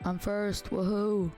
I'm first, woohoo!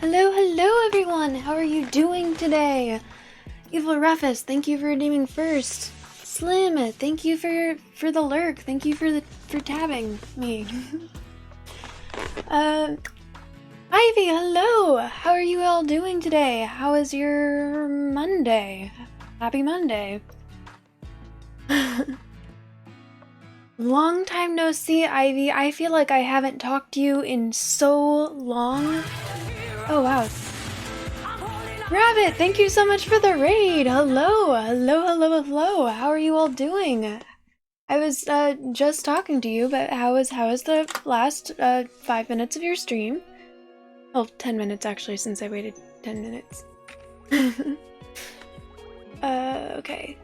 Hello, hello everyone! How are you doing today? Evil Ruffus, thank you for redeeming first. Slim, thank you for the lurk. Thank you for tabbing me. Ivy, hello! How are you all doing today? How is your Monday? Happy Monday. Long time no see, Ivy. I feel like I haven't talked to you in so long. Oh, wow. Rabbit, thank you so much for the raid. Hello, hello, hello, hello. How are you all doing? I was just talking to you, but how was the last 5 minutes of your stream? Well, 10 minutes actually, since I waited 10 minutes. Okay.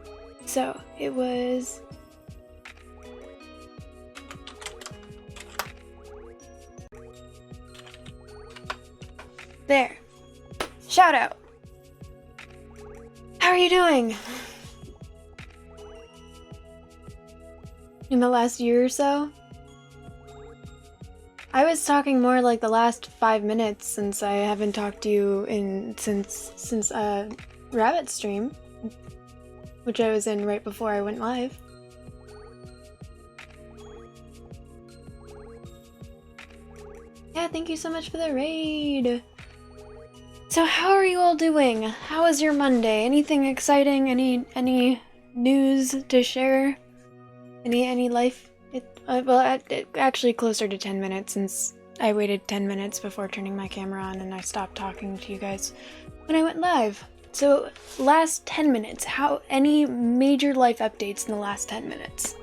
So, it was... There. Shout out. How are you doing? In the last year or so? I was talking more like the last 5 minutes, since I haven't talked to you since Rabbit stream, which I was in right before I went live. Yeah, thank you so much for the raid. So how are you all doing? How was your Monday? Anything exciting? Any news to share? Any life? Well, actually closer to 10 minutes, since I waited 10 minutes before turning my camera on and I stopped talking to you guys when I went live. So last 10 minutes, any major life updates in the last 10 minutes?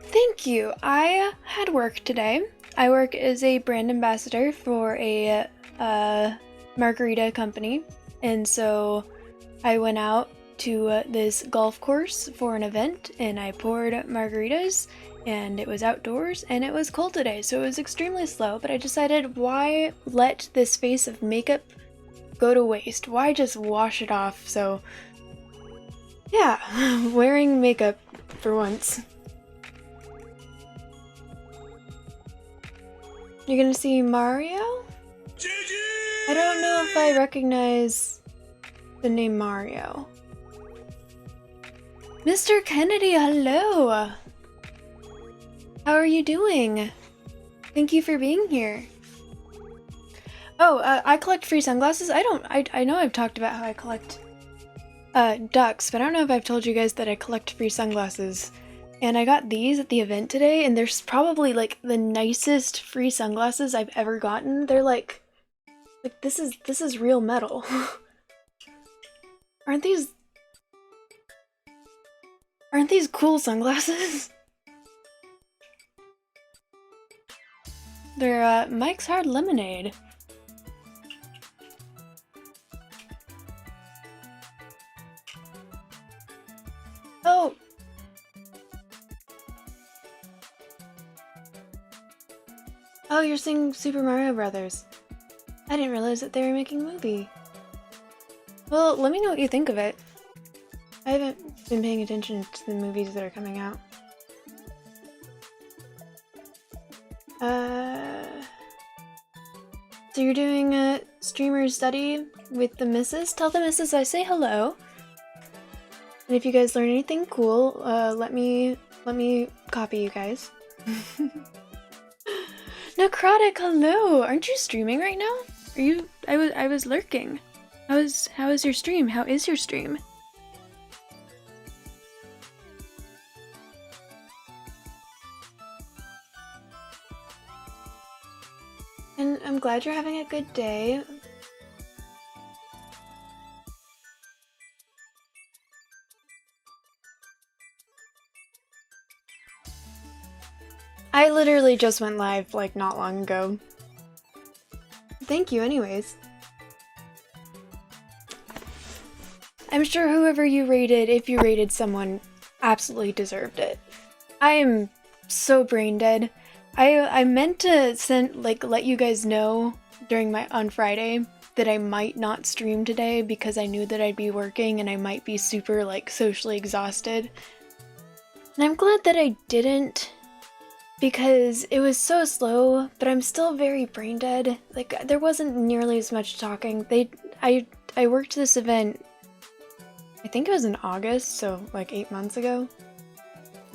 Thank you. I had work today. I work as a brand ambassador for a margarita company, and so I went out to this golf course for an event, and I poured margaritas, and it was outdoors, and it was cold today, so it was extremely slow, but I decided, why let this face of makeup go to waste? Why just wash it off? So yeah, wearing makeup for once. You're gonna see Mario? I don't know if I recognize the name Mario. Mr. Kennedy, hello! How are you doing? Thank you for being here. Oh, I collect free sunglasses. I know I've talked about how I collect ducks, but I don't know if I've told you guys that I collect free sunglasses. And I got these at the event today, and they're probably like the nicest free sunglasses I've ever gotten. They're like this is real metal. Aren't these cool sunglasses? They're Mike's Hard Lemonade. Oh! Oh, you're seeing Super Mario Brothers. I didn't realize that they were making a movie. Well, let me know what you think of it. I haven't been paying attention to the movies that are coming out. So you're doing a streamer study with the missus? Tell the missus I say hello. And if you guys learn anything cool, let me copy you guys. Necrotic, hello! Aren't you streaming right now? Are you? I was lurking. How is your stream? How is your stream? And I'm glad you're having a good day. I literally just went live like not long ago. Thank you anyways. I'm sure whoever you rated, if you rated someone, absolutely deserved it. I am so brain dead. I meant to let you guys know on Friday that I might not stream today because I knew that I'd be working and I might be super socially exhausted. And I'm glad that I didn't because it was so slow, but I'm still very brain dead. There wasn't nearly as much talking. I worked this event, I think it was in August, so 8 months ago.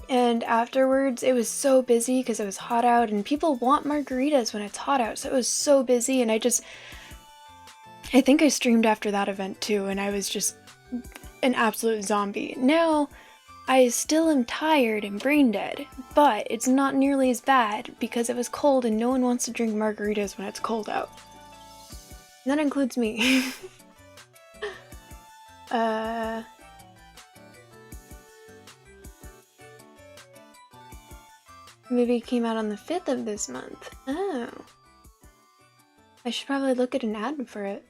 And afterwards, it was so busy because it was hot out, and people want margaritas when it's hot out, so it was so busy, and I think I streamed after that event too, and I was just an absolute zombie. Now, I still am tired and brain dead, but it's not nearly as bad because it was cold and no one wants to drink margaritas when it's cold out. And that includes me. Movie came out on the 5th of this month. Oh. I should probably look at an ad for it.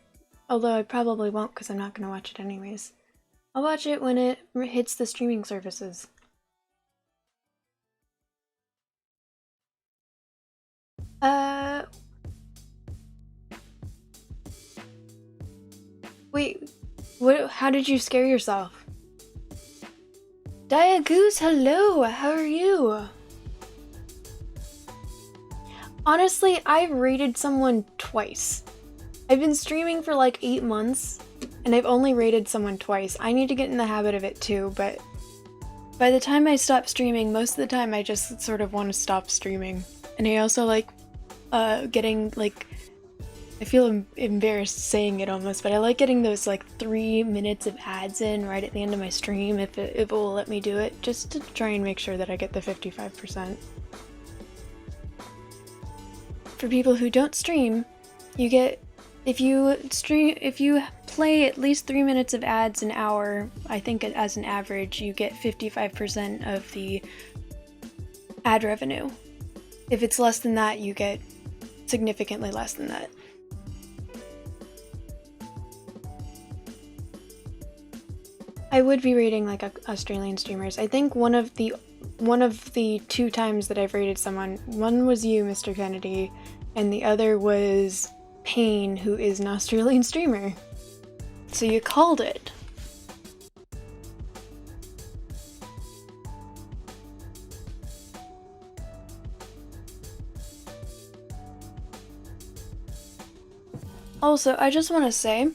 Although I probably won't because I'm not going to watch it anyways. I'll watch it when it hits the streaming services. Wait, how did you scare yourself? Diagoose, hello, how are you? Honestly, I've rated someone twice. I've been streaming for 8 months, and I've only rated someone twice. I need to get in the habit of it too, but by the time I stop streaming, most of the time I just sort of want to stop streaming. And I also getting I feel embarrassed saying it almost, but I like getting those 3 minutes of ads in right at the end of my stream if it will let me do it, just to try and make sure that I get the 55%. For people who don't stream, you get, if you play at least 3 minutes of ads an hour, I think as an average, you get 55% of the ad revenue. If it's less than that, you get significantly less than that. I would be rating Australian streamers. I think one of the 2 times that I've rated someone, one was you, Mr. Kennedy, and the other was Payne, who is an Australian streamer. So you called it. Also, I just want to say,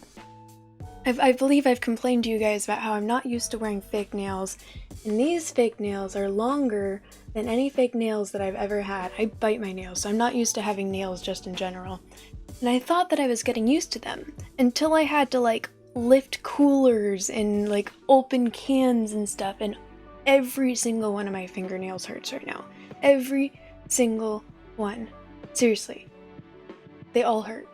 I believe I've complained to you guys about how I'm not used to wearing fake nails, and these fake nails are longer than any fake nails that I've ever had. I bite my nails, so I'm not used to having nails just in general. And I thought that I was getting used to them, until I had to, like, lift coolers and, like, open cans and stuff, and every single one of my fingernails hurts right now. Every single one. Seriously. They all hurt.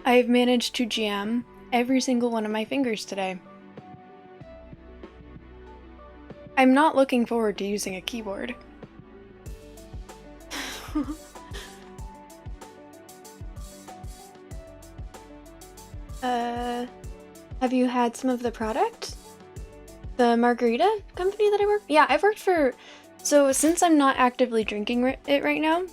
I've managed to jam every single one of my fingers today. I'm not looking forward to using a keyboard. Have you had some of the product? The margarita company that I work? Yeah, I've worked for... So since I'm not actively drinking it right now,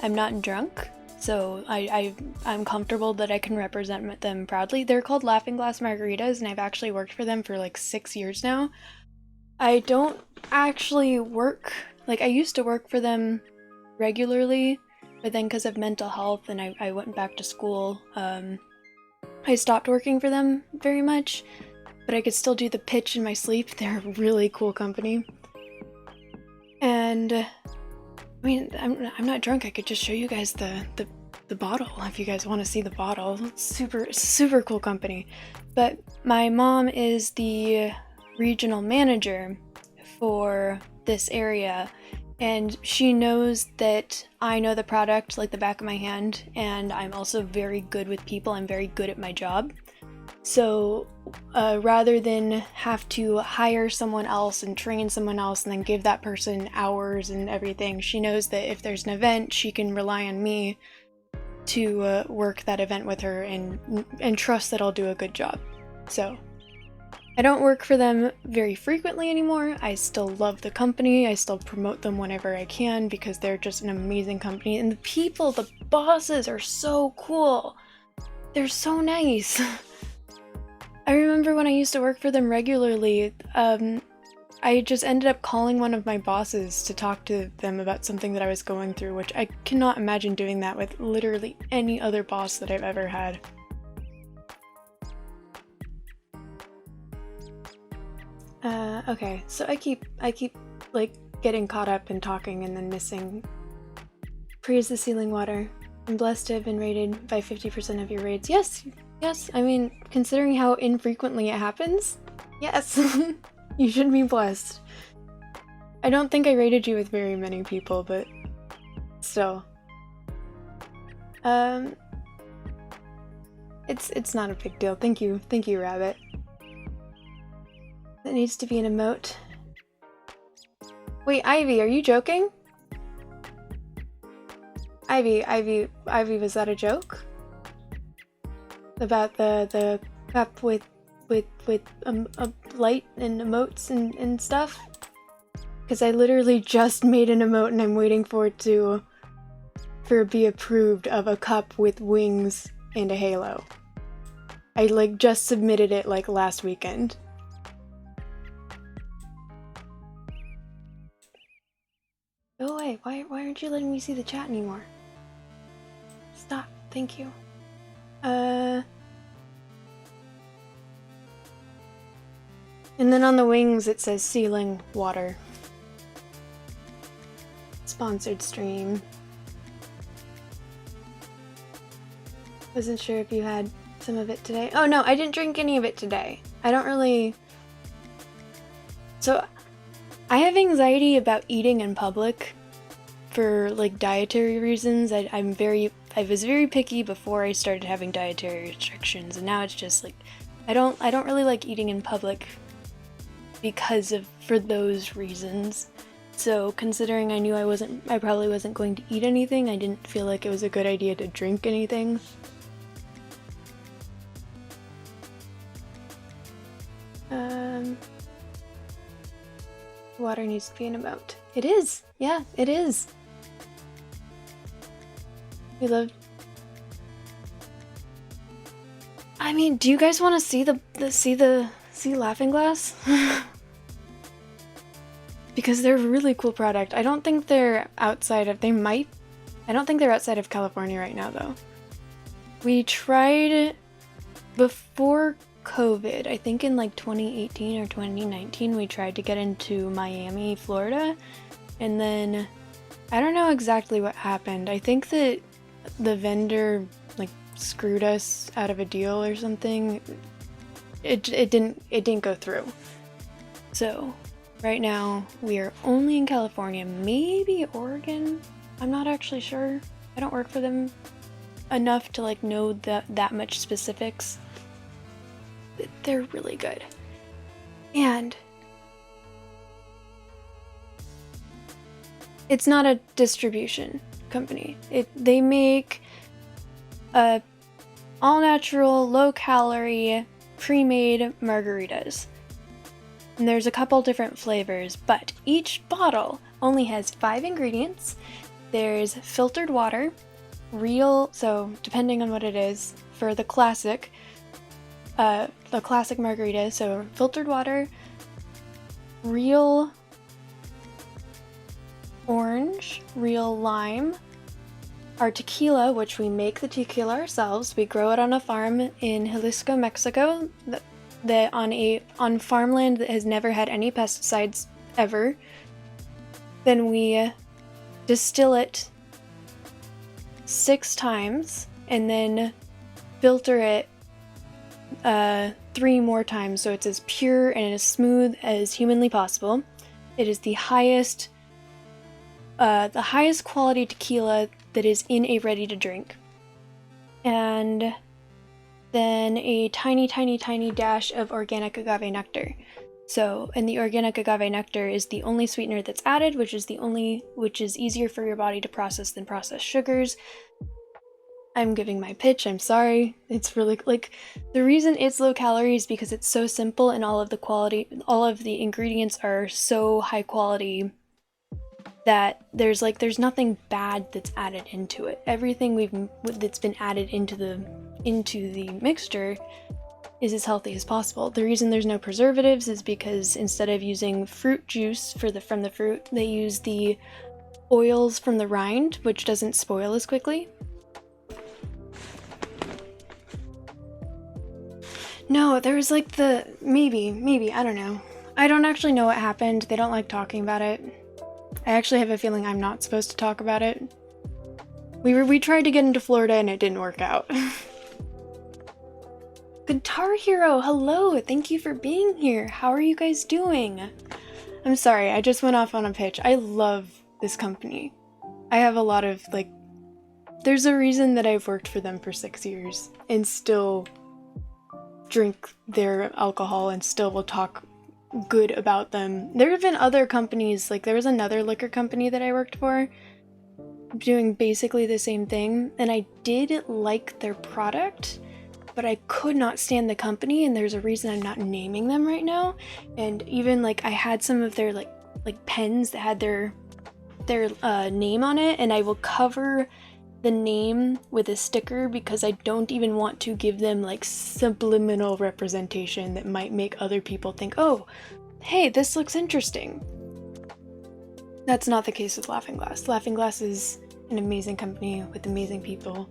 I'm not drunk. So I'm comfortable that I can represent them proudly. They're called Laughing Glass Margaritas, and I've actually worked for them for like 6 years now. I don't actually work, like I used to work for them regularly, but then because of mental health and I went back to school, I stopped working for them very much, but I could still do the pitch in my sleep. They're a really cool company. And I mean, I'm not drunk. I could just show you guys the bottle if you guys want to see the bottle. It's super cool company. But my mom is the regional manager for this area, and she knows that I know the product like the back of my hand, and I'm also very good with people. I'm very good at my job. So rather than have to hire someone else and train someone else and then give that person hours and everything, she knows that if there's an event, she can rely on me to work that event with her and trust that I'll do a good job. So I don't work for them very frequently anymore. I still love the company. I still promote them whenever I can because they're just an amazing company. And the people, the bosses are so cool. They're so nice. I remember when I used to work for them regularly, I just ended up calling one of my bosses to talk to them about something that I was going through, which I cannot imagine doing that with literally any other boss that I've ever had. Okay, so I keep like getting caught up and talking and then missing. Praise the ceiling water. I'm blessed to have been rated by 50% of your raids. Yes, I mean, considering how infrequently it happens, yes, you should be blessed. I don't think I rated you with very many people, but still. It's not a big deal. Thank you, Rabbit. That needs to be an emote. Wait, Ivy, are you joking? Ivy, was that a joke? About the cup with light and emotes and stuff? Because I literally just made an emote and I'm waiting for it to be approved of a cup with wings and a halo. I like just submitted it like last weekend. Go away. Why aren't you letting me see the chat anymore? Stop. Thank you. And then on the wings it says ceiling water. Sponsored stream. Wasn't sure if you had some of it today. Oh no, I didn't drink any of it today. I don't really... So, I have anxiety about eating in public for like dietary reasons. I was very picky before I started having dietary restrictions, and now it's just like I don't really like eating in public for those reasons. So considering I knew I probably wasn't going to eat anything, I didn't feel like it was a good idea to drink anything. Water needs to be an emote. It is! Yeah, it is! We love... I mean, do you guys want to see Laughing Glass? Because they're a really cool product. I don't think they're outside of... I don't think they're outside of California right now, though. We tried before COVID, I think in like 2018 or 2019, we tried to get into Miami, Florida, and then I don't know exactly what happened. I think that the vendor like screwed us out of a deal or something. It didn't go through. So right now we are only in California, maybe Oregon. I'm not actually sure. I don't work for them enough to like know that much specifics. They're really good. And it's not a distribution company. They make all-natural, low-calorie, pre-made margaritas. And there's a couple different flavors, but each bottle only has 5 ingredients. There's filtered water, so depending on what it is, for the classic margarita, so filtered water, real orange, real lime, our tequila, which we make the tequila ourselves. We grow it on a farm in Jalisco, Mexico, on farmland that has never had any pesticides ever. Then we distill it 6 times and then filter it 3 more times, so it's as pure and as smooth as humanly possible. It is the highest quality tequila that is in a ready-to-drink. And then a tiny, tiny, tiny dash of organic agave nectar. And the organic agave nectar is the only sweetener that's added, which is easier for your body to process than processed sugars. I'm giving my pitch, I'm sorry. It's really, like, the reason it's low calorie is because it's so simple and all of the ingredients are so high quality that there's nothing bad that's added into it. Everything that's been added into the mixture is as healthy as possible. The reason there's no preservatives is because instead of using fruit juice from the fruit, they use the oils from the rind, which doesn't spoil as quickly. No, there was like maybe, I don't know. I don't actually know what happened. They don't like talking about it. I actually have a feeling I'm not supposed to talk about it. We tried to get into Florida and it didn't work out. Guitar Hero, hello! Thank you for being here. How are you guys doing? I'm sorry, I just went off on a pitch. I love this company. I have a lot of, there's a reason that I've worked for them for 6 years and still drink their alcohol and still will talk good about them. There have been other companies, there was another liquor company that I worked for doing basically the same thing, and I did like their product, but I could not stand the company, and there's a reason I'm not naming them right now. And even I had some of their pens that had their name on it, and I will cover the name with a sticker because I don't even want to give them subliminal representation that might make other people think, oh, hey, this looks interesting. That's not the case with Laughing Glass. Laughing Glass is an amazing company with amazing people.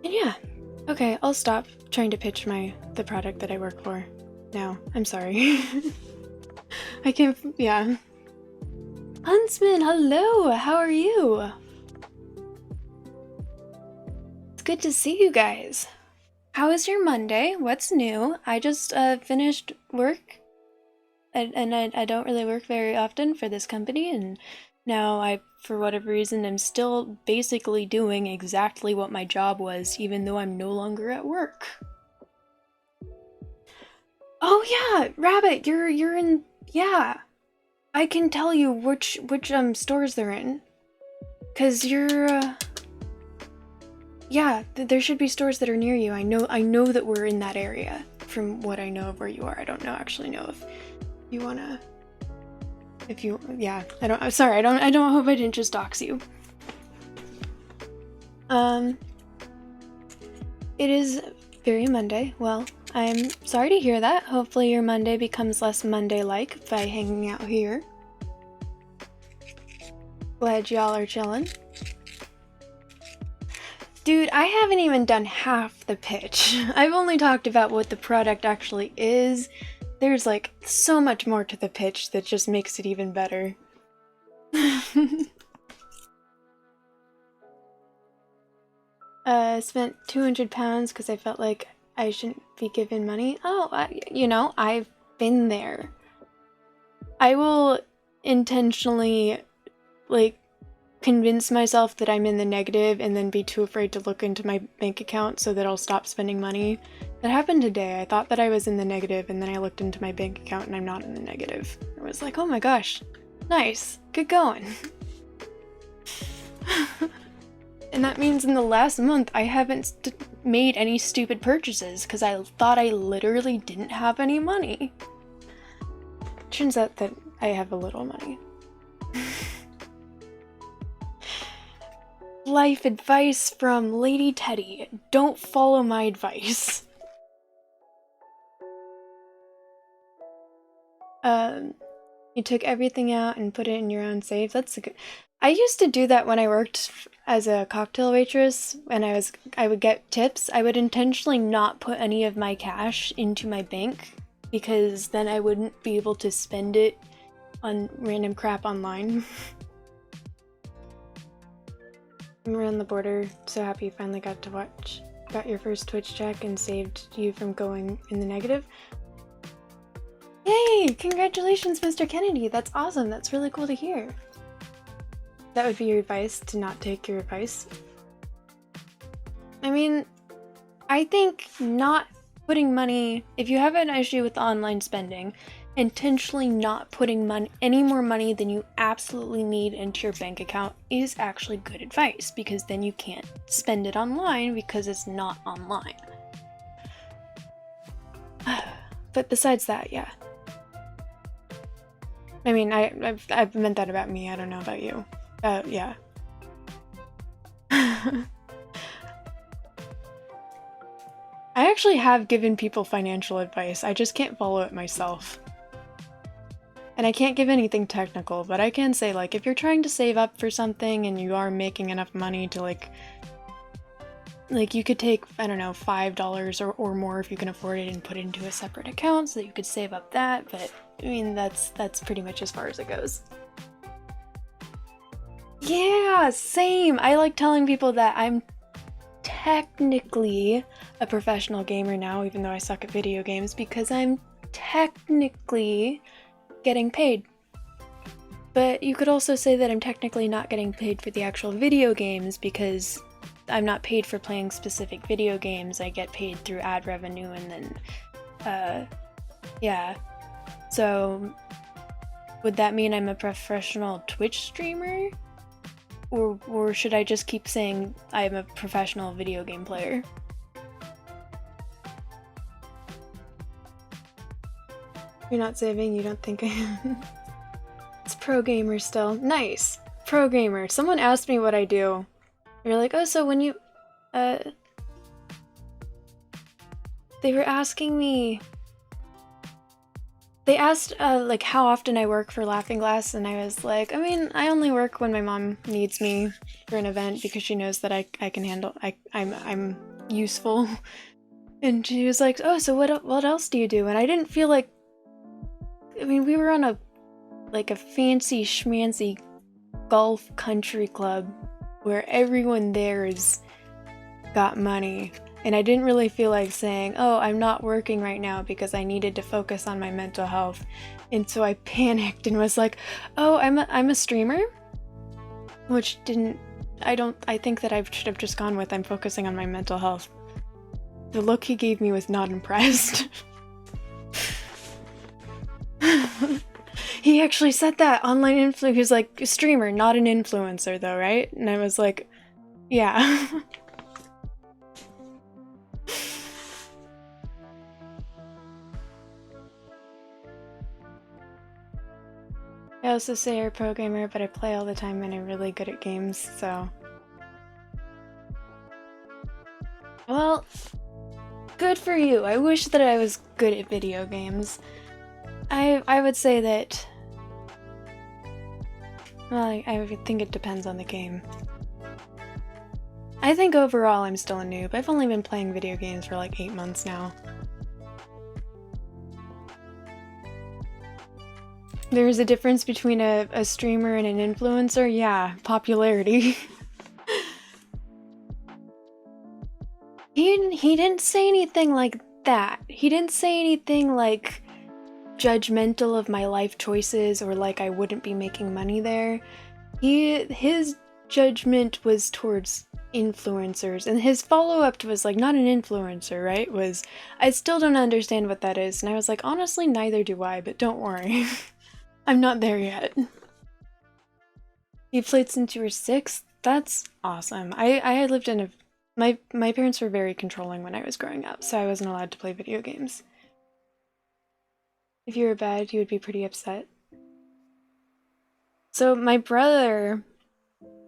And yeah, okay, I'll stop trying to pitch the product that I work for now. I'm sorry. I can't, yeah. Huntsman, hello, how are you? Good to see you guys. How is your Monday? What's new? I just finished work, and I don't really work very often for this company, and now I, for whatever reason, am still basically doing exactly what my job was, even though I'm no longer at work. Oh yeah, Rabbit, you're in, yeah. I can tell you which stores they're in, 'cause you're yeah, there should be stores that are near you. I know that we're in that area from what I know of where you are. I don't actually know if you wanna, yeah, I'm sorry, I don't hope I didn't just dox you. It is very Monday. Well, I'm sorry to hear that. Hopefully your Monday becomes less Monday-like by hanging out here. Glad y'all are chilling. Dude, I haven't even done half the pitch. I've only talked about what the product actually is. There's like so much more to the pitch that just makes it even better. Spent £200 because I felt like I shouldn't be given money. Oh, you know, I've been there. I will intentionally, like, convince myself that I'm in the negative and then be too afraid to look into my bank account so that I'll stop spending money. That happened today. I thought that I was in the negative and then I looked into my bank account and I'm not in the negative. I was like, oh my gosh, nice, good going. And that means in the last month I haven't made any stupid purchases because I thought I literally didn't have any money. Turns out that I have a little money. Life advice from Lady Teddy. Don't follow my advice. You took everything out and put it in your own safe. That's a good... I used to do that when I worked as a cocktail waitress. When I would get tips, I would intentionally not put any of my cash into my bank because then I wouldn't be able to spend it on random crap online. I'm around the border. So happy you finally got to watch. Got your first Twitch check and saved you from going in the negative. Yay! Congratulations, Mr. Kennedy. That's awesome. That's really cool to hear. That would be your advice, to not take your advice. I mean, I think not putting money, if you have an issue with online spending, intentionally not putting any more money than you absolutely need into your bank account is actually good advice, because then you can't spend it online because it's not online. But besides that, yeah. I mean, I've meant that about me, I don't know about you. Yeah. I actually have given people financial advice, I just can't follow it myself. And I can't give anything technical, but I can say, like, if you're trying to save up for something and you are making enough money to, like you could take, I don't know, $5 or more if you can afford it and put it into a separate account so that you could save up that, but, I mean, that's pretty much as far as it goes. Yeah, same! I like telling people that I'm technically a professional gamer now, even though I suck at video games, because I'm technically getting paid. But you could also say that I'm technically not getting paid for the actual video games because I'm not paid for playing specific video games. I get paid through ad revenue and then, yeah. So, would that mean I'm a professional Twitch streamer? Or should I just keep saying I'm a professional video game player? You're not saving, you don't think I am. It's pro gamer still. Nice! Pro gamer. Someone asked me what I do. They're like, oh, so when you... They were asking me... They asked, like, how often I work for Laughing Glass, and I was like, I mean, I only work when my mom needs me for an event because she knows that I can handle... I'm useful. And she was like, oh, so what else do you do? And I didn't feel like... I mean, we were on a fancy schmancy golf country club where everyone there's got money. And I didn't really feel like saying, oh, I'm not working right now because I needed to focus on my mental health. And so I panicked and was like, oh, I'm a streamer? Which didn't... I think that I should have just gone with I'm focusing on my mental health. The look he gave me was not impressed. He actually said that, online influencer. He was like, streamer, not an influencer though, right? And I was like, yeah. I also say I'm a pro gamer, but I play all the time and I'm really good at games, so... Well, good for you. I wish that I was good at video games. I would say that... Well, I think it depends on the game. I think overall I'm still a noob. I've only been playing video games for like 8 months now. There's a difference between a streamer and an influencer? Yeah, popularity. He didn't say anything like that. He didn't say anything like judgmental of my life choices or like I wouldn't be making money there. His judgment was towards influencers, and his follow-up was like, not an influencer, right? Was, I still don't understand what that is. And I was like, honestly, neither do I, but don't worry. I'm not there yet. You played since you were 6? That's awesome. I had lived in a... My parents were very controlling when I was growing up, so I wasn't allowed to play video games. If you were bad, you would be pretty upset. So my brother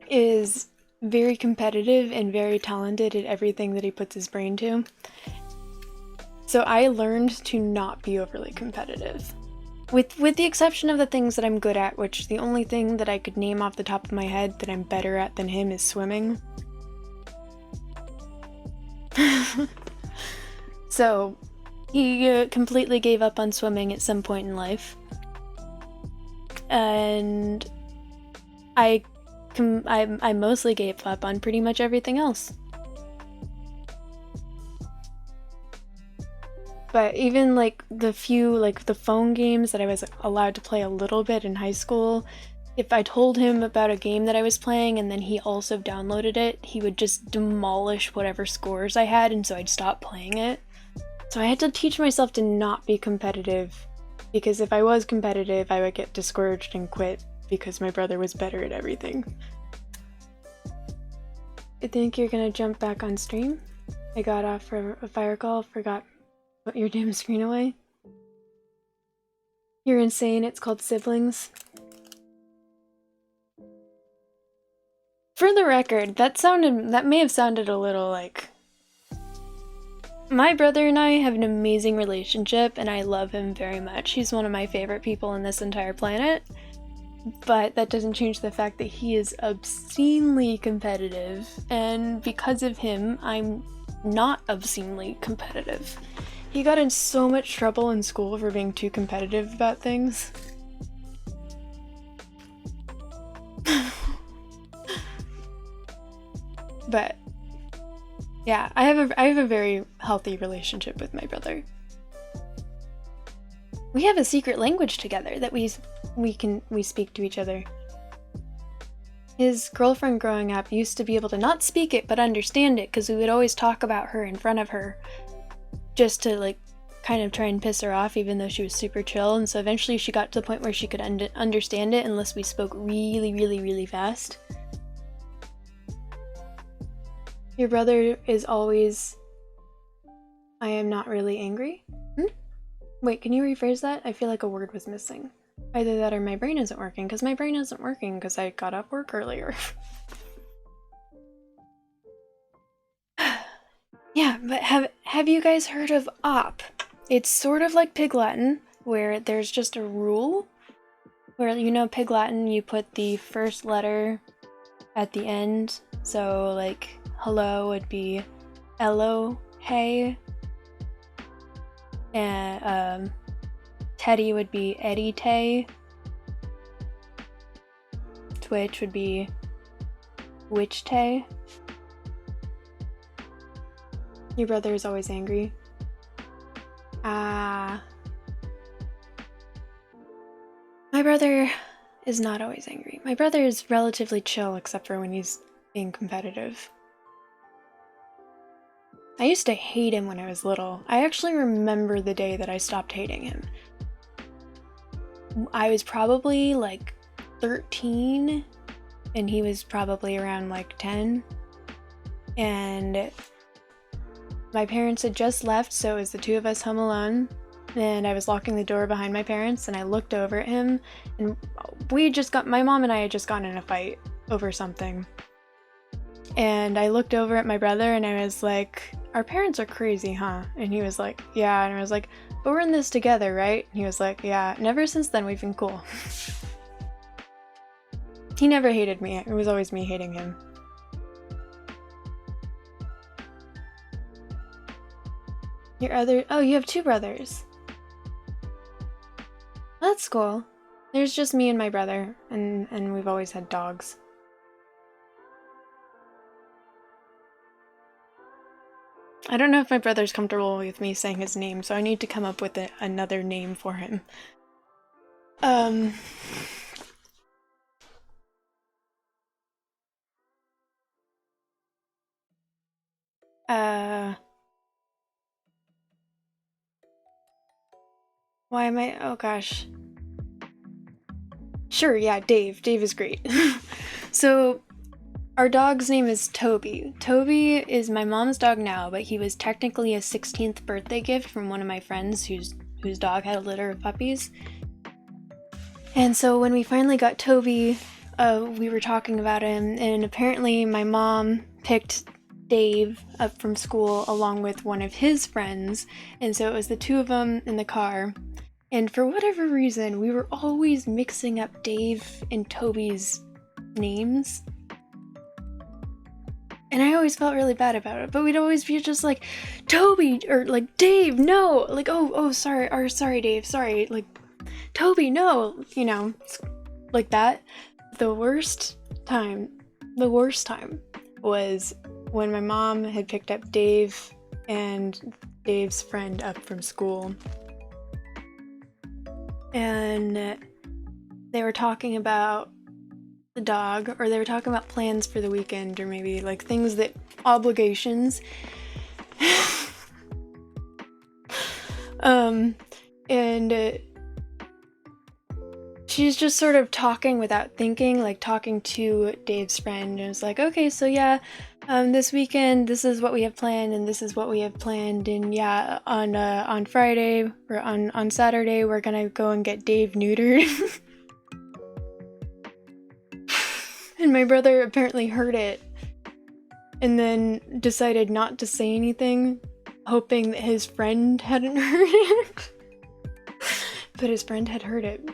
is very competitive and very talented at everything that he puts his brain to. So I learned to not be overly competitive. With the exception of the things that I'm good at, which the only thing that I could name off the top of my head that I'm better at than him is swimming. So he completely gave up on swimming at some point in life. And I mostly gave up on pretty much everything else. But even like the few, like the phone games that I was allowed to play a little bit in high school, if I told him about a game that I was playing and then he also downloaded it, he would just demolish whatever scores I had, and so I'd stop playing it. So I had to teach myself to not be competitive, because if I was competitive, I would get discouraged and quit because my brother was better at everything. I think you're gonna jump back on stream. I got off for a fire call, forgot put your damn screen away. You're insane, it's called siblings. For the record, that may have sounded a little like... My brother and I have an amazing relationship, and I love him very much. He's one of my favorite people on this entire planet. But that doesn't change the fact that he is obscenely competitive, and because of him, I'm not obscenely competitive. He got in so much trouble in school for being too competitive about things. But yeah, I have a very healthy relationship with my brother. We have a secret language together that we speak to each other. His girlfriend growing up used to be able to not speak it but understand it, because we would always talk about her in front of her just to like kind of try and piss her off, even though she was super chill. And so eventually she got to the point where she could understand it unless we spoke really, really, really fast. Your brother is always, I am not really angry? Wait, can you rephrase that? I feel like a word was missing. Either that or my brain isn't working, because my brain isn't working because I got off work earlier. Yeah, but have you guys heard of op? It's sort of like Pig Latin, where there's just a rule where, you know, Pig Latin, you put the first letter at the end. So like hello would be Elo, hey. And Teddy would be Eddie Tay. Twitch would be Witch Tay. Your brother is always angry. My brother is not always angry. My brother is relatively chill except for when he's being competitive. I used to hate him when I was little. I actually remember the day that I stopped hating him. I was probably like 13 and he was probably around like 10. And my parents had just left, so it was the two of us home alone. And I was locking the door behind my parents, and I looked over at him, and my mom and I had just gotten in a fight over something. And I looked over at my brother and I was like, our parents are crazy, huh? And he was like, yeah. And I was like, but we're in this together, right? And he was like, yeah. And ever since then, we've been cool. He never hated me. It was always me hating him. Your other... Oh, you have 2 brothers. That's cool. There's just me and my brother, and we've always had dogs. I don't know if my brother's comfortable with me saying his name, so I need to come up with another name for him. Why am I... Oh gosh. Sure, yeah, Dave. Dave is great. So, our dog's name is Toby. Toby is my mom's dog now, but he was technically a 16th birthday gift from one of my friends whose dog had a litter of puppies. And so when we finally got Toby, we were talking about him, and apparently my mom picked Dave up from school along with one of his friends, and so it was the 2 of them in the car. And for whatever reason, we were always mixing up Dave and Toby's names. And I always felt really bad about it, but we'd always be just like, Toby, or like, Dave, no! Like, oh, sorry, or sorry, Dave, sorry, like, Toby, no! You know, like that. The worst time was when my mom had picked up Dave and Dave's friend up from school. And they were talking about the dog, or they were talking about plans for the weekend, or maybe like things that obligations. And she's just sort of talking without thinking, like talking to Dave's friend, and it was like, okay, so yeah, this weekend, this is what we have planned, and this is what we have planned, and yeah, on Friday, or on Saturday, we're gonna go and get Dave neutered. And my brother apparently heard it, and then decided not to say anything, hoping that his friend hadn't heard it. But his friend had heard it.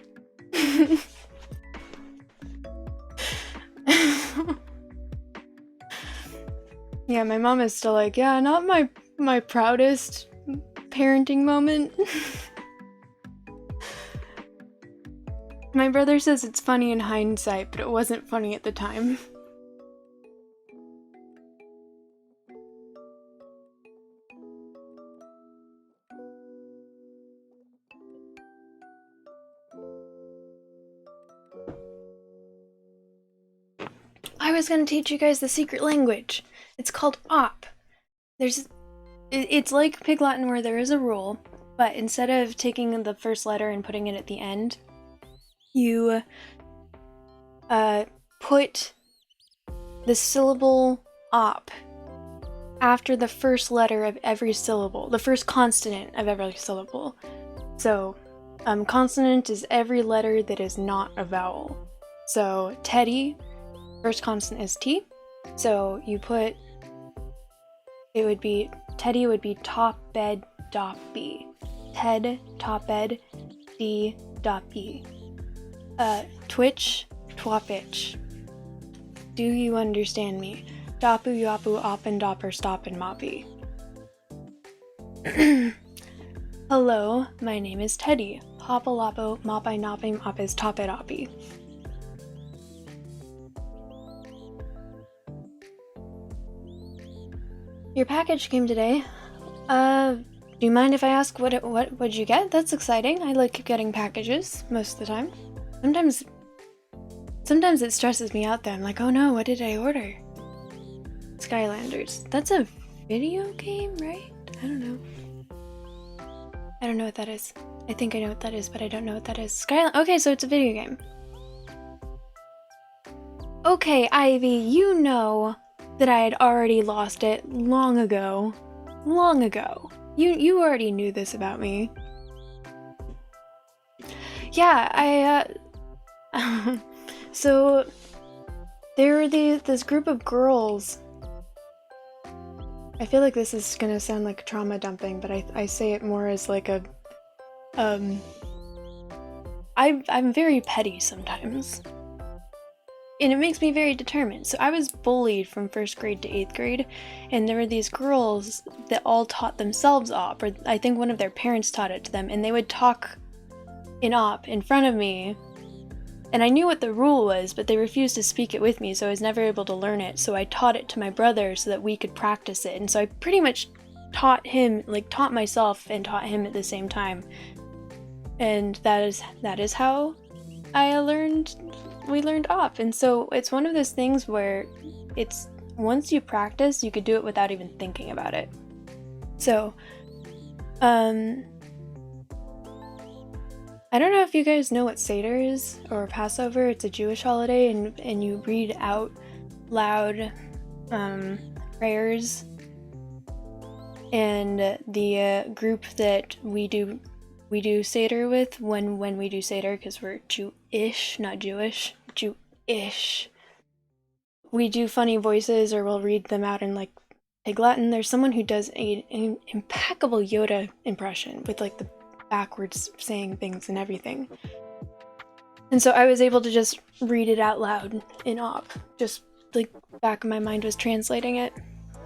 Yeah, my mom is still like, yeah, not my proudest parenting moment. My brother says it's funny in hindsight, but it wasn't funny at the time. I was gonna teach you guys the secret language. It's called op. It's like Pig Latin where there is a rule, but instead of taking the first letter and putting it at the end, you put the syllable op after the first letter of every syllable, the first consonant of every syllable. So, consonant is every letter that is not a vowel. So, Teddy, first consonant is T. So you put, Teddy would be top bed dot B. Ted, top bed, D dot B. Twitch, twapitch. Do you understand me? Dapu yapu oppen dopper stoppin moppy. Hello, my name is Teddy. Papa lapo mopai nopping oppis toppit oppy. Your package came today. Do you mind if I ask what'd you get? That's exciting. I like getting packages most of the time. Sometimes it stresses me out though. I'm like, oh no, what did I order? Skylanders. That's a video game, right? I don't know. I don't know what that is. I think I know what that is, but I don't know what that is. Okay, so it's a video game. Okay, Ivy, you know that I had already lost it long ago. Long ago. You already knew this about me. Yeah, so there were this group of girls. I feel like this is gonna sound like trauma dumping, but I say it more as like a I'm very petty sometimes. and it makes me very determined. So I was bullied from 1st grade to 8th grade, and there were these girls that all taught themselves op, or I think one of their parents taught it to them, and they would talk in op in front of me, and I knew what the rule was, but they refused to speak it with me, so I was never able to learn it. So I taught it to my brother so that we could practice it, and so I pretty much taught him, like taught myself and taught him at the same time. And that is how we learned op. And so it's one of those things where it's, once you practice, you could do it without even thinking about it. So I don't know if you guys know what Seder is, or Passover. It's a Jewish holiday, and you read out loud prayers. And the group that we do Seder with, when we do Seder, because we're Jewish, not Jewish, Jewish, we do funny voices, or we'll read them out in like Pig Latin. There's someone who does an impeccable Yoda impression with like the backwards saying things and everything. And so I was able to just read it out loud in op, just like back of my mind was translating it.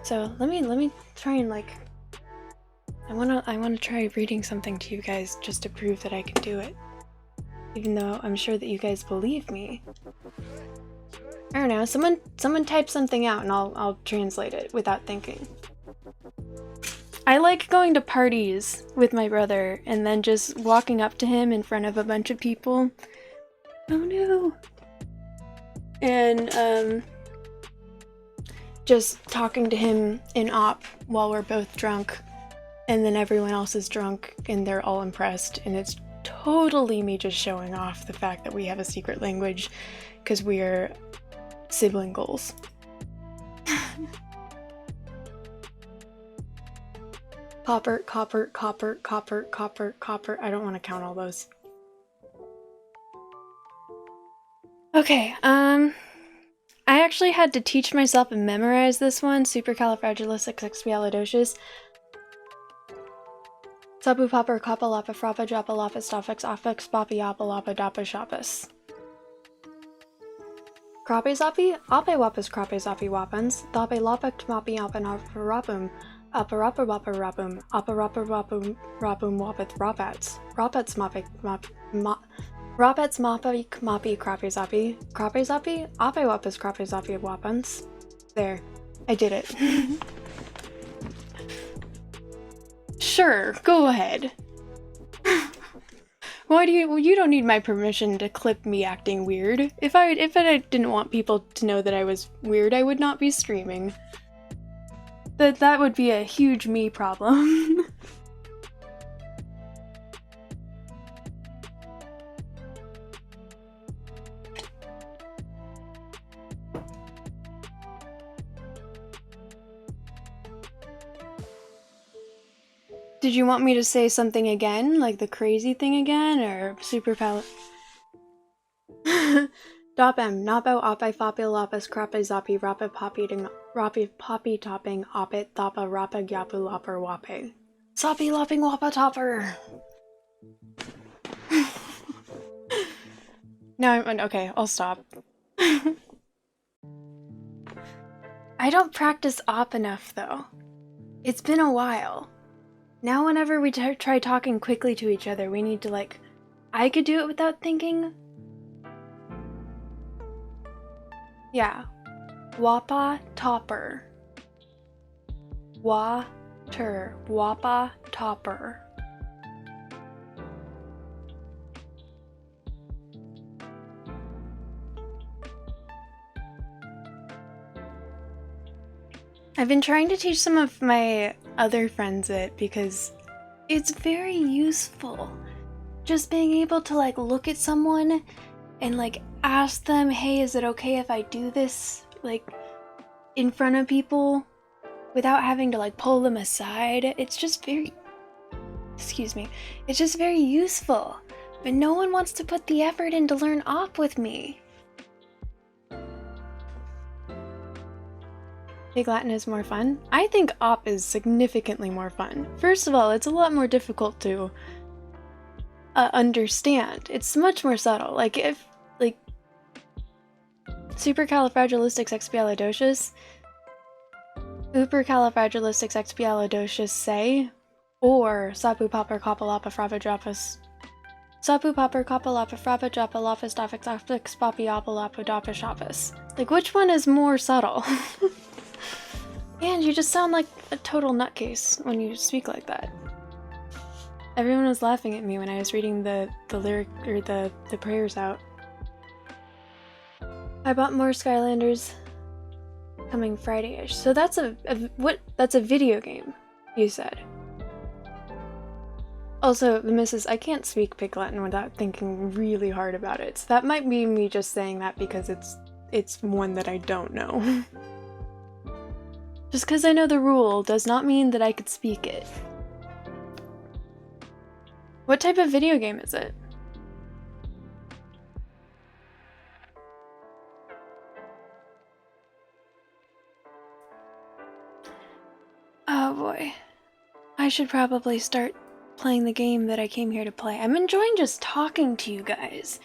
So let me try and like, I wanna try reading something to you guys just to prove that I can do it. Even though I'm sure that you guys believe me. I don't know, someone type something out and I'll translate it without thinking. I like going to parties with my brother and then just walking up to him in front of a bunch of people. Oh no! And just talking to him in op while we're both drunk, and then everyone else is drunk and they're all impressed, and it's totally me just showing off the fact that we have a secret language because we're sibling goals. Copper, copper, copper, copper, copper, copper. I don't want to count all those. Okay, I actually had to teach myself and memorize this one. Supercalifragilisticexpialidocious. Sabu popper, kappa lapa frappa joppa lapa stoffix affix boppi yappa lapa doppa shoppus. Krape zapi? Ape wappas krape zapi wappans. Thape lapek tmapi apan rapum. Aparapa wappa rapum. Aparapa rapum rapum wappeth rapats. Rapats mapi Rapats mapi kmapi krape zapi. Krape zapi? Ape wappas krape zapi wappans. There. I did it. Sure, go ahead. Why do you don't need my permission to clip me acting weird. If I didn't want people to know that I was weird, I would not be streaming. That would be a huge me problem. Did you want me to say something again, like the crazy thing again, or super palette? Dopem, napo, ape, fopil, lapis, crape, zapi, rape, poppy topping, opit, thoppa, rapa, yapu, lopper, wape. Soppy, lopping, wappa, topper! Now I'm, okay, I'll stop. I don't practice op enough, though. It's been a while. Now whenever we try talking quickly to each other, we need to like... I could do it without thinking. Yeah. Wappa topper. Water. Wappa topper. I've been trying to teach some of my other friends it because it's very useful. Just being able to like look at someone and like ask them, hey, is it okay if I do this like in front of people without having to like pull them aside? It's just very, excuse me, it's just very useful. But no one wants to put the effort in to learn op with me. Pig Latin is more fun? I think op is significantly more fun. First of all, it's a lot more difficult to understand. It's much more subtle. Like if, like, Supercalifragilisticexpialidocious, Supercalifragilisticexpialidocious say, or Sapu Popper Koppalapa Frabadropus. Sapu Popper Koppalapa Frabadropalopus Dofix Poppyopalapodopishopus. Like, which one is more subtle? And you just sound like a total nutcase when you speak like that. Everyone was laughing at me when I was reading the lyric or the prayers out. I bought more Skylanders coming Friday-ish. So that's that's a video game, you said. Also, the missus, I can't speak Pig Latin without thinking really hard about it. So that might be me just saying that because it's one that I don't know. Just because I know the rule does not mean that I could speak it. What type of video game is it? Oh boy. I should probably start playing the game that I came here to play. I'm enjoying just talking to you guys.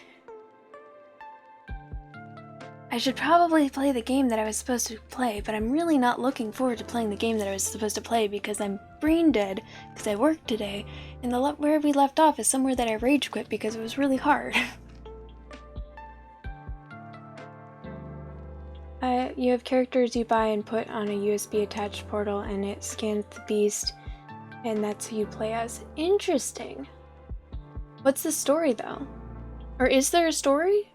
I should probably play the game that I was supposed to play, but I'm really not looking forward to playing the game that I was supposed to play because I'm brain dead because I worked today, and where we left off is somewhere that I rage quit because it was really hard. You have characters you buy and put on a USB attached portal, and it scans the beast, and that's who you play as. Interesting. What's the story though? Or is there a story?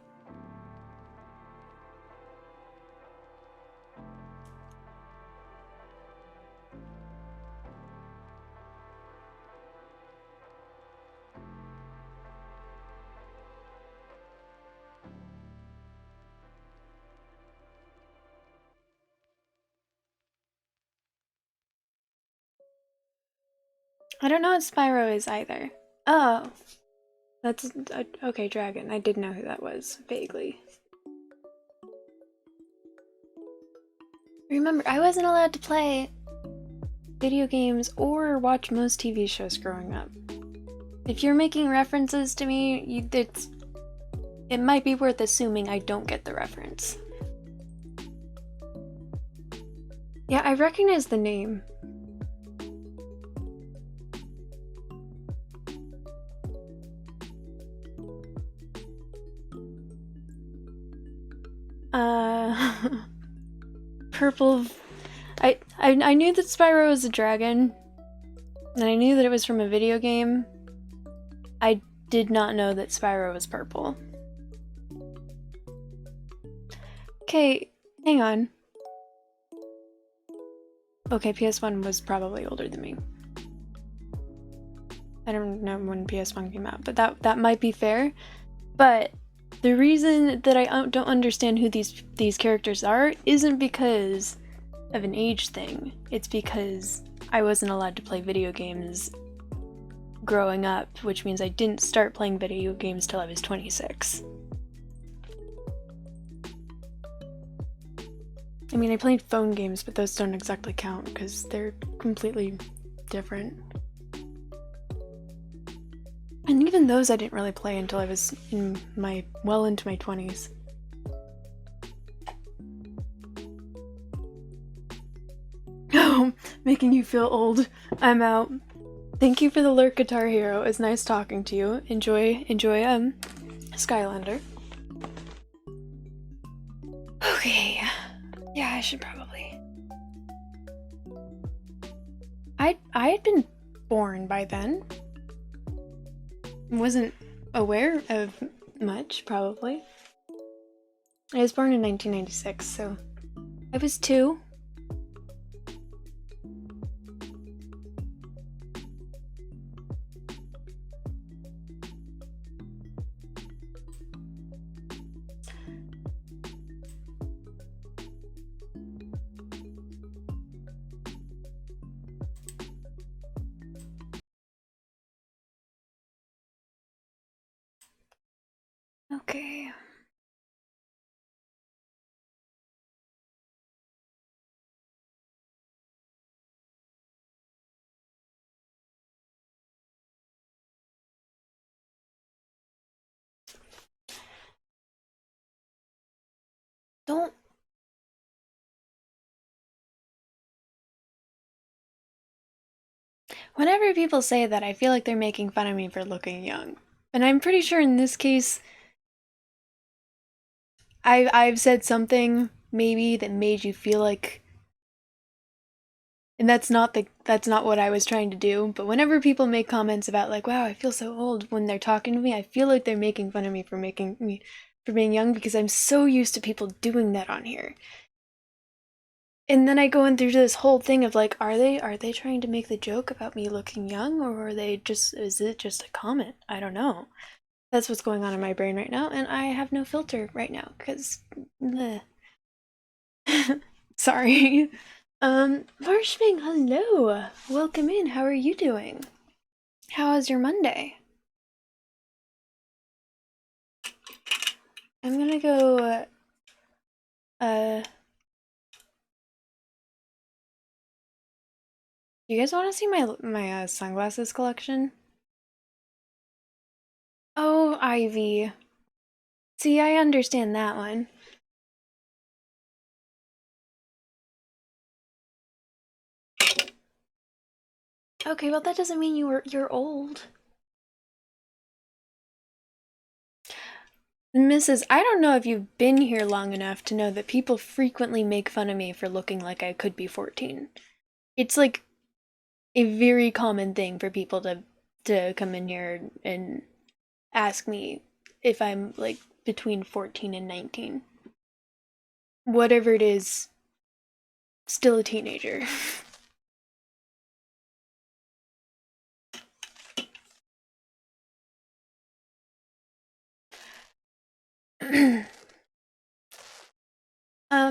I don't know what Spyro is either. Oh. That's okay, Dragon. I did know who that was, vaguely. Remember, I wasn't allowed to play video games or watch most TV shows growing up. If you're making references to me, it might be worth assuming I don't get the reference. Yeah, I recognize the name. Purple. I knew that Spyro was a dragon, and I knew that it was from a video game. I did not know that Spyro was purple. Okay, hang on. Okay, PS1 was probably older than me. I don't know when PS1 came out, but that might be fair. But the reason that I don't understand who these characters are isn't because of an age thing. It's because I wasn't allowed to play video games growing up, which means I didn't start playing video games till I was 26. I mean, I played phone games, but those don't exactly count because they're completely different. And even those I didn't really play until I was well into my 20s. Oh, making you feel old. I'm out. Thank you for the lurk, Guitar Hero. It's nice talking to you. Enjoy Skylander. Okay. Yeah, I should probably. I had been born by then. Wasn't aware of much, probably. I was born in 1996, so I was 2. Okay. Don't. Whenever people say that, I feel like they're making fun of me for looking young. And I'm pretty sure in this case, I've said something maybe that made you feel like, and that's not what I was trying to do. But whenever people make comments about like, "Wow, I feel so old," when they're talking to me, I feel like they're making fun of me for being young because I'm so used to people doing that on here. And then I go in through this whole thing of like, are they trying to make the joke about me looking young, or are they just is it just a comment? I don't know. That's what's going on in my brain right now, and I have no filter right now because sorry. Marshming, hello. Welcome in. How are you doing? How is your Monday? I'm gonna go you guys want to see my sunglasses collection? Oh, Ivy. See, I understand that one. Okay, well that doesn't mean you're old. Mrs. I don't know if you've been here long enough to know that people frequently make fun of me for looking like I could be 14. It's like a very common thing for people to come in here and ask me if I'm like between 14 and 19. Whatever it is, still a teenager.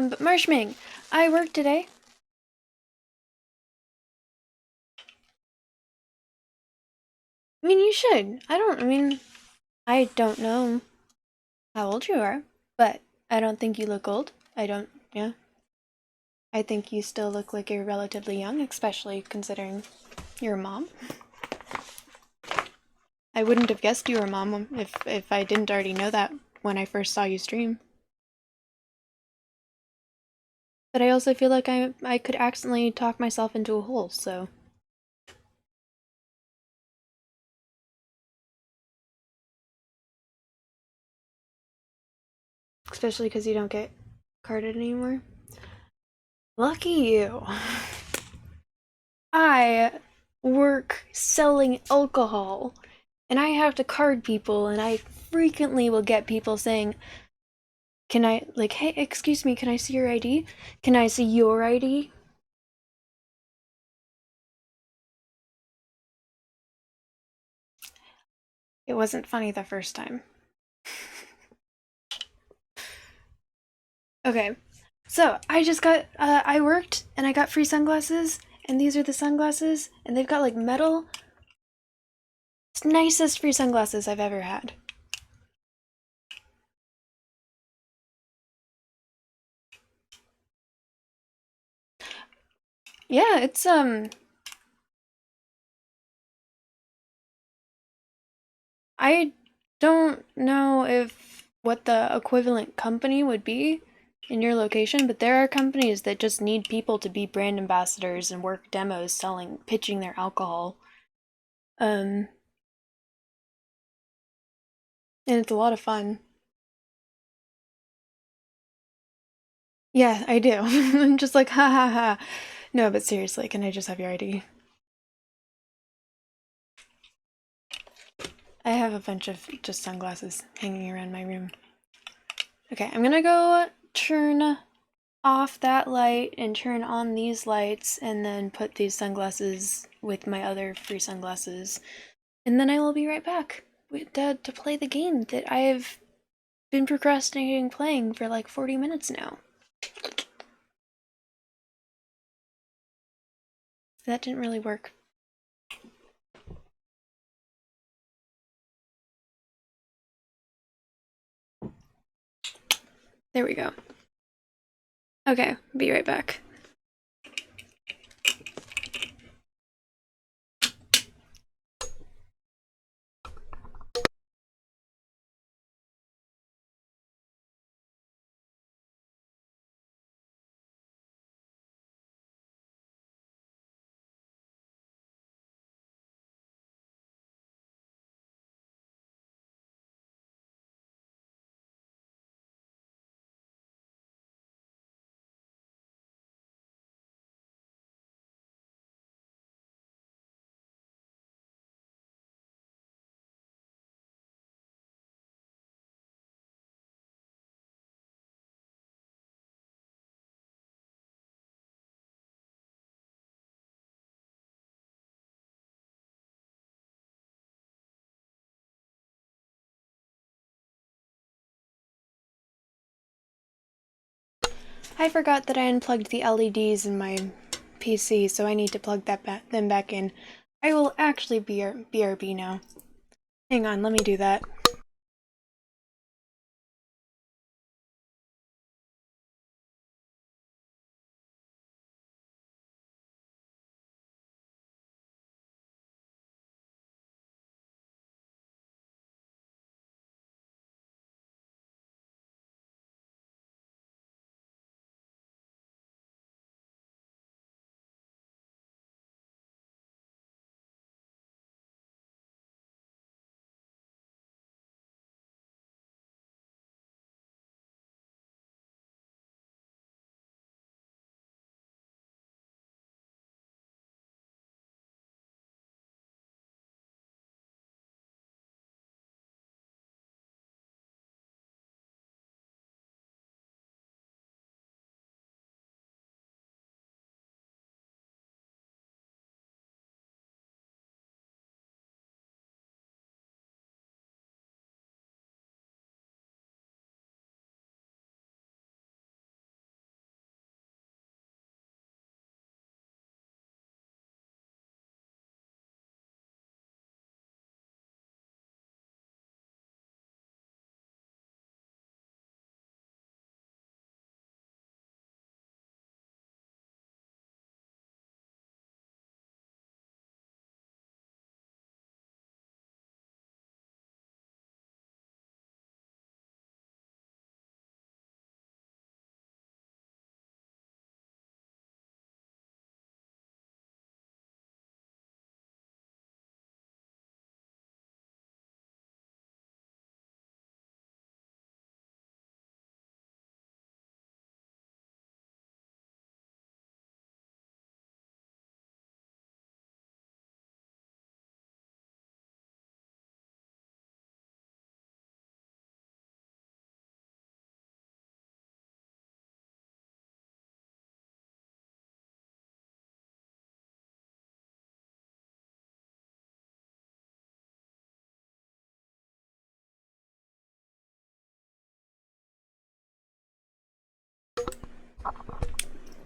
But Marshming, I worked today. I mean, you should. I don't know how old you are, but I don't think you look old. Yeah. I think you still look like you're relatively young, especially considering you're a mom. I wouldn't have guessed you were a mom if I didn't already know that when I first saw you stream. But I also feel like I could accidentally talk myself into a hole, so. Especially because you don't get carded anymore. Lucky you. I work selling alcohol, and I have to card people, and I frequently will get people saying, can I, like, hey, excuse me, can I see your ID? Can I see your ID? It wasn't funny the first time. Okay, so I worked and I got free sunglasses, and these are the sunglasses, and they've got like metal. It's the nicest free sunglasses I've ever had. Yeah, I don't know if what the equivalent company would be in your location, but there are companies that just need people to be brand ambassadors and work demos pitching their alcohol. Um, and it's a lot of fun. Yeah, I do. I'm just like, ha ha ha. No, but seriously, can I just have your ID? I have a bunch of just sunglasses hanging around my room. Okay, I'm gonna go turn off that light and turn on these lights and then put these sunglasses with my other free sunglasses. And then I will be right back to play the game that I've been procrastinating playing for like 40 minutes now. That didn't really work. There we go. Okay, be right back. I forgot that I unplugged the LEDs in my PC, so I need to plug them back in. I will actually BRB now. Hang on, let me do that.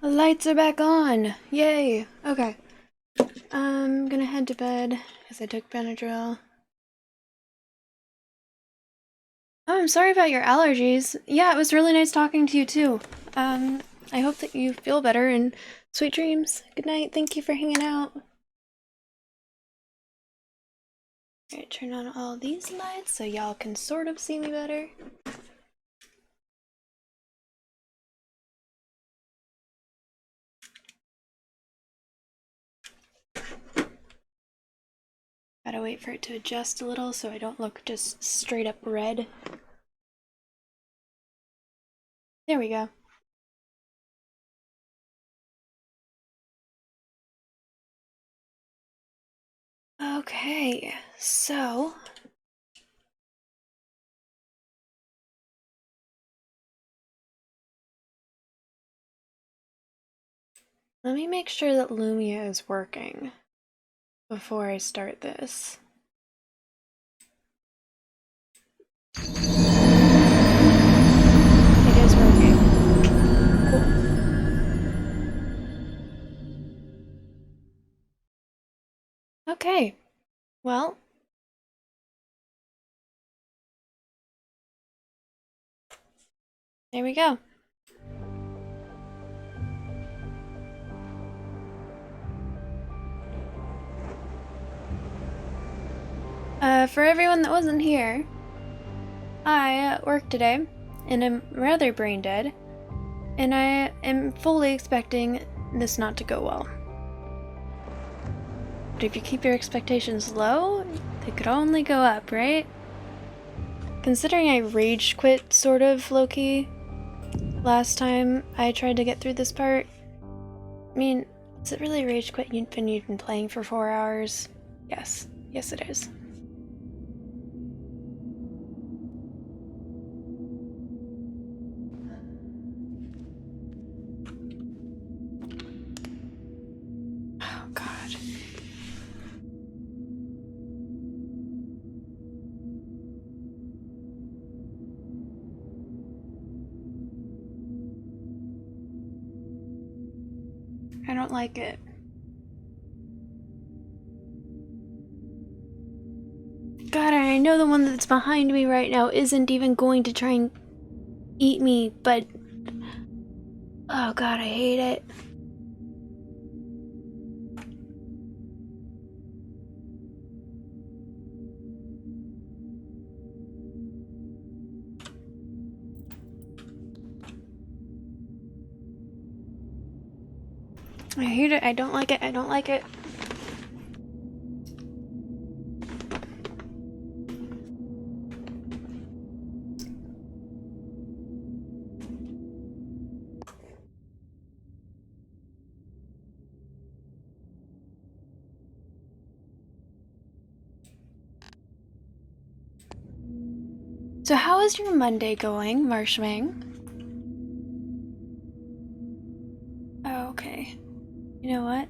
The lights are back on! Yay! Okay. I'm gonna head to bed because I took Benadryl. Oh, I'm sorry about your allergies. Yeah, it was really nice talking to you too. I hope that you feel better and sweet dreams. Good night. Thank you for hanging out. Alright, turn on all these lights so y'all can sort of see me better. Gotta wait for it to adjust a little so I don't look just straight up red. There we go. Okay, so let me make sure that Lumia is working before I start this. It is working. Cool. Okay, well, there we go. For everyone that wasn't here, I worked today and I'm rather brain dead, and I am fully expecting this not to go well. But if you keep your expectations low, they could only go up, right? Considering I rage quit, sort of, low-key, last time I tried to get through this part, I mean, is it really rage quit when you've been playing for 4 hours? Yes. Yes, it is. Oh, God. I don't like it. God, I know the one that's behind me right now isn't even going to try and eat me, but... Oh god, I hate it. I hate it, I don't like it, I don't like it. So how is your Monday going, Marshwing? Oh, okay. You know what?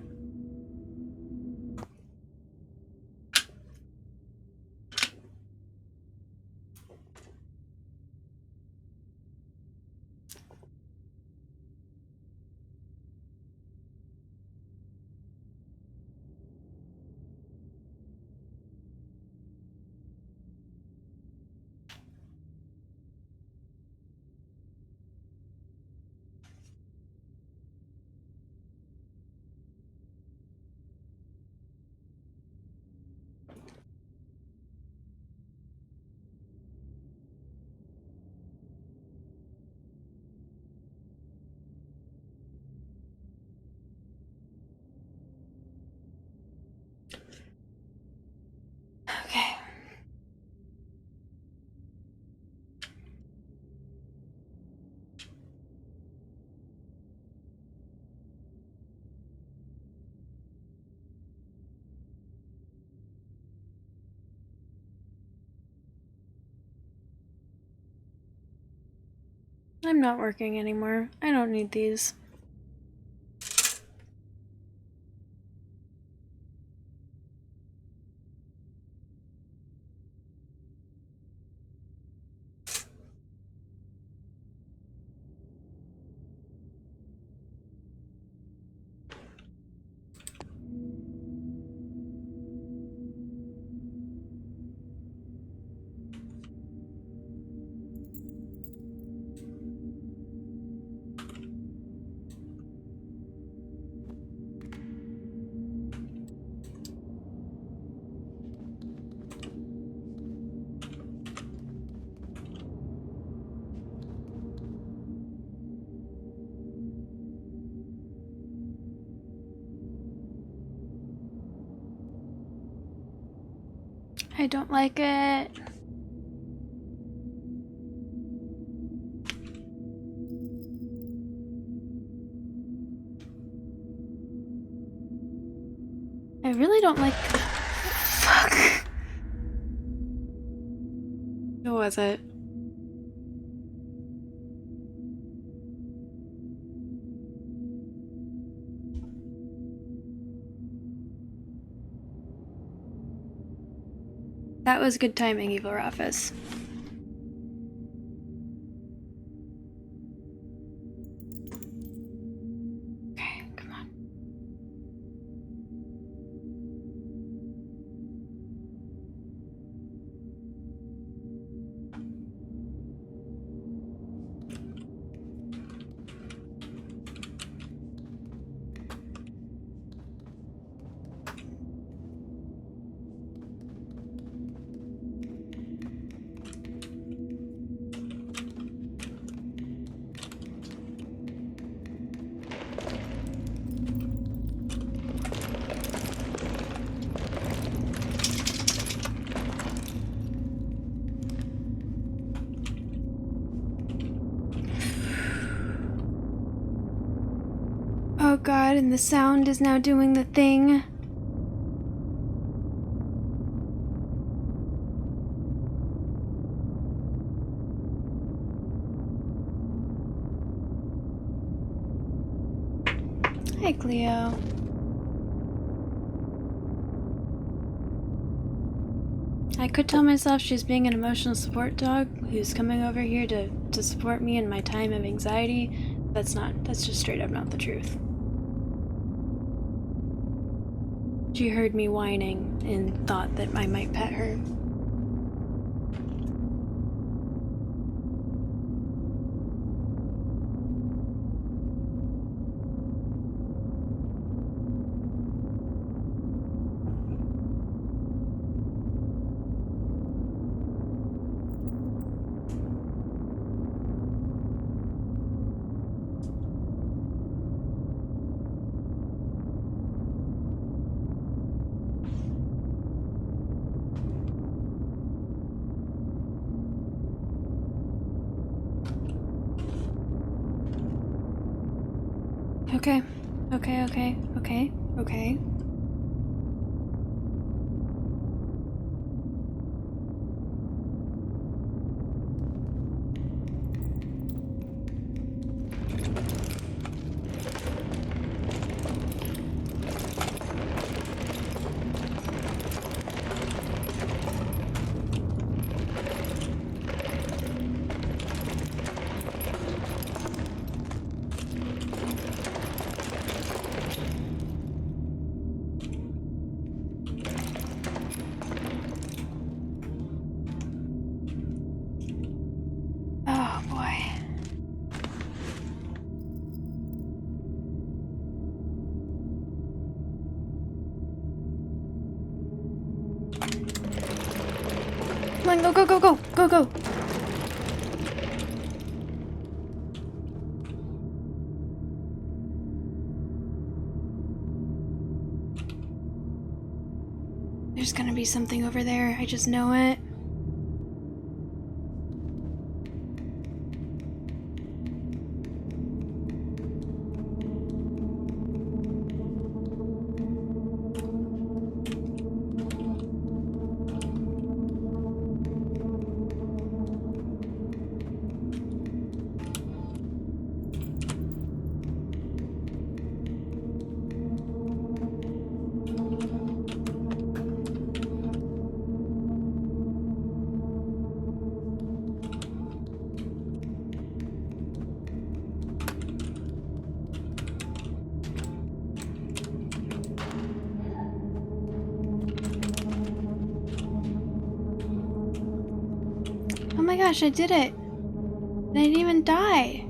Okay. I'm not working anymore. I don't need these. I don't like it. I really don't like... Fuck. Who was it? That was good timing, Evil Rafis. Okay, come on. Oh god, and the sound is now doing the thing. Hi, Cleo. I could tell myself she's being an emotional support dog who's coming over here to support me in my time of anxiety. That's just straight up not the truth. She heard me whining and thought that I might pet her. Okay. Oh boy. Come on, go. There's gonna be something over there, I just know it. Oh my gosh, I did it! And I didn't even die!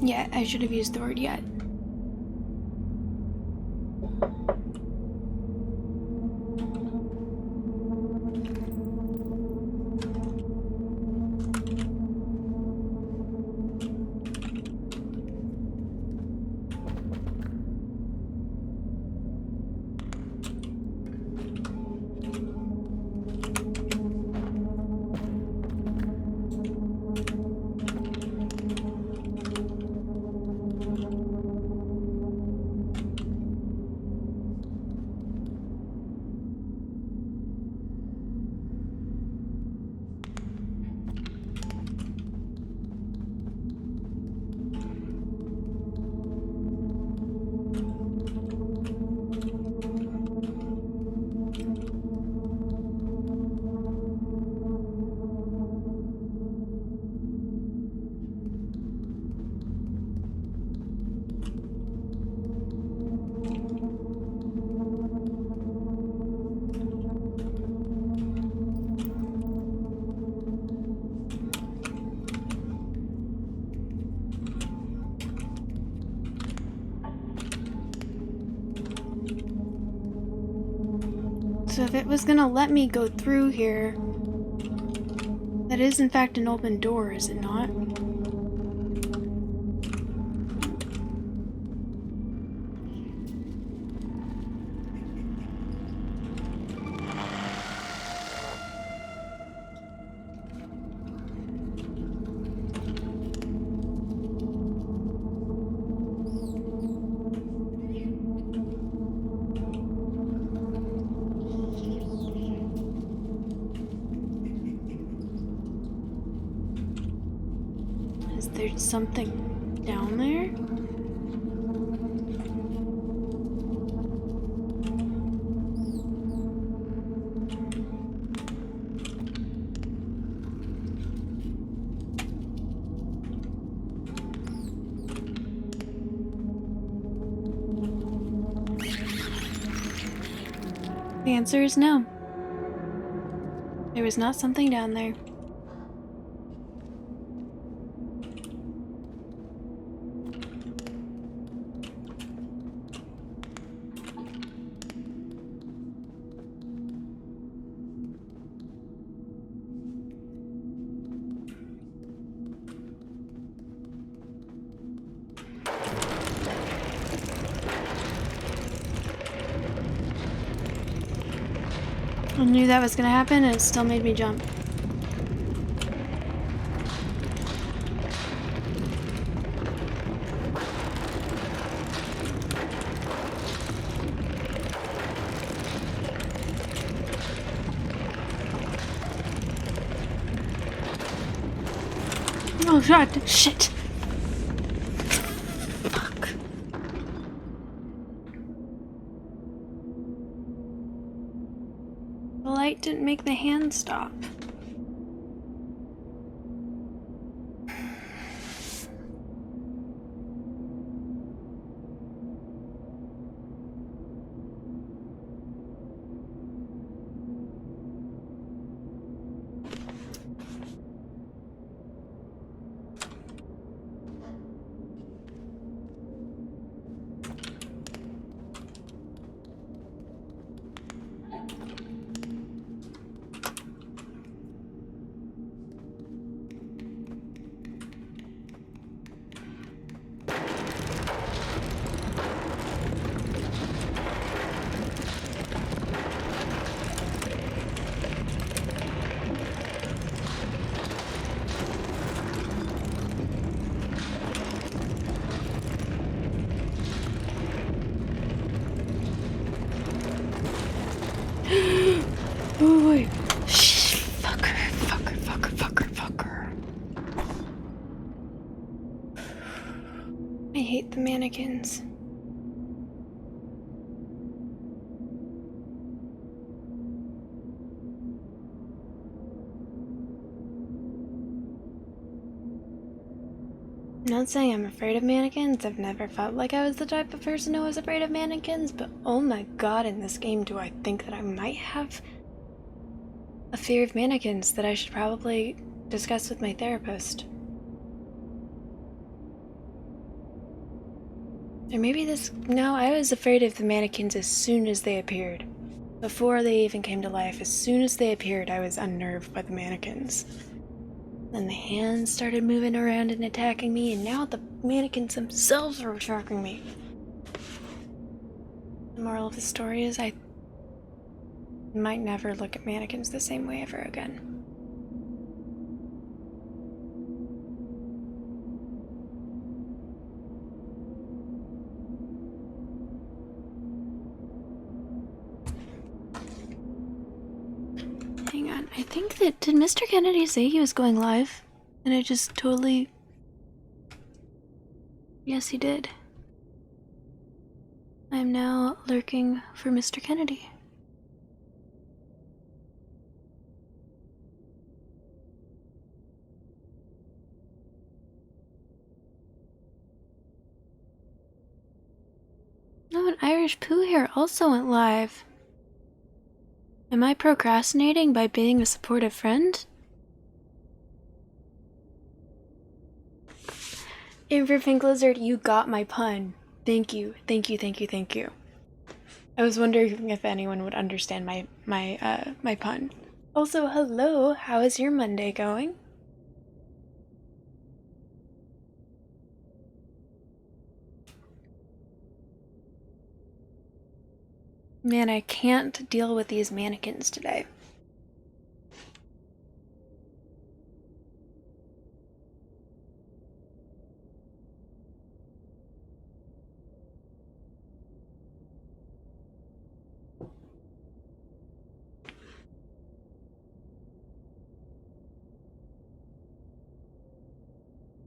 Yeah, I should have used the word yet. So if it was gonna let me go through here, that is in fact an open door, is it not? there's something down there? The answer is no. There was not something down there. I knew that was gonna happen and it still made me jump. Oh god, shit! Fuck. The light didn't make the hand stop. Oh wait. Shh, fucker. I hate the mannequins. I'm not saying I'm afraid of mannequins. I've never felt like I was the type of person who was afraid of mannequins, but oh my god, in this game do I think that I might have a fear of mannequins that I should probably discuss with my therapist. Or maybe no, I was afraid of the mannequins as soon as they appeared. Before they even came to life, as soon as they appeared, I was unnerved by the mannequins. Then the hands started moving around and attacking me, and now the mannequins themselves are attacking me. The moral of the story is I might never look at mannequins the same way ever again. Hang on, I think that, did Mr. Kennedy say he was going live? And I just totally... Yes, he did. I'm now lurking for Mr. Kennedy. No, an Irish poo here also went live. Am I procrastinating by being a supportive friend? Amber Pink Lizard, you got my pun. Thank you. I was wondering if anyone would understand my pun. Also, hello, how is your Monday going? Man, I can't deal with these mannequins today.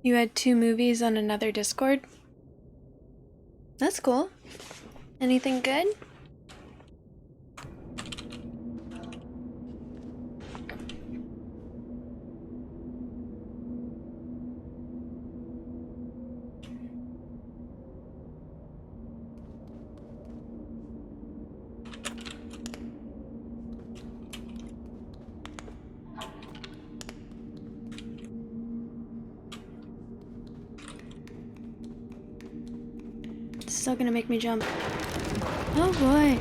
You had 2 movies on another Discord? That's cool. Anything good? It's still gonna make me jump. Oh boy.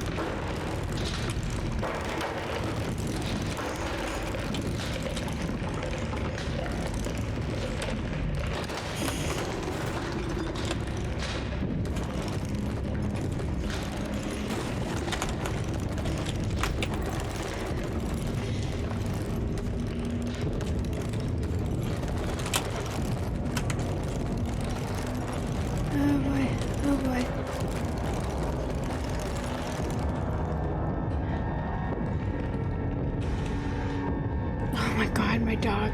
Oh boy. Oh boy. Oh my god, my dog.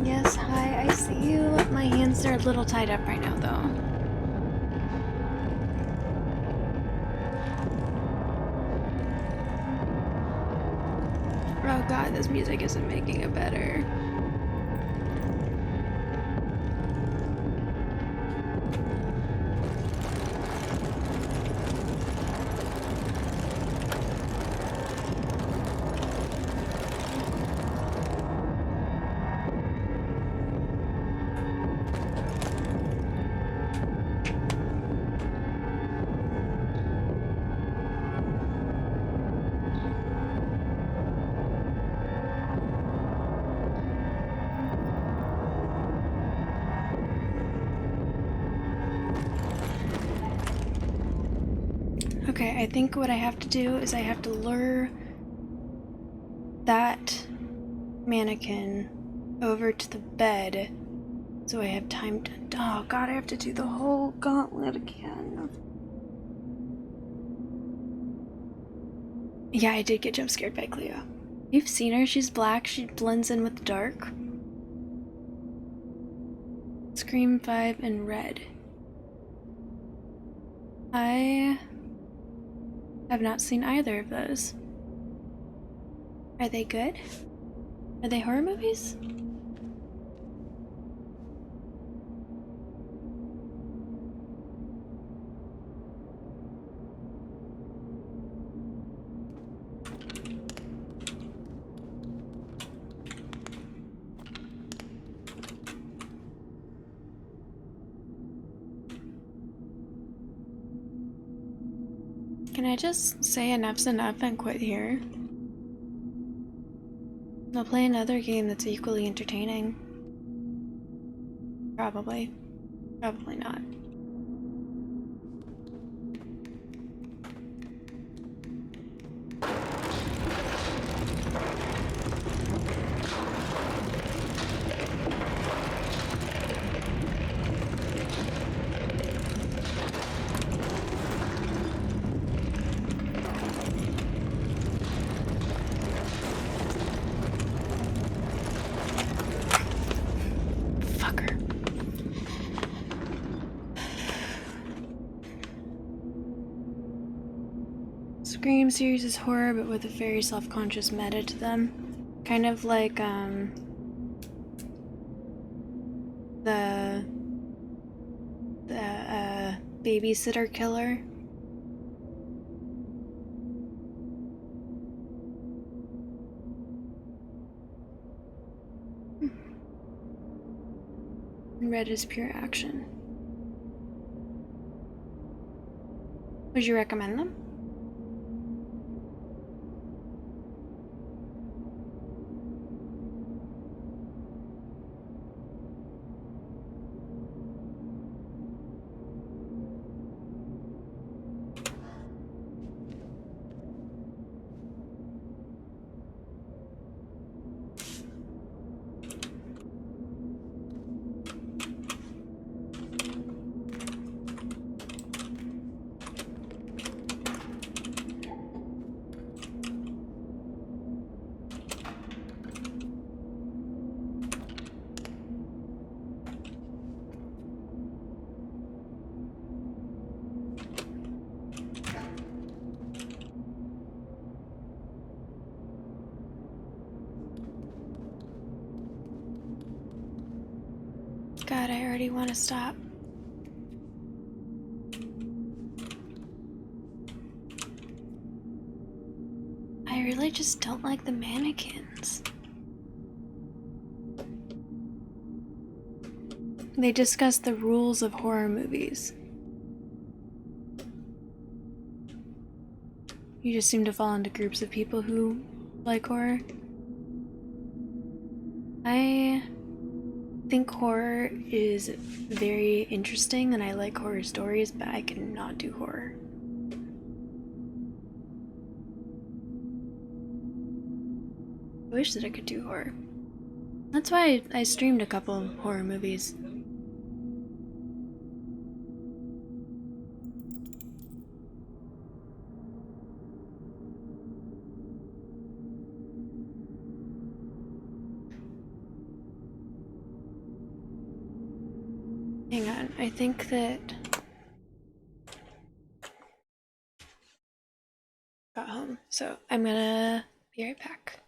Yes, hi, I see you. My hands are a little tied up right now, though. Oh god, this music isn't making it better. Okay, I think what I have to do is I have to lure that mannequin over to the bed so I have time to... Oh god, I have to do the whole gauntlet again. Yeah, I did get jump scared by Cleo. You've seen her, she's black, she blends in with the dark. Scream 5 and red. I have not seen either of those. Are they good? Are they horror movies? Can I just say enough's enough and quit here? I'll play another game that's equally entertaining. Probably. Probably not. Scream series is horror, but with a very self-conscious meta to them. Kind of like, the babysitter killer. Red is pure action. Would you recommend them? God, I already want to stop. I really just don't like the mannequins. They discuss the rules of horror movies. You just seem to fall into groups of people who like horror. I think horror is very interesting and I like horror stories, but I cannot do horror. I wish that I could do horror. That's why I streamed a couple horror movies. Hang on, I think that got home, so I'm gonna be right back.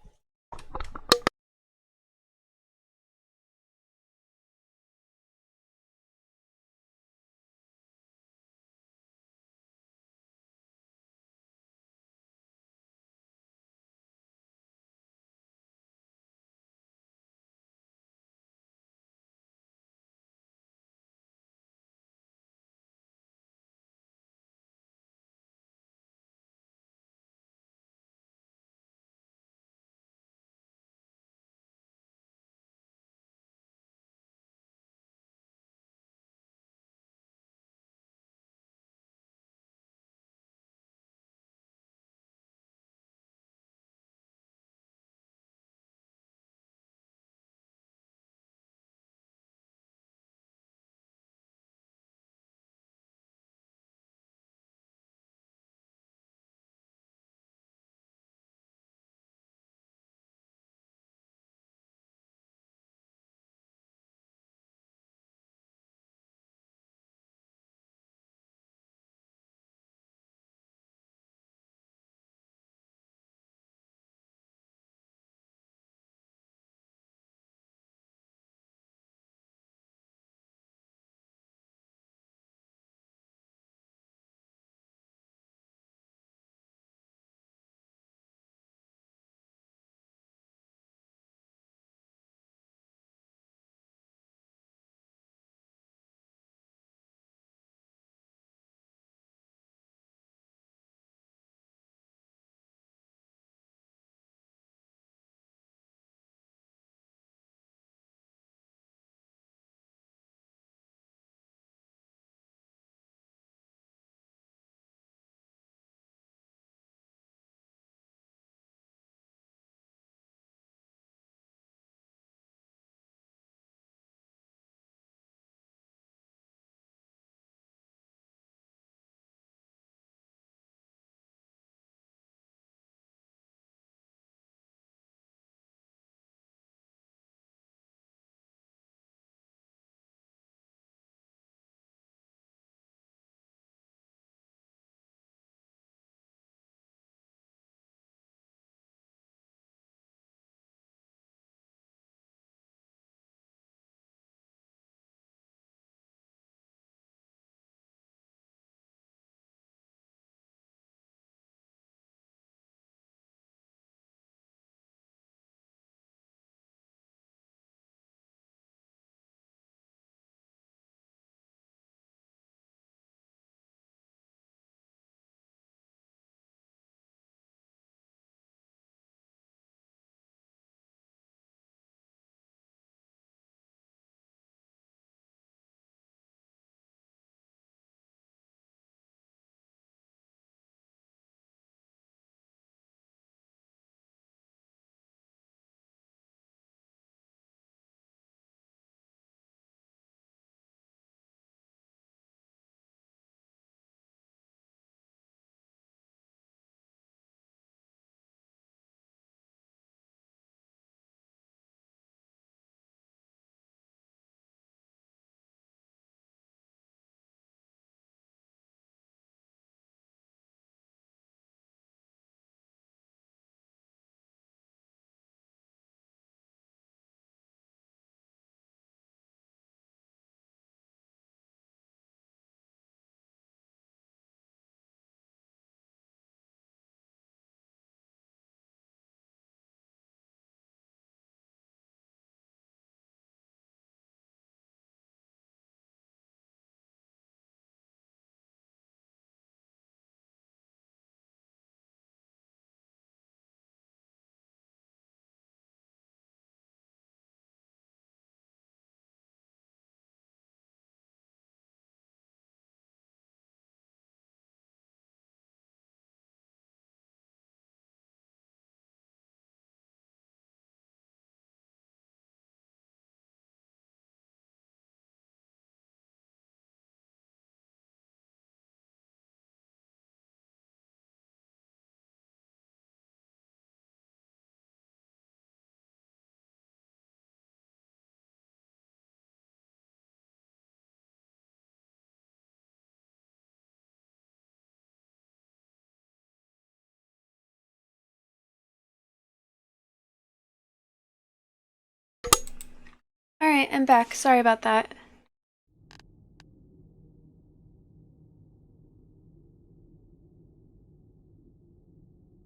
Alright, I'm back. Sorry about that.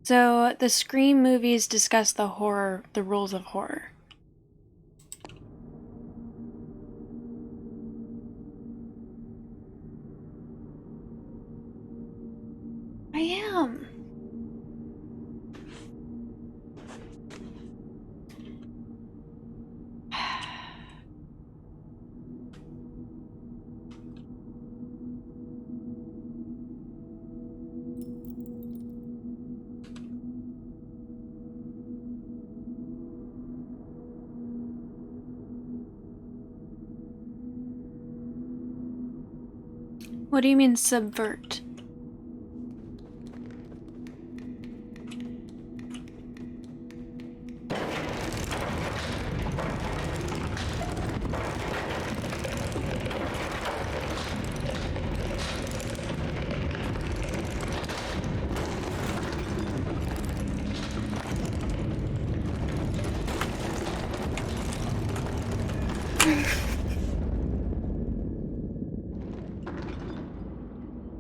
So, the Scream movies discuss the rules of horror. I am. What do you mean subvert?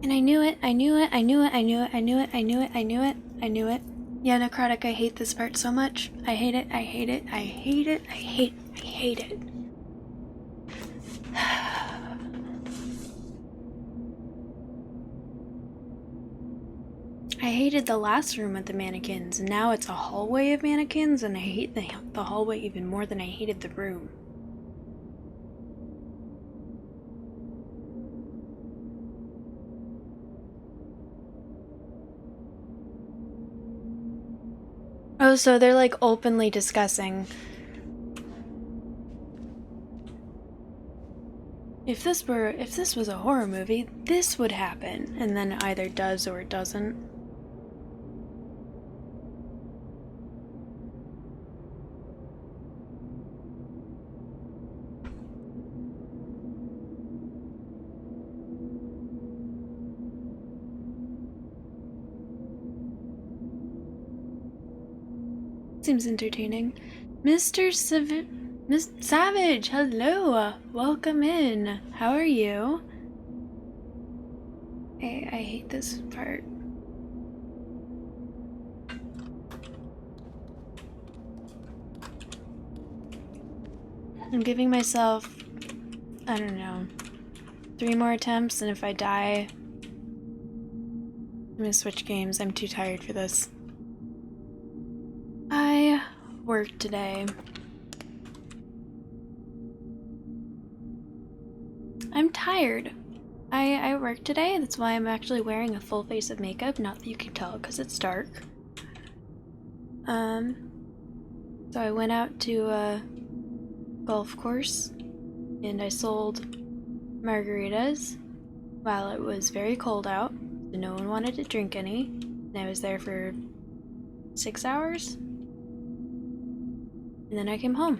And I knew it, I knew it, I knew it, I knew it, I knew it, I knew it, I knew it, I knew it. Yeah, Necrotic, I hate this part so much. I hate it, I hate it, I hate it, I hate it. I hated the last room with the mannequins, and now it's a hallway of mannequins, and I hate the hallway even more than I hated the room. Oh, so they're like openly discussing. If this was a horror movie, this would happen, and then it either does or it doesn't. Seems entertaining. Mr. Miss Savage, hello! Welcome in. How are you? I hate this part. I'm giving myself, I don't know, 3 more attempts, and if I die, I'm gonna switch games. I'm too tired for this. I worked today. I'm tired. I worked today, that's why I'm actually wearing a full face of makeup, not that you can tell because it's dark. So I went out to a golf course and I sold margaritas while it was very cold out, so no one wanted to drink any, and I was there for 6 hours, and then I came home.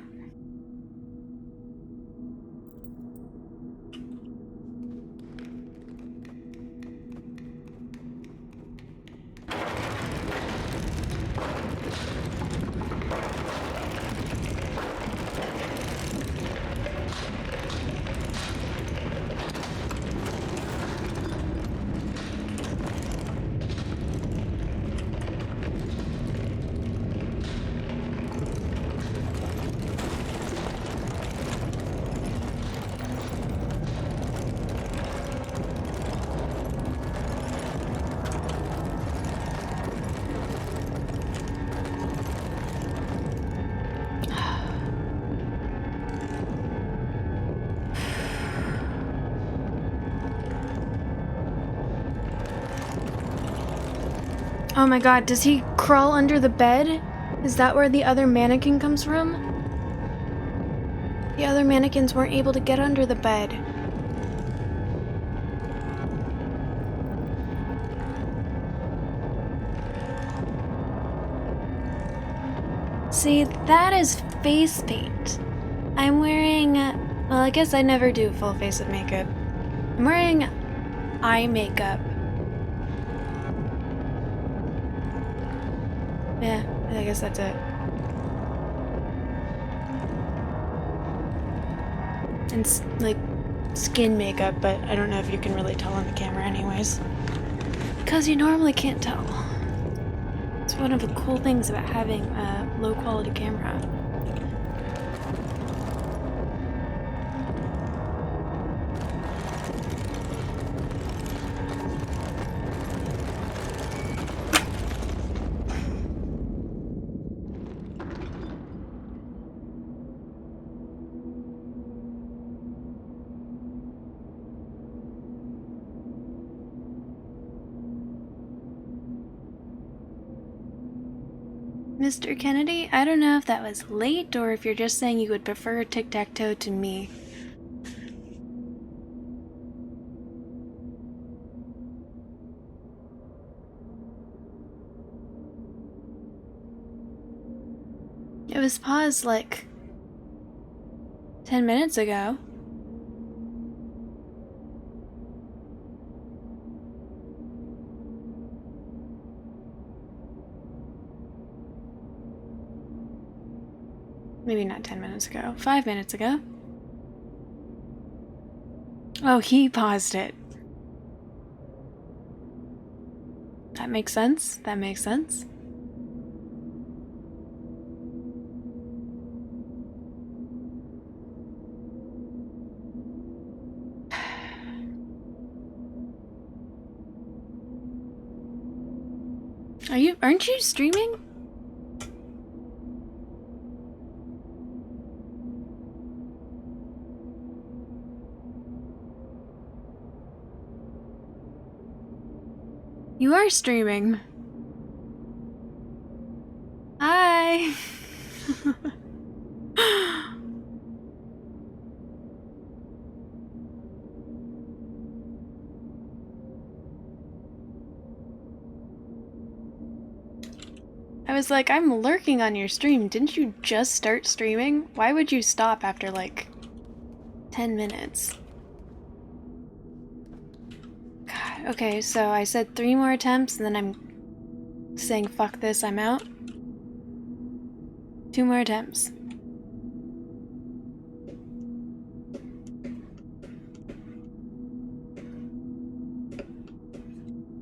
Oh my god, does he crawl under the bed? Is that where the other mannequin comes from? The other mannequins weren't able to get under the bed. See, that is face paint. I'm wearing, well, I guess I never do full face of makeup. I'm wearing eye makeup. Yeah, I guess that's it. And like skin makeup, but I don't know if you can really tell on the camera anyways. Because you normally can't tell. It's one of the cool things about having a low quality camera. Mr. Kennedy, I don't know if that was late or if you're just saying you would prefer tic-tac-toe to me. It was paused like 10 minutes ago. Maybe not 10 minutes ago. 5 minutes ago. Oh, he paused it. That makes sense. That makes sense. Aren't you streaming? You are streaming. Hi. I was like, I'm lurking on your stream. Didn't you just start streaming? Why would you stop after like 10 minutes? God, okay, so I said 3 more attempts and then I'm saying fuck this, I'm out. 2 more attempts.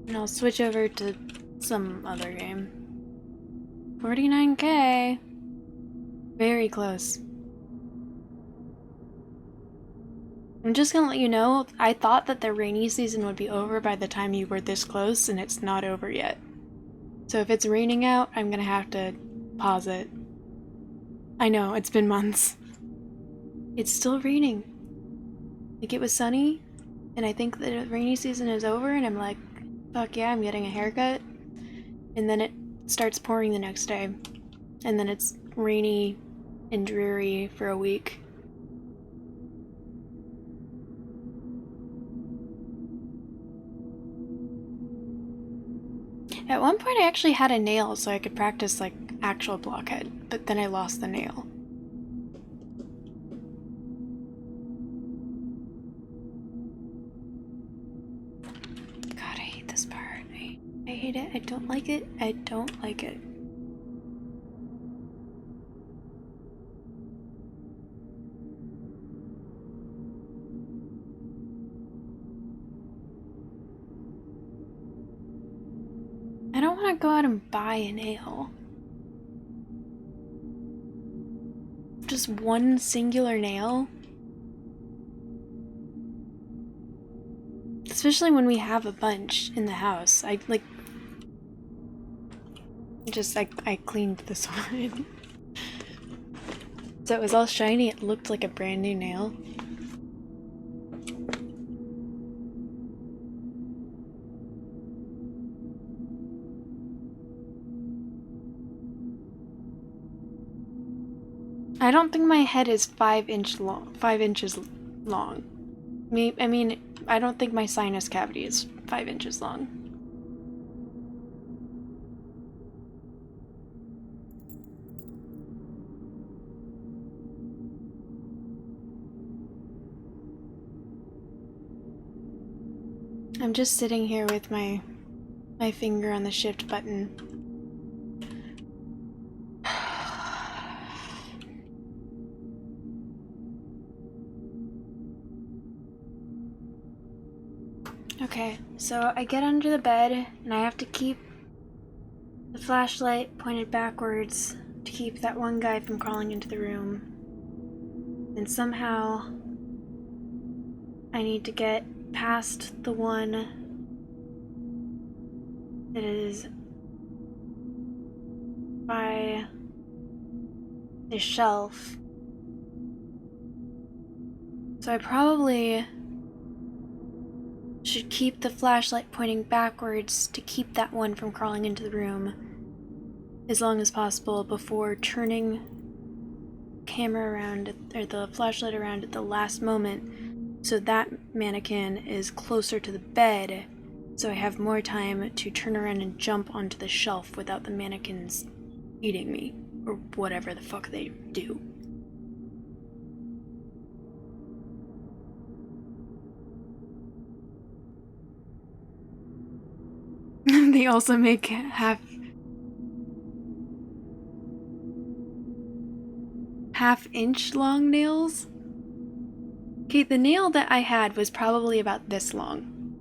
And I'll switch over to some other game. 49K. Very close. I'm just gonna let you know, I thought that the rainy season would be over by the time you were this close, and it's not over yet. So if it's raining out, I'm gonna have to pause it. I know, it's been months. It's still raining. Like, it was sunny, and I think the rainy season is over, and I'm like, fuck yeah, I'm getting a haircut. And then it starts pouring the next day. And then it's rainy and dreary for a week. At one point I actually had a nail so I could practice like actual blockhead, but then I lost the nail. God, I hate this part. I hate it. I don't like it. I don't like it. I don't want to go out and buy a nail. Just one singular nail. Especially when we have a bunch in the house. I cleaned this one. So it was all shiny, it looked like a brand new nail. I don't think my head is 5 inches long. I mean, I don't think my sinus cavity is 5 inches long. I'm just sitting here with my finger on the shift button. Okay, so I get under the bed and I have to keep the flashlight pointed backwards to keep that one guy from crawling into the room. And somehow I need to get past the one that is by the shelf. So I probably should keep the flashlight pointing backwards to keep that one from crawling into the room as long as possible before turning camera around or the flashlight around at the last moment so that mannequin is closer to the bed so I have more time to turn around and jump onto the shelf without the mannequins eating me or whatever the fuck they do. They also make half-inch long nails. Okay, the nail that I had was probably about this long.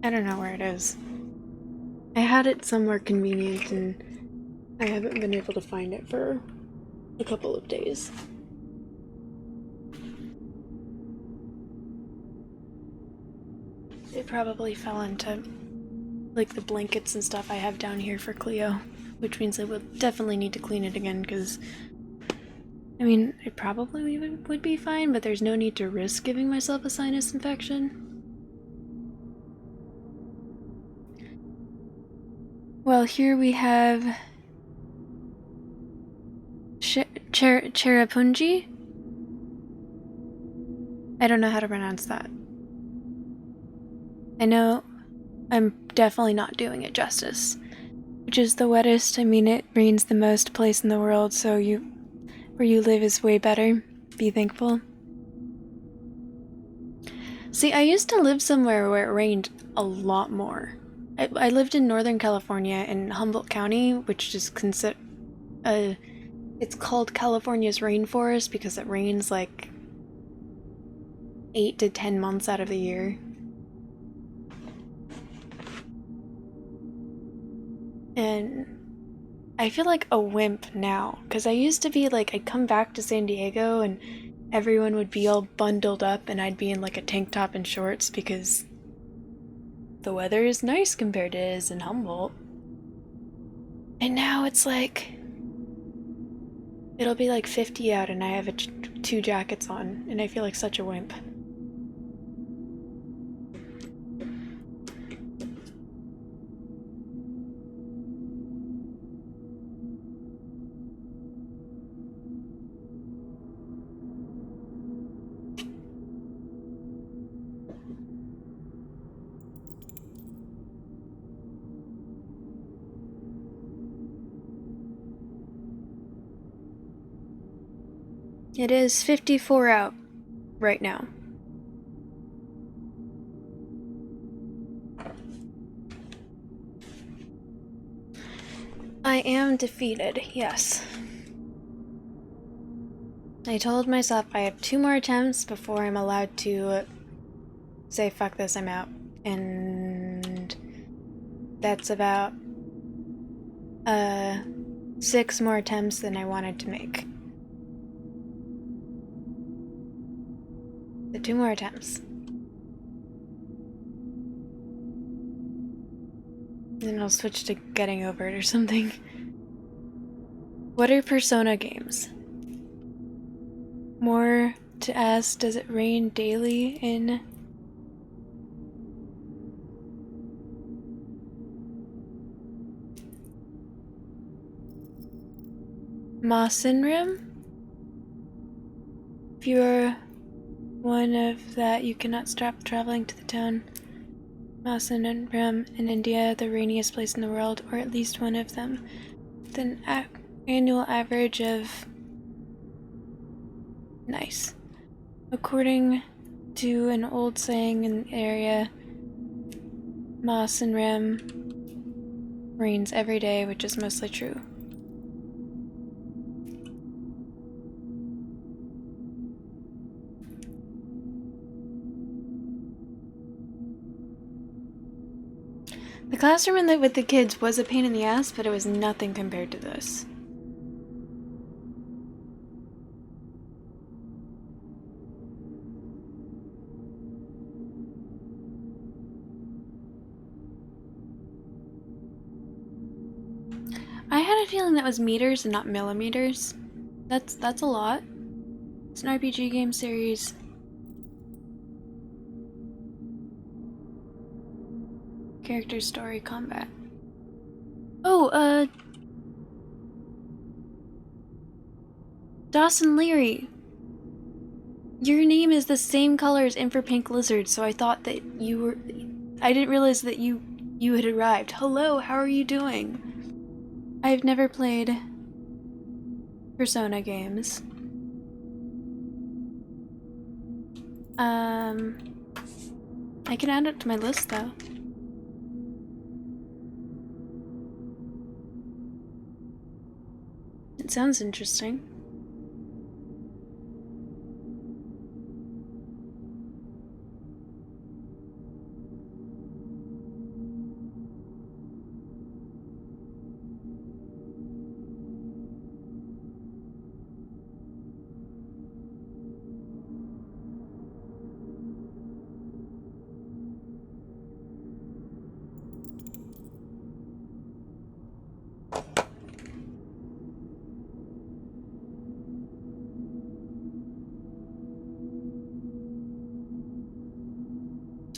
I don't know where it is. I had it somewhere convenient and I haven't been able to find it for a couple of days. It probably fell into like the blankets and stuff I have down here for Cleo, which means I will definitely need to clean it again because I mean, it probably would be fine, but there's no need to risk giving myself a sinus infection. Well, here we have Cherrapunji. I don't know how to pronounce that. I know I'm definitely not doing it justice. Which is the wettest, I mean it rains the most place in the world, so where you live is way better. Be thankful. See, I used to live somewhere where it rained a lot more. I lived in Northern California in Humboldt County, which is it's called California's rainforest because it rains like 8 to 10 months out of the year. And I feel like a wimp now, because I used to be like, I'd come back to San Diego and everyone would be all bundled up and I'd be in like a tank top and shorts because the weather is nice compared to it is in Humboldt. And now it's like, it'll be like 50 out and I have 2 jackets on and I feel like such a wimp. It is 54 out right now. I am defeated, yes. I told myself I have 2 more attempts before I'm allowed to say fuck this, I'm out. And that's about 6 more attempts than I wanted to make. So 2 more attempts. Then I'll switch to getting over it or something. What are Persona games? More to ask, does it rain daily in Masenrim? If you are one of that, you cannot stop traveling to the town Masenrim in India, the rainiest place in the world, or at least one of them, with an annual average of nice. According to an old saying in the area, Masenrim rains every day, which is mostly true. The classroom with the kids was a pain in the ass, but it was nothing compared to this. I had a feeling that was meters and not millimeters. That's a lot. It's an RPG game series. Character story combat. Oh, Dawson Leary. Your name is the same color as Pink Lizard, so I thought that you were... I didn't realize that you had arrived. Hello, how are you doing? I've never played Persona games. I can add it to my list, though. It sounds interesting.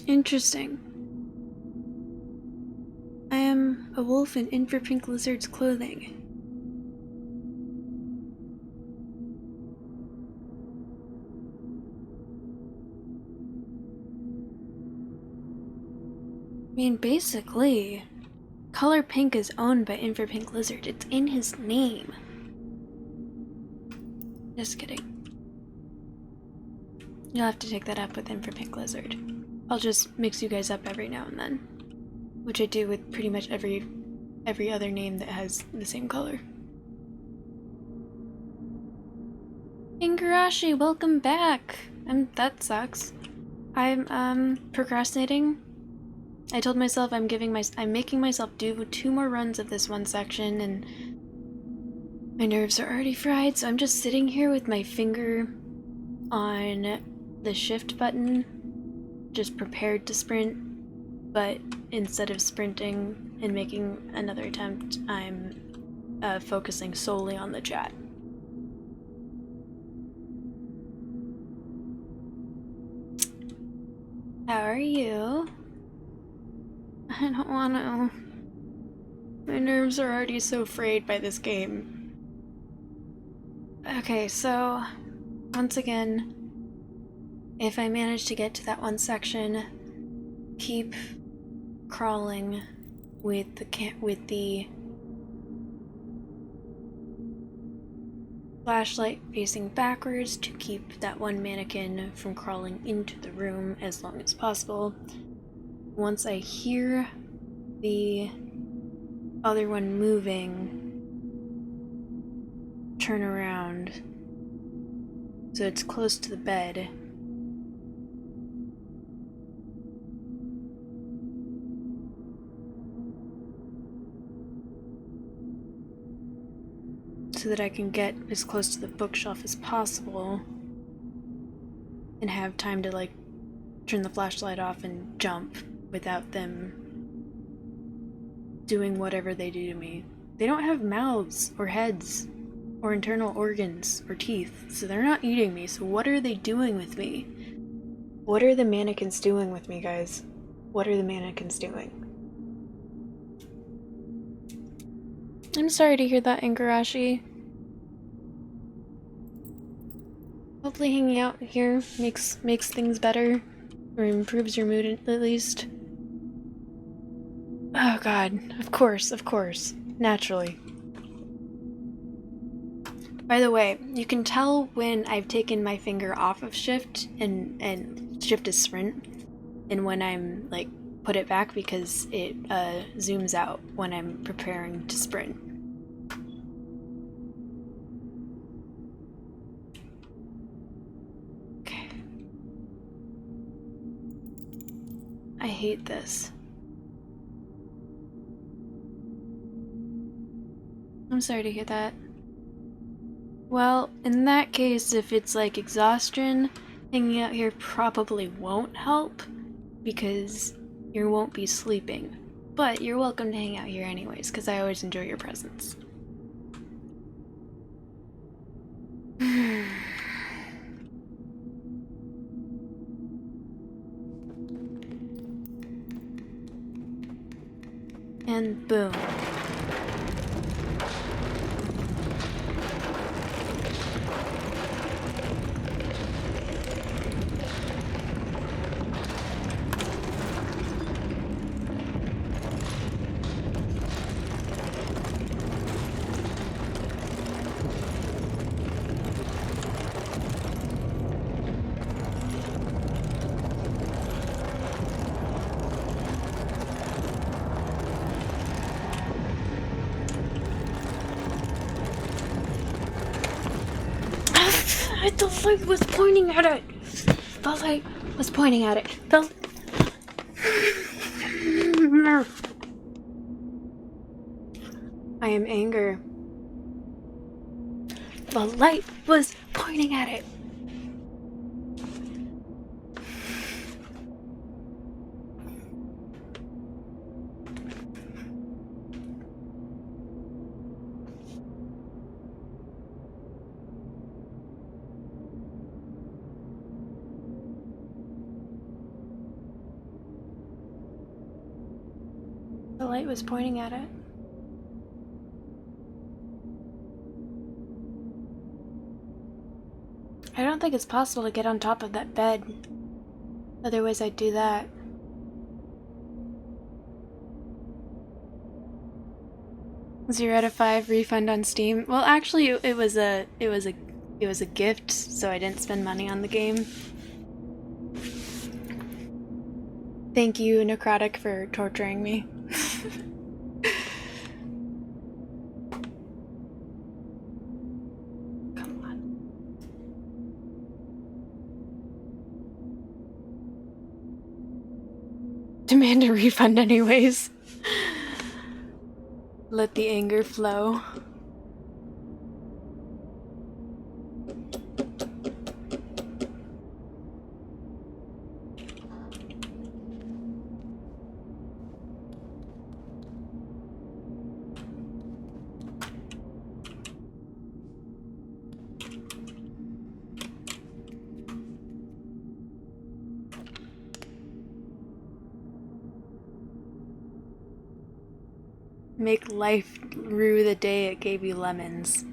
Interesting. I am a wolf in Pink Lizard's clothing. I mean, basically, color pink is owned by Pink Lizard. It's in his name. Just kidding. You'll have to take that up with Pink Lizard. I'll just mix you guys up every now and then, which I do with pretty much every other name that has the same color. Ingarashi, welcome back. That sucks. I'm procrastinating. I told myself I'm making myself do 2 more runs of this one section, and my nerves are already fried, so I'm just sitting here with my finger on the shift button, just prepared to sprint, but instead of sprinting and making another attempt, I'm focusing solely on the chat. How are you? I don't want to. My nerves are already so frayed by this game. Okay, so once again, if I manage to get to that one section, keep crawling with the flashlight facing backwards to keep that one mannequin from crawling into the room as long as possible. Once I hear the other one moving, turn around so it's close to the bed. So that I can get as close to the bookshelf as possible and have time to like turn the flashlight off and jump without them doing whatever they do to me. They don't have mouths or heads or internal organs or teeth, so they're not eating me. So what are they doing with me? What are the mannequins doing with me, guys? What are the mannequins doing? I'm sorry to hear that, Ingarashi. Hopefully hanging out here makes things better, or improves your mood at least. Oh god, of course, naturally. By the way, you can tell when I've taken my finger off of shift and shift is sprint, and when I'm like put it back because it zooms out when I'm preparing to sprint. Okay. I hate this. I'm sorry to hear that. Well, in that case, if it's like exhaustion, hanging out here probably won't help because you won't be sleeping. But you're welcome to hang out here anyways, because I always enjoy your presence. And boom. The light was pointing at it! The light was pointing at it. I am anger. The light was pointing at it. The light was pointing at it. I don't think it's possible to get on top of that bed. Otherwise I'd do that. Zero out of 5 refund on Steam. Well, actually, it was a gift, so I didn't spend money on the game. Thank you, Necrotic, for torturing me. Come on. Demand a refund anyways. Let the anger flow. Make life rue the day it gave you lemons.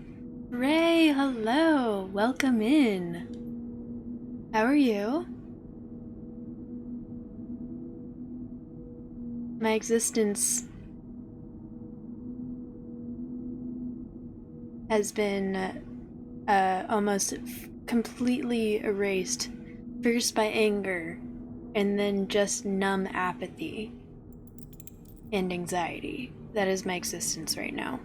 Ray, hello! Welcome in. How are you? My existence has been almost completely erased. First by anger, and then just numb apathy and anxiety. That is my existence right now.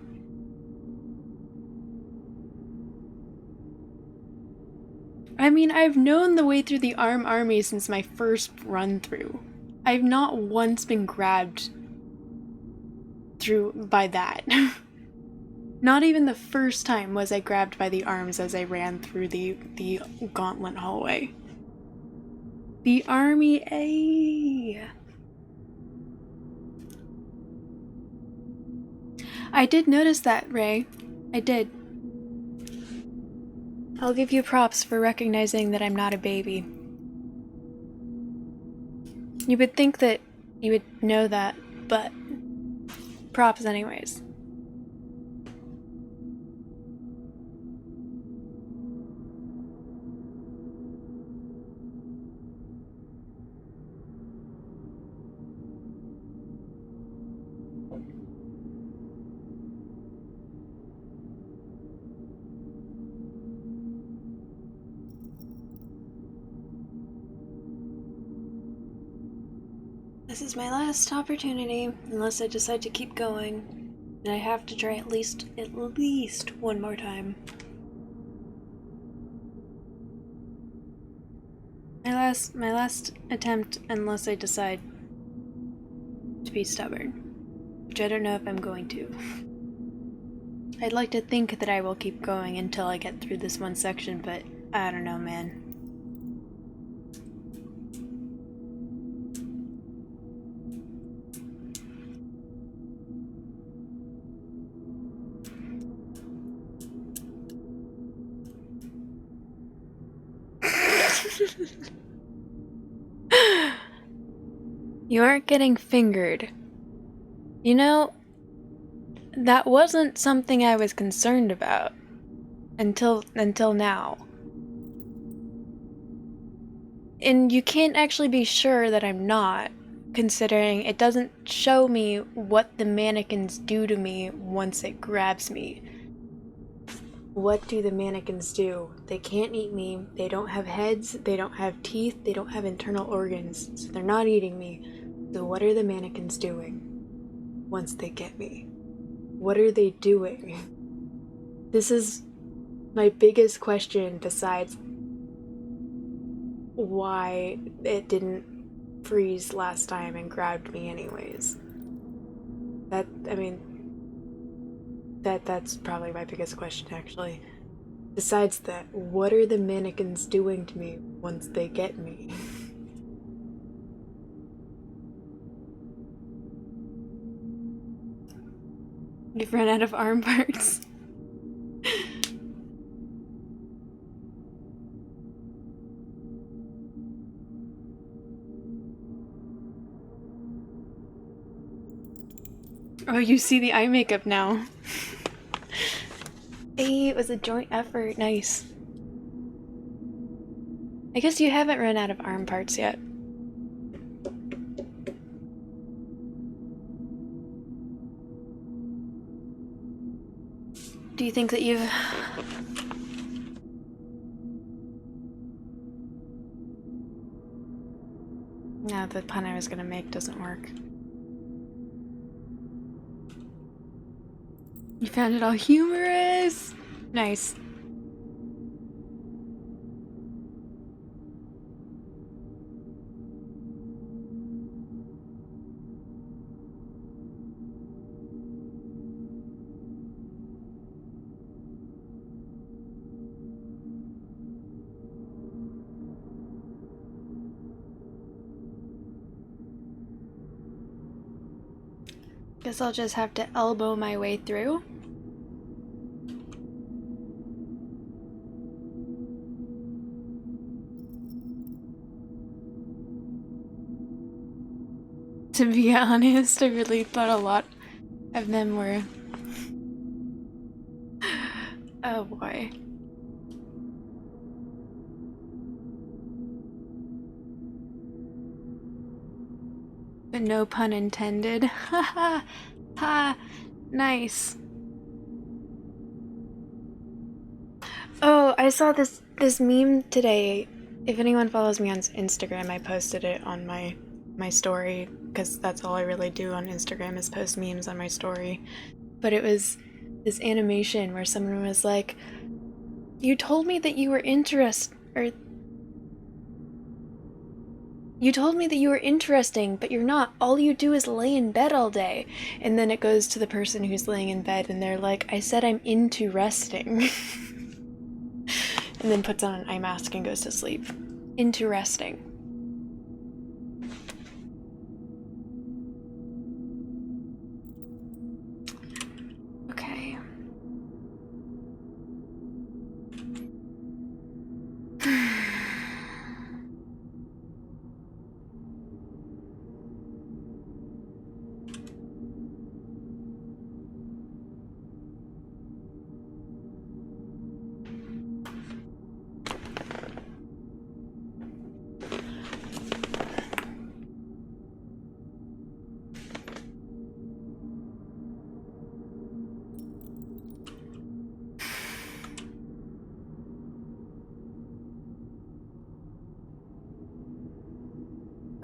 I mean, I've known the way through the ARM army since my first run through. I've not once been grabbed through by that. Not even the first time was I grabbed by the arms as I ran through the gauntlet hallway. The army A. I did notice that, Ray. I did. I'll give you props for recognizing that I'm not a baby. You would think that you would know that, but props anyways. This is my last opportunity, unless I decide to keep going. And I have to try at least one more time. My last attempt, unless I decide to be stubborn. Which I don't know if I'm going to. I'd like to think that I will keep going until I get through this one section, but I don't know, man. You aren't getting fingered. You know, that wasn't something I was concerned about until now. And you can't actually be sure that I'm not, considering it doesn't show me what the mannequins do to me once it grabs me. What do the mannequins do? They can't eat me, they don't have heads, they don't have teeth, they don't have internal organs, so they're not eating me. So what are the mannequins doing once they get me? What are they doing? This is my biggest question besides why it didn't freeze last time and grabbed me anyways. That's probably my biggest question actually. Besides that, what are the mannequins doing to me once they get me? You've run out of arm parts. Oh, you see the eye makeup now. Hey, it was a joint effort. Nice. I guess you haven't run out of arm parts yet. Do you think that you've... No, the pun I was gonna make doesn't work. You found it all humorous! Nice. Guess I'll just have to elbow my way through. To be honest, I really thought a lot of them were... Oh boy. But no pun intended. Haha! Ha! Nice. Oh, I saw this meme today. If anyone follows me on Instagram, I posted it on my story, because that's all I really do on Instagram is post memes on my story. But it was this animation where someone was like, you told me that you were interesting, but you're not. All you do is lay in bed all day. And then it goes to the person who's laying in bed and they're like, I said I'm into resting. And then puts on an eye mask and goes to sleep. Into resting. Okay.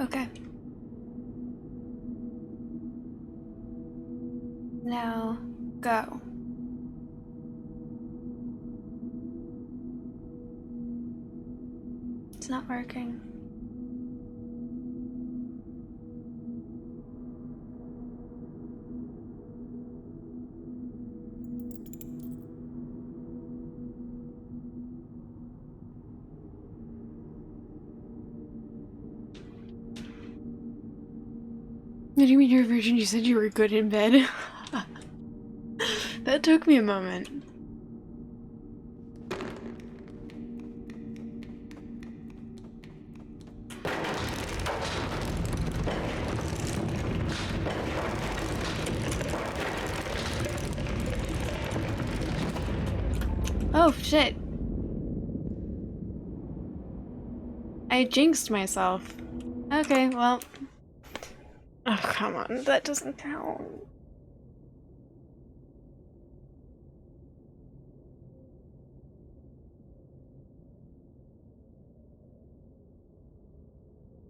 Okay. Now, go. It's not working. What do you mean your version? You said you were good in bed. That took me a moment. Oh, shit. I jinxed myself. Okay, well. Oh, come on. That doesn't count.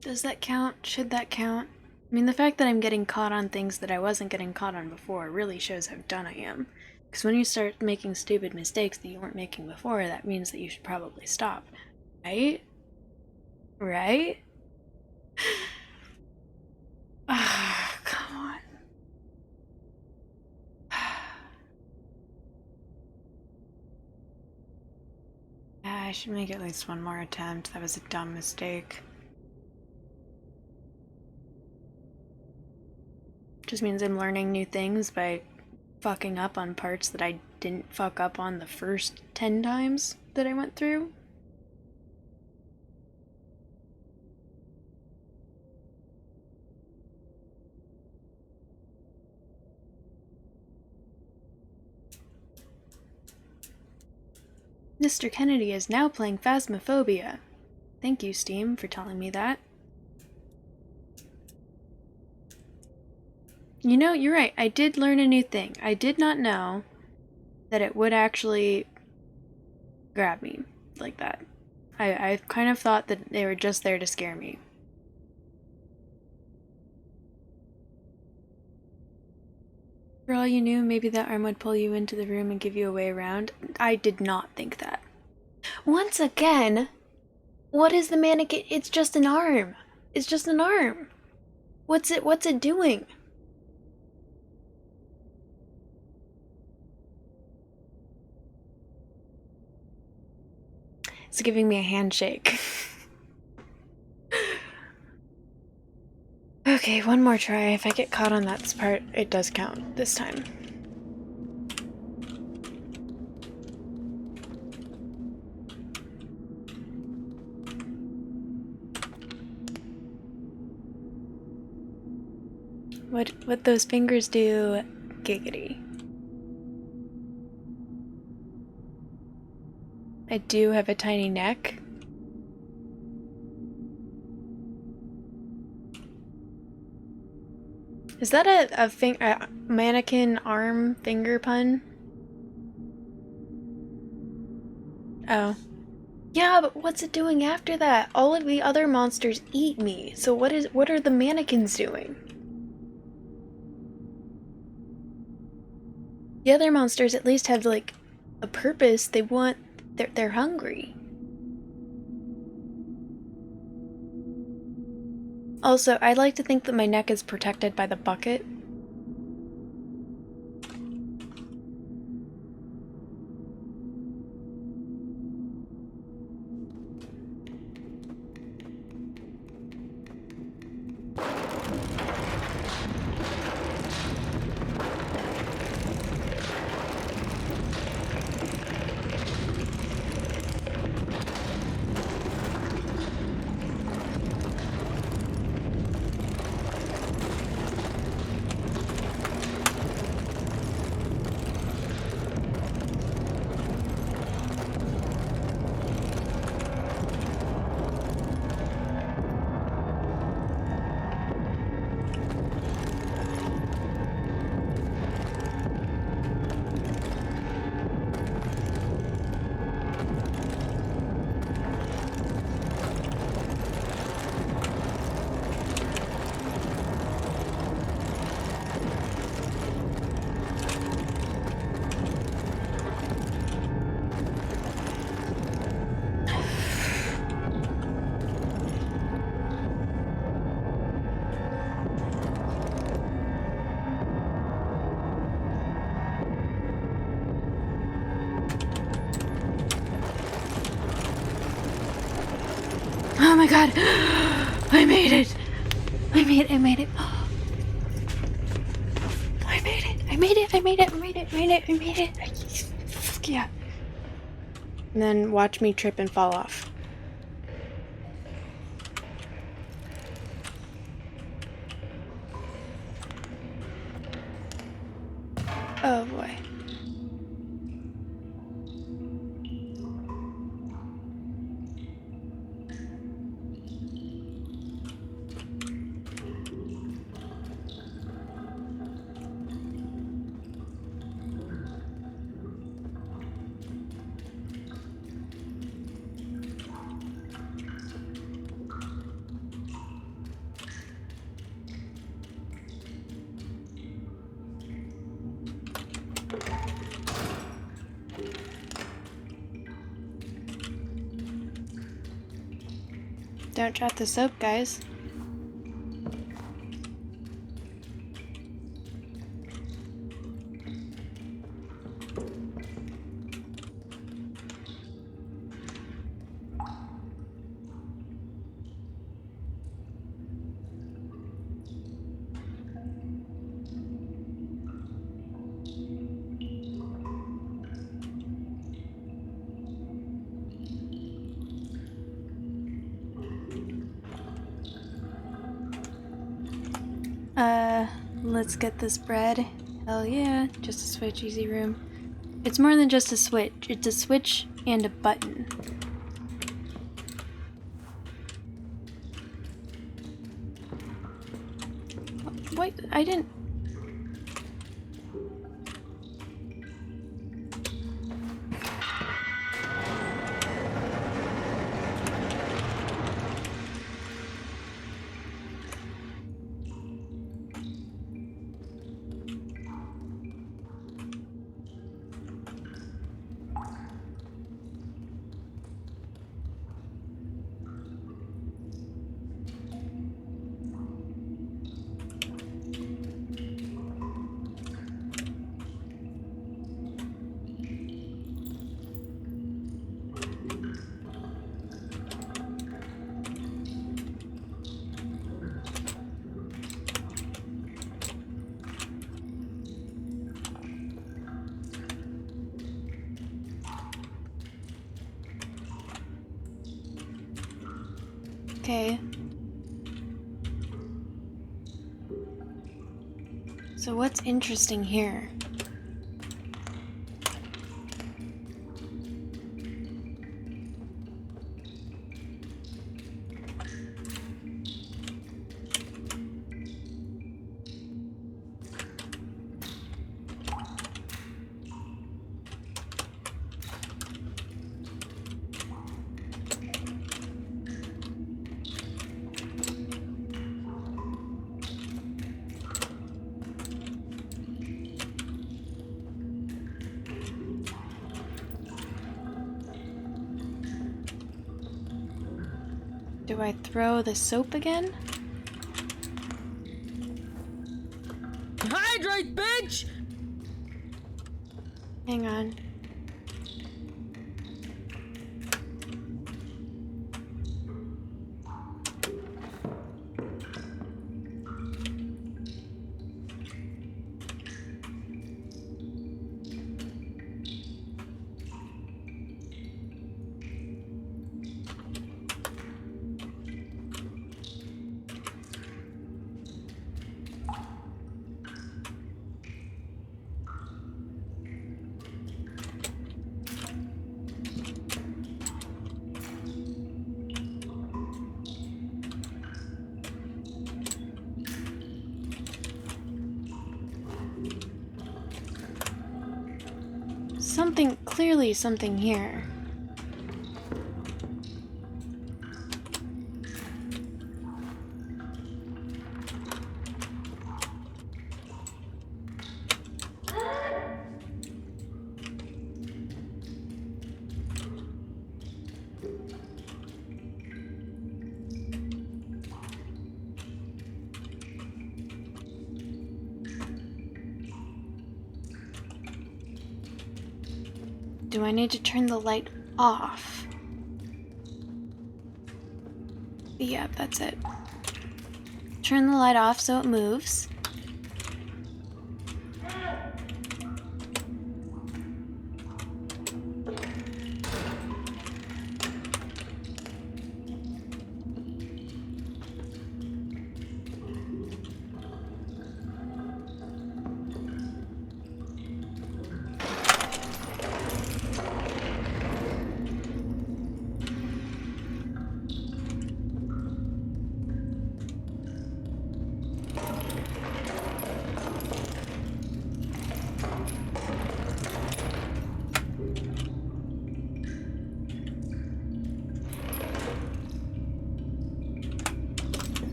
Does that count? Should that count? I mean, the fact that I'm getting caught on things that I wasn't getting caught on before really shows how done I am. Because when you start making stupid mistakes that you weren't making before, that means that you should probably stop. Right? Right? Ah, come on. I should make at least one more attempt. That was a dumb mistake. Just means I'm learning new things by fucking up on parts that I didn't fuck up on the first 10 times that I went through. Mr. Kennedy is now playing Phasmophobia. Thank you, Steam, for telling me that. You know, you're right. I did learn a new thing. I did not know that it would actually grab me like that. I kind of thought that they were just there to scare me. For all you knew, maybe that arm would pull you into the room and give you a way around. I did not think that. Once again, what is the mannequin? It's just an arm. It's just an arm. What's it doing? It's giving me a handshake. Okay, one more try. If I get caught on that part, it does count this time. What those fingers do, giggity. I do have a tiny neck. Is that a mannequin arm finger pun? Oh. Yeah, but what's it doing after that? All of the other monsters eat me. So what are the mannequins doing? The other monsters at least have like a purpose. They're hungry. Also, I'd like to think that my neck is protected by the bucket. Oh my god! I made it! I made it! made it! I made it! Yeah. And then watch me trip and fall off. Oh boy. Don't drop the soap, guys. Let's get this bread. Hell yeah, just a switch, easy room. It's more than just a switch, it's a switch and a button. What? I didn't... Okay. So what's interesting here? Do I throw the soap again? Hydrate, bitch! Hang on. Clearly something here. Do I need to turn the light off? Yeah, that's it. Turn the light off so it moves.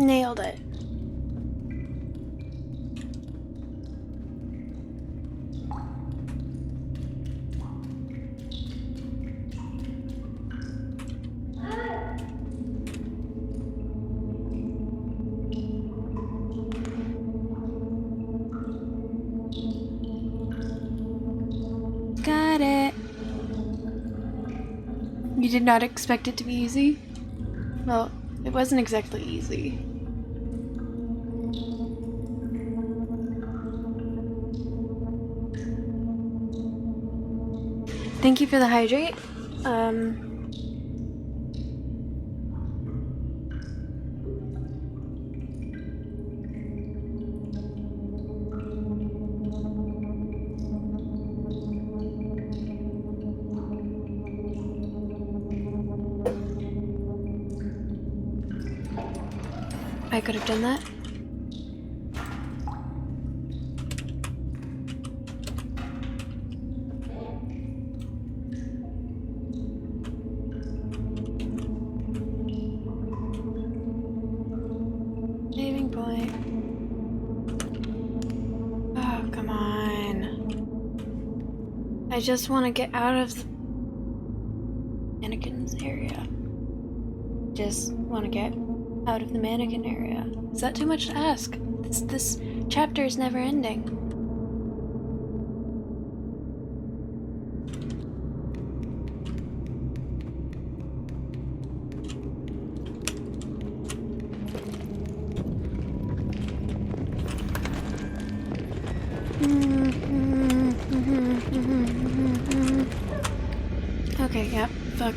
Nailed it. Got it. You did not expect it to be easy? Well, it wasn't exactly easy. Thank you for the hydrate. I could have done that. Saving point. Oh, come on. I just want to get out of the mannequins area. Just want to get out of the mannequin area. Is that too much to ask? This chapter is never ending. Okay, yeah. Fuck.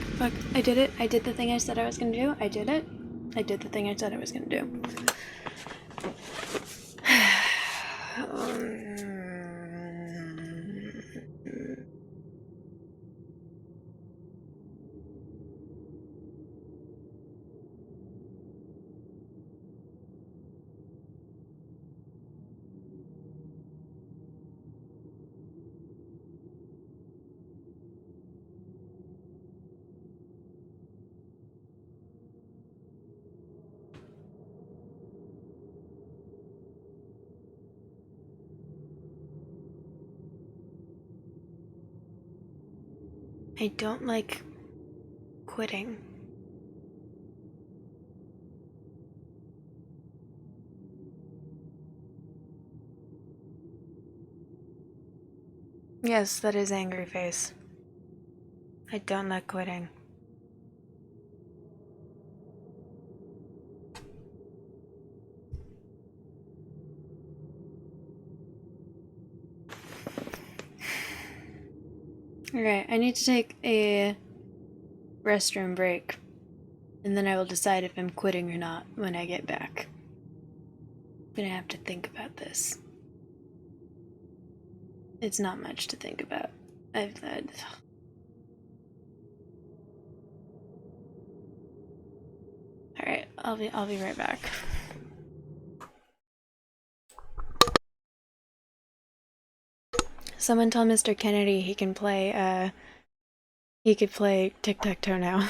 I did it. I did the thing I said I was gonna do. I did it. I did the thing I said I was gonna do. I don't like quitting. Yes, that is angry face. I don't like quitting. Alright, I need to take a restroom break, and then I will decide if I'm quitting or not when I get back. I'm gonna have to think about this. It's not much to think about. Alright, I'll be right back. Someone tell Mr. Kennedy he could play tic-tac-toe now.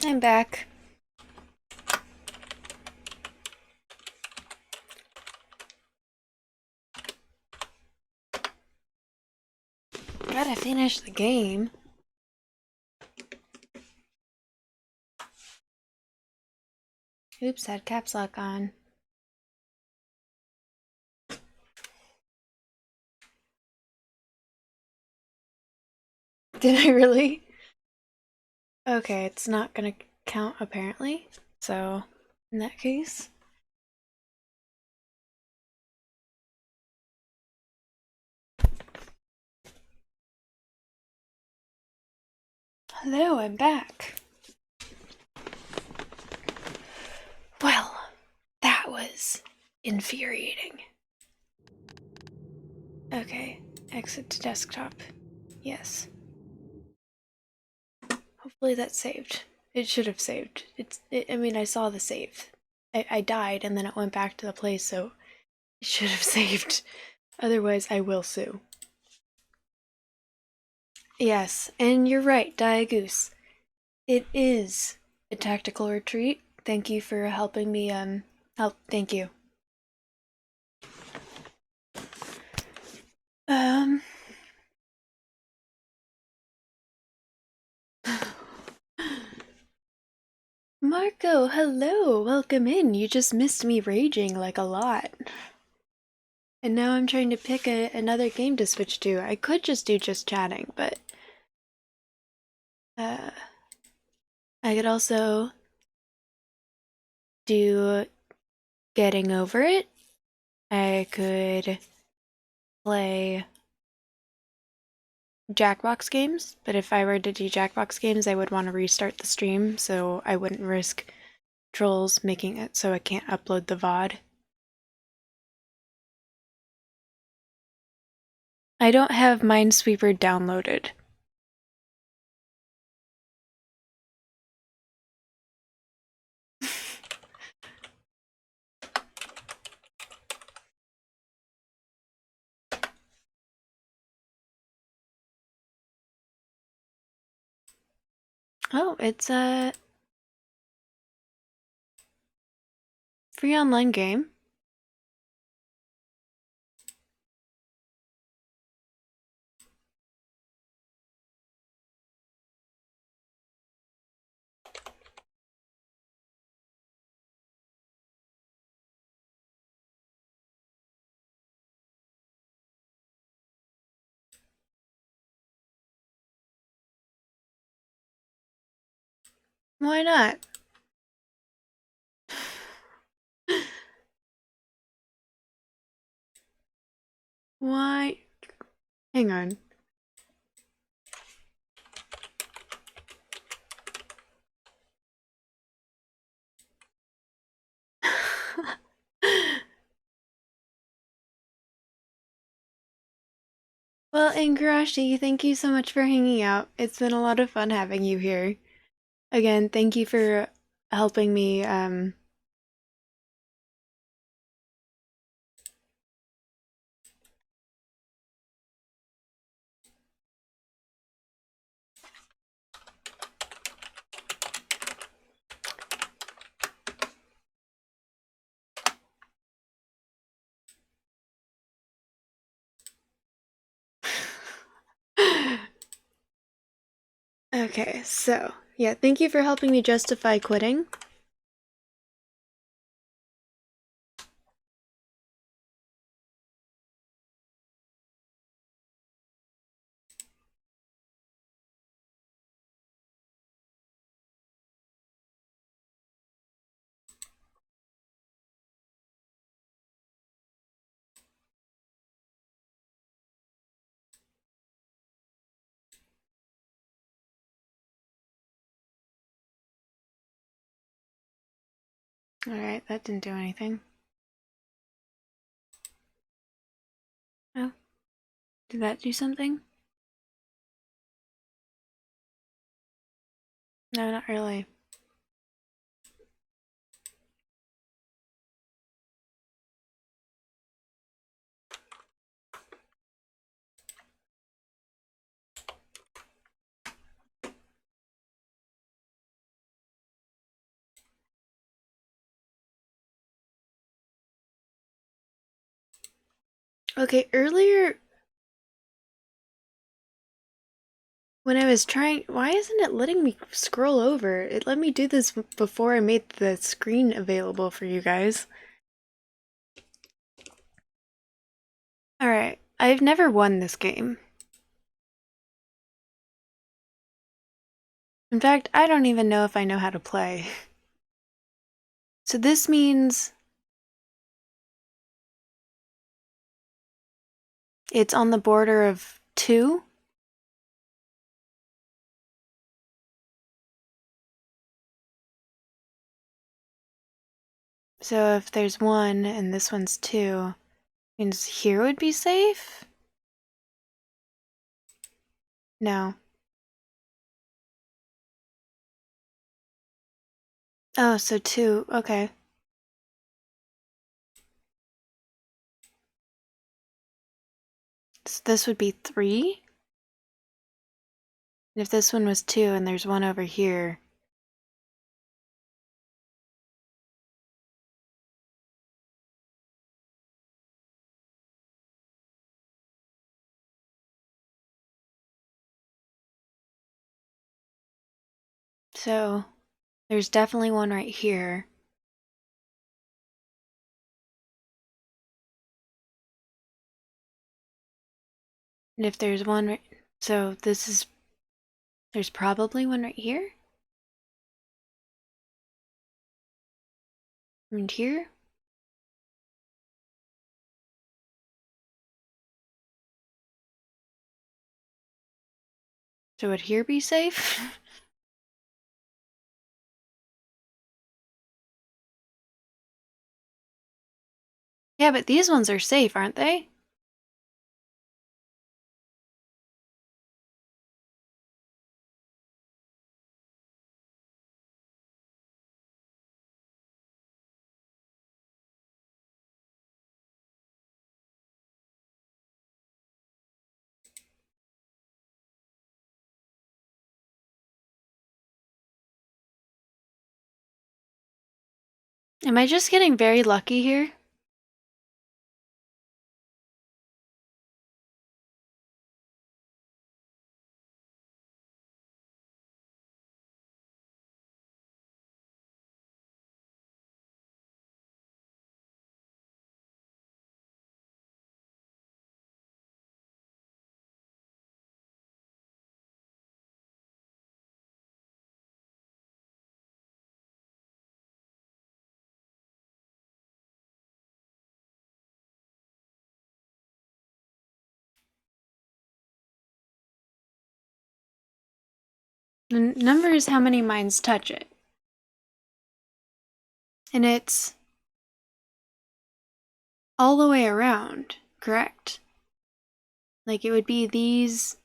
I'm back. Gotta finish the game. Oops, had caps lock on. Did I really? Okay, it's not gonna count apparently. So, in that case. Hello, I'm back. Well, that was infuriating. Okay, exit to desktop. Yes. Hopefully that saved. It should have saved. I mean, I saw the save. I died and then it went back to the place, so it should have saved. Otherwise, I will sue. Yes, and you're right, Diagoose. It is a tactical retreat. Thank you for helping me, thank you. Um... Marco, hello! Welcome in. You just missed me raging like a lot. And now I'm trying to pick another game to switch to. I could just do just chatting, but... I could also do getting over it. I could play Jackbox games, but if I were to do Jackbox games, I would want to restart the stream, so I wouldn't risk trolls making it so I can't upload the VOD. I don't have Minesweeper downloaded. Oh, it's a free online game. Why not? Why? Hang on. Well, Ingarashi, thank you so much for hanging out. It's been a lot of fun having you here. Again, thank you for helping me, Okay, so, yeah, thank you for helping me justify quitting. Alright, that didn't do anything. Oh, did that do something? No, not really. Okay, earlier when I was trying, why isn't it letting me scroll over? It let me do this before I made the screen available for you guys. Alright, I've never won this game. In fact, I don't even know if I know how to play. So this means it's on the border of 2? So if there's 1 and this one's 2, means here would be safe? No. Oh, so 2, okay. So this would be 3? And if this one was 2 and there's 1 over here. So there's definitely 1 right here. And if there's 1 right, so there's probably 1 right here? And here? So would here be safe? Yeah, but these ones are safe, aren't they? Am I just getting very lucky here? The number is how many mines touch it. And it's all the way around, correct? Like it would be these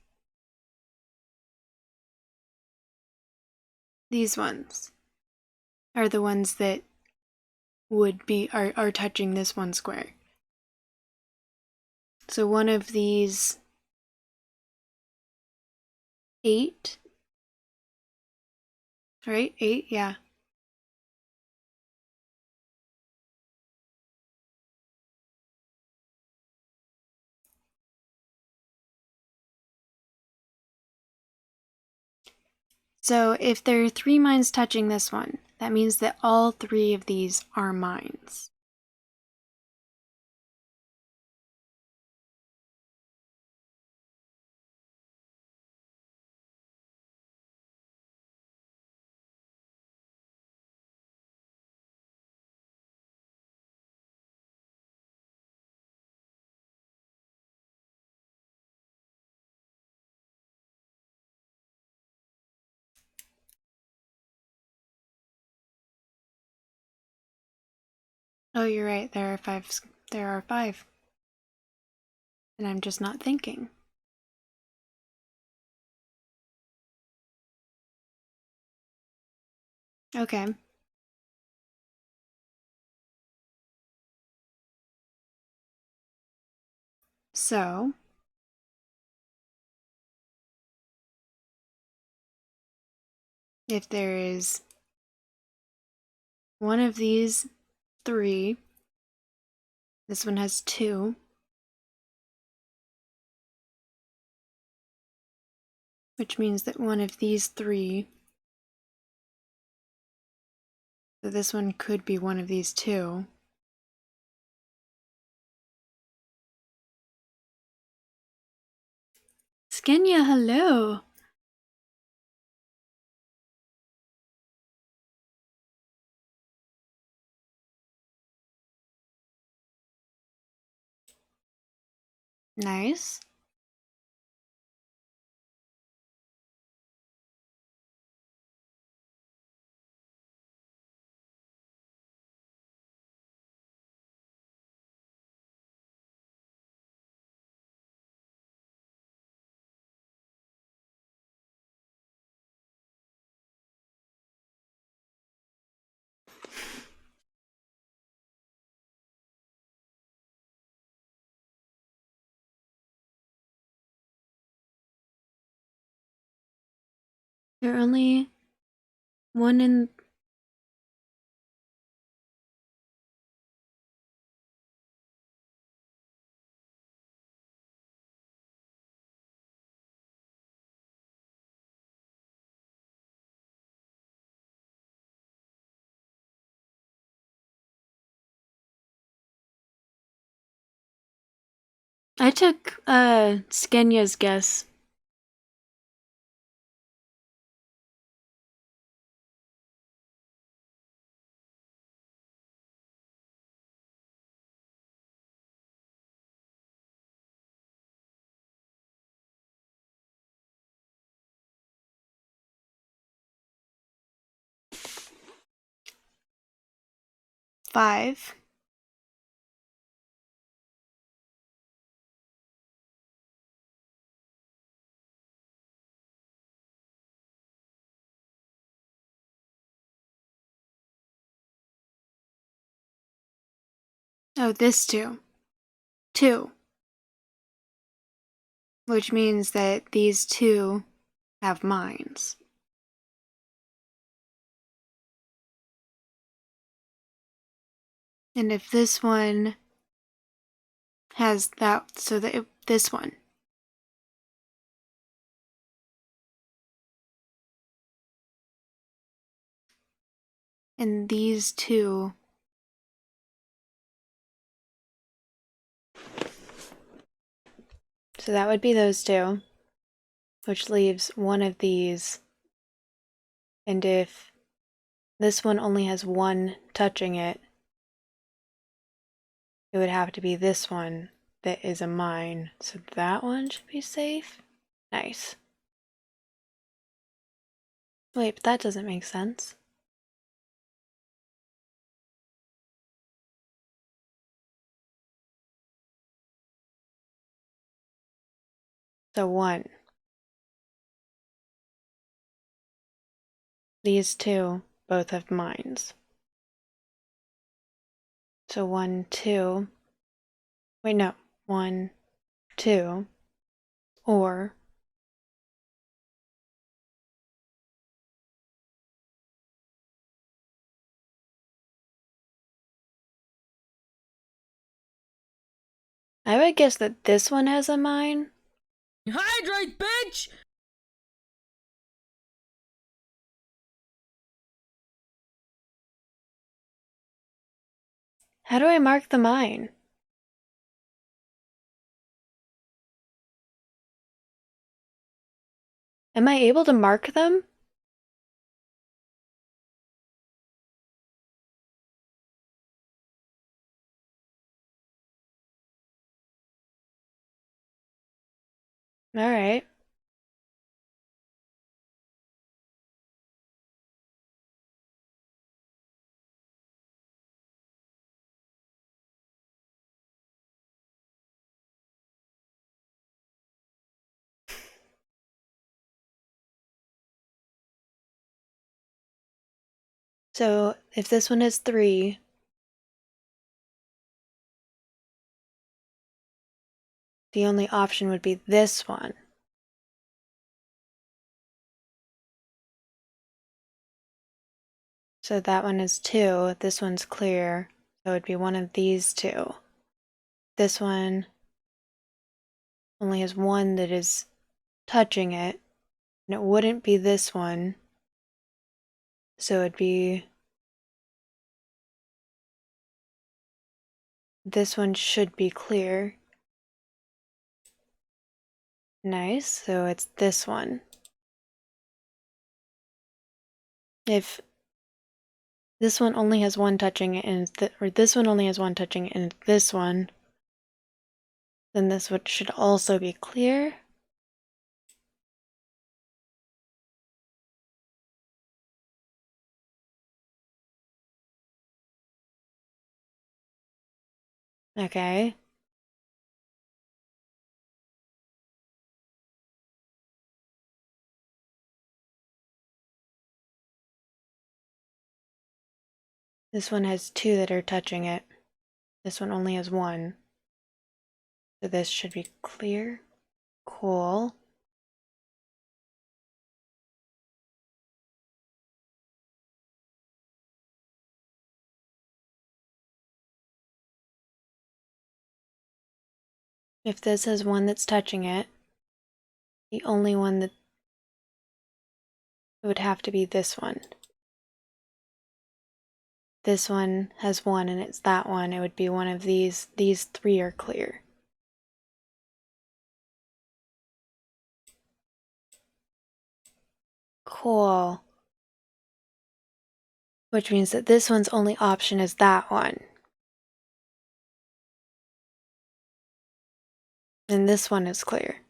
ones are the ones that would be are touching this one square. So one of these 8, right? 8, yeah. So if there are 3 mines touching this one, that means that all 3 of these are mines. Oh, you're right. There are 5. There are 5. And I'm just not thinking. Okay. So if there is one of these 3, this one has 2, which means that one of these three, so this one could be one of these two. Skenya, hello! Nice. There are only one in... I took, Skenya's guess. Five. Oh, this two. Two. Which means that these two have minds. And if this one has that, so that this one. And these two. So that would be those two, which leaves one of these. And if this one only has one touching it, it would have to be this one that is a mine. So that one should be safe. Nice. Wait, but that doesn't make sense. So one. These two both have mines. So 1, 2. Wait, no. 1, 2. Or I would guess that this one has a mine. Hydrate, bitch! How do I mark the mine? Am I able to mark them? Alright. So if this one has 3, the only option would be this one. So that one is 2, this one's clear, so it would be one of these two. This one only has one that is touching it, And it wouldn't be this one. So it'd be... This one should be clear. Nice, so it's this one. If this one only has one touching it, and or this one only has one touching it, and this one, then this one should also be clear. Okay. This one has two that are touching it. This one only has one. So this should be clear. Cool. If this has one that's touching it, the only one that it would have to be this one. This one has one and it's that one. It would be one of these. These three are clear. Cool. Which means that this one's only option is that one. And this one is clear.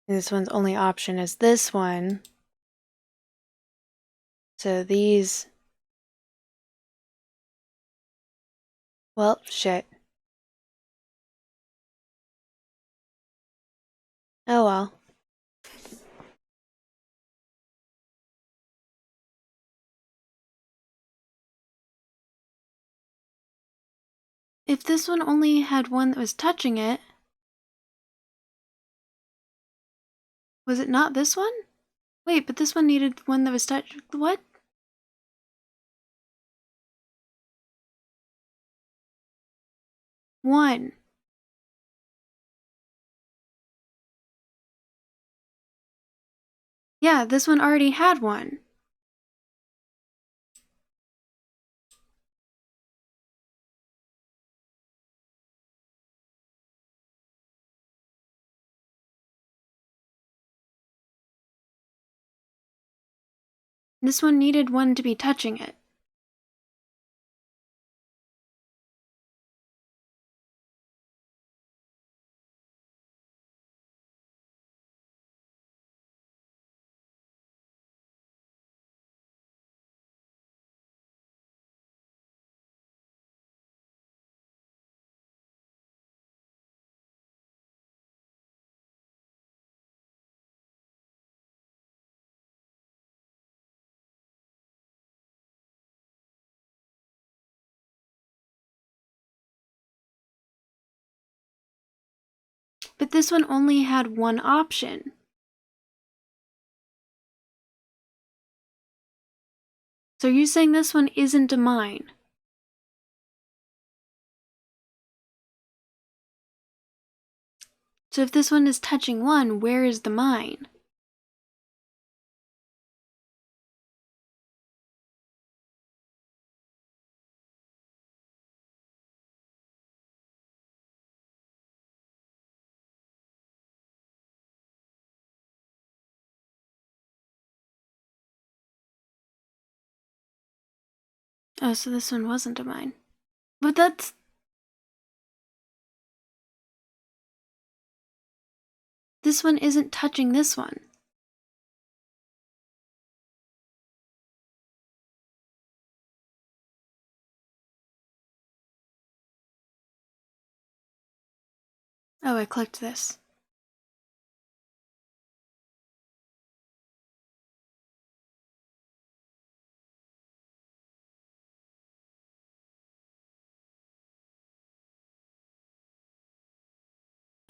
And this one's only option is this one. So these... Well, shit. Oh well. If this one only had one that was touching it, was it not this one? Wait, but this one needed one that was what? One. Yeah, this one already had one. This one needed one to be touching it. But this one only had one option. So you're saying this one isn't a mine? So if this one is touching one, where is the mine? Oh, so this one wasn't a mine. But that's... This one isn't touching this one. Oh, I clicked this.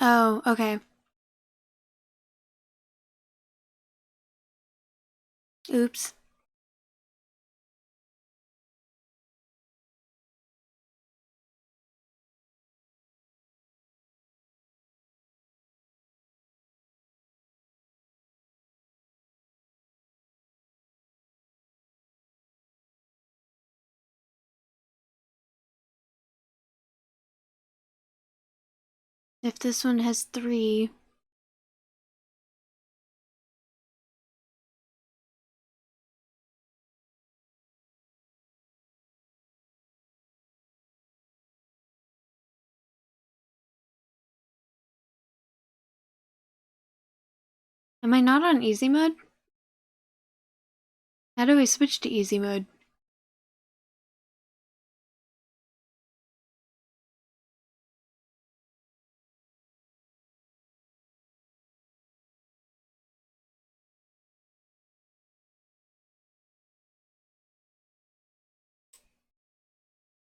Oh, okay. Oops. If this one has 3... Am I not on easy mode? How do I switch to easy mode?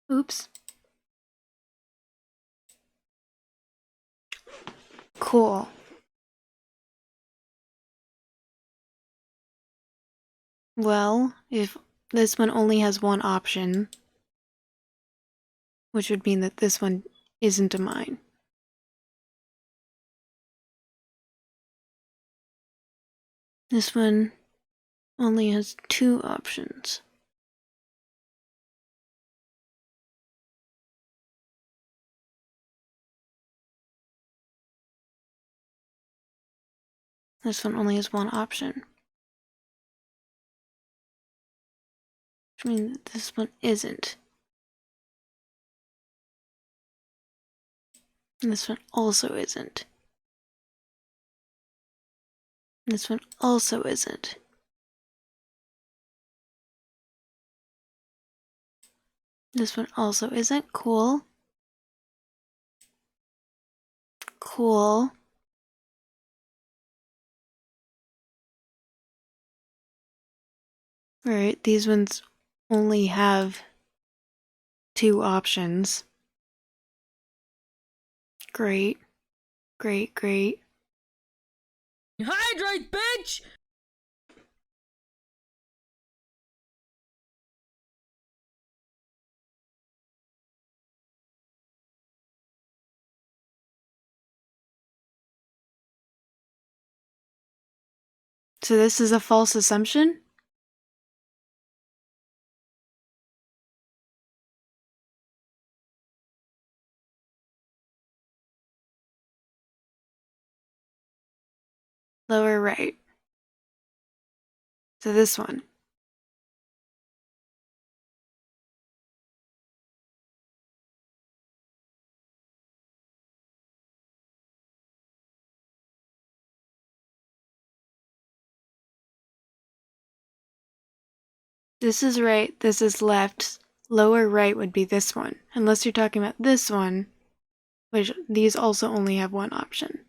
Oops. Cool. Well, if this one only has one option, which would mean that this one isn't a mine. This one only has 2 options. This one only has 1 option. Which means that this one isn't. And this one also isn't. And this one also isn't. This one also isn't. Cool. Cool. Alright, these ones only have 2 options. Great. Great, great. Hydrate, bitch! So this is a false assumption? Lower right. So this one. This is right, this is left. Lower right would be this one. Unless you're talking about this one, which these also only have 1 option.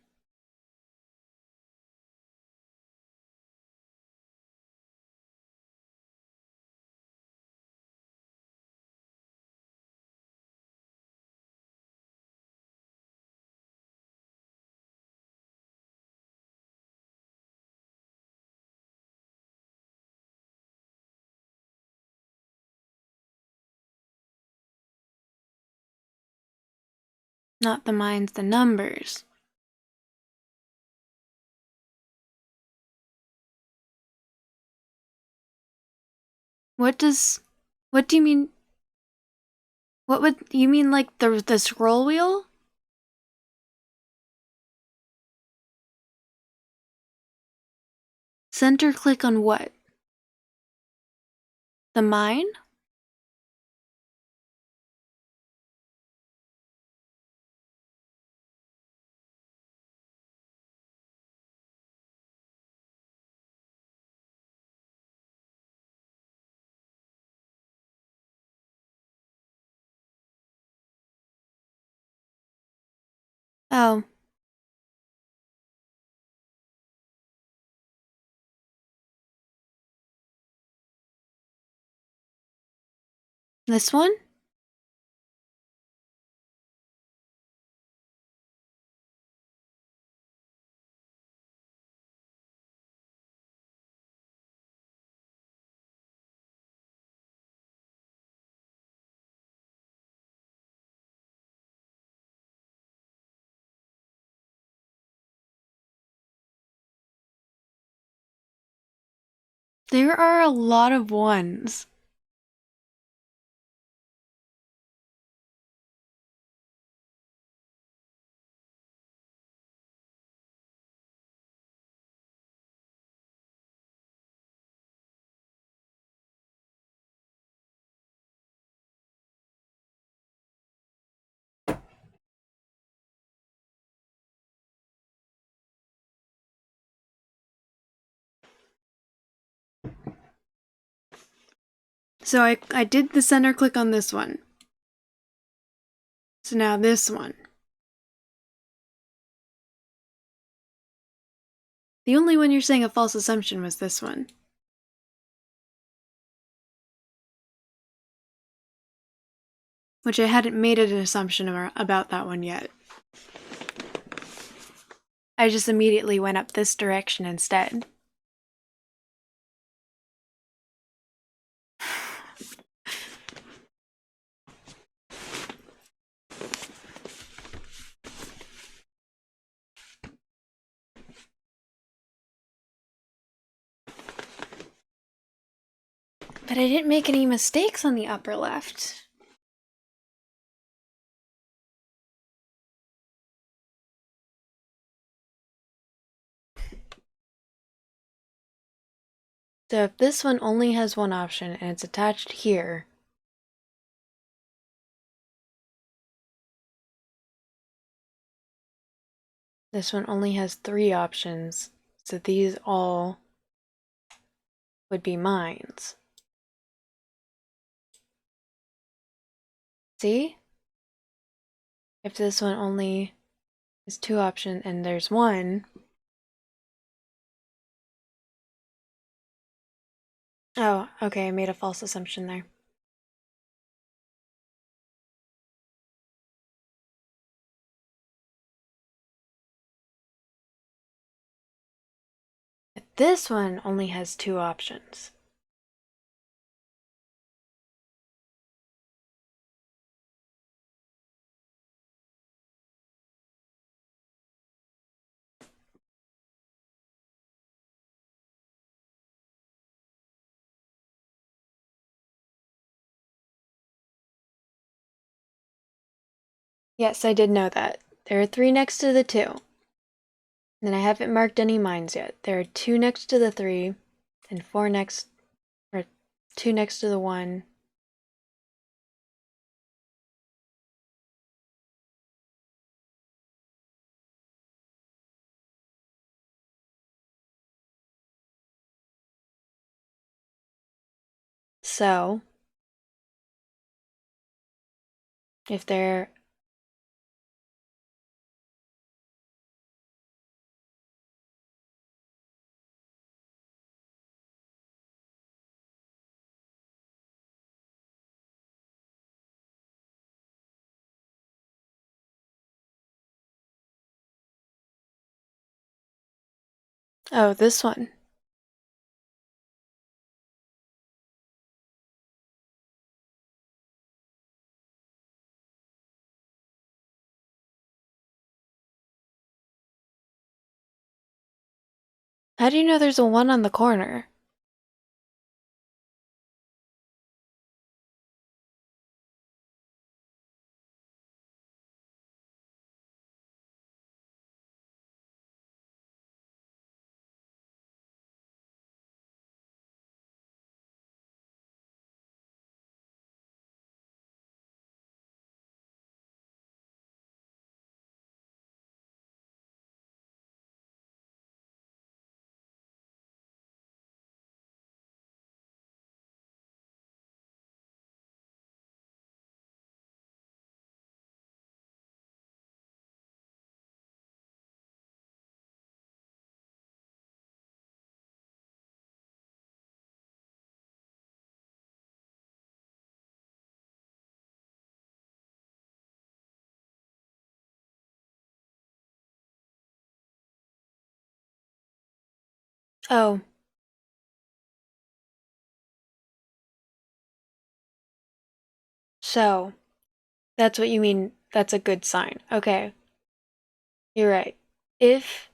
Not the mines, the numbers. What do you mean? What would you mean, like the scroll wheel? Center click on what? The mine? Oh. This one? There are a lot of ones. So I did the center click on this one. So now this one. The only one you're saying a false assumption was this one. Which I hadn't made an assumption about that one yet. I just immediately went up this direction instead. But I didn't make any mistakes on the upper left. So if this one only has one option and it's attached here, this one only has 3 options, so these all would be mines. See? If this one only has 2 options and there's 1. Oh, okay, I made a false assumption there. This one only has 2 options. Yes, I did know that. There are 3 next to the 2. And I haven't marked any mines yet. There are 2 next to the 3, and 4 next, or 2 next to the 1. So, if there... Oh, this one. How do you know there's a 1 on the corner? Oh. So, that's what you mean, that's a good sign. Okay. You're right. If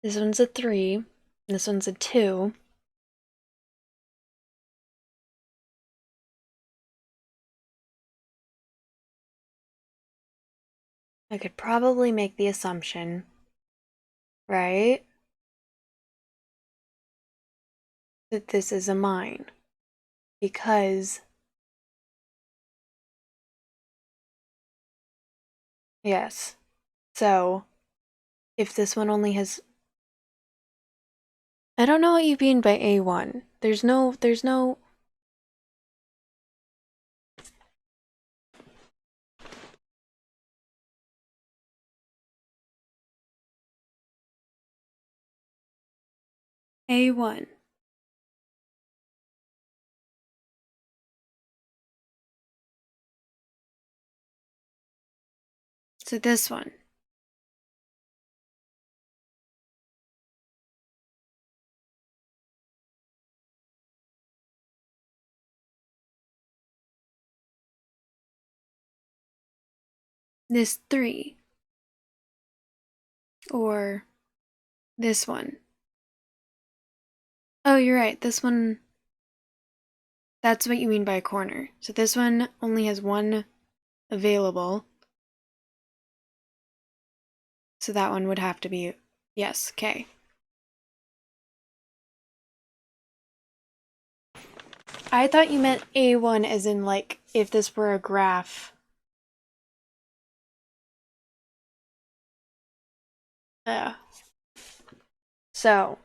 this one's a 3, this one's a 2, I could probably make the assumption, right, that this is a mine. Because, yes. So, if this one only has... I don't know what you mean by A1. There's no A1. So this one. This 3. Or this one. Oh, you're right. This one, that's what you mean by a corner. So this one only has one available. So that one would have to be, yes, K. I thought you meant A1 as in like if this were a graph. So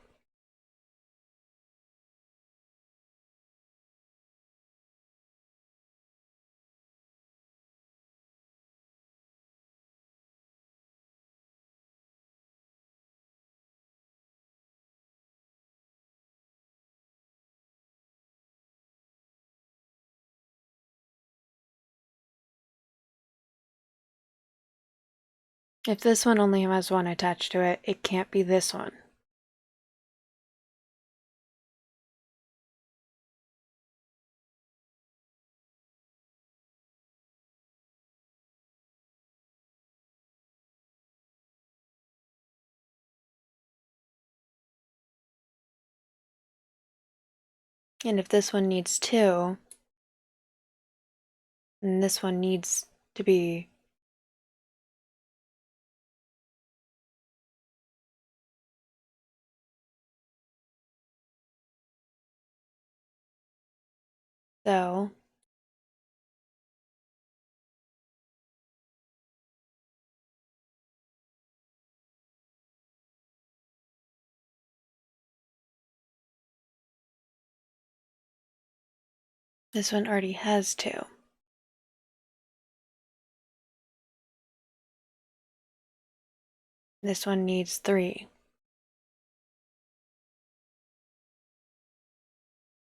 if this one only has one attached to it, it can't be this one. And if this one needs 2, then this one needs to be so. This one already has 2. This one needs 3.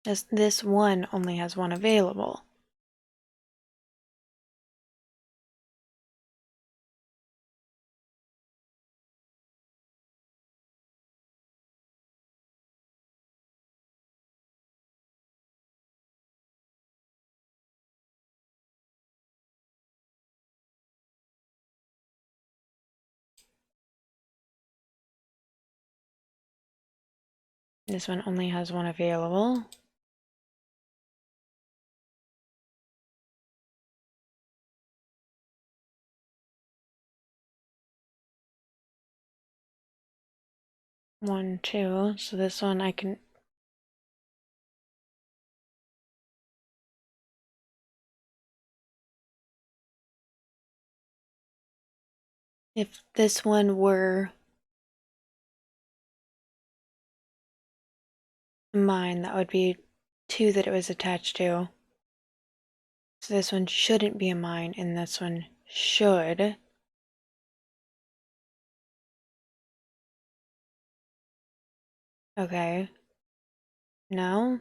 This one only has 1 available. This one only has 1 available. One, 2. So this one I can. If this one were mine, that would be 2 that it was attached to. So this one shouldn't be a mine, and this one should. Okay. No?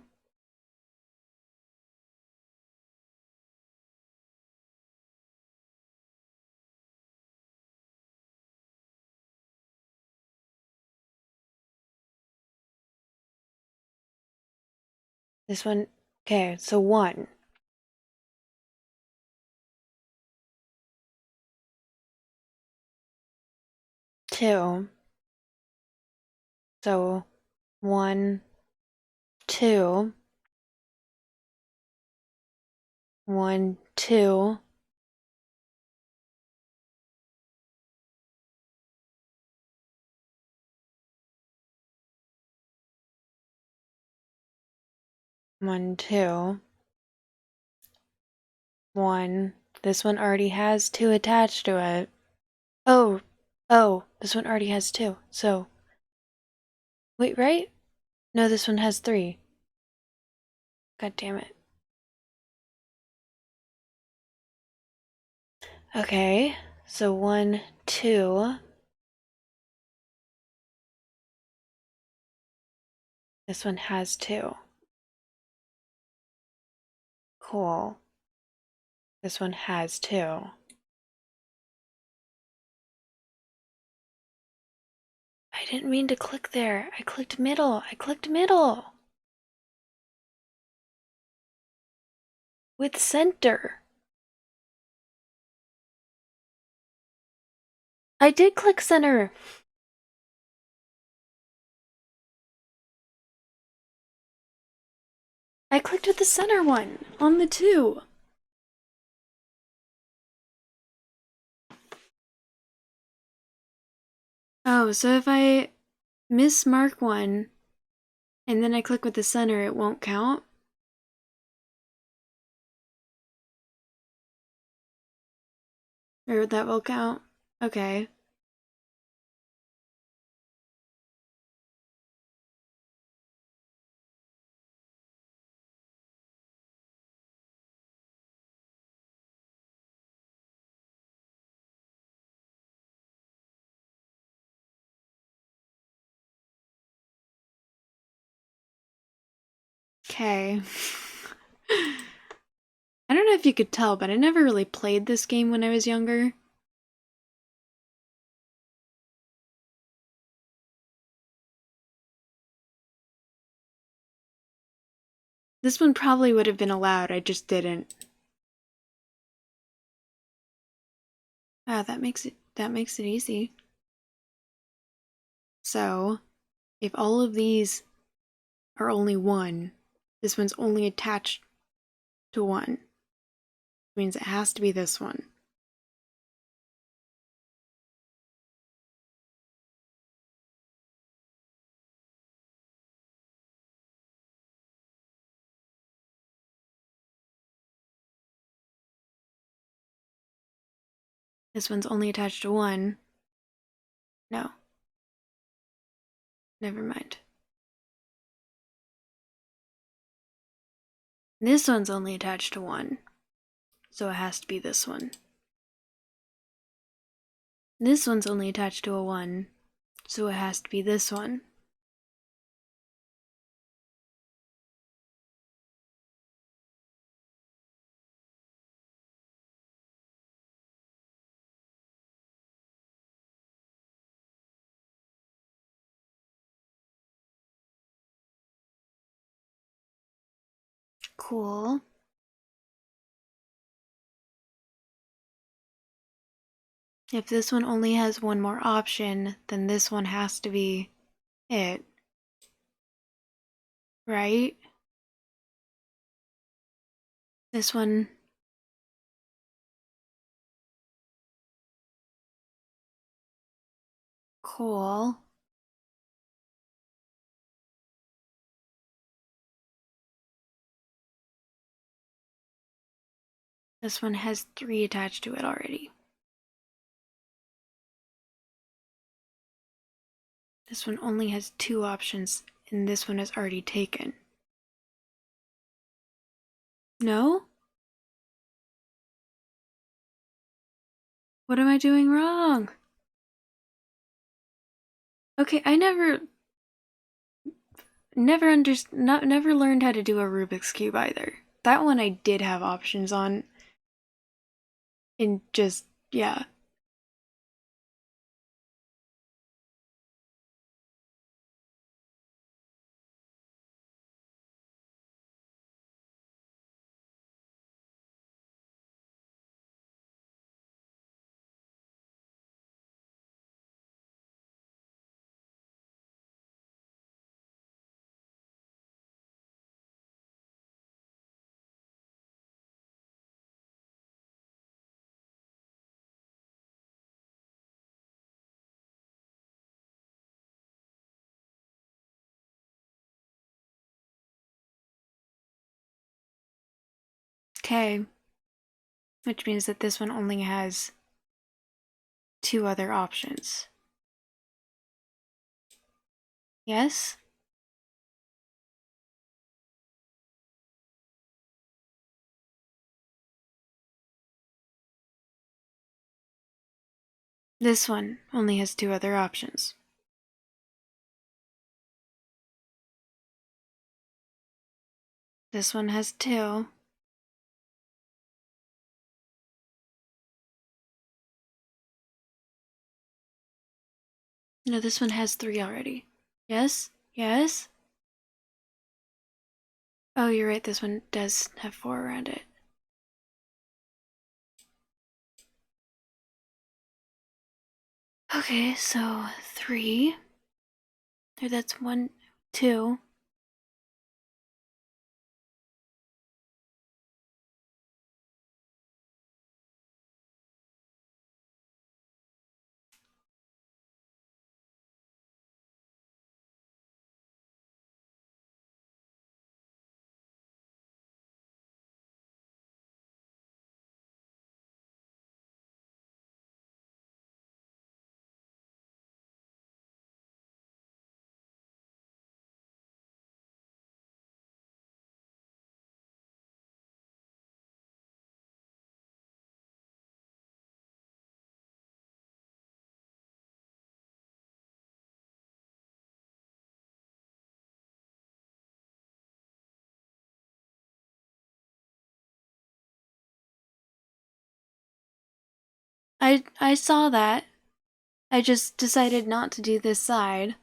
This one. Okay, so 1. 2. So 1, 2. 1, 2. 1, 2. 1. This one already has 2 attached to it. Oh, this one already has 2. So, wait, right? No, this one has 3. God damn it. Okay, so 1, 2. This one has two. Cool. This one has two. I didn't mean to click there. I clicked middle. I clicked middle. With center. I did click center. I clicked with the center one on the two. Oh, so if I mismark one and then I click with the center, it won't count? Or that will count? Okay. Okay. I don't know if you could tell, but I never really played this game when I was younger. This one probably would have been allowed, I just didn't. Ah, that makes it easy. So, if all of these are only one, this one's only attached to one. Which means it has to be this one. This one's only attached to one. No. Never mind. This one's only attached to one. So it has to be this one. This one's only attached to a one. So it has to be this one. Cool. If this one only has one more option, then this one has to be it. Right? This one. Cool. This one has three attached to it already. This one only has two options, and this one is already taken. No? What am I doing wrong? Okay, I never learned how to do a Rubik's Cube either. That one I did have options on. And just, yeah. Okay. Which means that this one only has two other options. Yes? This one only has two other options. This one has 2. No, this one has 3 already. Yes? Yes? Oh, you're right, this one does have 4 around it. Okay, so 3. Or that's 1, 2. I saw that. I just decided not to do this side.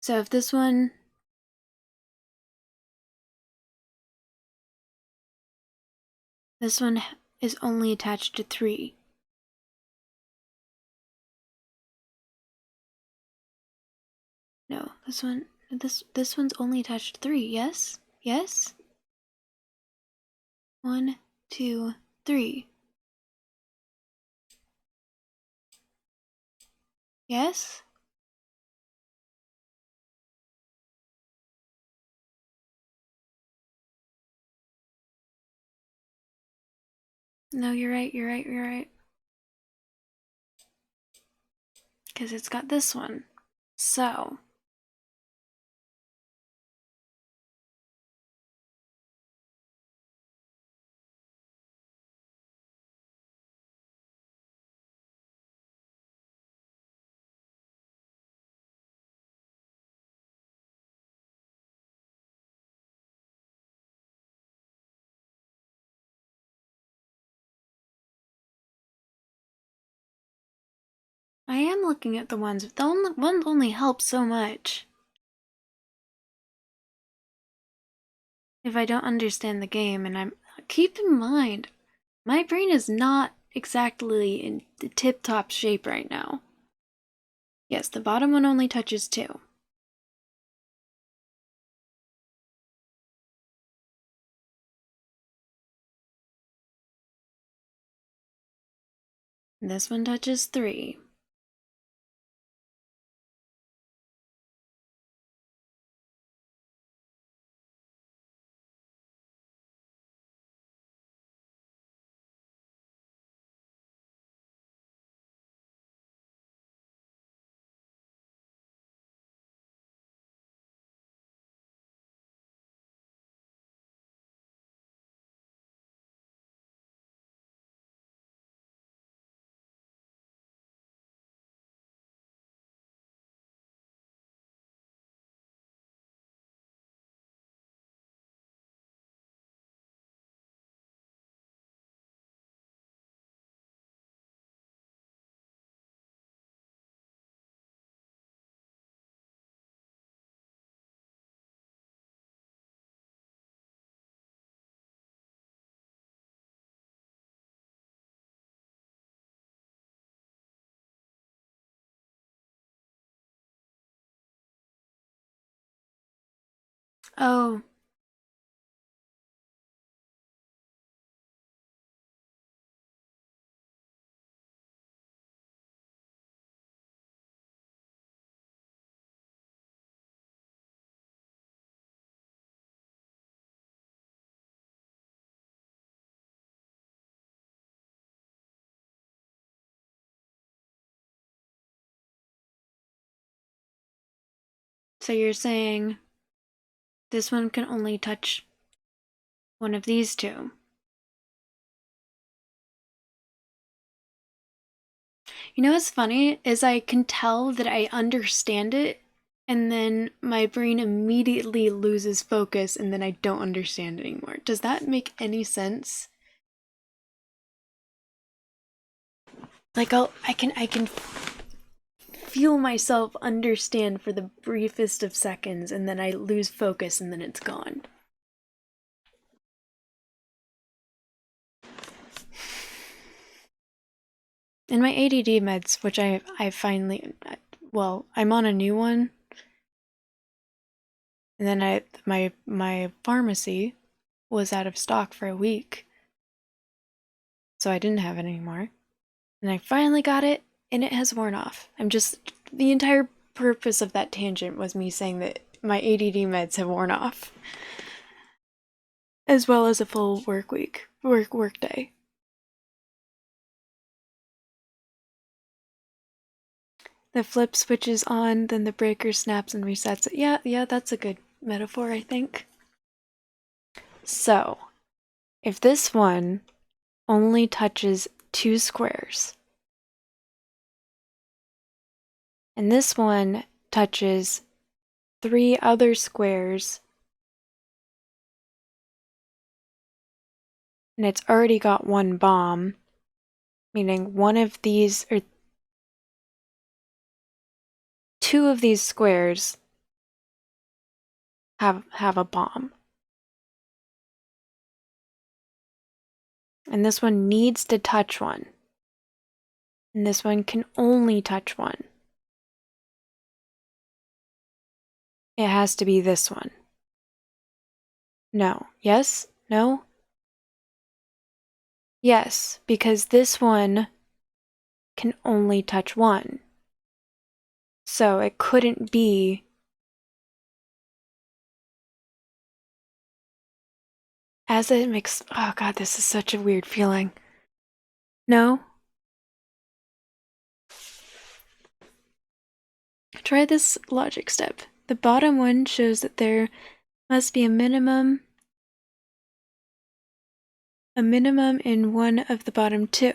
So if this one... This one is only attached to 3. No, this one... This one's only attached to 3, yes? Yes? 1, 2, 3. Yes? No, you're right, you're right, you're right. Because it's got this one. So... I am looking at the ones, but the ones only help so much. If I don't understand the game, and I'm... Keep in mind, my brain is not exactly in the tip-top shape right now. Yes, the bottom one only touches 2. This one touches 3. Oh, so you're saying this one can only touch one of these 2. You know what's funny is I can tell that I understand it and then my brain immediately loses focus and then I don't understand anymore. Does that make any sense? Like I can feel myself understand for the briefest of seconds and then I lose focus and then it's gone. And my ADD meds, which I finally, well, I'm on a new one. And then my pharmacy was out of stock for a week. So I didn't have it anymore. And I finally got it and it has worn off. The entire purpose of that tangent was me saying that my ADD meds have worn off. As well as a full work day. The flip switches on, then the breaker snaps and resets it. Yeah, that's a good metaphor, I think. So, if this one only touches 2 squares, and this one touches 3 other squares, and it's already got 1 bomb, meaning one of these, or 2 of these squares have a bomb. And this one needs to touch one. And this one can only touch one. It has to be this one. No. Yes? No? Yes, because this one can only touch one. So it couldn't be as it makes. Oh god, this is such a weird feeling. No? Try this logic step. The bottom one shows that there must be a minimum in one of the bottom 2.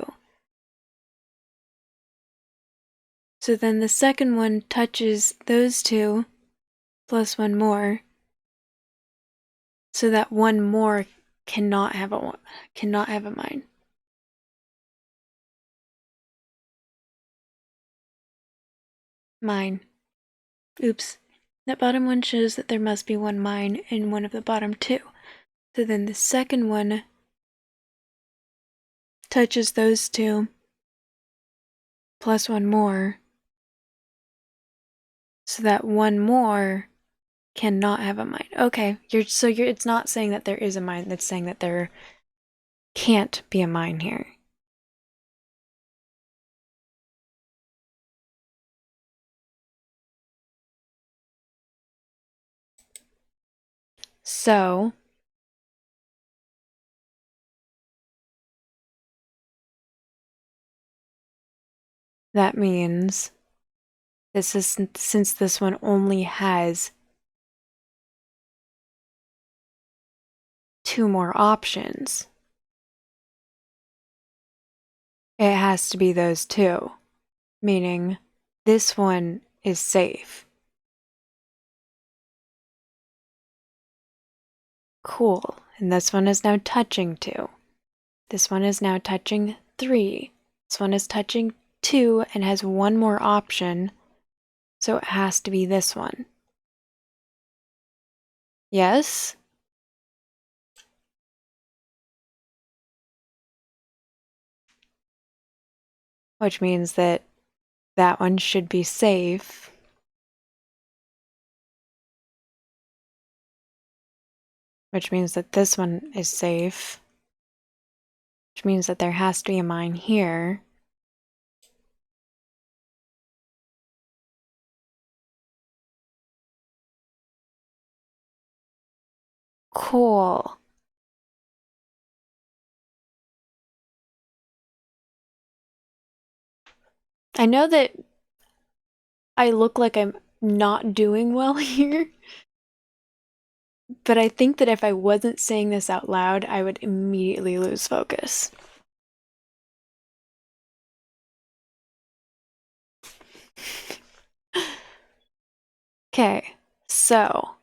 So then the second one touches those 2 plus 1 more. So that 1 more cannot have a mine. Mine. Oops. That bottom one shows that there must be 1 mine in one of the bottom 2. So then the second one touches those 2 plus 1 more. So that 1 more cannot have a mine. Okay, it's not saying that there is a mine, it's saying that there can't be a mine here. So that means since this one only has 2 more options, it has to be those 2, meaning this one is safe. Cool, and this one is now touching 2. This one is now touching 3. This one is touching 2 and has 1 more option, so it has to be this one. Yes? Which means that one should be safe. Which means that this one is safe. Which means that there has to be a mine here. Cool. I know that I look like I'm not doing well here, but I think that if I wasn't saying this out loud, I would immediately lose focus. Okay, so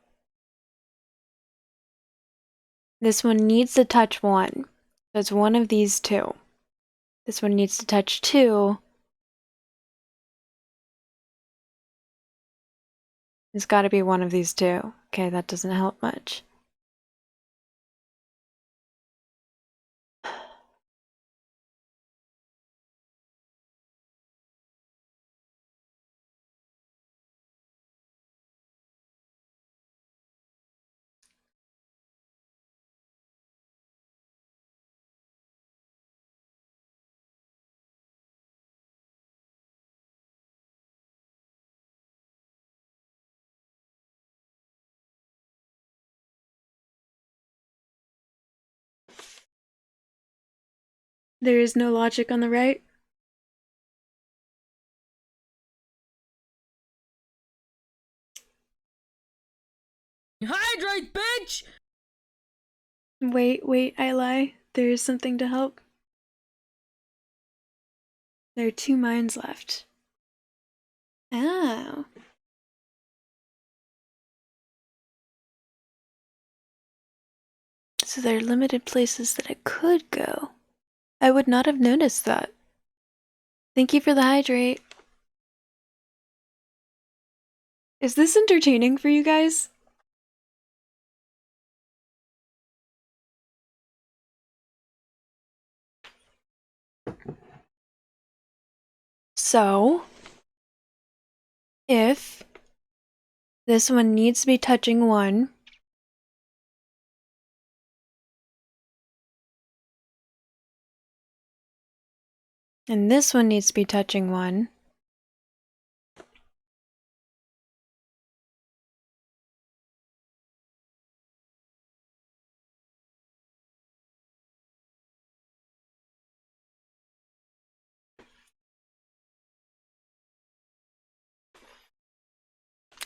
this one needs to touch 1. So it's one of these 2. This one needs to touch 2. It's got to be one of these 2. Okay, that doesn't help much. There is no logic on the right. Hydrate, bitch! Wait, I lie. There is something to help. There are 2 mines left. Oh. So there are limited places that I could go. I would not have noticed that. Thank you for the hydrate. Is this entertaining for you guys? So, if this one needs to be touching 1, and this one needs to be touching 1,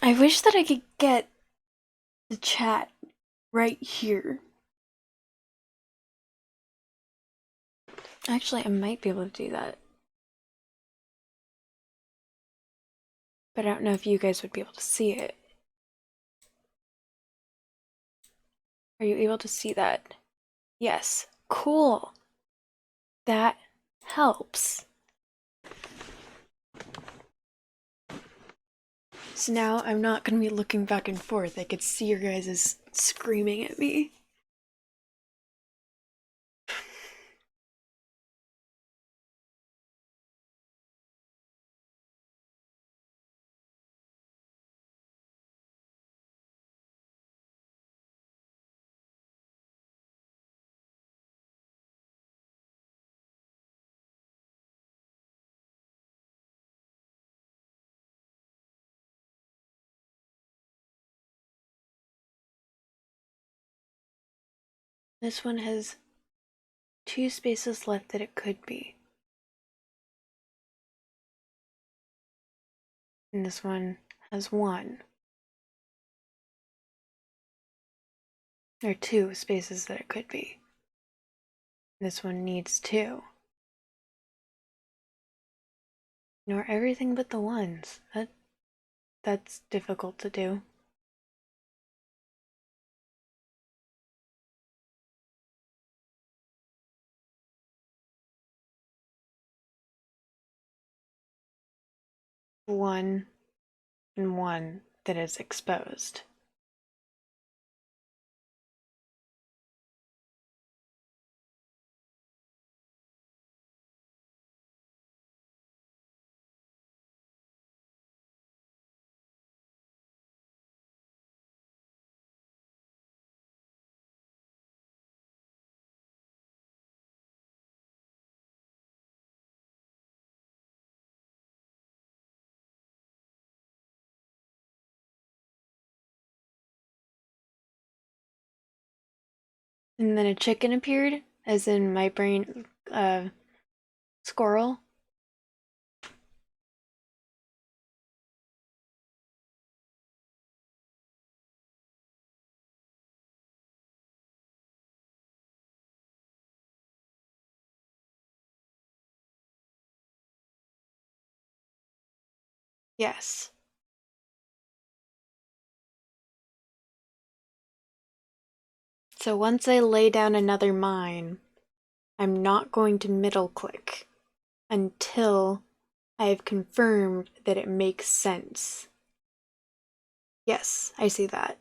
I wish that I could get the chat right here. Actually, I might be able to do that. But I don't know if you guys would be able to see it. Are you able to see that? Yes. Cool. That helps. So now I'm not going to be looking back and forth. I could see your guys screaming at me. This one has 2 spaces left that it could be. And this one has 1. There are 2 spaces that it could be. This one needs 2. Ignore everything but the ones. That's difficult to do. One and 1 that is exposed. And then a chicken appeared, as in my brain, squirrel. Yes. So once I lay down another mine, I'm not going to middle click until I have confirmed that it makes sense. Yes, I see that.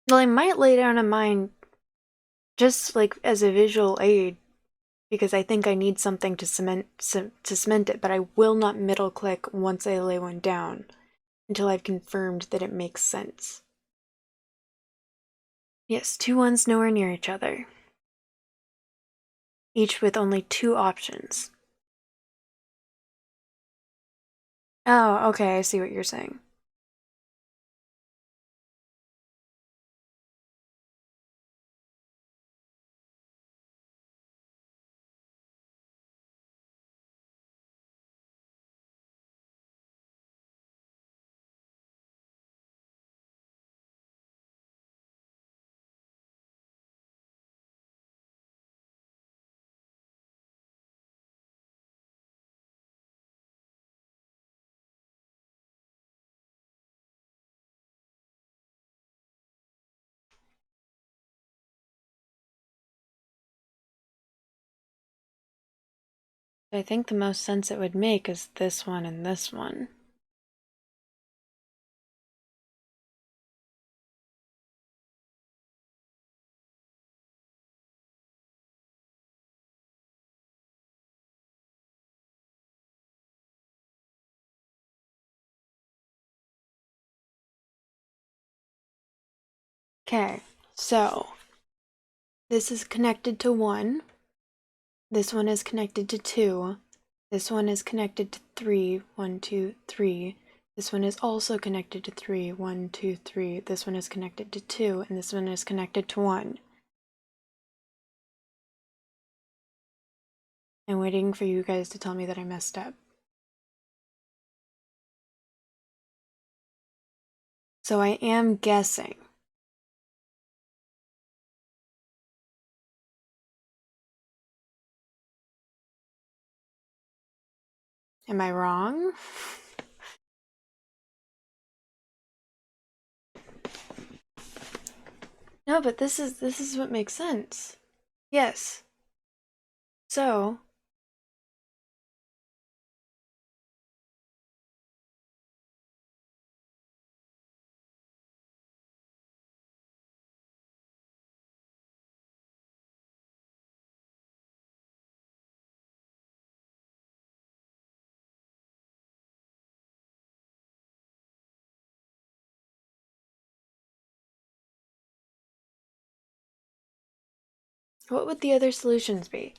Well, I might lay down a mine just like as a visual aid because I think I need something to cement it, but I will not middle click once I lay one down until I've confirmed that it makes sense. Yes, two ones nowhere near each other, each with only two options. Oh, okay, I see what you're saying. I think the most sense it would make is this one and this one. Okay, so this is connected to 1. This one is connected to 2. This one is connected to 3. 1, 2, 3. This one is also connected to 3. 1, 2, 3. This one is connected to 2. And this one is connected to 1. I'm waiting for you guys to tell me that I messed up. So I am guessing. Am I wrong? No, but this is what makes sense. Yes. So, what would the other solutions be?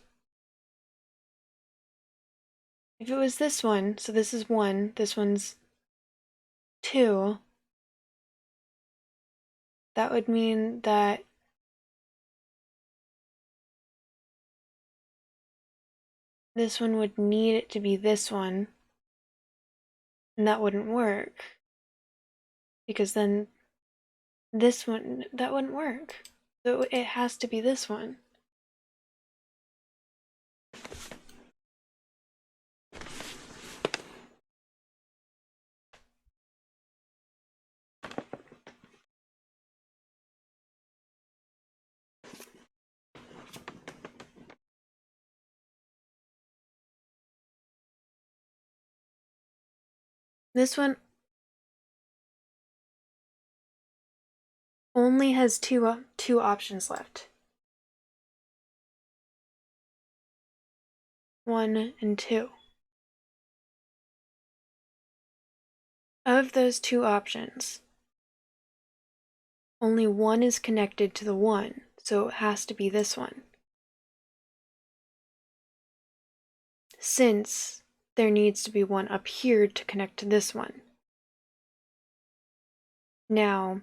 If it was this one, so this is 1, this one's 2, that would mean that this one would need it to be this one, and that wouldn't work. Because then this one, that wouldn't work. So it has to be this one. This one only has two options left. 1 and 2. Of those two options, only one is connected to the 1, so it has to be this one. since there needs to be one up here to connect to this one. Now,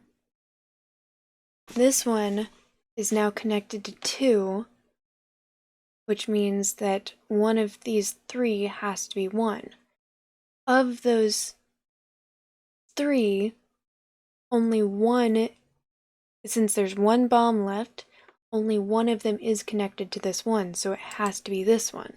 this one is now connected to 2, which means that one of these 3 has to be 1. Of those 3, only one, since there's one bomb left, only one of them is connected to this one, so it has to be this one.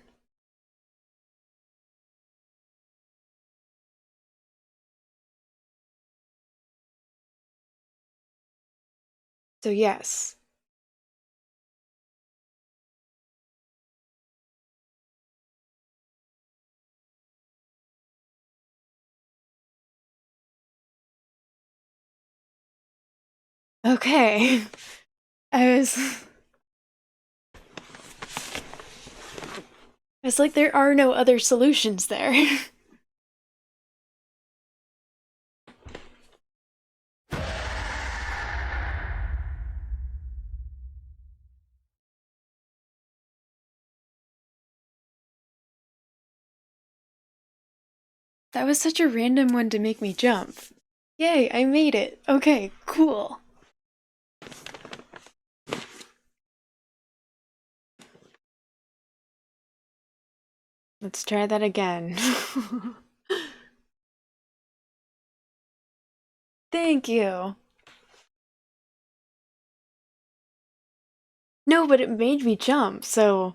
So yes. Okay. I was like, there are no other solutions there. That was such a random one to make me jump. Yay, I made it. Okay, cool. Let's try that again. Thank you. No, but it made me jump, so...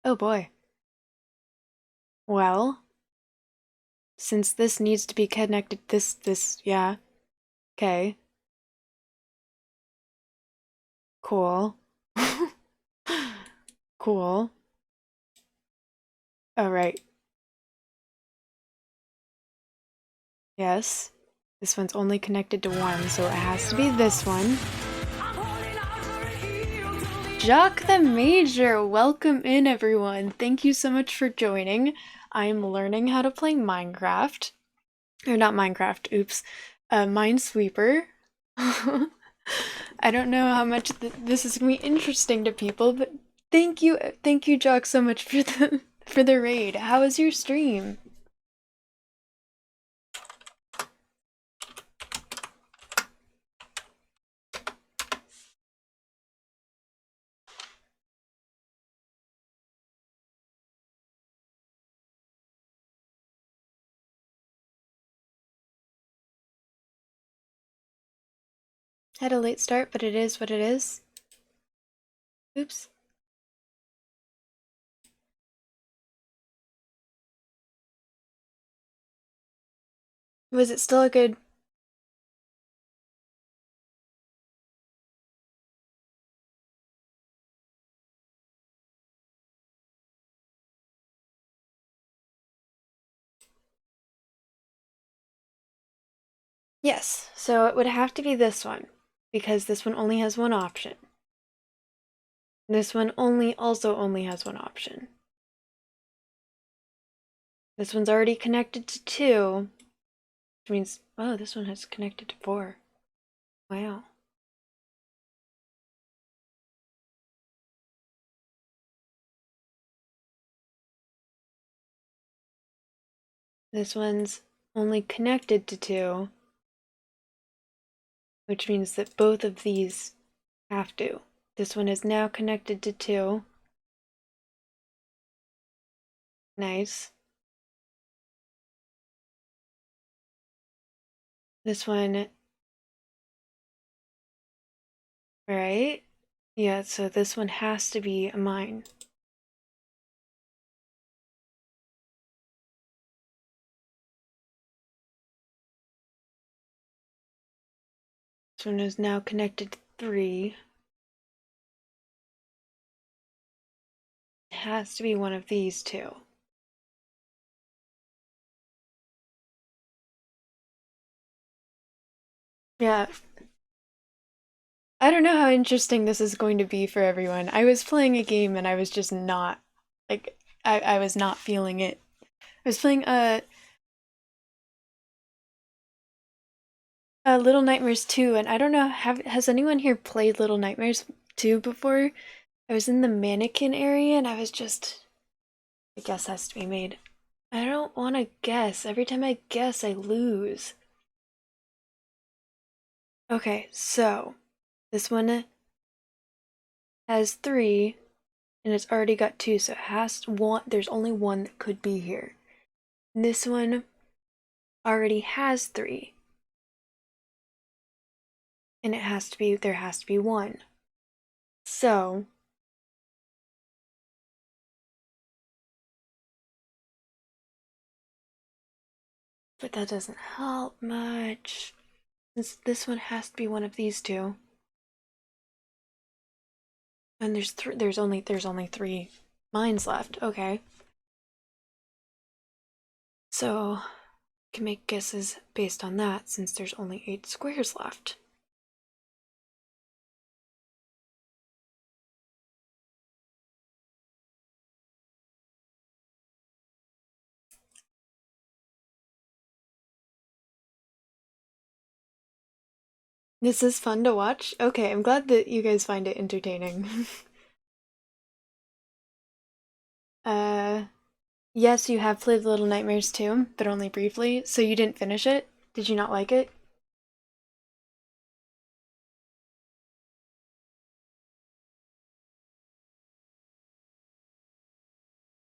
Oh boy. Well, since this needs to be connected, yeah. Okay. Cool. Cool. Alright. Yes. This one's only connected to 1, so it has to be this one. Jock the Major! Welcome in, everyone. Thank you so much for joining. I'm learning how to play Minecraft. Or not Minecraft, oops. Minesweeper. I don't know how much this is going to be interesting to people, but thank you, Jock, so much for the raid. How was your stream? Had a late start, but it is what it is. Oops. Was it still a good... Yes, so it would have to be this one, because this one only has one option. This one also only has one option. This one's already connected to 2, which means, oh, this one has connected to 4. Wow. This one's only connected to 2, which means that both of these have to. This one is now connected to 2. Nice. This one... Right? Yeah, so this one has to be a mine. This one is now connected to 3. It has to be one of these 2. Yeah. I don't know how interesting this is going to be for everyone. I was playing a game and I was just not, like, I was not feeling it. I was playing Little Nightmares 2, and I don't know, has anyone here played Little Nightmares 2 before? I was in the mannequin area and I was just A guess has to be made. I don't want to guess. Every time I guess, I lose. Okay, so this one has 3, and it's already got 2, so it has one. There's only one that could be here. And this one already has 3, and there has to be 1. So but that doesn't help much. This one has to be one of these two. And there's only 3 mines left. Okay. So can make guesses based on that since there's only 8 squares left. This is fun to watch. Okay, I'm glad that you guys find it entertaining. Yes, you have played Little Nightmares too, but only briefly, so you didn't finish it? Did you not like it?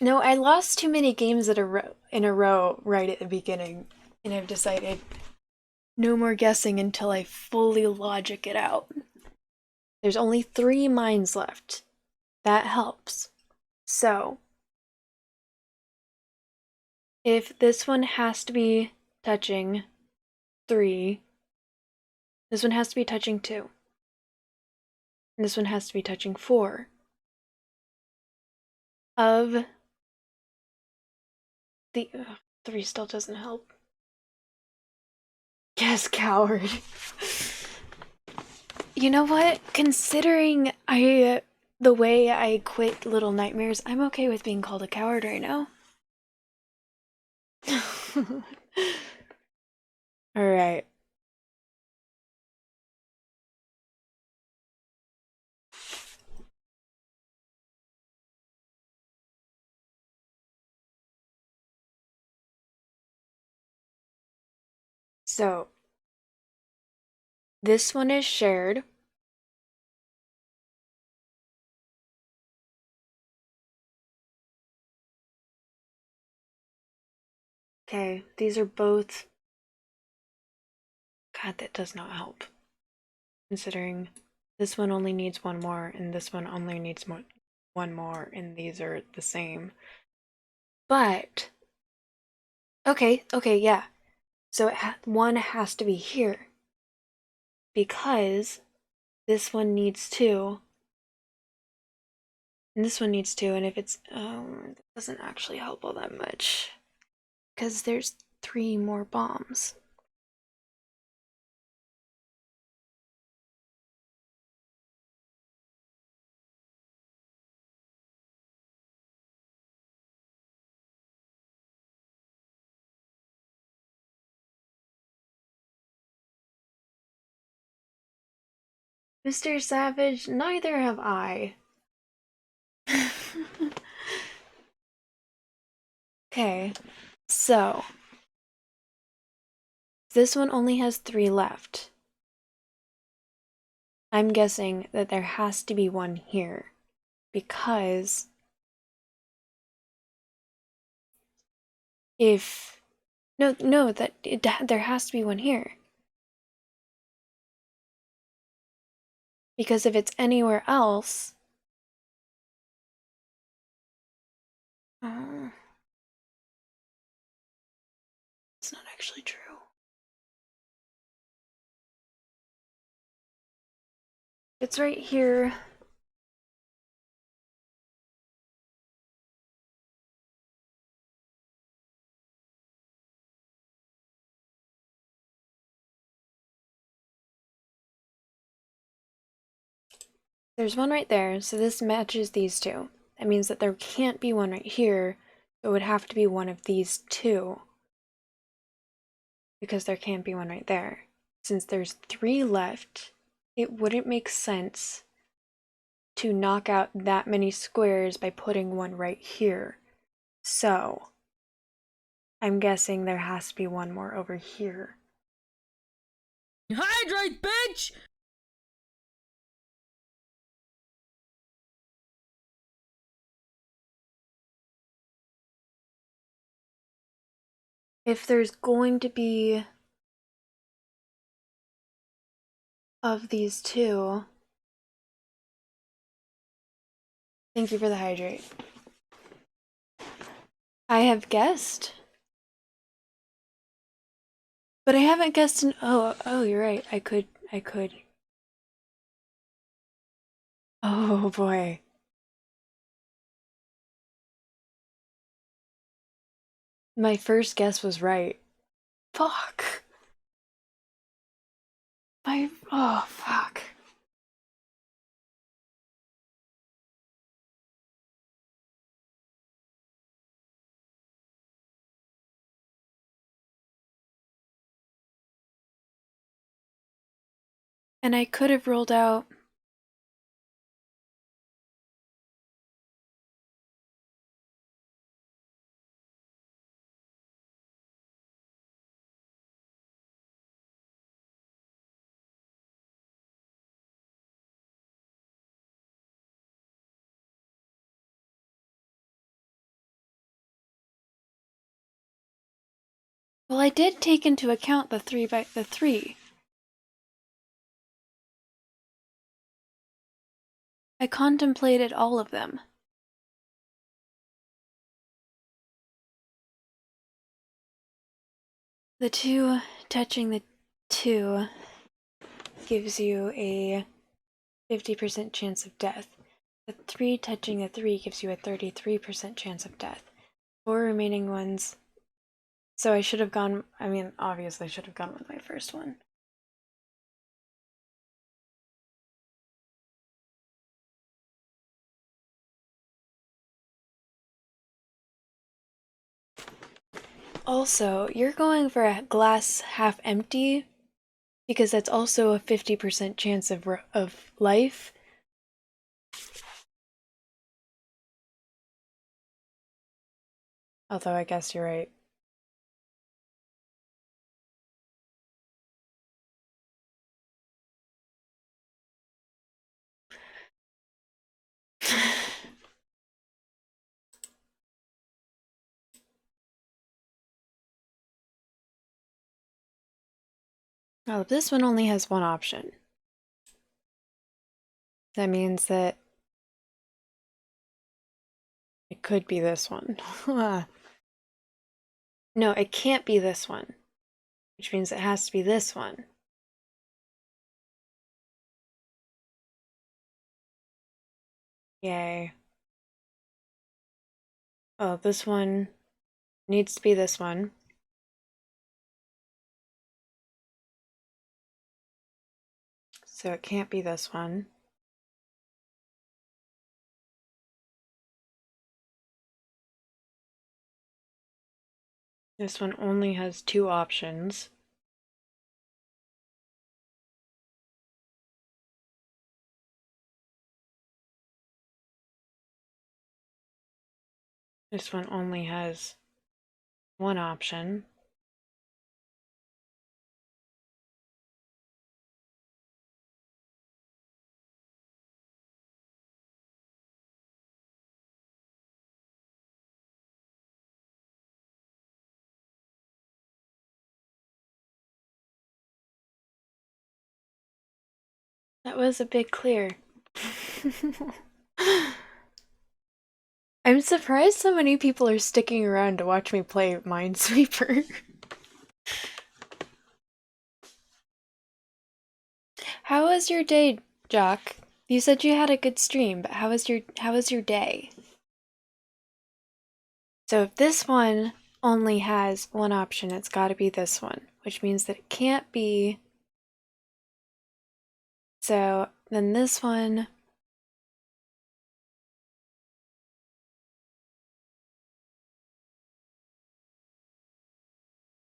No, I lost too many games in a row right at the beginning, and I've decided no more guessing until I fully logic it out. There's only 3 mines left. That helps. So, if this one has to be touching 3, this one has to be touching 2, and this one has to be touching 4. Of the 3 still doesn't help. Yes, coward. You know what? Considering the way I quit Little Nightmares, I'm okay with being called a coward right now. Alright. So, this one is shared. Okay, these are both. God, that does not help. Considering this one only needs 1 more, and this one only needs 1 more, and these are the same. But, okay, yeah. So one has to be here. Because this one needs 2, and this one needs 2, and if it's, that doesn't actually help all that much. Because there's 3 more bombs. Mr. Savage, neither have I. Okay, so this one only has 3 left. I'm guessing that there has to be 1 here because if no that there has to be 1 here because if it's anywhere else, uh, it's not actually true. It's right here. There's 1 right there, so this matches these 2. That means that there can't be 1 right here. It would have to be 1 of these 2 because there can't be 1 right there. Since there's 3 left, it wouldn't make sense to knock out that many squares by putting 1 right here. So, I'm guessing there has to be one more over here. Hydrate, bitch! If there's going to be of these two, thank you for the hydrate. I have guessed. But I haven't guessed an oh, you're right. I could. Oh boy. My first guess was right. Fuck. Oh fuck. And I could have rolled out. Well, I did take into account the 3 by 3. I contemplated all of them. The 2 touching the 2 gives you a 50% chance of death. The 3 touching the 3 gives you a 33% chance of death. 4 remaining ones. So I should have gone, I mean, obviously I should have gone with my first one. Also, you're going for a glass half empty because that's also a 50% chance of life. Although I guess you're right. Oh, this one only has one option. That means that it could be this one. No, it can't be this one, which means it has to be this one. Yay. Oh, this one needs to be this one. So it can't be this one. This one only has 2 options. This one only has 1 option. That was a big clear. I'm surprised so many people are sticking around to watch me play Minesweeper. How was your day, Jock? You said you had a good stream, but how was your day? So if this one only has 1 option, it's got to be this one, which means that it can't be. So then this one.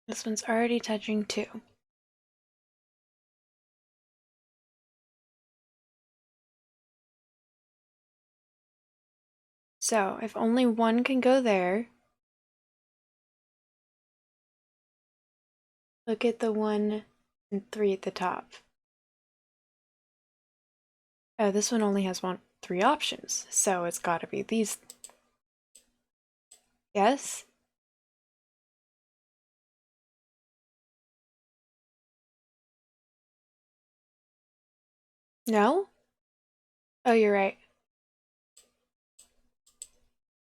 This one's already touching 2. So if only one can go there, Look at the 1 and 3 at the top. Oh, this one only has 3 options, so it's gotta be these. Yes? No? Oh, you're right.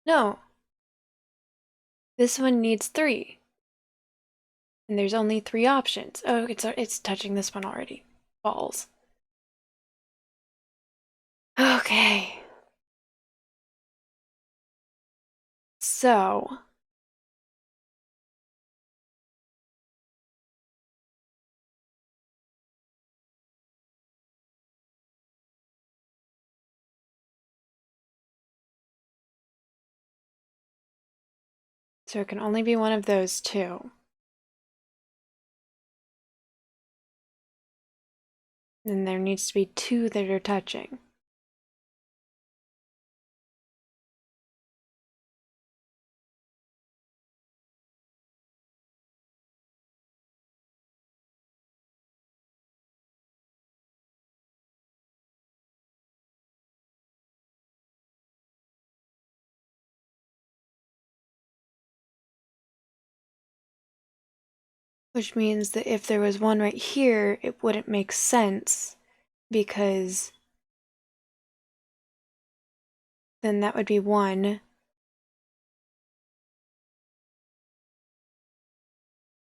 No. This one needs 3. And there's only 3 options. Oh, it's touching this one already. Balls. Okay. So it can only be one of those 2. And there needs to be 2 that are touching. Which means that if there was one right here, it wouldn't make sense, because then that would be 1.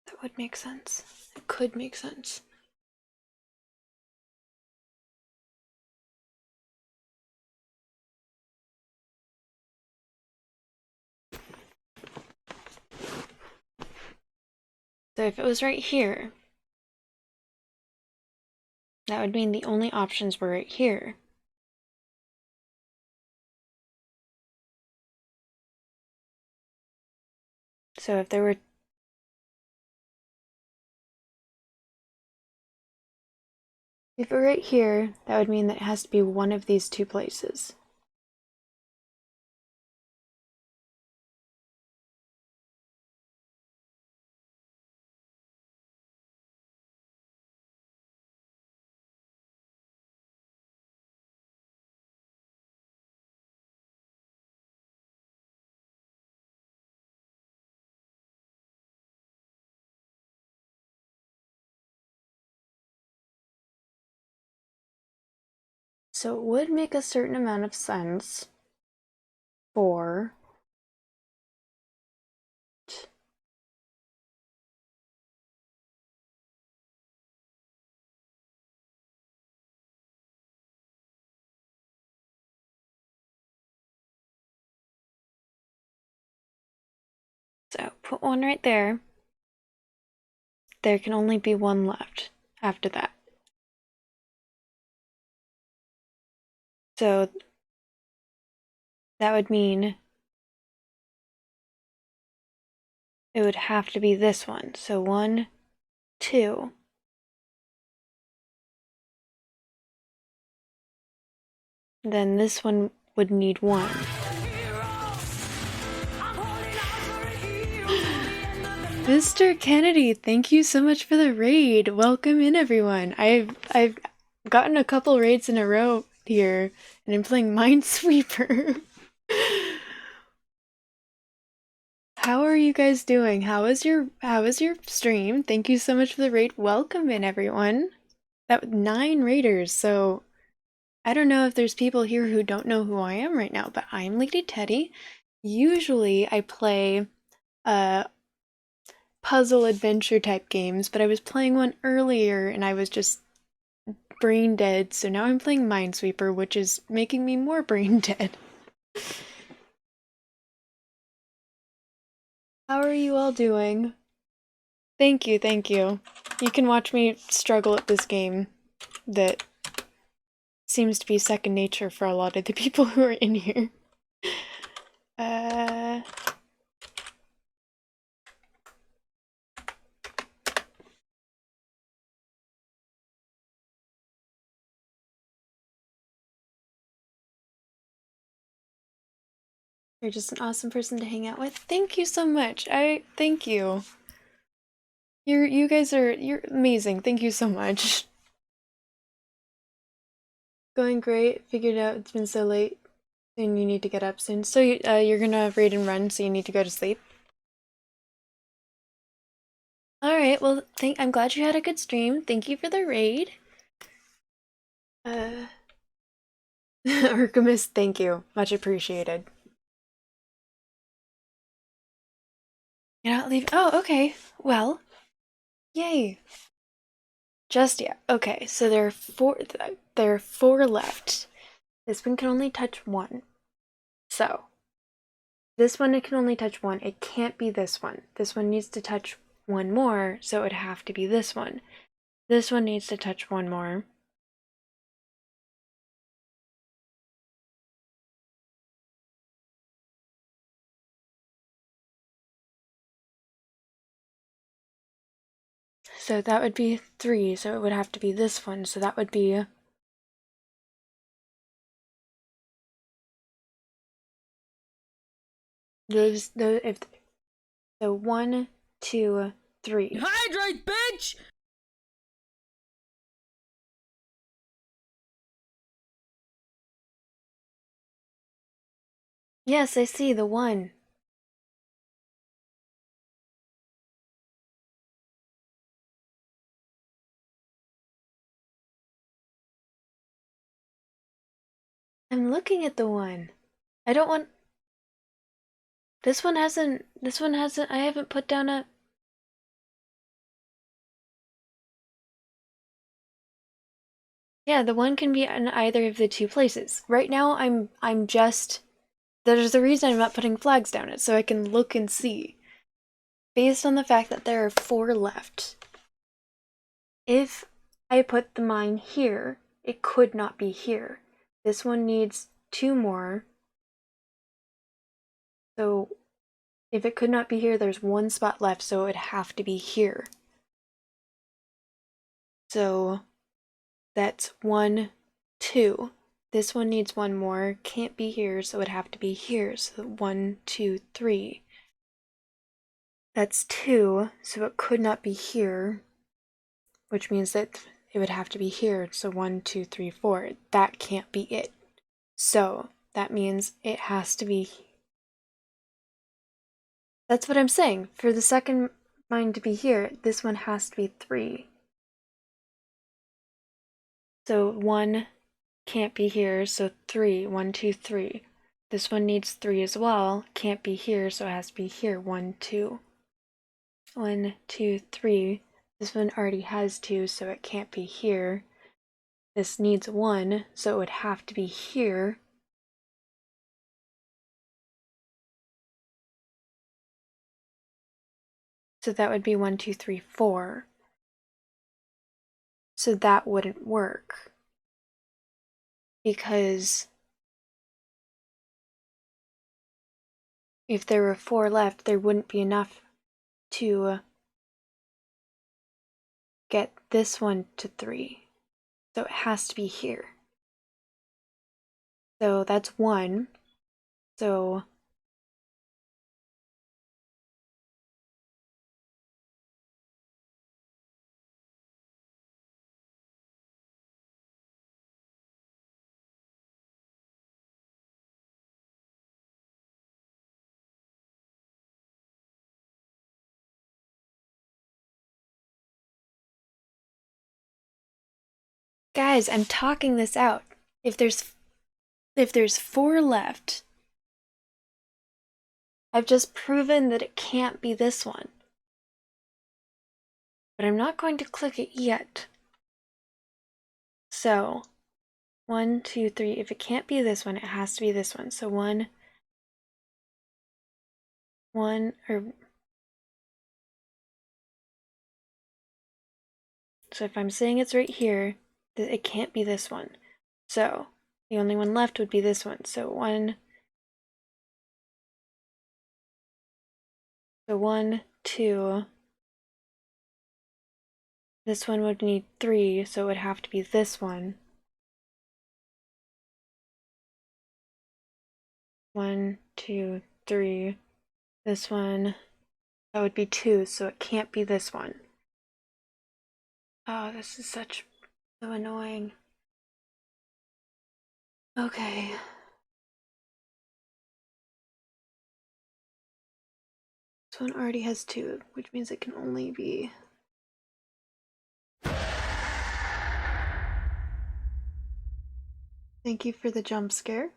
That would make sense. It could make sense. So if it was right here, that would mean the only options were right here. So if there were if it were right here, that would mean that it has to be one of these 2 places. So it would make a certain amount of sense for so put 1 right there. There can only be 1 left after that. So that would mean it would have to be this one. So 1, 2. Then this one would need 1. Mr. Kennedy, thank you so much for the raid. Welcome in, everyone. I've gotten a couple raids in a row here, and I'm playing Minesweeper. How are you guys doing? How was your stream? Thank you so much for the raid. Welcome in, everyone. That was 9 raiders, so I don't know if there's people here who don't know who I am right now, but I'm Lady Teddy. Usually I play puzzle adventure type games, but I was playing one earlier and I was just brain dead, so now I'm playing Minesweeper, which is making me more brain dead. How are you all doing? Thank you, thank you. You can watch me struggle at this game that seems to be second nature for a lot of the people who are in here. You're just an awesome person to hang out with. Thank you so much. Thank you. You guys you're amazing. Thank you so much. Going great. Figured out it's been so late and you need to get up soon. So you're gonna raid and run, so you need to go to sleep. All right. Well, I'm glad you had a good stream. Thank you for the raid. Artemis, thank you. Much appreciated. You're not leaving. Oh, okay. Well, yay. Just yeah. Okay, so there are four left. This one can only touch one. So this one it can only touch one. It can't be this one. This one needs to touch one more, so it would have to be this one. This one needs to touch one more. So that would be 3, so it would have to be this one. So that would be the if so 1, 2, 3. Hydrate, bitch! Yes, I see the 1. I'm looking at the 1. I don't want this one hasn't I haven't put down a Yeah, the 1 can be in either of the two places. Right now I'm just there's a reason I'm not putting flags down it, so I can look and see. Based on the fact that there are 4 left. If I put the mine here, it could not be here. This one needs 2 more. So if it could not be here, there's 1 spot left, so it would have to be here. So that's 1, 2. This one needs 1 more, can't be here, so it would have to be here. So 1, 2, 3. That's 2, so it could not be here, which means that it would have to be here. So 1, 2, 3, 4. That can't be it. So that means it has to be. That's what I'm saying. For the second mine to be here, this one has to be 3. So 1 can't be here, so 3. 1, 2, 3. This one needs 3 as well. Can't be here, so it has to be here. 1, 2. 1, 2, 3. This one already has 2, so it can't be here. This needs 1, so it would have to be here. So that would be 1, 2, 3, 4. So that wouldn't work. Because if there were 4 left, there wouldn't be enough to get this one to 3. So it has to be here. So that's 1. So guys, I'm talking this out. If there's 4 left, I've just proven that it can't be this one. But I'm not going to click it yet. So 1, 2, 3. If it can't be this one, it has to be this one. So 1, or so if I'm saying it's right here, it can't be this one. So the only one left would be this one. So 1, 2. This one would need 3, so it would have to be this one. 1, 2, 3. This one, that would be 2, so it can't be this one. Oh, this is so annoying. Okay. This one already has 2, which means it can only be... Thank you for the jump scare.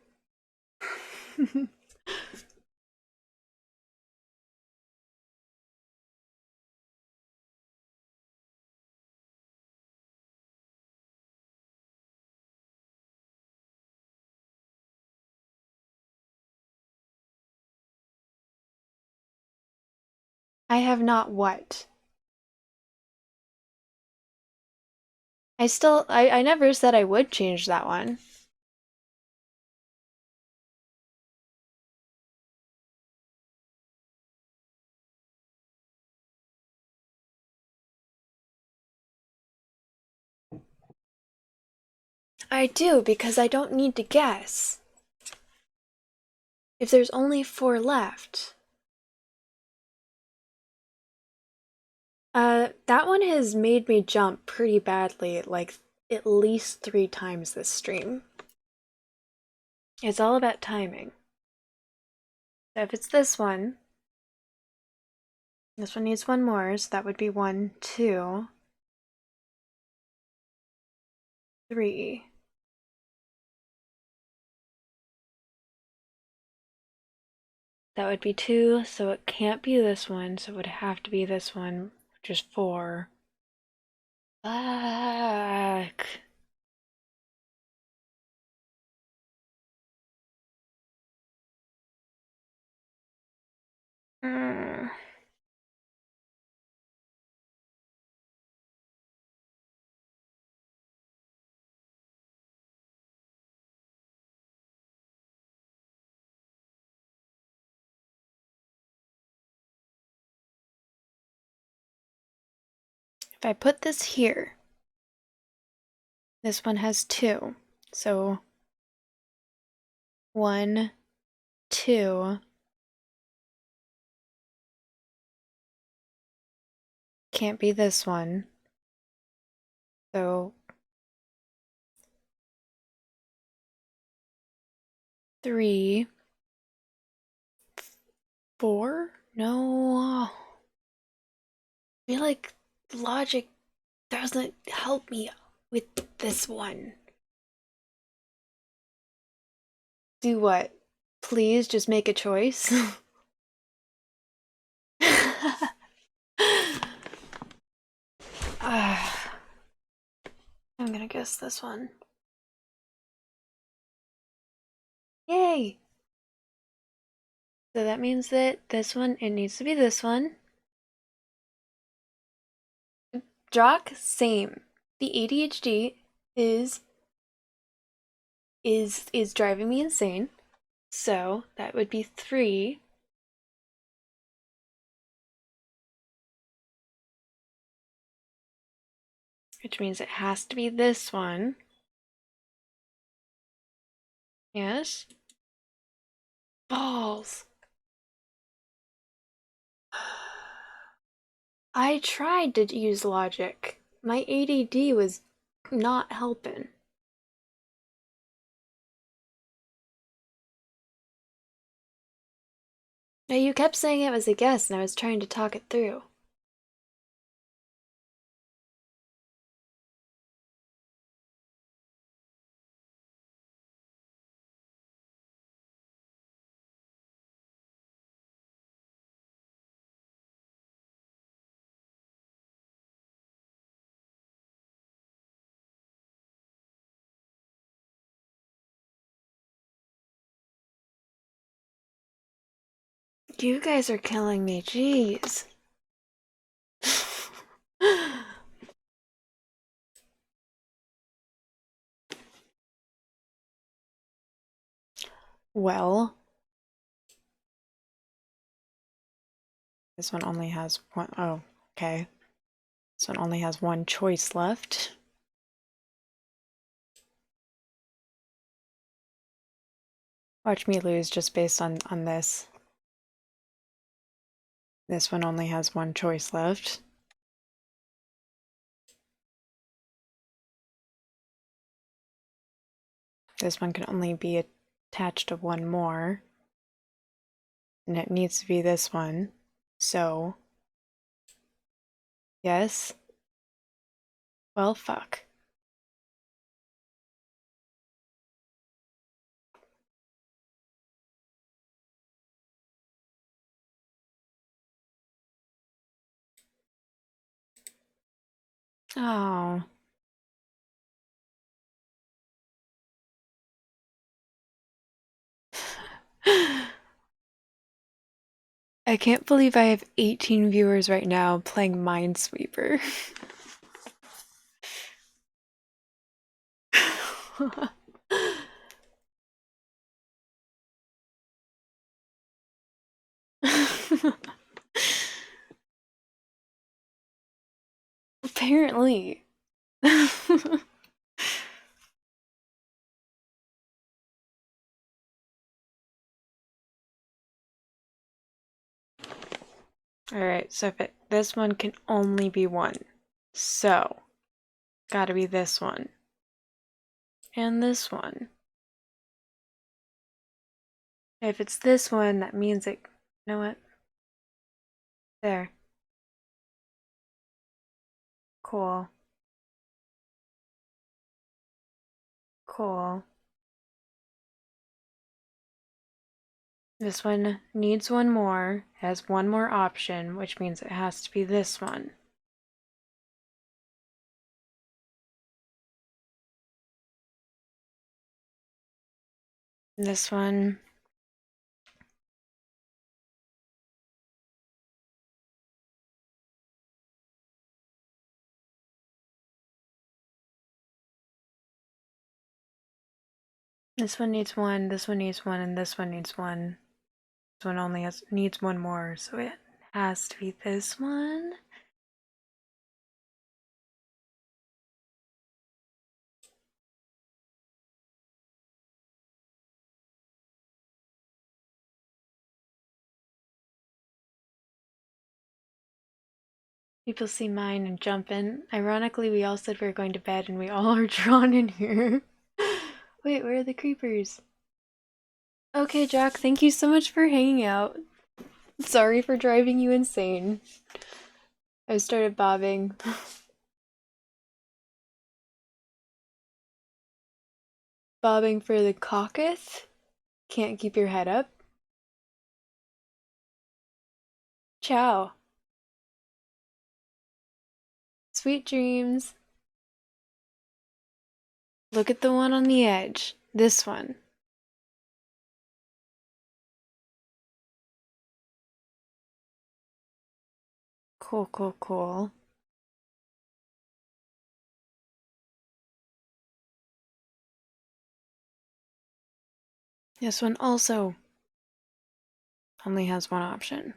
I have not what? I never said I would change that one. I do, because I don't need to guess. If there's only 4 left. That one has made me jump pretty badly, like at least 3 times this stream. It's all about timing. So if it's this one needs 1 more, so that would be 1, 2, 3. That would be 2, so it can't be this one, so it would have to be this one, which is 4. Fuck. Mm. If I put this here, this one has 2, so 1, 2. Can't be this one. So 3, 4? No. I feel like logic doesn't help me with this one. Do what? Please just make a choice. I'm gonna guess this one. Yay! So that means that this one, it needs to be this one. Drock, same. The ADHD is driving me insane. So that would be 3. Which means it has to be this one. Yes? Balls. I tried to use logic. My ADD was not helping. Now, you kept saying it was a guess, and I was trying to talk it through. You guys are killing me, jeez. Well, this one only has 1. Oh, okay. This one only has 1 choice left. Watch me lose just based on this. This one only has 1 choice left. This one can only be attached to one more. And it needs to be this one. So, yes. Well, fuck. Oh. I can't believe I have 18 viewers right now playing Minesweeper. Apparently. Alright, so if this one can only be one. So, gotta be this one. And this one. If it's this one, that means it. You know what? There. Cool. Cool. This one needs one more, has one more option, which means it has to be this one. This one. This one needs one, this one needs one, and this one needs one. This one only needs one more, so it has to be this one. People see mine and jump in. Ironically, we all said we were going to bed and we all are drawn in here. Wait, where are the creepers? Okay, Jack, thank you so much for hanging out. Sorry for driving you insane. I started bobbing. Bobbing for the caucus? Can't keep your head up? Ciao. Sweet dreams. Look at the one on the edge. This one. Cool, cool, cool. This one also only has one option.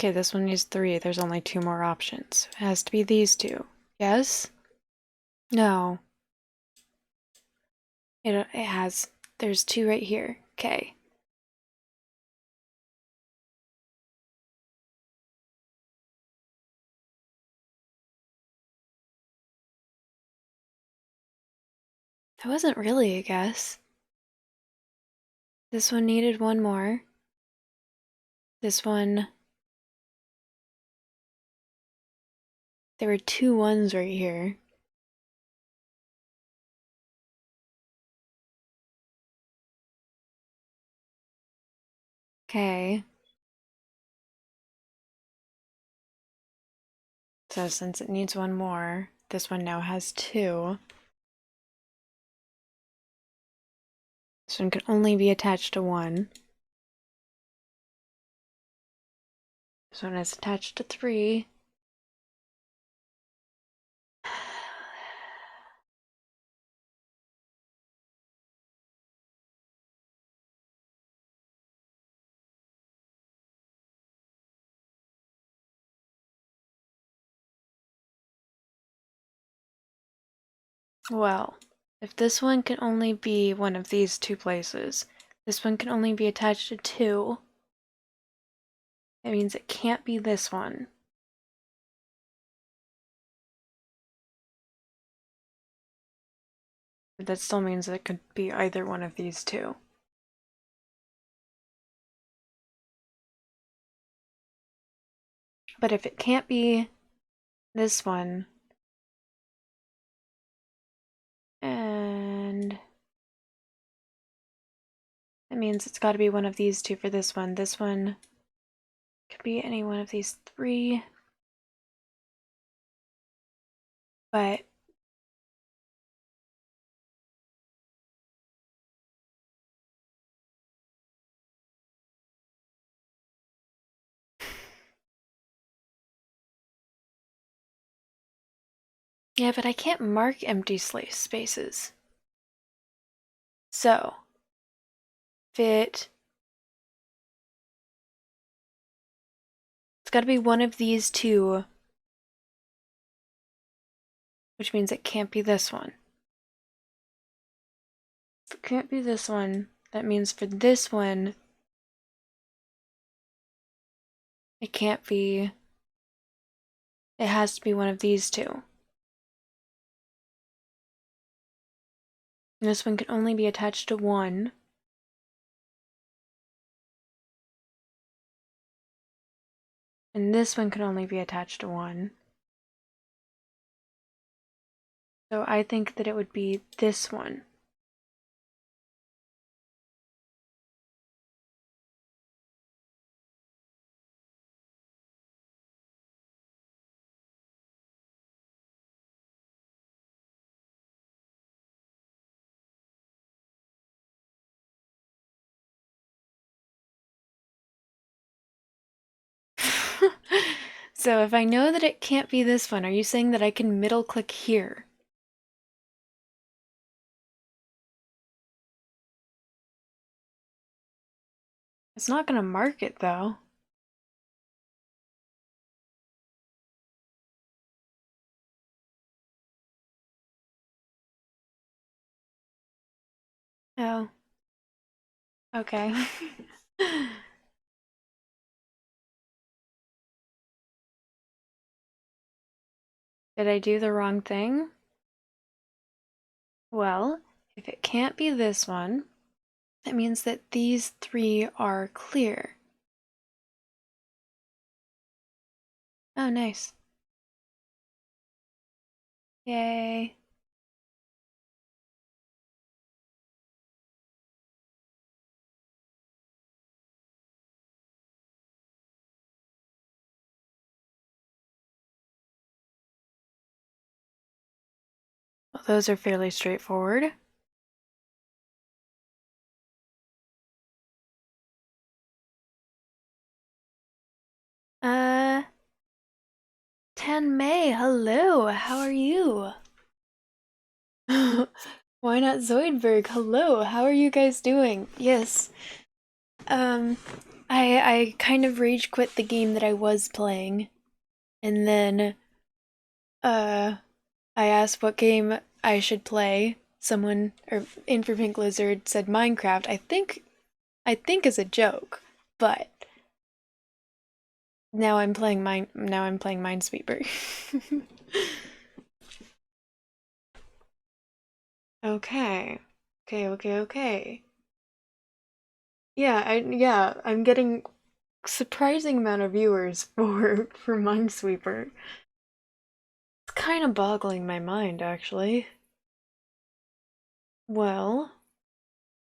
Okay, this one needs 3. There's only 2 more options. It has to be these 2. Yes? No. It has. There's 2 right here. Okay. That wasn't really a guess. This one needed one more. This one. There were 2 ones right here. Okay. So since it needs one more, this one now has 2. This one can only be attached to one. This one is attached to 3. Well, if this one can only be one of these 2 places, this one can only be attached to 2. That means it can't be this one. But that still means it could be either one of these 2. But if it can't be this one, and that means it's got to be one of these 2 for this one. This one could be any one of these 3. But yeah, but I can't mark empty spaces. So, it's got to be one of these 2, which means it can't be this one. If it can't be this one, that means for this one, it can't be, it has to be one of these 2. And this one can only be attached to 1. And this one can only be attached to 1. So I think that it would be this one. So if I know that it can't be this one, are you saying that I can middle click here? It's not gonna mark it though. Oh. Okay. Did I do the wrong thing? Well, if it can't be this one, that means that these 3 are clear. Oh, nice. Yay. Well, those are fairly straightforward. Uh, 10 May, hello, how are you? Why not Zoidberg? Hello, how are you guys doing? Yes. I kind of rage quit the game that I was playing, and then I asked what game I should play. Someone or in for Pink Lizard said Minecraft. I think as a joke, but now I'm playing Minesweeper. Okay. Okay. Yeah, I'm getting surprising amount of viewers for Minesweeper. It's kind of boggling my mind, actually. Well,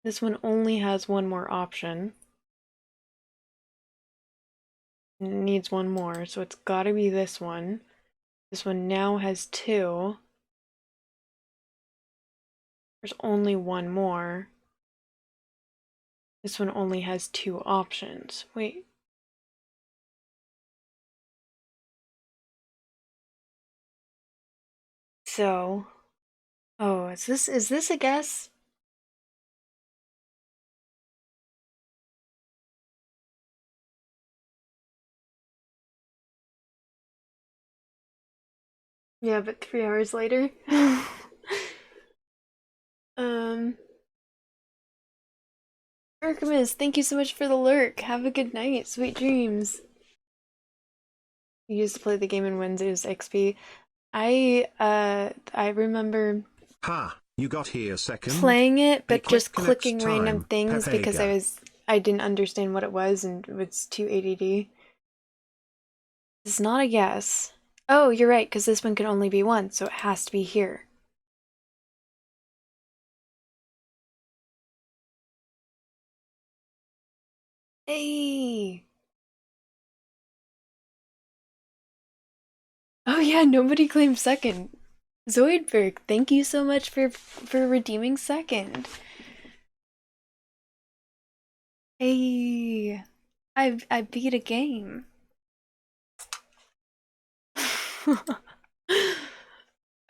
this one only has one more option. It needs one more, so it's gotta be this one. This one now has 2. There's only one more. This one only has 2 options. Wait. So, oh, is this a guess? Yeah, but 3 hours later. um, Archimus, thank you so much for the lurk. Have a good night. Sweet dreams. You used to play the game in Windows XP. I remember Ha, you got here second. playing it, Be but quick just next clicking random time, things because Pepega. I didn't understand what it was and it was too ADD. It's not a guess. Oh, you're right, because this one can only be one, so it has to be here. Hey! Oh yeah, nobody claimed second. Zoidberg, thank you so much for redeeming second. Hey, I beat a game.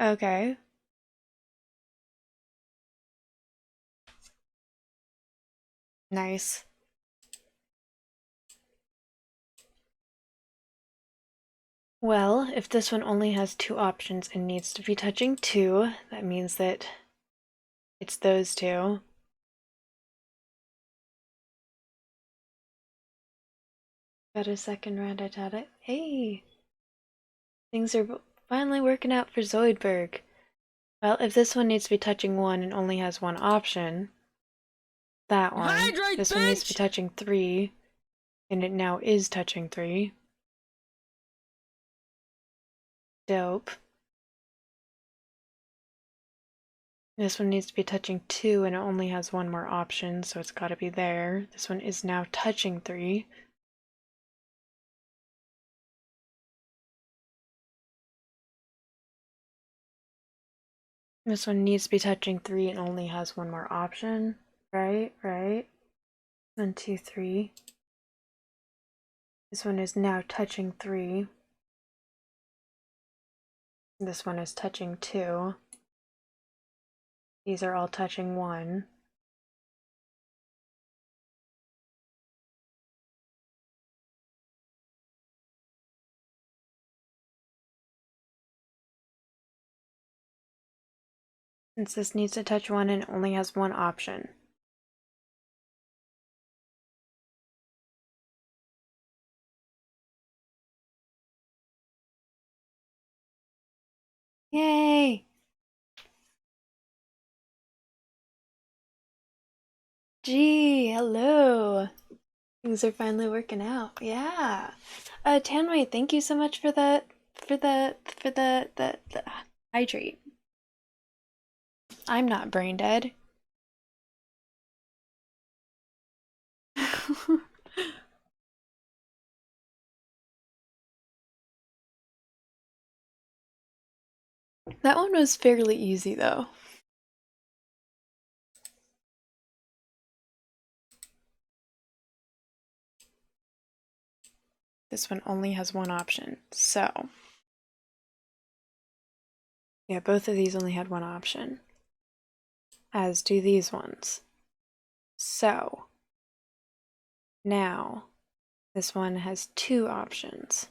Okay. Nice. Well, if this one only has 2 options and needs to be touching 2, that means that it's those 2. Got a second round at it. Hey! Things are finally working out for Zoidberg. Well, if this one needs to be touching 1 and only has 1 option, that one. Hydrate, This one needs to be bitch! touching 3, and it now is touching 3. Dope. This one needs to be touching 2 and it only has 1 more option, so it's gotta be there. This one is now touching 3. This one needs to be touching 3 and only has 1 more option. Right, right. 1, 2, 3. This one is now touching 3. This one is touching 2. These are all touching 1. Since this needs to touch 1 and only has 1 option. Yay! Gee, hello! Things are finally working out. Yeah. Tanway, thank you so much for the hydrate. I'm not brain dead. That one was fairly easy though. This one only has 1 option, so. Yeah, both of these only had 1 option. As do these ones. So. Now, this one has 2 options.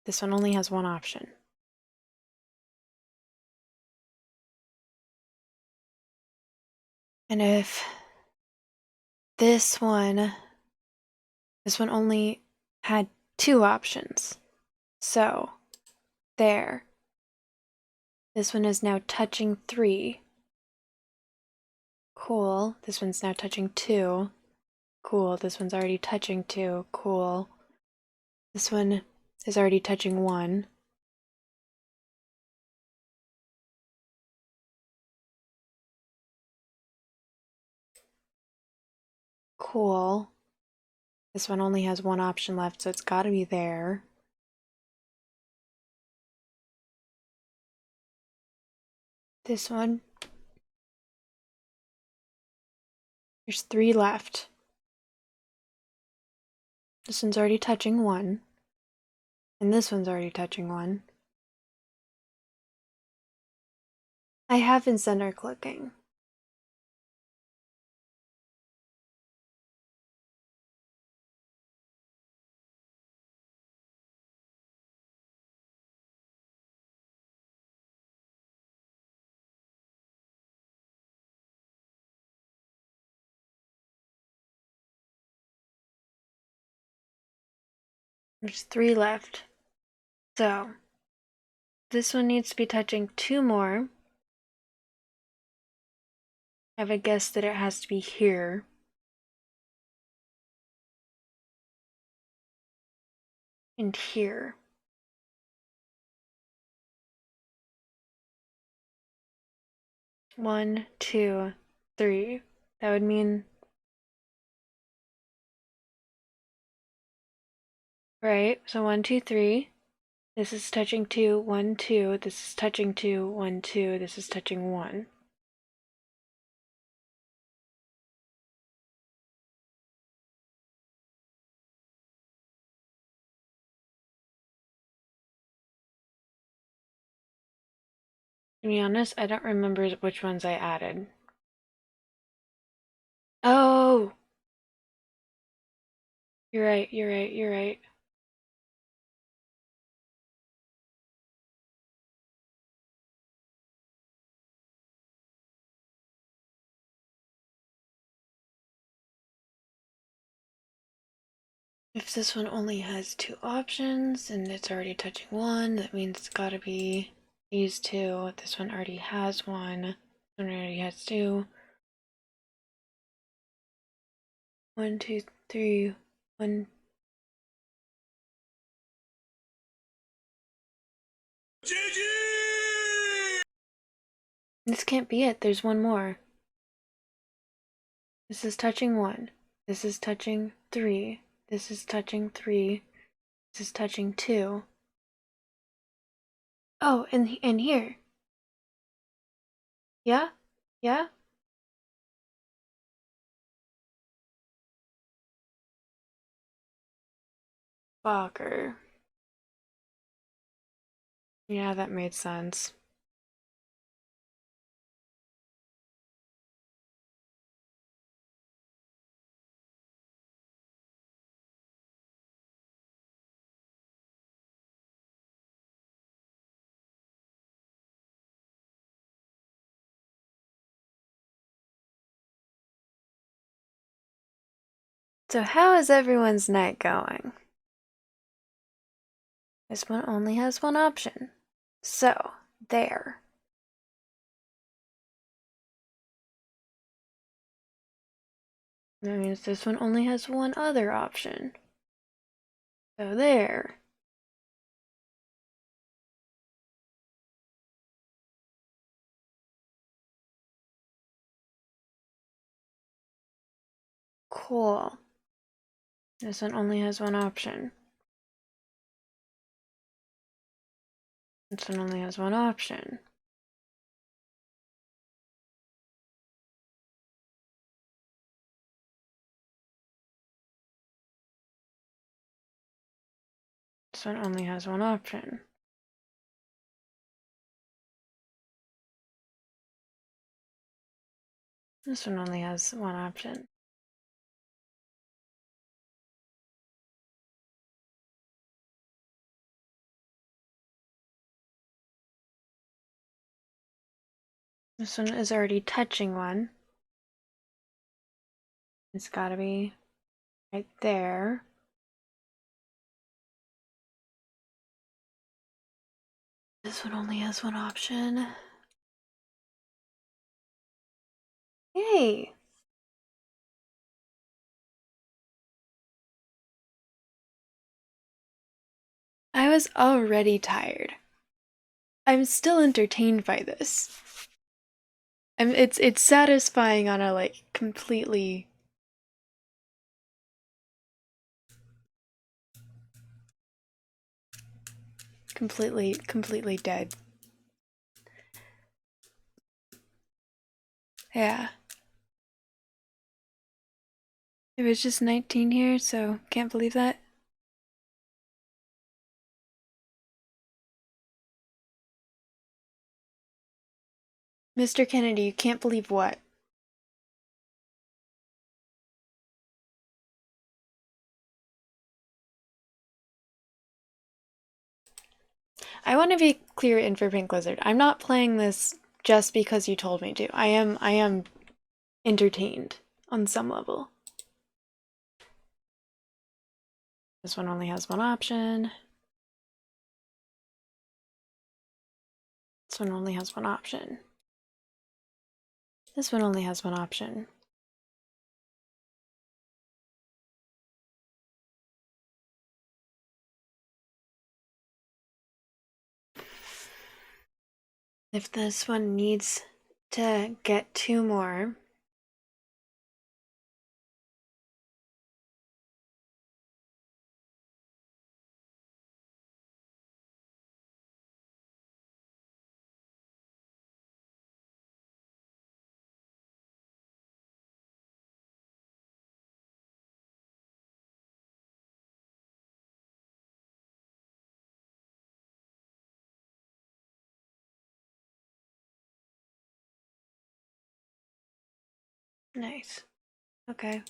This one only has 1 option. And if this one only had 2 options. So, there. This one is now touching 3. Cool. This one's now touching 2. Cool. This one's already touching 2. Cool. This one is already touching 1. Cool. This one only has 1 option left, so it's gotta be there. This one. There's 3 left. This one's already touching 1. And this one's already touching 1. I have been center clicking. There's 3 left. So, this one needs to be touching 2 more. I have a guess that it has to be here. And here. One, 2, 3. That would mean... Right, so 1, 2, 3. This is touching 2, 1, 2. This is touching 2, 1, 2. This is touching 1. To be honest, I don't remember which ones I added. Oh! You're right, you're right, you're right. If this one only has 2 options and it's already touching 1, that means it's gotta be these 2. This one already has 1. This one already has 2. 1, 2, 3, 1. This can't be it. There's one more. This is touching 1. This is touching 3. This is touching 3. This is touching 2. Oh, and here. Yeah? Yeah? Fucker. Yeah, that made sense. So how is everyone's night going? This one only has 1 option. So, there. That means this one only has 1 other option. So there. Cool. This one only has 1 option. This one only has 1 option. This one only has 1 option. This one only has 1 option. This one is already touching 1. It's gotta be right there. This one only has 1 option. Yay! I was already tired. I'm still entertained by this. It's satisfying on a like completely dead. Yeah. It was just 19 here, so can't believe that. Mr. Kennedy, you can't believe what? I want to be clear in for Pink Lizard. I'm not playing this just because you told me to. I am entertained on some level. This one only has one option. This one only has one option. This one only has one option. If this one needs to get two more, nice. Okay.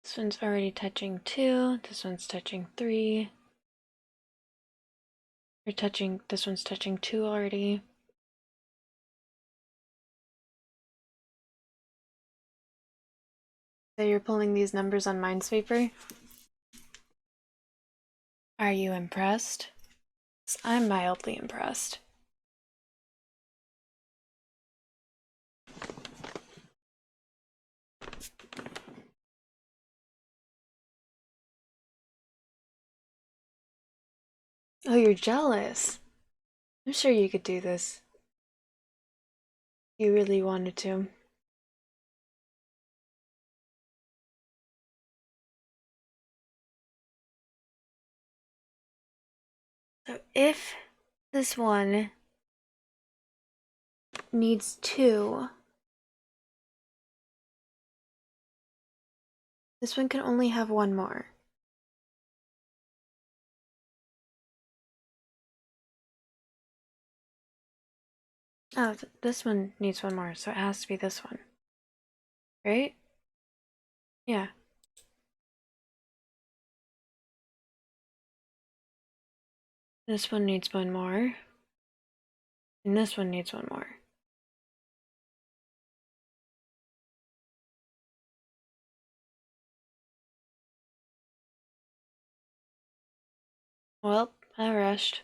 This one's already touching 2. This one's touching 3. This one's touching 2 already. So you're pulling these numbers on Minesweeper? Are you impressed? I'm mildly impressed. Oh, you're jealous. I'm sure you could do this. You really wanted to. So if this one needs 2, this one can only have 1 more. Oh, this one needs 1 more, so it has to be this one. Right? Yeah. This one needs 1 more. And this one needs 1 more. Well, I rushed.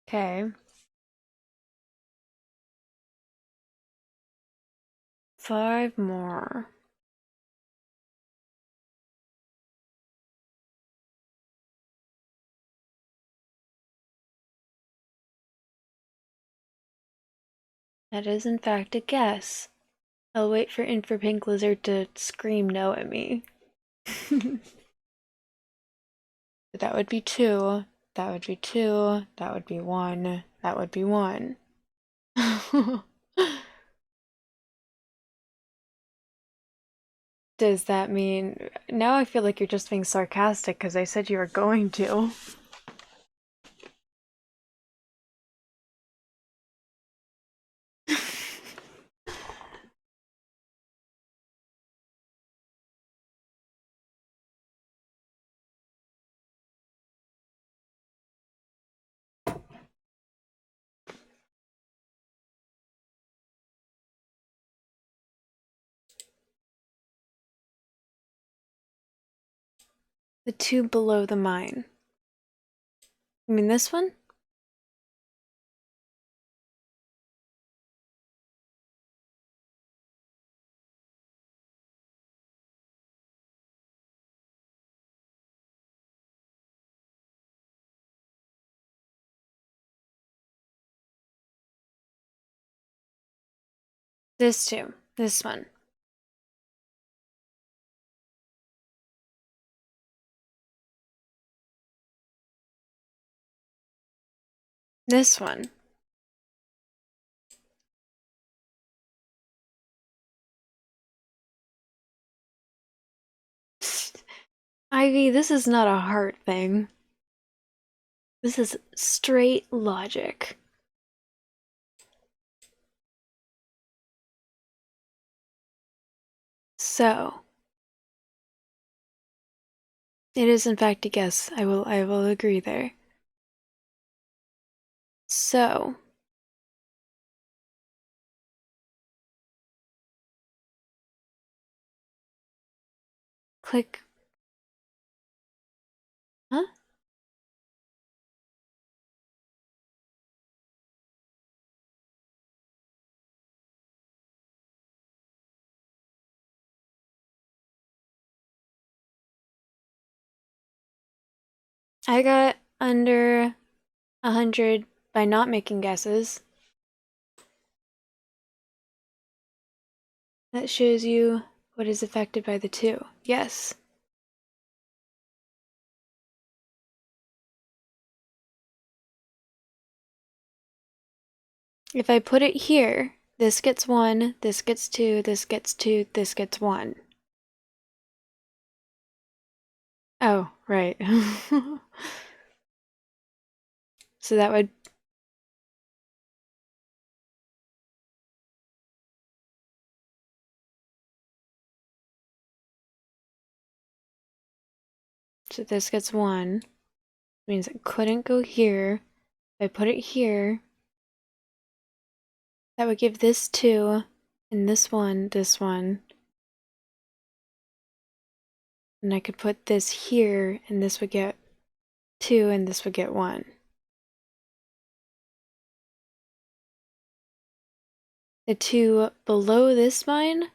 Okay. 5 more. That is in fact a guess. I'll wait for Pink Lizard to scream no at me. That would be 2. That would be 2. That would be 1. That would be 1. does that mean? Now I feel like you're just being sarcastic because I said you were going to. The two below the mine. You mean this one? This two. This one. This one. Ivy, this is not a heart thing. This is straight logic. So, it is in fact a guess. I will agree there. So, click. Huh? I got under 100 by not making guesses. That shows you what is affected by the two. Yes. If I put it here, this gets 1, this gets 2, this gets 2, this gets 1. Oh, right. So that would... So this gets 1. Means it couldn't go here. If I put it here, that would give this 2, and this 1, this 1. And I could put this here, and this would get 2, and this would get 1. The 2 below this mine,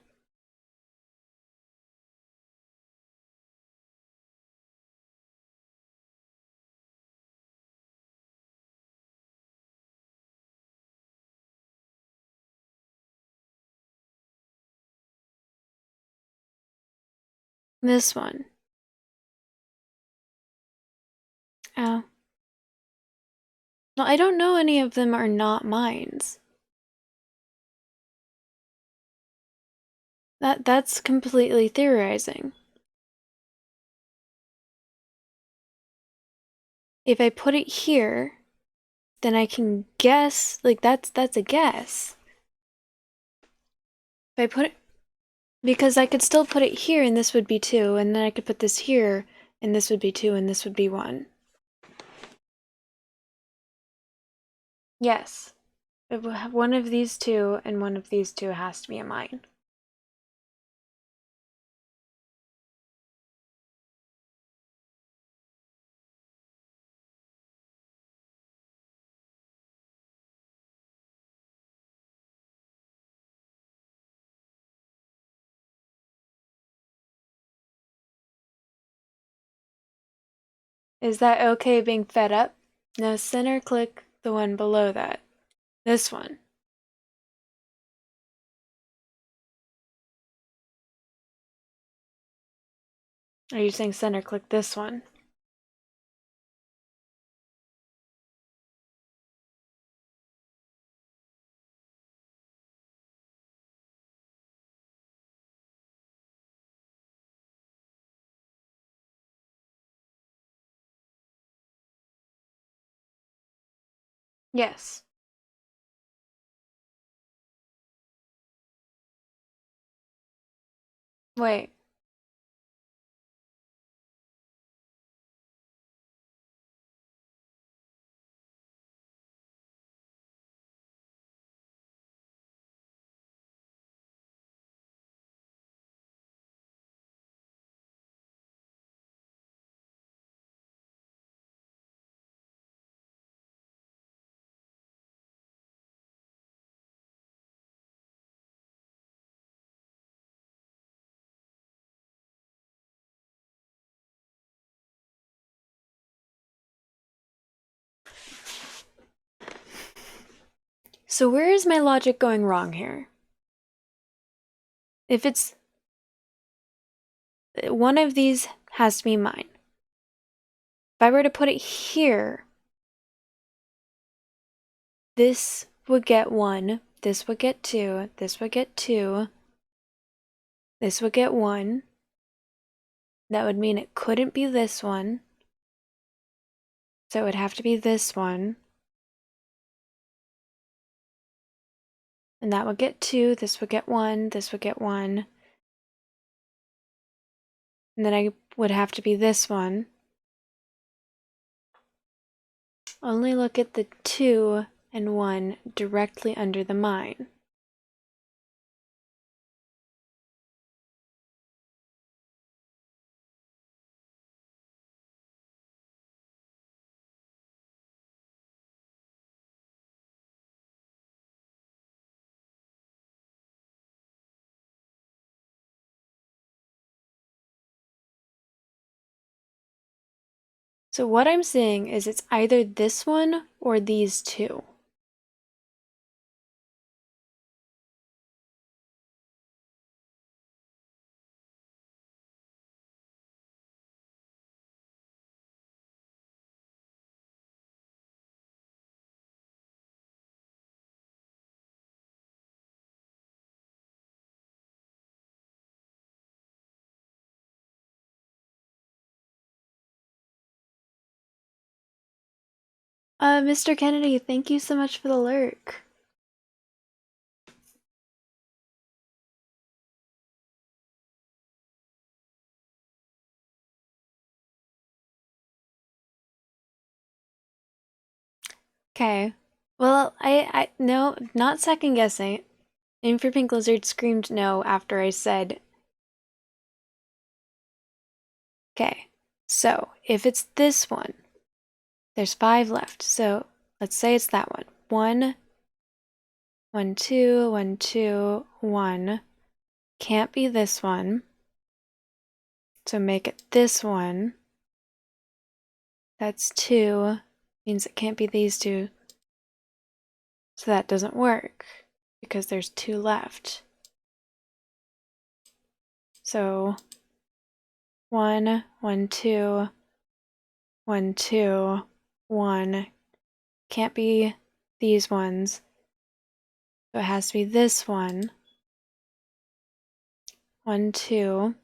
this one. Oh. No, I don't know any of them are not mines. That's completely theorizing. If I put it here, then I can guess, like that's a guess. If I put it, because I could still put it here and this would be 2, and then I could put this here and this would be 2 and this would be 1. Yes. It will have one of these two and one of these two has to be a mine. Is that okay being fed up? Now center click the one below that. This one. Are you saying center click this one? Yes. Wait. So where is my logic going wrong here? If it's one of these has to be mine. If I were to put it here, this would get 1, this would get 2, this would get 2, this would get 1. That would mean it couldn't be this one. So it would have to be this one. And that would get 2, this would get 1, this would get 1. And then I would have to be this one. Only look at the 2 and 1 directly under the mine. So what I'm saying is it's either this one or these two. Mr. Kennedy, thank you so much for the lurk. Okay. Well, no, not second guessing. Aim for Pink Lizard screamed no after I said. Okay. So, if it's this one, there's 5 left. So, let's say it's that one. 1, 1, 2, 1, 2, 1. Can't be this one. So make it this one. That's 2. Means it can't be these two. So that doesn't work because there's 2 left. So 1, 1, 2, 1, 2, 1. Can't be these ones. So it has to be this one. 1, 2.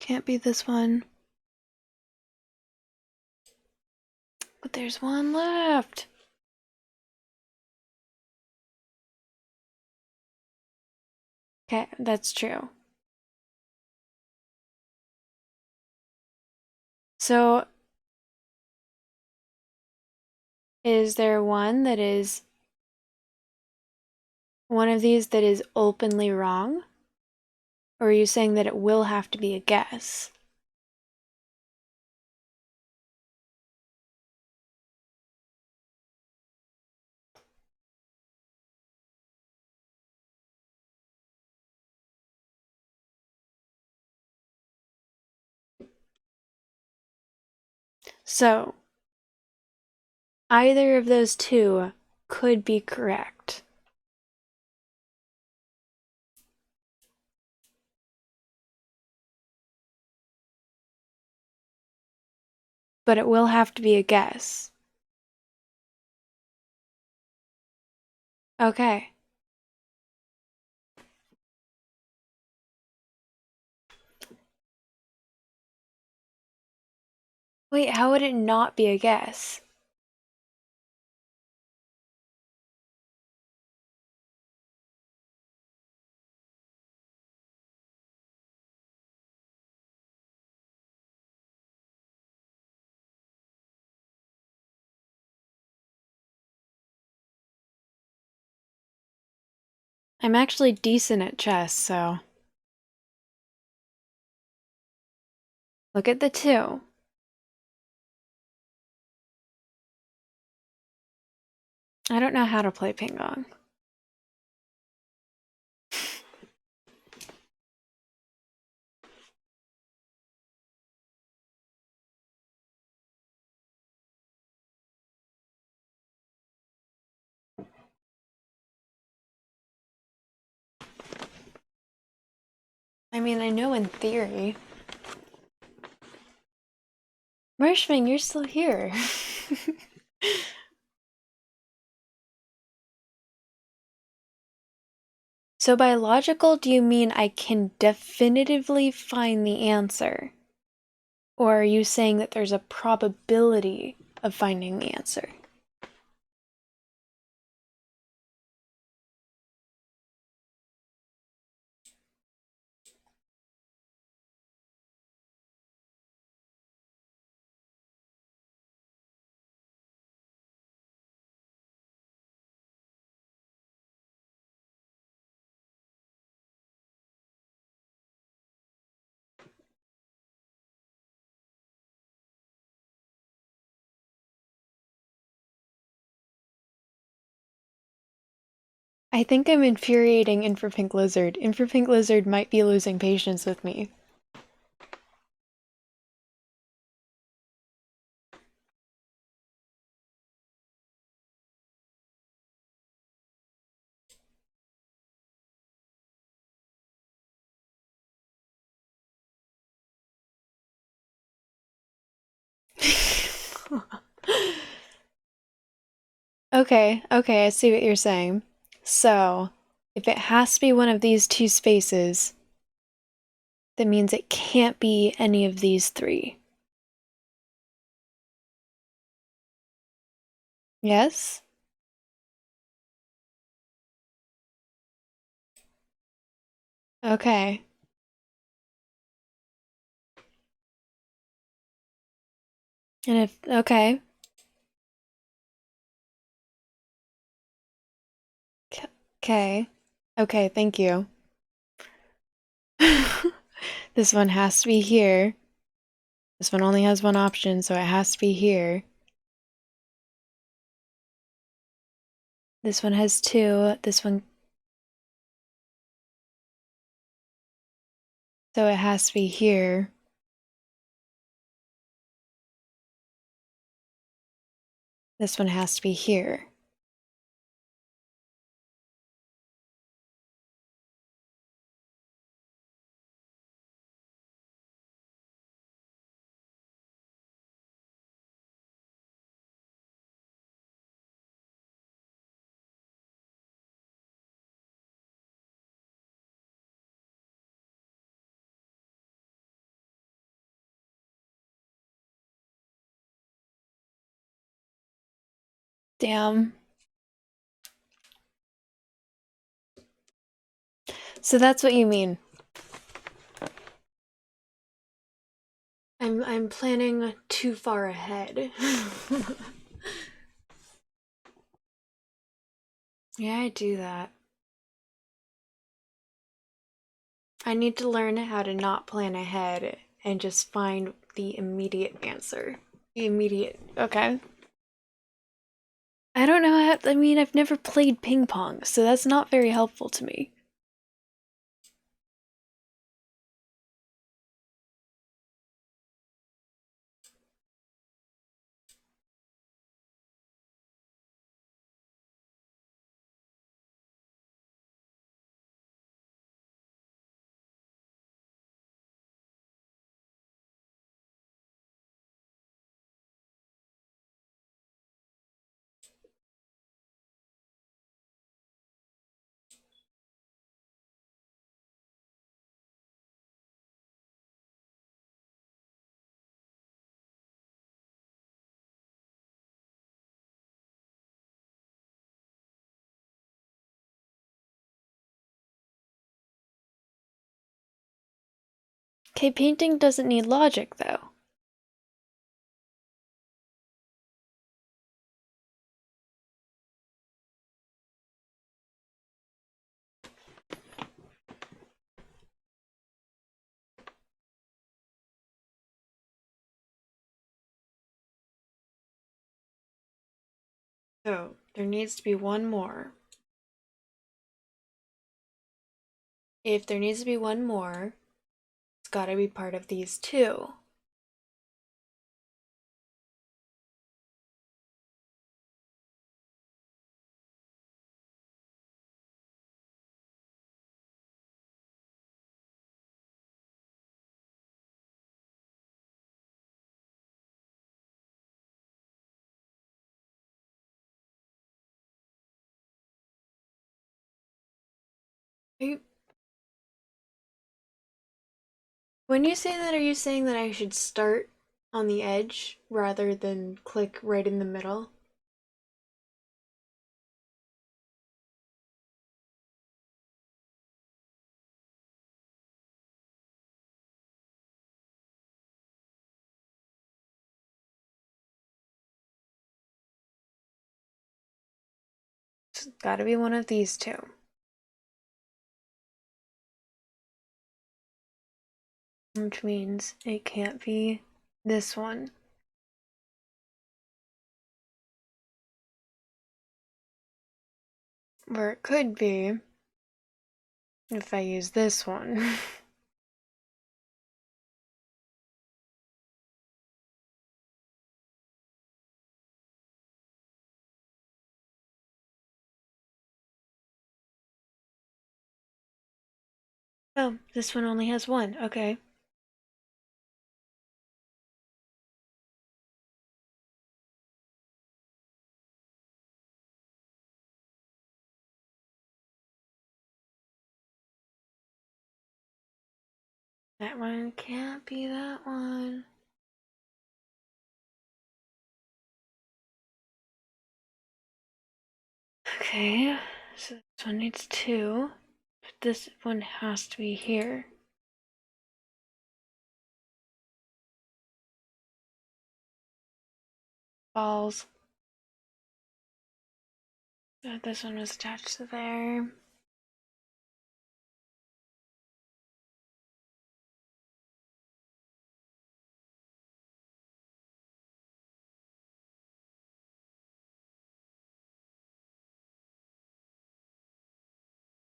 Can't be this one. But there's 1 left. Okay, that's true. So is there one that is one of these that is openly wrong? Or are you saying that it will have to be a guess? So, either of those two could be correct. But it will have to be a guess. Okay. Wait, how would it not be a guess? I'm actually decent at chess, so... Look at the 2. I don't know how to play ping pong. I mean, I know in theory. Marshming, you're still here. So by logical, do you mean I can definitively find the answer? Or are you saying that there's a probability of finding the answer? I think I'm infuriating Infrapink Lizard. Infrapink Lizard might be losing patience with me. Okay, I see what you're saying. So, if it has to be one of these 2 spaces, that means it can't be any of these 3. Yes? Okay. And if, okay. Okay. Okay, thank you. This one has to be here. This one only has one option, so it has to be here. This one has 2. This one... So it has to be here. This one has to be here. Damn. So that's what you mean. I'm planning too far ahead. Yeah, I do that. I need to learn how to not plan ahead and just find the immediate answer. The immediate, okay. I don't know how, I mean, I've never played ping pong, so that's not very helpful to me. Okay, painting doesn't need logic, though. So, there needs to be one more. If there needs to be one more, it's gotta be part of these two. When you say that, are you saying that I should start on the edge rather than click right in the middle? It's gotta be one of these two. Which means it can't be this one. Or it could be if I use this one. Oh, this one only has one. Okay. That one can't be that one. Okay, so this one needs two. But this one has to be here. Balls. This one was attached to there.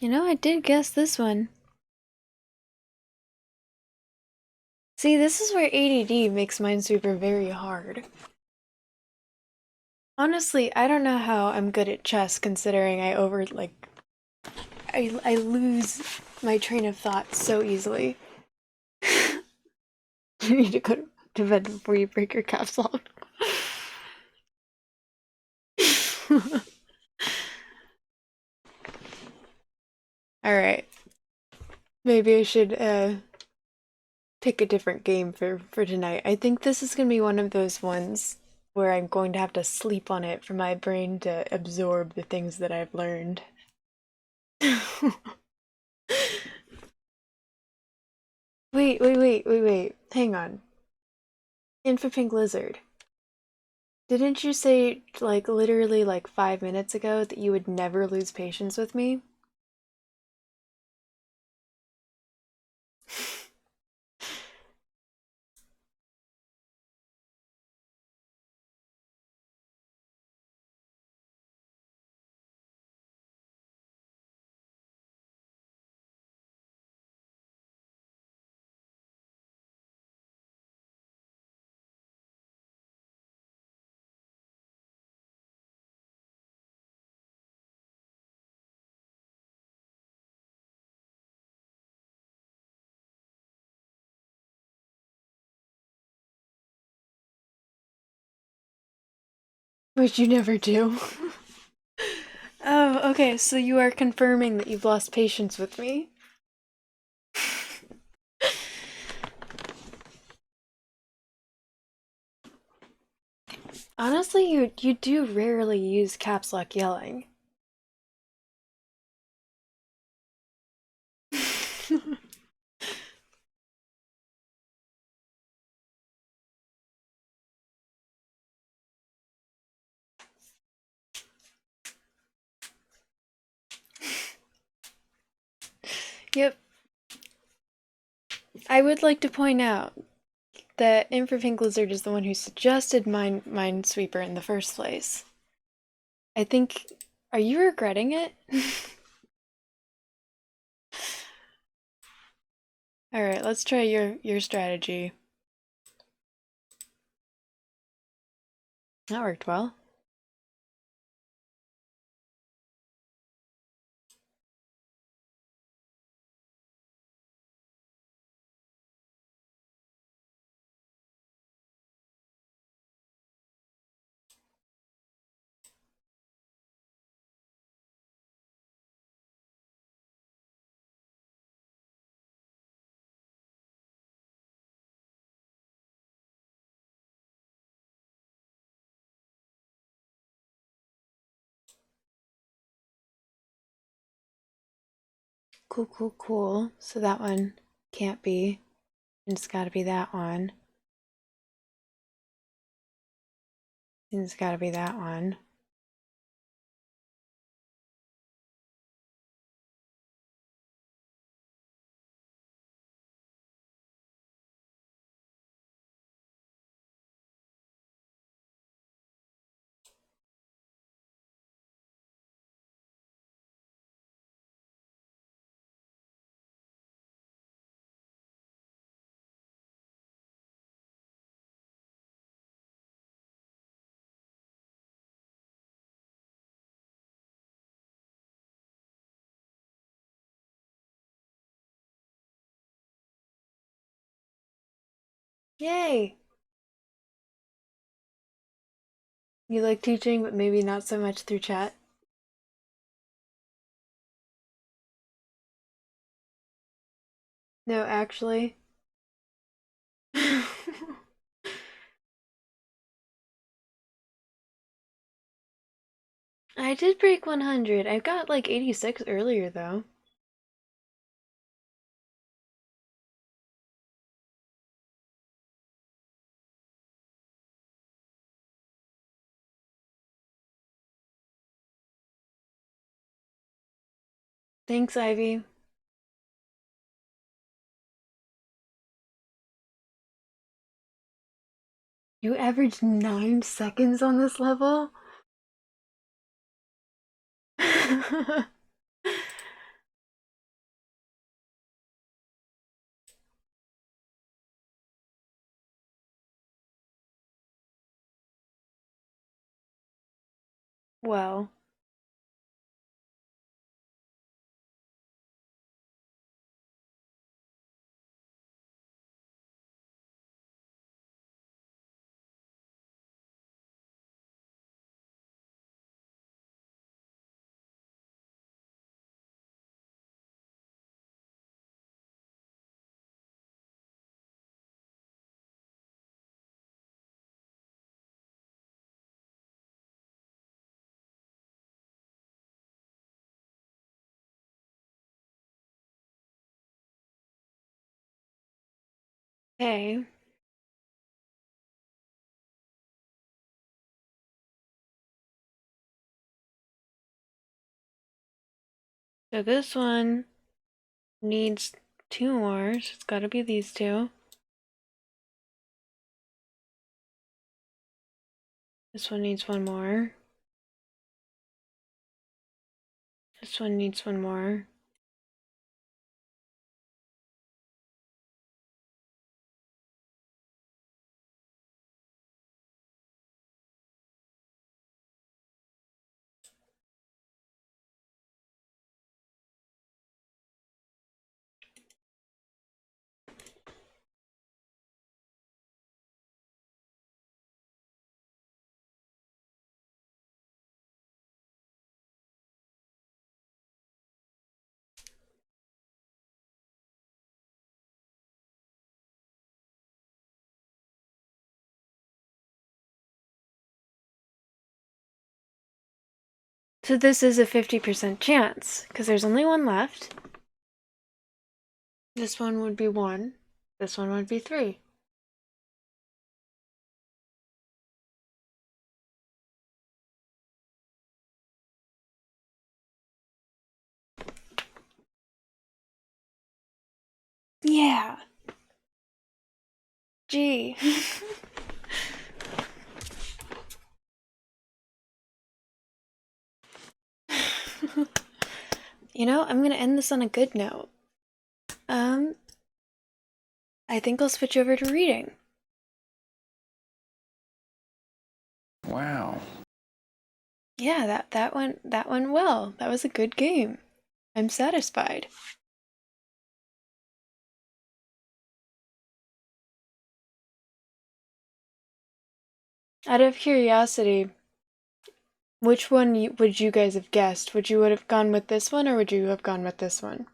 You know, I did guess this one. See, this is where ADD makes Minesweeper very hard. Honestly, I don't know how I'm good at chess considering I lose my train of thought so easily. You need to go to bed before you break your caps lock. Alright. Maybe I should pick a different game for tonight. I think this is gonna be one of those ones where I'm going to have to sleep on it for my brain to absorb the things that I've learned. Wait. Hang on. Infopink Lizard. Didn't you say, like, literally like 5 minutes ago that you would never lose patience with me? Which you never do. Oh, okay, so you are confirming that you've lost patience with me. Honestly, you do rarely use caps lock yelling. Yep. I would like to point out that Infrapink Lizard is the one who suggested Minesweeper in the first place. I think... Are you regretting it? Alright, let's try your strategy. That worked well. Cool, cool, cool. So that one can't be. It's gotta be that one. And it's gotta be that one. Yay! You like teaching, but maybe not so much through chat? No, actually. I did break 100. I got like 86 earlier though. Thanks, Ivy. You averaged 9 seconds on this level? Well, okay. So this one needs 2 more, so it's gotta be these two. This one needs 1 more. This one needs 1 more. So this is a 50% chance, because there's only 1 left. This one would be 1. This one would be 3. Yeah. Gee. You know, I'm gonna end this on a good note. Um, I think I'll switch over to reading. Wow. Yeah, that went well. That was a good game. I'm satisfied. Out of curiosity, which one would you guys have guessed? Would you have gone with this one or would you have gone with this one?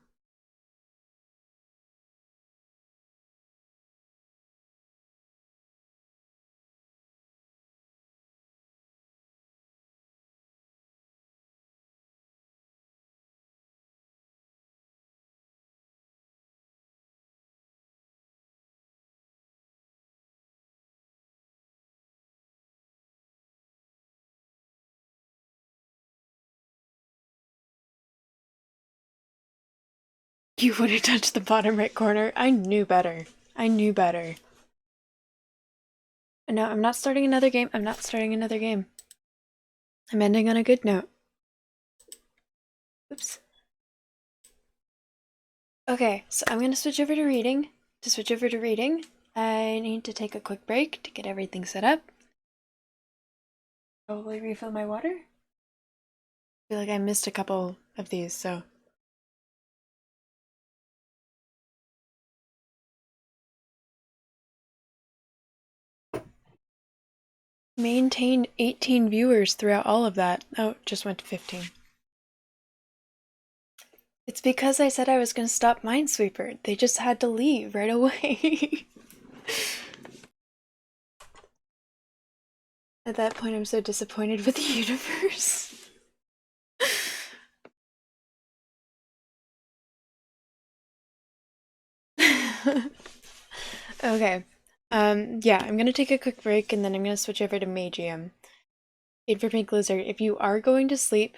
You would have touched the bottom right corner. I knew better. I knew better. No, I'm not starting another game. I'm not starting another game. I'm ending on a good note. Oops. Okay, so I'm gonna switch over to reading. To switch over to reading, I need to take a quick break to get everything set up. Probably refill my water. I feel like I missed a couple of these, so. Maintained 18 viewers throughout all of that. Oh, just went to 15. It's because I said I was going to stop Minesweeper. They just had to leave right away. At that point, I'm so disappointed with the universe. Okay. Yeah, I'm gonna take a quick break and then I'm gonna switch over to Magium. Aid for Pink Lizard, if you are going to sleep,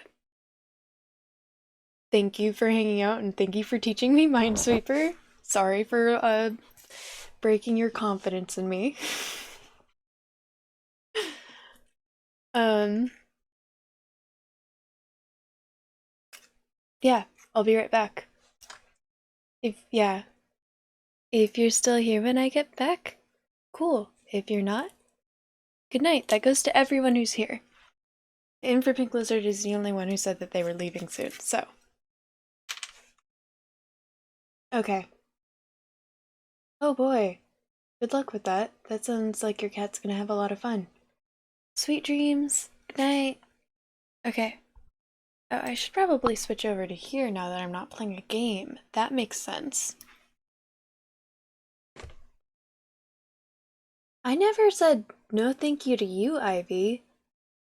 thank you for hanging out and thank you for teaching me Minesweeper. Sorry for breaking your confidence in me. Um yeah, I'll be right back. If you're still here when I get back, cool. If you're not, good night. That goes to everyone who's here. And for Pink Lizard is the only one who said that they were leaving soon, so. Okay. Oh boy. Good luck with that. That sounds like your cat's gonna have a lot of fun. Sweet dreams. Good night. Okay. Oh, I should probably switch over to here now that I'm not playing a game. That makes sense. I never said no thank you to you, Ivy.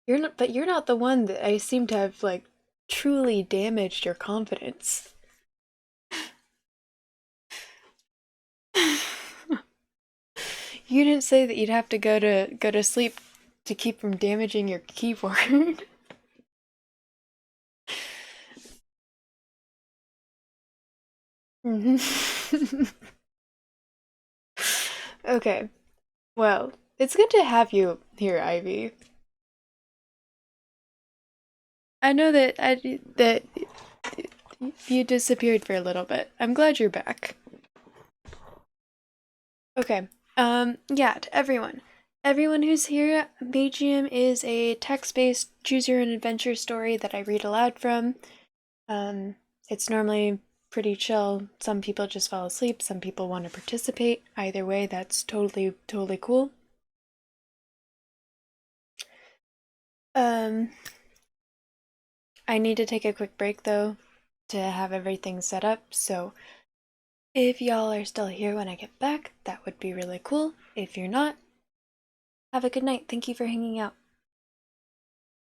But you're not the one that I seem to have, like, truly damaged your confidence. You didn't say that you'd have to go to sleep to keep from damaging your keyboard. Okay. Well, it's good to have you here, Ivy. I know that you disappeared for a little bit. I'm glad you're back. Okay. Yeah, to everyone. Everyone who's here, Magium is a text-based choose-your-own-adventure story that I read aloud from. It's normally pretty chill. Some people just fall asleep, some people want to participate. Either way, that's totally cool. Um, I need to take a quick break though to have everything set up, so if y'all are still here when I get back, that would be really cool. If you're not, have a good night. Thank you for hanging out.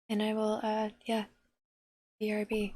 And I will, yeah, BRB.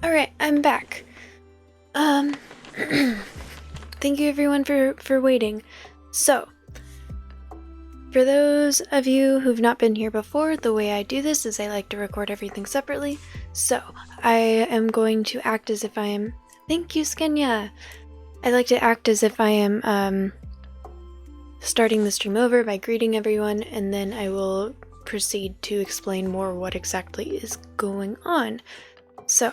Alright, I'm back. Thank you everyone for waiting. So, for those of you who've not been here before, the way I do this is I like to record everything separately. So, I am going to act as if I am... Thank you, Skenya! I like to act as if I am, starting the stream over by greeting everyone, and then I will proceed to explain more what exactly is going on. So,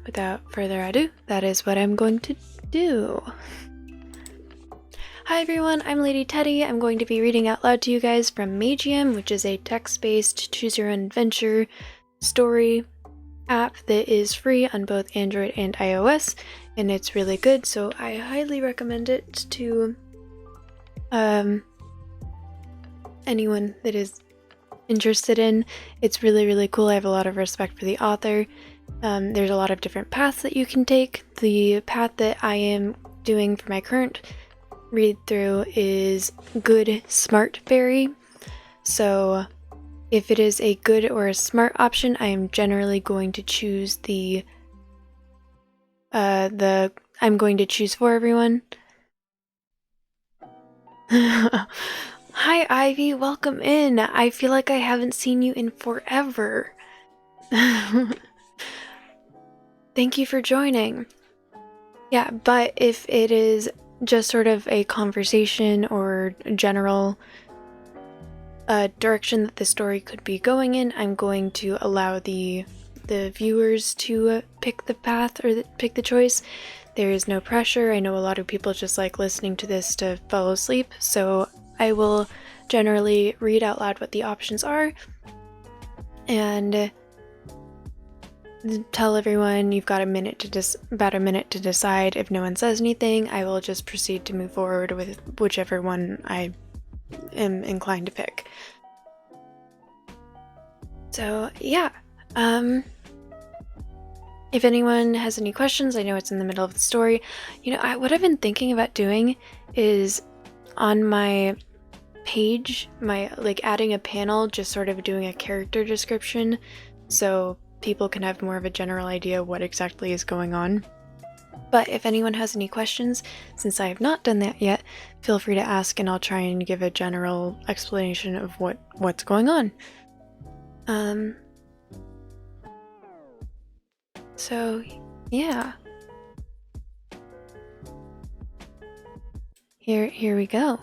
without further ado, that is what I'm going to do. Hi everyone, I'm Lady Teddy. I'm going to be reading out loud to you guys from Magium, which is a text-based choose-your-own-adventure story app that is free on both Android and iOS, and it's really good, so I highly recommend it to anyone that is interested in. It's really, really cool. I have a lot of respect for the author. There's a lot of different paths that you can take. The path that I am doing for my current read through is good smart berry. So if it is a good or a smart option, I am generally going to choose I'm going to choose for everyone. Hi Ivy, welcome in. I feel like I haven't seen you in forever. Thank you for joining. Yeah, but if it is just sort of a conversation or general direction that the story could be going in, I'm going to allow the viewers to pick the path or pick the choice. There is no pressure. I know a lot of people just like listening to this to fall asleep, so I will generally read out loud what the options are and tell everyone you've got about a minute to decide. If no one says anything, I will just proceed to move forward with whichever one I am inclined to pick. So yeah, if anyone has any questions, I know it's in the middle of the story. You know, what I've been thinking about doing is on my page, adding a panel, just sort of doing a character description, so people can have more of a general idea what exactly is going on. But if anyone has any questions, since I have not done that yet, feel free to ask and I'll try and give a general explanation of what's going on. So yeah. Here we go.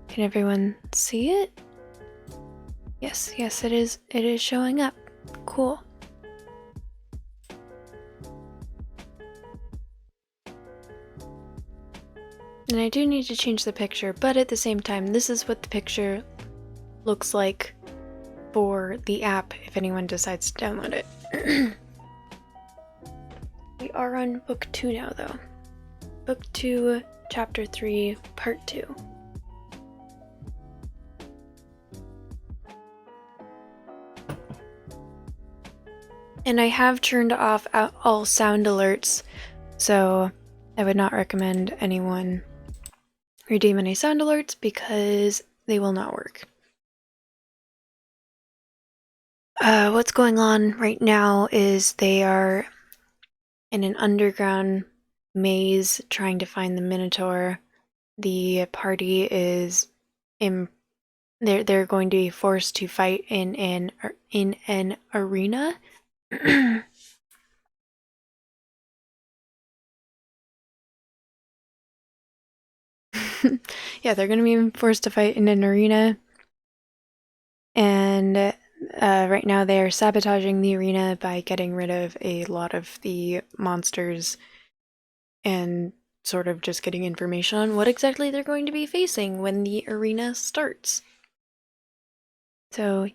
Can everyone see it? Yes, it is showing up. Cool. And I do need to change the picture, but at the same time, this is what the picture looks like for the app if anyone decides to download it. We are on book 2 now, though. Book 2, chapter 3, part 2. And I have turned off all sound alerts, so I would not recommend anyone redeem any sound alerts because they will not work. What's going on right now is they are in an underground maze trying to find the Minotaur. The party is they're going to be forced to fight in an arena. Yeah, they're going to be forced to fight in an arena. And right now they are sabotaging the arena by getting rid of a lot of the monsters and sort of just getting information on what exactly they're going to be facing when the arena starts. So,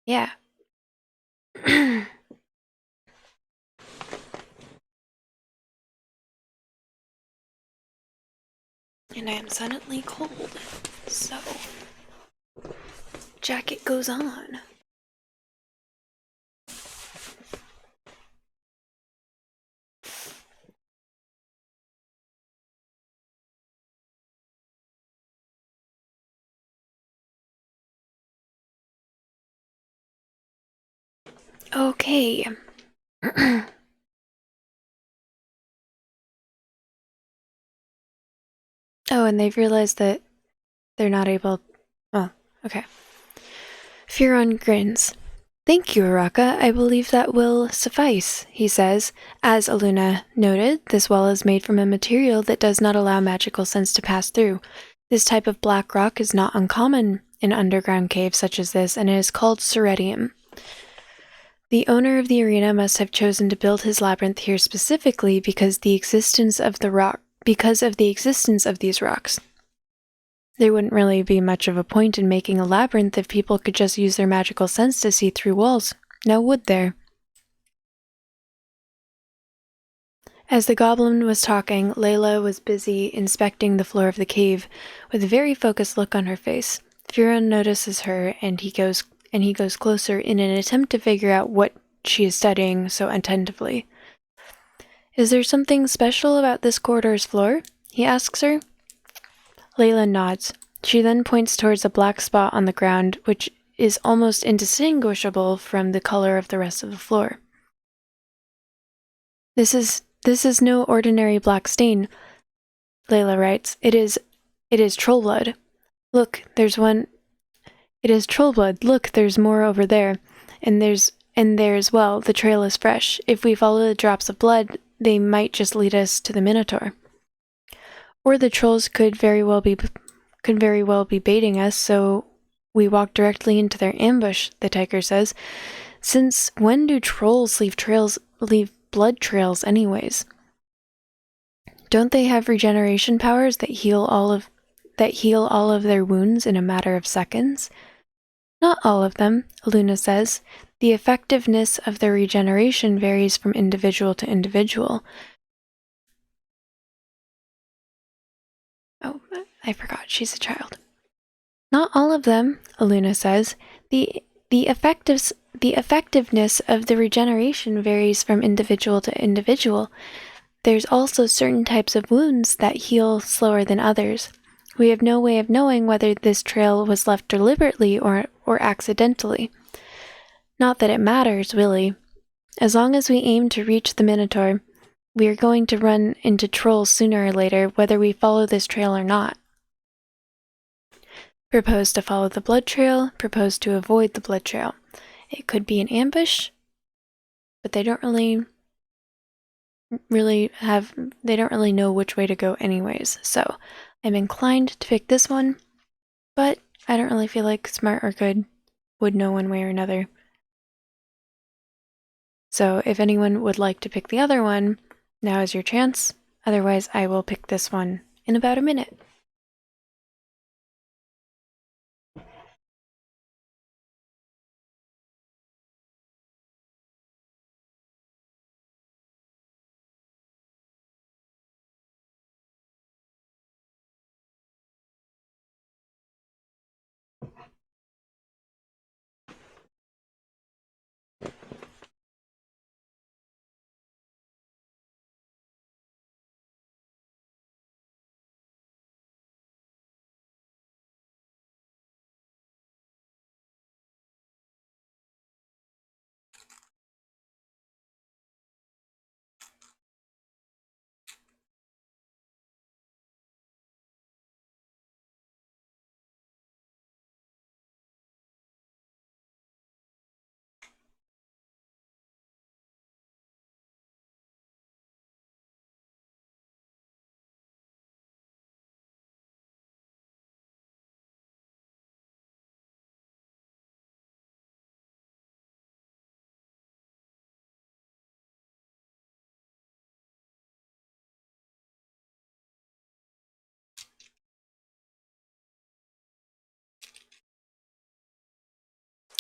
yeah. And I am suddenly cold, so jacket goes on. Okay. Oh, and they've realized that they're not able... Oh, okay. Furon grins. Thank you, Araka. I believe that will suffice, he says. As Aluna noted, this well is made from a material that does not allow magical sense to pass through. This type of black rock is not uncommon in underground caves such as this, and it is called ceredium. The owner of the arena must have chosen to build his labyrinth here specifically because of the existence of these rocks. There wouldn't really be much of a point in making a labyrinth if people could just use their magical sense to see through walls. Now would there? As the goblin was talking, Layla was busy inspecting the floor of the cave, with a very focused look on her face. Furon notices her, and he goes closer in an attempt to figure out what she is studying so attentively. Is there something special about this corridor's floor? He asks her. Layla nods. She then points towards a black spot on the ground, which is almost indistinguishable from the color of the rest of the floor. This is no ordinary black stain, Layla writes. It is troll blood. Look, there's one. It is troll blood. Look, there's more over there. And there as well. The trail is fresh. If we follow the drops of blood, they might just lead us to the Minotaur. Or the trolls could very well be baiting us, so we walk directly into their ambush, the tiger says. Since when do trolls leave blood trails anyways? Don't they have regeneration powers that heal all of their wounds in a matter of seconds? Not all of them, Luna says. The effectiveness of their regeneration varies from individual to individual. Oh, I forgot, she's a child. Not all of them, Aluna says. The effectiveness of the regeneration varies from individual to individual. There's also certain types of wounds that heal slower than others. We have no way of knowing whether this trail was left deliberately or accidentally. Not that it matters, really. As long as we aim to reach the Minotaur, we are going to run into trolls sooner or later, whether we follow this trail or not. Propose to follow the blood trail, propose to avoid the blood trail. It could be an ambush, but they don't really know which way to go anyways, so I'm inclined to pick this one, but I don't really feel like smart or good would know one way or another. So if anyone would like to pick the other one, now is your chance. Otherwise, I will pick this one in about a minute.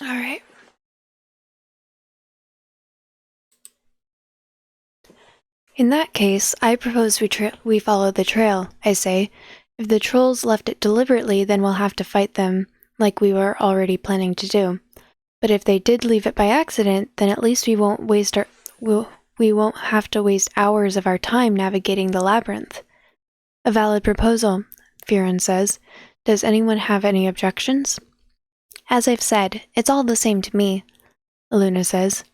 All right. In that case, I propose we follow the trail, I say. If the trolls left it deliberately, then we'll have to fight them, like we were already planning to do. But if they did leave it by accident, then at least we won't have to waste hours of our time navigating the labyrinth. A valid proposal, Furon says. Does anyone have any objections? As I've said, it's all the same to me, Aluna says.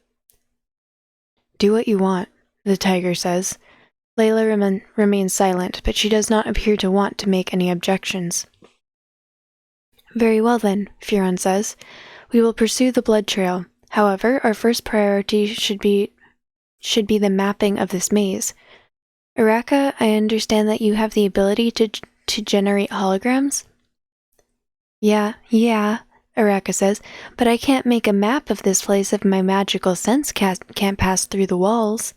Do what you want, the tiger says. Layla remains silent, but she does not appear to want to make any objections. Very well then, Furon says. We will pursue the blood trail. However, our first priority should be the mapping of this maze. Araka, I understand that you have the ability to generate holograms? Yeah, Araka says, but I can't make a map of this place if my magical sense can't pass through the walls.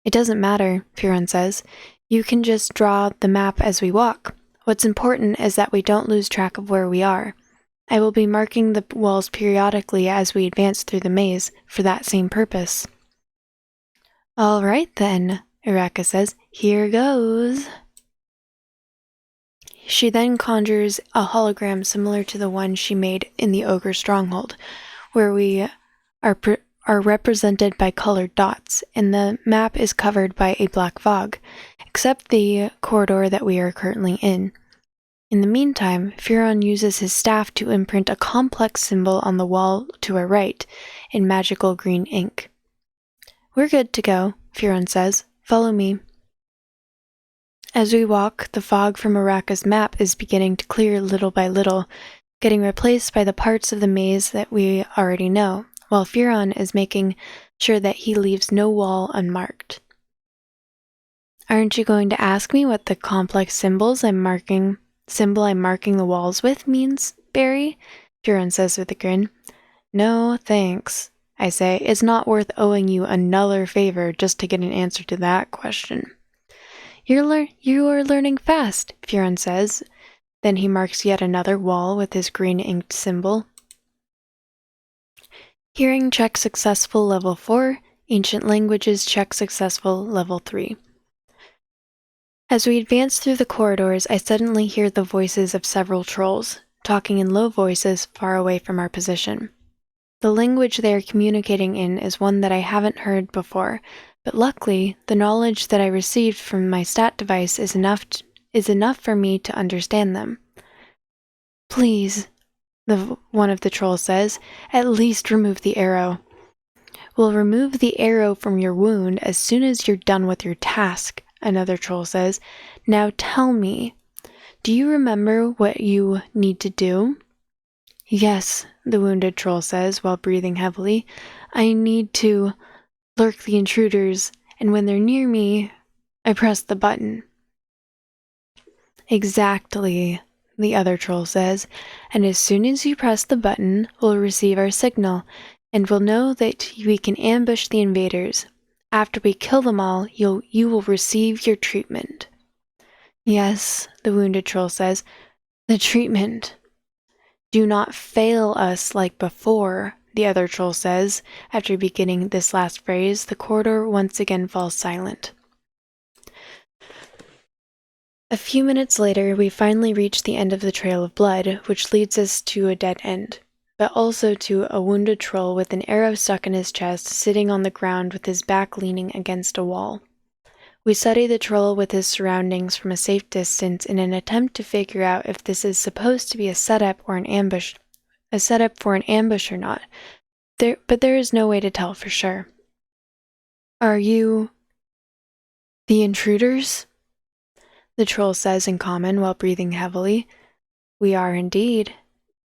It doesn't matter, Furon says. You can just draw the map as we walk. What's important is that we don't lose track of where we are. I will be marking the walls periodically as we advance through the maze for that same purpose. All right then, Araka says. Here goes. She then conjures a hologram similar to the one she made in the ogre stronghold, where we are represented by colored dots, and the map is covered by a black fog, except the corridor that we are currently in. In the meantime, Furon uses his staff to imprint a complex symbol on the wall to our right in magical green ink. We're good to go, Furon says. Follow me. As we walk, the fog from Araka's map is beginning to clear little by little, getting replaced by the parts of the maze that we already know, while Furon is making sure that he leaves no wall unmarked. Aren't you going to ask me what the complex symbol I'm marking the walls with means, Barry? Furon says with a grin. No, thanks, I say. It's not worth owing you another favor just to get an answer to that question. You are learning fast, Furon says. Then he marks yet another wall with his green inked symbol. Hearing check successful level 4, ancient languages check successful level 3. As we advance through the corridors, I suddenly hear the voices of several trolls, talking in low voices far away from our position. The language they are communicating in is one that I haven't heard before, but luckily, the knowledge that I received from my stat device is enough for me to understand them. Please, one of the trolls says, at least remove the arrow. We'll remove the arrow from your wound as soon as you're done with your task, another troll says. Now tell me, do you remember what you need to do? Yes, the wounded troll says while breathing heavily. I need to lurk the intruders, and when they're near me, I press the button. Exactly, the other troll says, and as soon as you press the button, we'll receive our signal, and we'll know that we can ambush the invaders. After we kill them all, you will receive your treatment. Yes, the wounded troll says, the treatment. Do not fail us like before, the other troll says. After beginning this last phrase, the corridor once again falls silent. A few minutes later, we finally reach the end of the trail of blood, which leads us to a dead end, but also to a wounded troll with an arrow stuck in his chest, sitting on the ground with his back leaning against a wall. We study the troll with his surroundings from a safe distance in an attempt to figure out if this is supposed to be a setup for an ambush or not. But there is no way to tell for sure. Are you the intruders? The troll says in common while breathing heavily. We are indeed,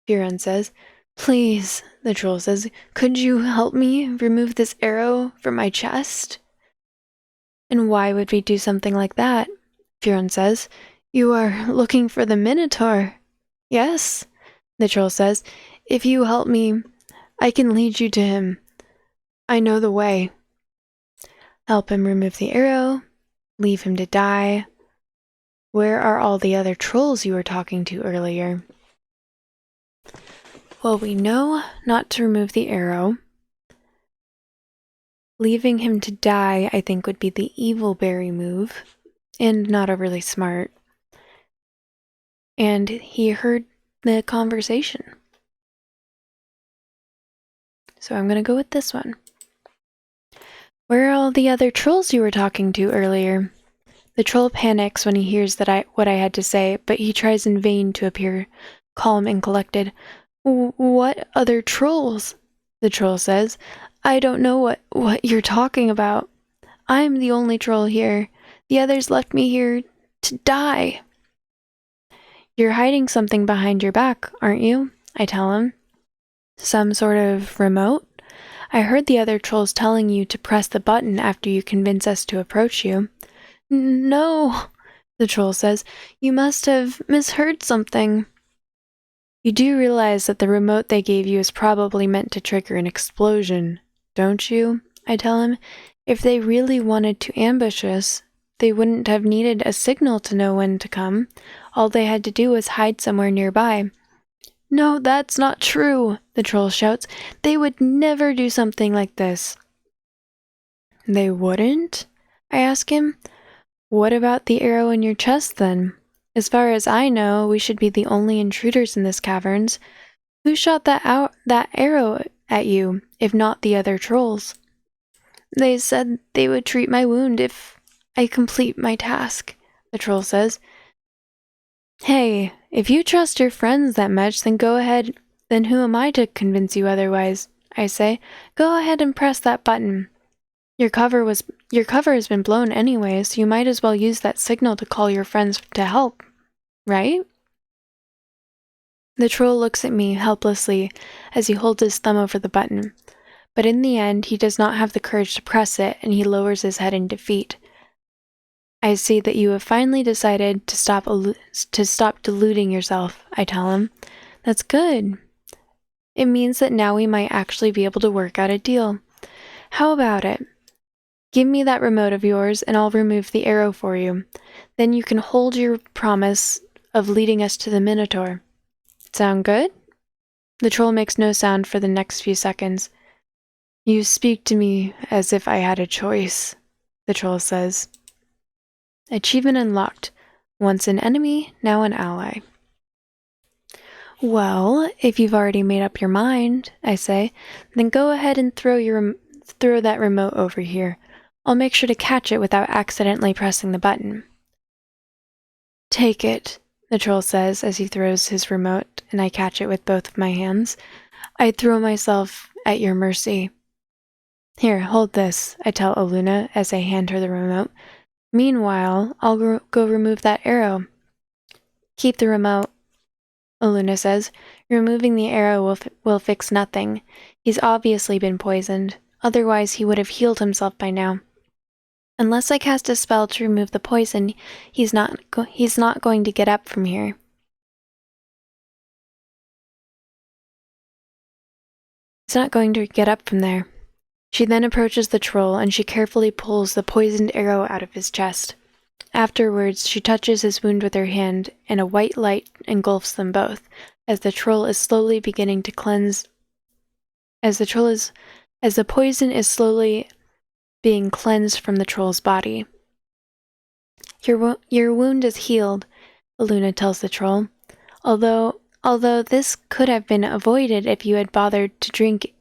Furon says. Please, the troll says, could you help me remove this arrow from my chest? And why would we do something like that? Furon says. You are looking for the Minotaur. Yes, the troll says. If you help me, I can lead you to him. I know the way. Help him remove the arrow. Leave him to die. Where are all the other trolls you were talking to earlier? Well, we know not to remove the arrow. Leaving him to die, I think, would be the evil berry move, and not overly smart. And he heard the conversation. So I'm going to go with this one. Where are all the other trolls you were talking to earlier? The troll panics when he hears what I had to say, but he tries in vain to appear calm and collected. What other trolls? The troll says. I don't know what you're talking about. I'm the only troll here. The others left me here to die. You're hiding something behind your back, aren't you? I tell him. Some sort of remote? I heard the other trolls telling you to press the button after you convince us to approach you. No, the troll says. You must have misheard something. You do realize that the remote they gave you is probably meant to trigger an explosion, don't you? I tell him. If they really wanted to ambush us, they wouldn't have needed a signal to know when to come. All they had to do was hide somewhere nearby. No, that's not true, the troll shouts. They would never do something like this. They wouldn't? I ask him. What about the arrow in your chest, then? As far as I know, we should be the only intruders in this caverns. Who shot that arrow at you, if not the other trolls? They said they would treat my wound if I complete my task, the troll says. Hey, if you trust your friends that much, then go ahead. Then who am I to convince you otherwise? I say. Go ahead and press that button. Your cover has been blown anyway, so you might as well use that signal to call your friends to help, right? The troll looks at me helplessly as he holds his thumb over the button, but in the end he does not have the courage to press it, and he lowers his head in defeat. I see that you have finally decided to stop deluding yourself, I tell him. That's good. It means that now we might actually be able to work out a deal. How about it? Give me that remote of yours, and I'll remove the arrow for you. Then you can hold your promise of leading us to the Minotaur. Sound good? The troll makes no sound for the next few seconds. You speak to me as if I had a choice, the troll says. Achievement unlocked. Once an enemy, now an ally. Well, if you've already made up your mind, I say, then go ahead and throw that remote over here. I'll make sure to catch it without accidentally pressing the button. Take it, the troll says as he throws his remote, and I catch it with both of my hands. I throw myself at your mercy. Here, hold this, I tell Aluna as I hand her the remote. Meanwhile, I'll go remove that arrow. Keep the remote, Aluna says. Removing the arrow will fix nothing. He's obviously been poisoned. Otherwise, he would have healed himself by now. Unless I cast a spell to remove the poison, he's not going to get up from here. He's not going to get up from there. She then approaches the troll, and she carefully pulls the poisoned arrow out of his chest. Afterwards, she touches his wound with her hand, and a white light engulfs them both, as the troll is slowly beginning to cleanse. As the poison is slowly being cleansed from the troll's body. Your wound is healed, Aluna tells the troll. Although this could have been avoided if you had bothered to drink.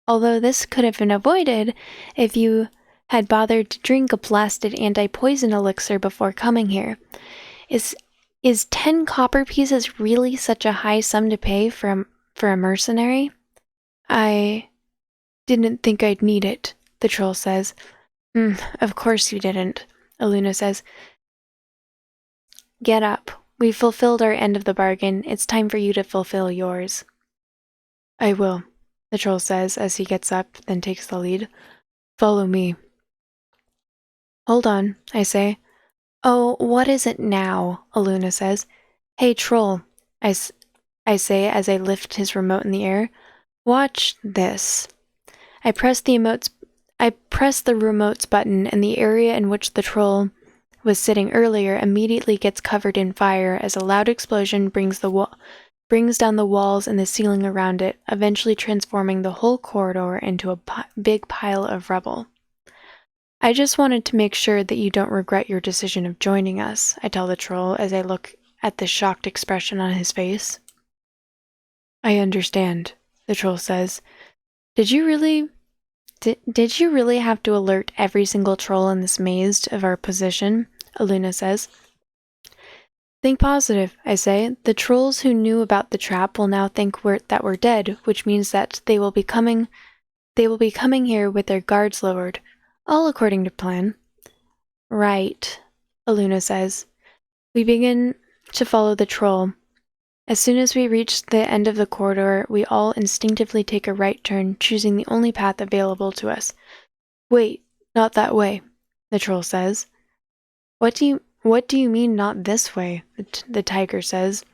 Although this could have been avoided if you had bothered to drink a blasted anti-poison elixir before coming here. Is 10 copper pieces really such a high sum to pay for a mercenary? I didn't think I'd need it, the troll says. Of course you didn't, Aluna says. Get up. We've fulfilled our end of the bargain. It's time for you to fulfill yours. I will, the troll says as he gets up, then takes the lead. Follow me. Hold on, I say. Oh, what is it now? Aluna says. Hey, troll, I say as I lift his remote in the air. Watch this. I press the remote's button, and the area in which the troll was sitting earlier immediately gets covered in fire as a loud explosion brings down the walls and the ceiling around it, eventually transforming the whole corridor into a big pile of rubble. I just wanted to make sure that you don't regret your decision of joining us, I tell the troll as I look at the shocked expression on his face. I understand, the troll says. Did you really have to alert every single troll in this maze of our position? Aluna says. Think positive, I say. The trolls who knew about the trap will now think that we're dead, which means that they will be coming here with their guards lowered. All according to plan. Right, Aluna says. We begin to follow the troll. As soon as we reach the end of the corridor, we all instinctively take a right turn, choosing the only path available to us. Wait, not that way, the troll says. What do you mean not this way? The tiger says.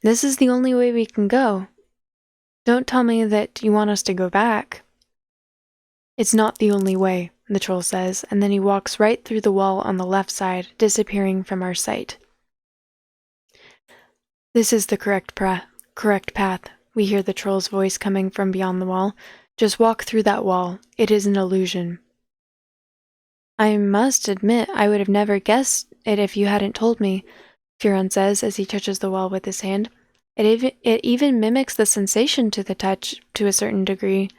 This is the only way we can go. Don't tell me that you want us to go back. It's not the only way, the troll says, and then he walks right through the wall on the left side, disappearing from our sight. This is the correct path. We hear the troll's voice coming from beyond the wall. Just walk through that wall. It is an illusion. I must admit, I would have never guessed it if you hadn't told me, Furon says as he touches the wall with his hand. It even mimics the sensation to the touch to a certain degree,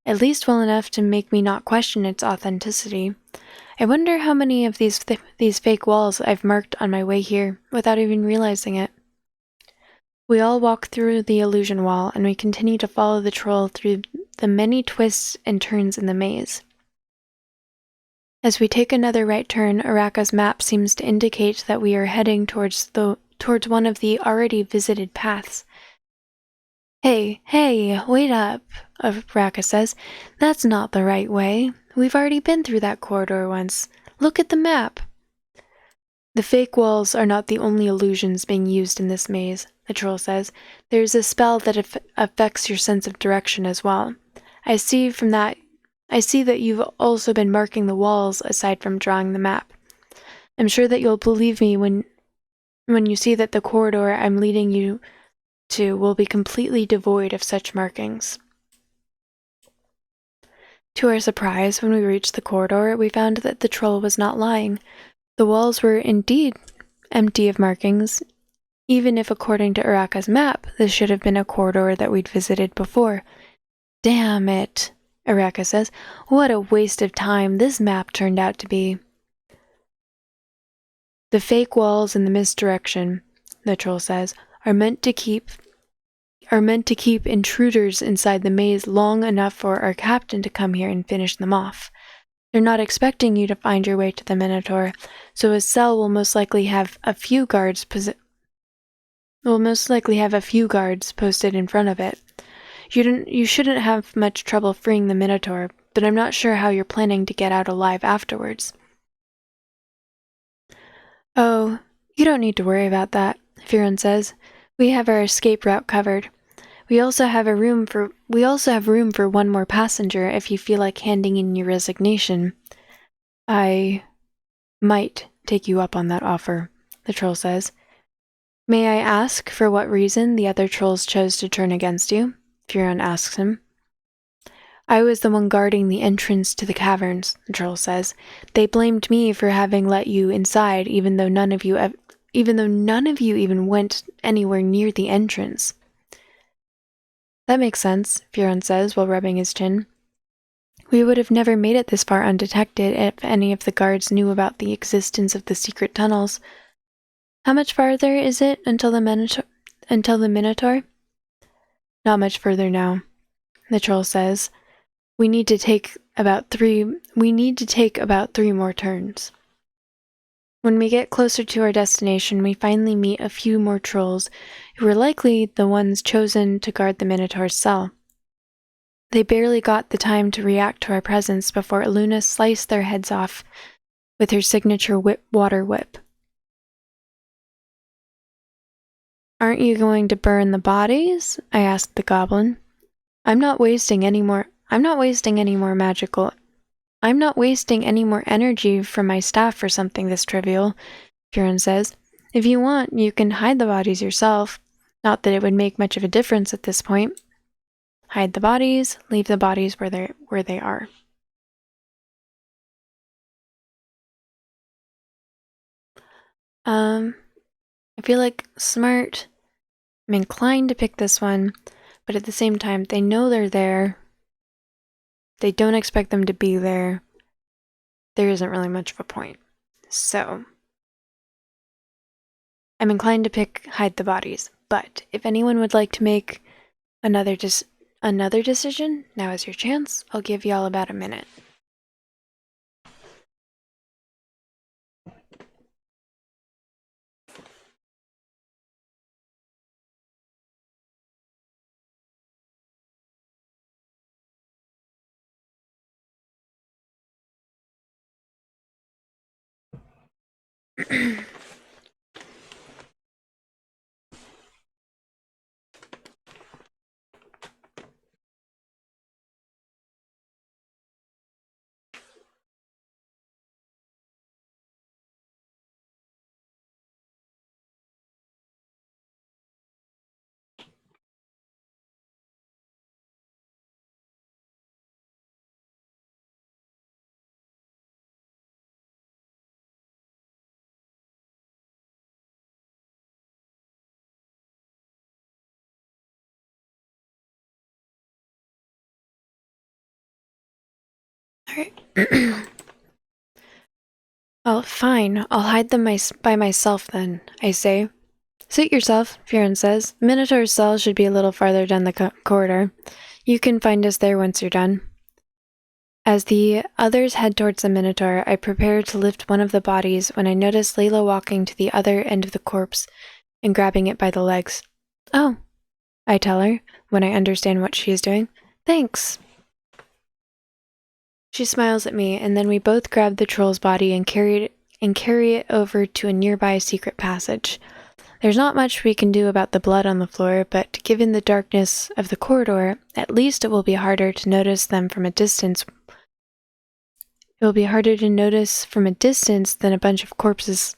at least well enough to make me not question its authenticity. I wonder how many of these fake walls I've marked on my way here without even realizing it. We all walk through the illusion wall, and we continue to follow the troll through the many twists and turns in the maze. As we take another right turn, Araka's map seems to indicate that we are heading towards one of the already visited paths. Hey, wait up, Araka says. That's not the right way. We've already been through that corridor once. Look at the map. The fake walls are not the only illusions being used in this maze, the troll says. There's a spell that affects your sense of direction as well. I see that you've also been marking the walls aside from drawing the map. I'm sure that you'll believe me when you see that the corridor I'm leading you to will be completely devoid of such markings. To our surprise, when we reached the corridor, we found that the troll was not lying. The walls were indeed empty of markings, even if according to Araka's map, this should have been a corridor that we'd visited before. Damn it, Araka says. What a waste of time this map turned out to be. The fake walls and the misdirection, the troll says, are meant to keep intruders inside the maze long enough for our captain to come here and finish them off. They're not expecting you to find your way to the Minotaur, so a cell will most likely have a few guards posted in front of it. You shouldn't have much trouble freeing the Minotaur, but I'm not sure how you're planning to get out alive afterwards. Oh, you don't need to worry about that, Furon says. We have our escape route covered. We also have room for one more passenger if you feel like handing in your resignation. I might take you up on that offer, the troll says. May I ask for what reason the other trolls chose to turn against you? Furon asks him. I was the one guarding the entrance to the caverns, the troll says. They blamed me for having let you inside, even though none of you even went anywhere near the entrance. That makes sense, Furon says while rubbing his chin. We would have never made it this far undetected if any of the guards knew about the existence of the secret tunnels. How much farther is it until the Minotaur? Not much further now, the troll says. We need to take about 3 more turns. When we get closer to our destination, we finally meet a few more trolls, who were likely the ones chosen to guard the Minotaur's cell. They barely got the time to react to our presence before Aluna sliced their heads off with her signature water whip. Aren't you going to burn the bodies? I asked the goblin. I'm not wasting any more energy from my staff for something this trivial, Furon says. If you want, you can hide the bodies yourself. Not that it would make much of a difference at this point. Hide the bodies, leave the bodies where they are. I feel like smart. I'm inclined to pick this one, but at the same time, they know they're there. They don't expect them to be there. There isn't really much of a point. So, I'm inclined to pick hide the bodies, but if anyone would like to make another decision, now is your chance. I'll give y'all about a minute. Alright. Well, fine. I'll hide them by myself then, I say. Suit yourself, Fiorin says. Minotaur's cell should be a little farther down the corridor. You can find us there once you're done. As the others head towards the Minotaur, I prepare to lift one of the bodies when I notice Layla walking to the other end of the corpse and grabbing it by the legs. Oh, I tell her, when I understand what she is doing. Thanks. She smiles at me, and then we both grab the troll's body and carry it over to a nearby secret passage. There's not much we can do about the blood on the floor, but given the darkness of the corridor, at least it will be harder to notice them from a distance. It will be harder to notice from a distance than a bunch of corpses.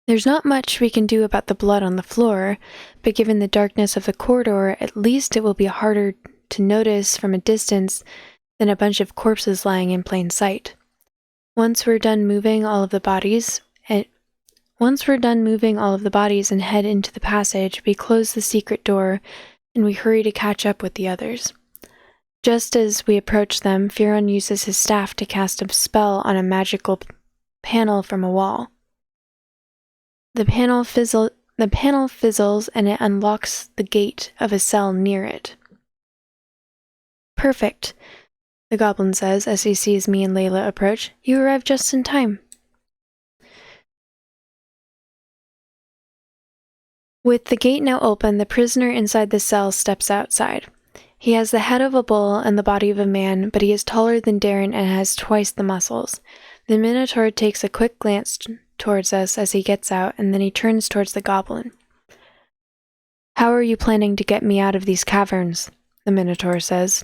There's not much we can do about the blood on the floor, but given the darkness of the corridor, at least it will be harder to notice from a distance than a bunch of corpses lying in plain sight. Once we're done moving all of the bodies and head into the passage, we close the secret door and we hurry to catch up with the others. Just as we approach them, Fiorin uses his staff to cast a spell on a magical panel from a wall. The panel fizzles and it unlocks the gate of a cell near it. Perfect, the goblin says as he sees me and Layla approach. You arrived just in time. With the gate now open, the prisoner inside the cell steps outside. He has the head of a bull and the body of a man, but he is taller than Darren and has twice the muscles. The Minotaur takes a quick glance towards us as he gets out, and then he turns towards the goblin. How are you planning to get me out of these caverns? The Minotaur says.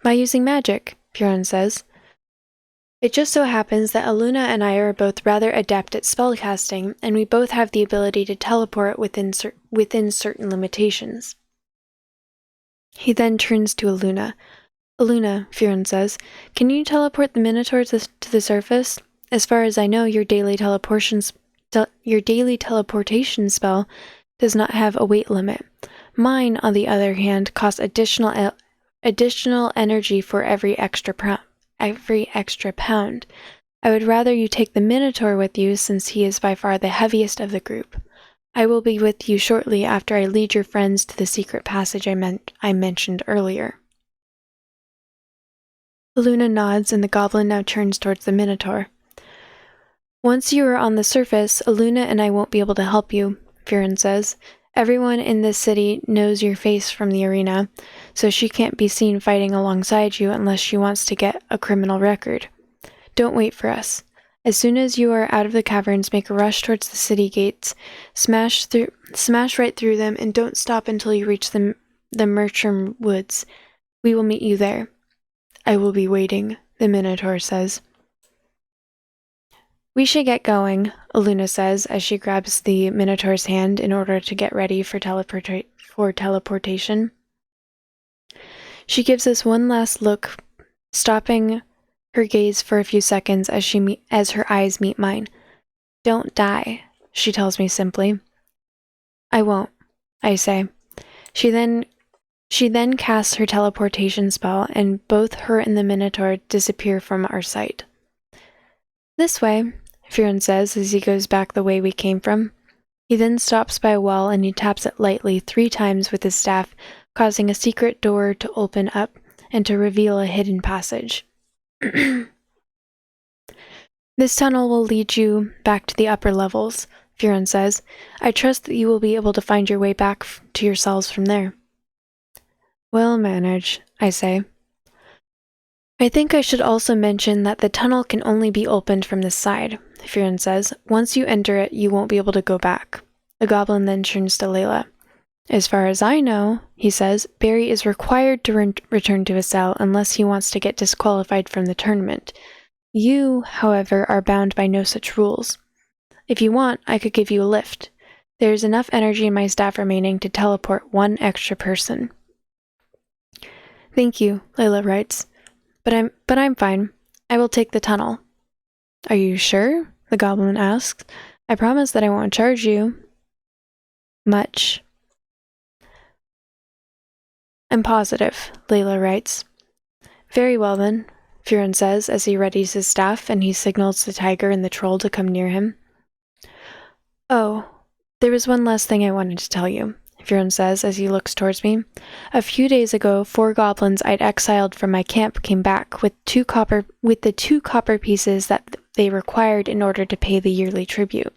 By using magic, Fiorin says. It just so happens that Aluna and I are both rather adept at spellcasting, and we both have the ability to teleport within certain limitations. He then turns to Aluna. Aluna, Fiorin says, can you teleport the Minotaur to the surface? As far as I know, your daily teleportation spell does not have a weight limit. Mine, on the other hand, costs additional energy for every extra pound. I would rather you take the Minotaur with you, since he is by far the heaviest of the group. I will be with you shortly after I lead your friends to the secret passage I mentioned earlier. Luna nods, and the goblin now turns towards the Minotaur. Once you are on the surface, Aluna and I won't be able to help you, Fiorin says. Everyone in this city knows your face from the arena, so she can't be seen fighting alongside you unless she wants to get a criminal record. Don't wait for us. As soon as you are out of the caverns, make a rush towards the city gates, smash right through them, and don't stop until you reach the Mercham Woods. We will meet you there. I will be waiting, the Minotaur says. We should get going, Aluna says as she grabs the Minotaur's hand in order to get ready for teleportation. She gives us one last look, stopping her gaze for a few seconds as her eyes meet mine. Don't die, she tells me simply. I won't, I say. She then casts her teleportation spell, and both her and the Minotaur disappear from our sight. This way, Fiorin says as he goes back the way we came from. He then stops by a wall and he taps it lightly 3 times with his staff, causing a secret door to open up and to reveal a hidden passage. This tunnel will lead you back to the upper levels, Fiorin says. I trust that you will be able to find your way back to your cells from there. We'll manage, I say. I think I should also mention that the tunnel can only be opened from this side, Firen says. Once you enter it, you won't be able to go back. The goblin then turns to Layla. As far as I know, he says, Barry is required to return to his cell unless he wants to get disqualified from the tournament. You, however, are bound by no such rules. If you want, I could give you a lift. There is enough energy in my staff remaining to teleport one extra person. Thank you, Layla writes. But I'm fine. I will take the tunnel. Are you sure? The goblin asks. I promise that I won't charge you much. I'm positive, Layla writes. Very well then, Firen says as he readies his staff and he signals the tiger and the troll to come near him. Oh, there was one last thing I wanted to tell you, Firen says as he looks towards me. A few days ago, 4 goblins I'd exiled from my camp came back with the 2 copper pieces that they required in order to pay the yearly tribute.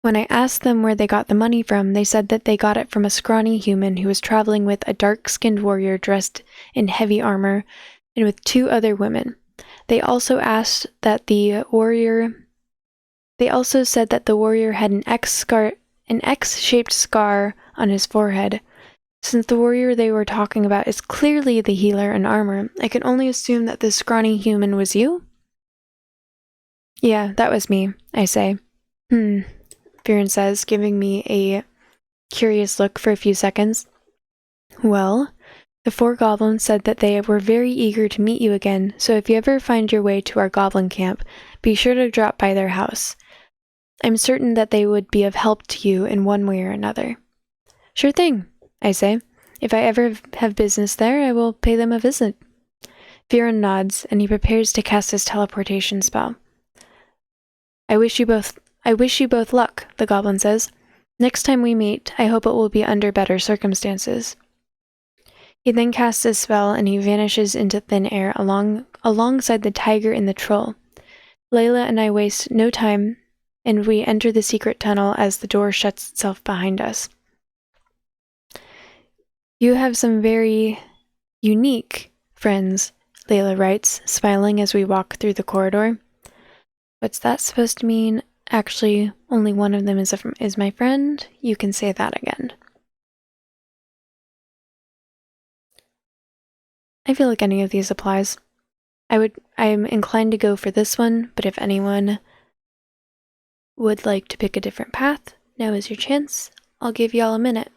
When I asked them where they got the money from, they said that they got it from a scrawny human who was traveling with a dark-skinned warrior dressed in heavy armor and with 2 other women. They also said that the warrior had an X-shaped scar on his forehead. Since the warrior they were talking about is clearly the healer in armor, I can only assume that this scrawny human was you? Yeah, that was me, I say. Firen says, giving me a curious look for a few seconds. Well, the 4 goblins said that they were very eager to meet you again, so if you ever find your way to our goblin camp, be sure to drop by their house. I'm certain that they would be of help to you in one way or another. Sure thing, I say. If I ever have business there, I will pay them a visit. Firen nods, and he prepares to cast his teleportation spell. I wish you both luck, the goblin says. Next time we meet, I hope it will be under better circumstances. He then casts his spell and he vanishes into thin air alongside the tiger and the troll. Layla and I waste no time, and we enter the secret tunnel as the door shuts itself behind us. You have some very unique friends, Layla writes, smiling as we walk through the corridor. What's that supposed to mean? Actually, only one of them is my friend. You can say that again. I feel like any of these applies. I'm inclined to go for this one, but if anyone would like to pick a different path, now is your chance. I'll give y'all a minute.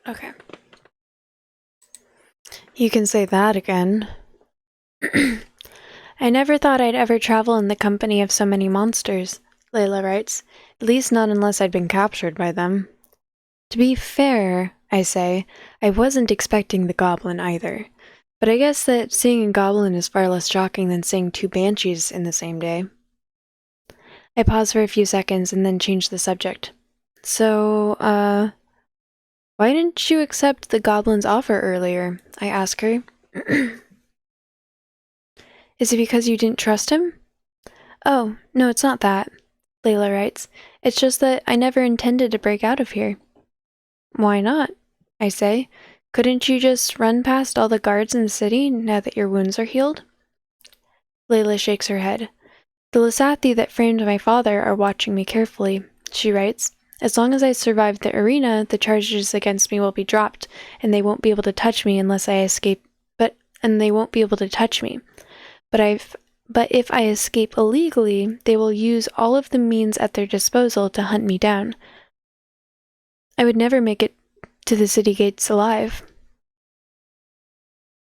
Okay. You can say that again. I never thought I'd ever travel in the company of so many monsters, Layla writes. At least not unless I'd been captured by them. To be fair, I say, I wasn't expecting the goblin either. But I guess that seeing a goblin is far less shocking than seeing 2 banshees in the same day. I pause for a few seconds and then change the subject. So, why didn't you accept the goblin's offer earlier? I ask her. Is it because you didn't trust him? Oh, no, it's not that, Layla writes. It's just that I never intended to break out of here. Why not? I say. Couldn't you just run past all the guards in the city now that your wounds are healed? Layla shakes her head. The Lasathi that framed my father are watching me carefully, she writes. As long as I survive the arena, the charges against me will be dropped, and they won't be able to touch me unless I escape. But if I escape illegally, they will use all of the means at their disposal to hunt me down. I would never make it to the city gates alive.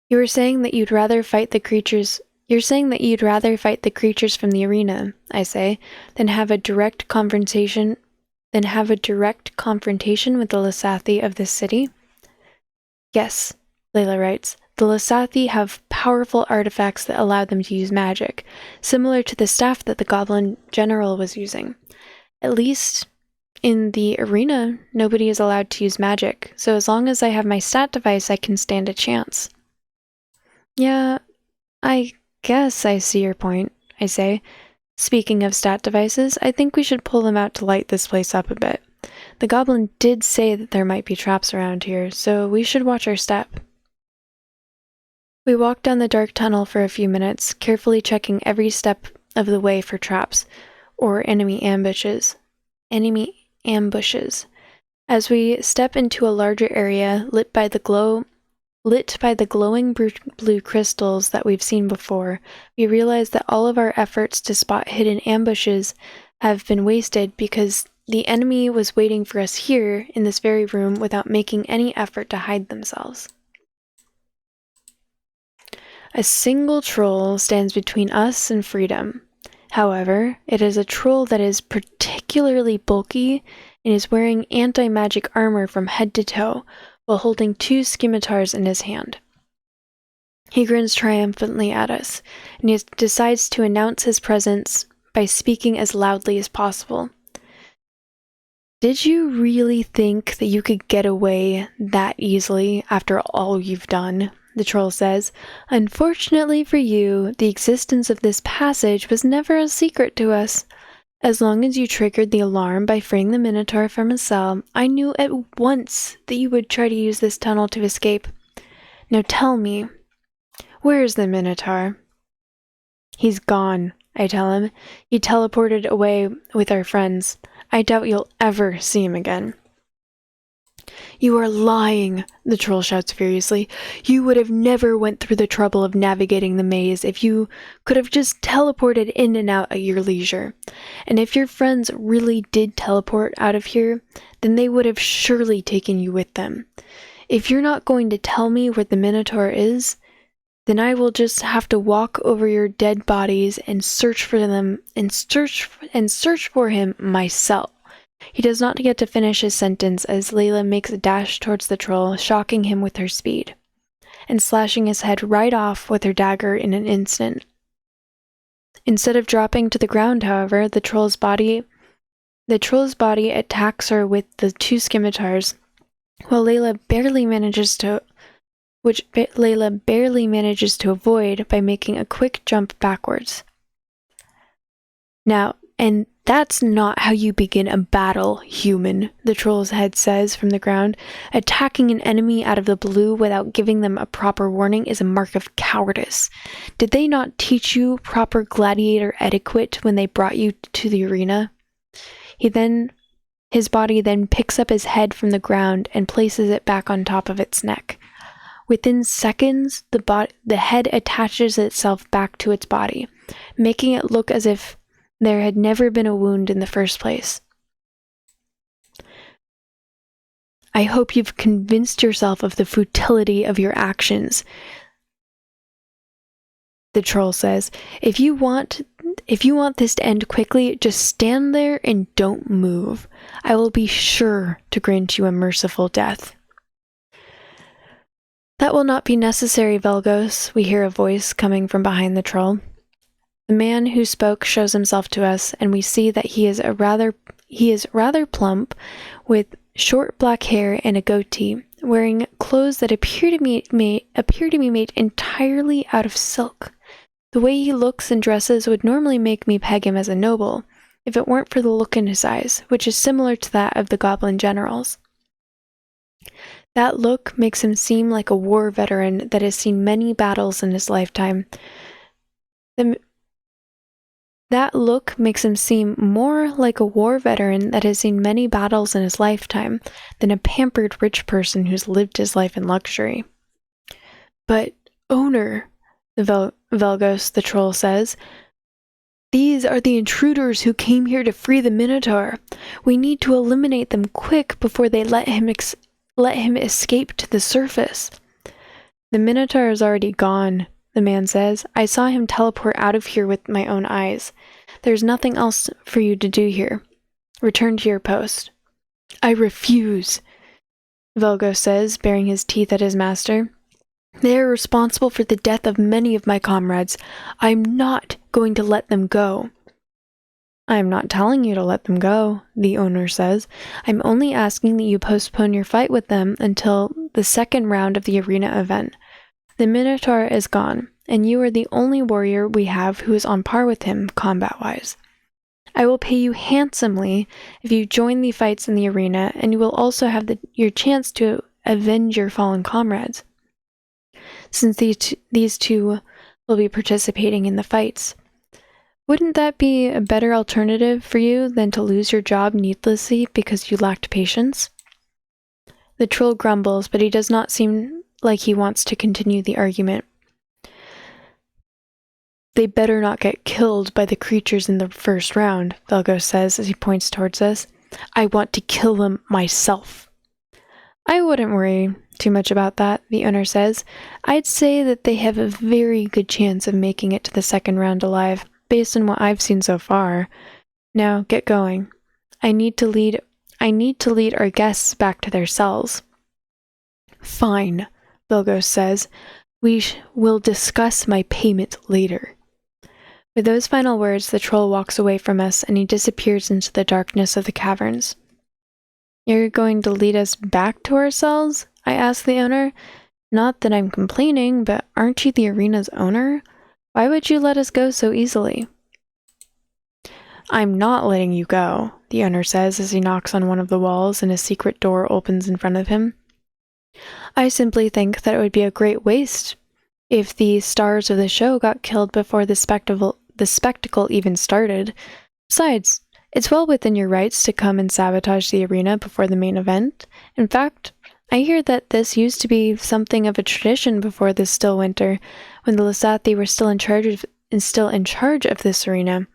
You were saying that you'd rather fight the creatures from the arena, I say, than have a direct confrontation with the Lasathi of this city? Yes, Layla writes. The Lasathi have powerful artifacts that allow them to use magic, similar to the staff that the Goblin General was using. At least in the arena, nobody is allowed to use magic, so as long as I have my stat device, I can stand a chance. Yeah, I guess I see your point, I say. Speaking of stat devices, I think we should pull them out to light this place up a bit. The goblin did say that there might be traps around here, so we should watch our step. We walk down the dark tunnel for a few minutes, carefully checking every step of the way for traps, or enemy ambushes. As we step into a larger area lit by the glowing blue crystals that we've seen before, we realize that all of our efforts to spot hidden ambushes have been wasted because the enemy was waiting for us here in this very room without making any effort to hide themselves. A single troll stands between us and freedom. However, it is a troll that is particularly bulky and is wearing anti-magic armor from head to toe, while holding 2 scimitars in his hand. He grins triumphantly at us, and he decides to announce his presence by speaking as loudly as possible. Did you really think that you could get away that easily after all you've done? The troll says. Unfortunately for you, the existence of this passage was never a secret to us. As long as you triggered the alarm by freeing the Minotaur from his cell, I knew at once that you would try to use this tunnel to escape. Now tell me, where is the Minotaur? He's gone, I tell him. He teleported away with our friends. I doubt you'll ever see him again. You are lying, the troll shouts furiously. You would have never went through the trouble of navigating the maze if you could have just teleported in and out at your leisure. And if your friends really did teleport out of here, then they would have surely taken you with them. If you're not going to tell me where the Minotaur is, then I will just have to walk over your dead bodies and search for them and search for him myself. He does not get to finish his sentence as Layla makes a dash towards the troll, shocking him with her speed, and slashing his head right off with her dagger in an instant. Instead of dropping to the ground, however, the troll's body attacks her with the 2 scimitars, while Layla barely manages to avoid by making a quick jump backwards. Now, and that's not how you begin a battle, human, the troll's head says from the ground. Attacking an enemy out of the blue without giving them a proper warning is a mark of cowardice. Did they not teach you proper gladiator etiquette when they brought you to the arena? His body then picks up his head from the ground and places it back on top of its neck. Within seconds, the head attaches itself back to its body, making it look as if there had never been a wound in the first place. I hope you've convinced yourself of the futility of your actions, the troll says. If you want this to end quickly, just stand there and don't move. I will be sure to grant you a merciful death. That will not be necessary, Velgos, we hear a voice coming from behind the troll. The man who spoke shows himself to us, and we see that he is rather plump, with short black hair and a goatee, wearing clothes that appear to be made entirely out of silk. The way he looks and dresses would normally make me peg him as a noble, if it weren't for the look in his eyes, which is similar to that of the Goblin Generals. That look makes him seem like a war veteran that has seen many battles in his lifetime. That look makes him seem more like a war veteran that has seen many battles in his lifetime than a pampered rich person who's lived his life in luxury. But, owner, Velgos the troll says, these are the intruders who came here to free the Minotaur. We need to eliminate them quick before they let him escape to the surface. The Minotaur is already gone, the man says. I saw him teleport out of here with my own eyes. There's nothing else for you to do here. Return to your post. I refuse, Velgos says, baring his teeth at his master. They are responsible for the death of many of my comrades. I'm not going to let them go. I am not telling you to let them go, the owner says. I'm only asking that you postpone your fight with them until the second round of the arena event. The Minotaur is gone, and you are the only warrior we have who is on par with him combat-wise. I will pay you handsomely if you join the fights in the arena, and you will also have your chance to avenge your fallen comrades, since these two will be participating in the fights. Wouldn't that be a better alternative for you than to lose your job needlessly because you lacked patience? The troll grumbles, but he does not seem like he wants to continue the argument. They better not get killed by the creatures in the first round, Velgos says as he points towards us. I want to kill them myself. I wouldn't worry too much about that, the owner says. I'd say that they have a very good chance of making it to the second round alive, based on what I've seen so far. Now, get going. I need to lead our guests back to their cells. Fine, Velgos says. We will discuss my payment later. With those final words, the troll walks away from us, and he disappears into the darkness of the caverns. You're going to lead us back to our cells? I asked the owner. Not that I'm complaining, but aren't you the arena's owner? Why would you let us go so easily? I'm not letting you go, the owner says as he knocks on one of the walls and a secret door opens in front of him. I simply think that it would be a great waste if the stars of the show got killed before the spectacle even started. Besides, it's well within your rights to come and sabotage the arena before the main event. In fact, I hear that this used to be something of a tradition before this still winter, when the Lasathi were still in charge of this arena.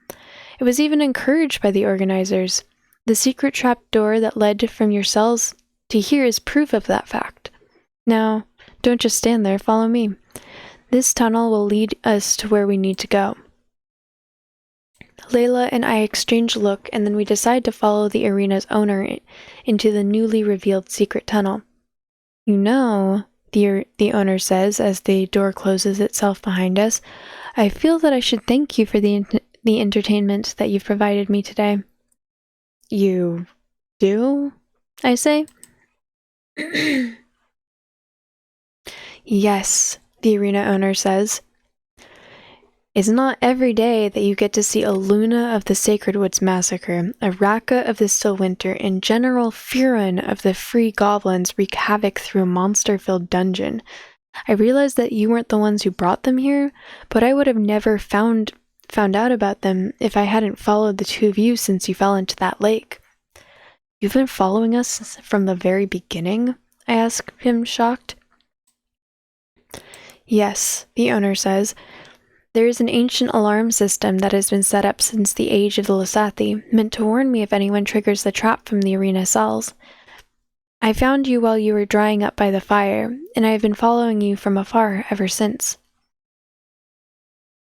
It was even encouraged by the organizers. The secret trap door that led from your cells to here is proof of that fact. Now, don't just stand there, follow me. This tunnel will lead us to where we need to go. Layla and I exchange a look, and then we decide to follow the arena's owner into the newly revealed secret tunnel. You know, the owner says as the door closes itself behind us, I feel that I should thank you for the entertainment that you've provided me today. You do? I say. Yes, the arena owner says. It's not every day that you get to see a Luna of the Sacred Woods Massacre, a Raka of the Still Winter, and General Furin of the Free Goblins wreak havoc through a monster-filled dungeon. I realized that you weren't the ones who brought them here, but I would have never found out about them if I hadn't followed the two of you since you fell into that lake. You've been following us from the very beginning? I asked him, shocked. Yes, the owner says. There is an ancient alarm system that has been set up since the age of the Lasathi, meant to warn me if anyone triggers the trap from the arena cells. I found you while you were drying up by the fire, and I have been following you from afar ever since.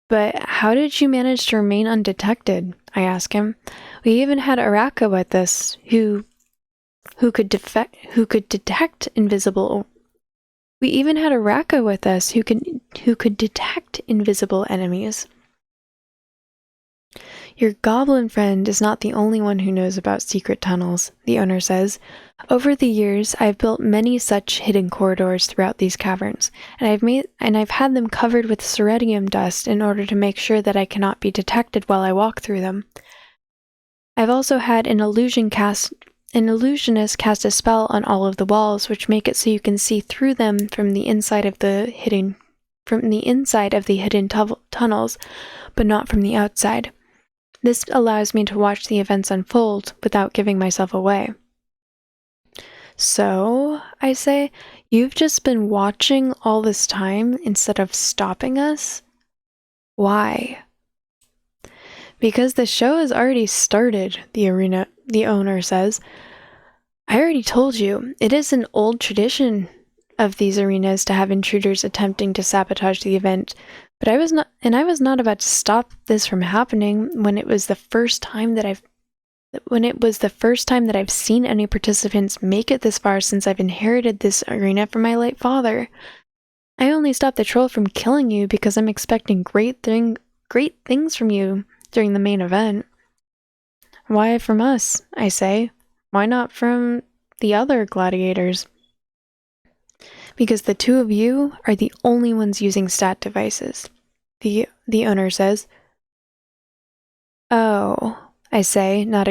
But how did you manage to remain undetected? I asked him. We even had Araka with us, who could detect invisible. We even had a Raka with us who could detect invisible enemies. Your goblin friend is not the only one who knows about secret tunnels, the owner says. Over the years, I've built many such hidden corridors throughout these caverns, and I've had them covered with ceridium dust in order to make sure that I cannot be detected while I walk through them. I've also had an illusionist cast a spell on all of the walls, which make it so you can see through them from the inside of the hidden from the inside of the hidden tunnels, but not from the outside. This allows me to watch the events unfold without giving myself away. So, I say, you've just been watching all this time instead of stopping us? Why? Because the show has already started, the owner says. I already told you, it is an old tradition of these arenas to have intruders attempting to sabotage the event, but I was not about to stop this from happening when it was the first time that I've seen any participants make it this far since I've inherited this arena from my late father. I only stopped the troll from killing you because I'm expecting great things from you during the main event. Why from us, I say? Why not from the other gladiators? Because the two of you are the only ones using stat devices, the owner says. Oh, I say, not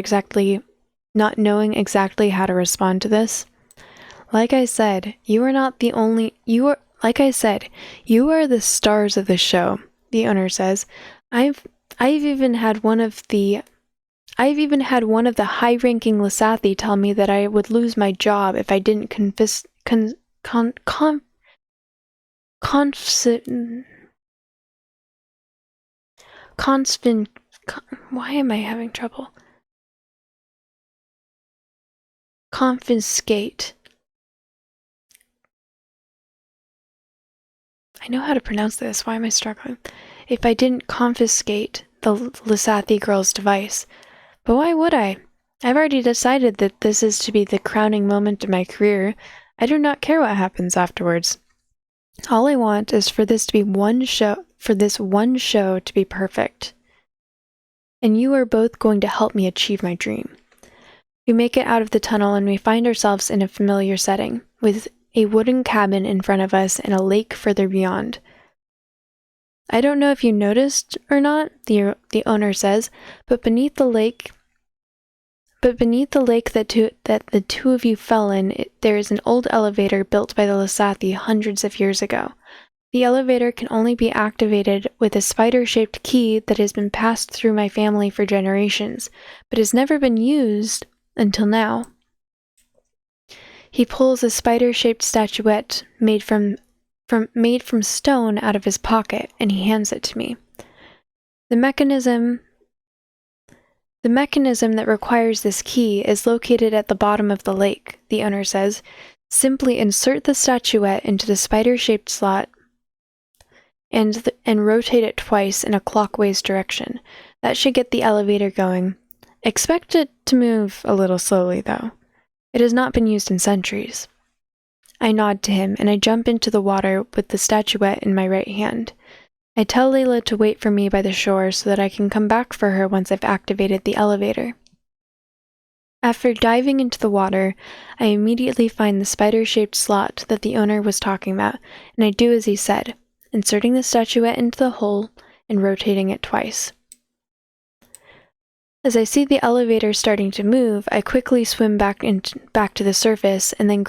knowing exactly how to respond to this. Like I said, you are the stars of the show, the owner says. I've even had one of the high-ranking Lasathi tell me that I would lose my job if I didn't why am I having trouble? Confiscate. I know how to pronounce this. Why am I struggling? If I didn't confiscate the Lasathi girl's device. But why would I? I've already decided that this is to be the crowning moment of my career. I do not care what happens afterwards. All I want is for this one show to be perfect. And you are both going to help me achieve my dream. We make it out of the tunnel and we find ourselves in a familiar setting, with a wooden cabin in front of us and a lake further beyond. I don't know if you noticed or not, the owner says, but beneath the lake that the two of you fell in, there is an old elevator built by the Lasathi hundreds of years ago. The elevator can only be activated with a spider-shaped key that has been passed through my family for generations, but has never been used until now. He pulls a spider-shaped statuette made from stone out of his pocket, and he hands it to me. The mechanism that requires this key is located at the bottom of the lake, the owner says. Simply insert the statuette into the spider-shaped slot and rotate it twice in a clockwise direction. That should get the elevator going. Expect it to move a little slowly, though. It has not been used in centuries. I nod to him, and I jump into the water with the statuette in my right hand. I tell Layla to wait for me by the shore so that I can come back for her once I've activated the elevator. After diving into the water, I immediately find the spider-shaped slot that the owner was talking about, and I do as he said, inserting the statuette into the hole and rotating it twice. As I see the elevator starting to move, I quickly swim back to the surface and then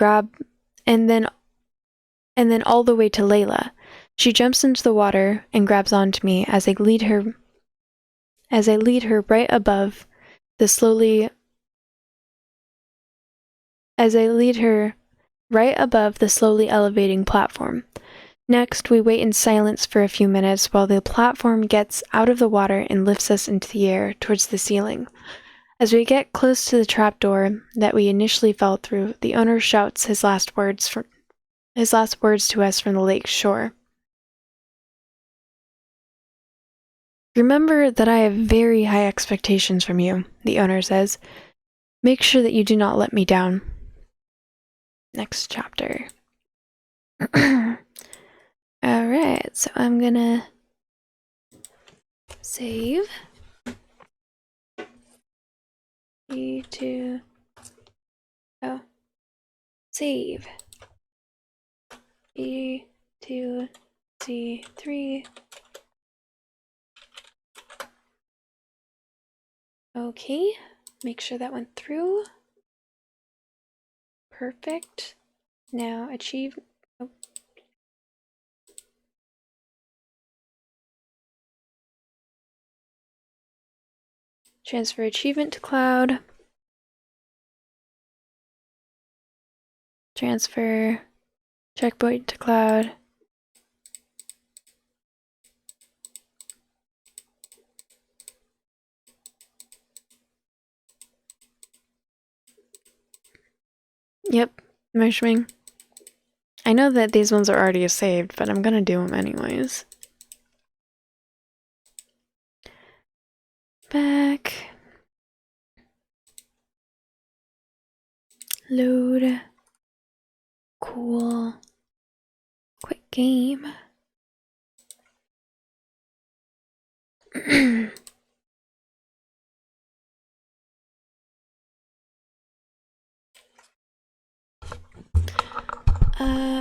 all the way to Layla. She jumps into the water and grabs onto me as I lead her right above the slowly elevating platform. Next, we wait in silence for a few minutes while the platform gets out of the water and lifts us into the air towards the ceiling. As we get close to the trapdoor that we initially fell through, the owner shouts his last words to us from the lake's shore. Remember that I have very high expectations from you, the owner says. Make sure that you do not let me down. Next chapter. Alright, so I'm gonna save. Save. B2C3. Okay, make sure that went through. Perfect. Now achieve. Oh. Transfer achievement to cloud. Transfer checkpoint to cloud. Yep, mushrooming. I know that these ones are already saved, but I'm gonna do them anyways. Back. Load. Cool. Quick game.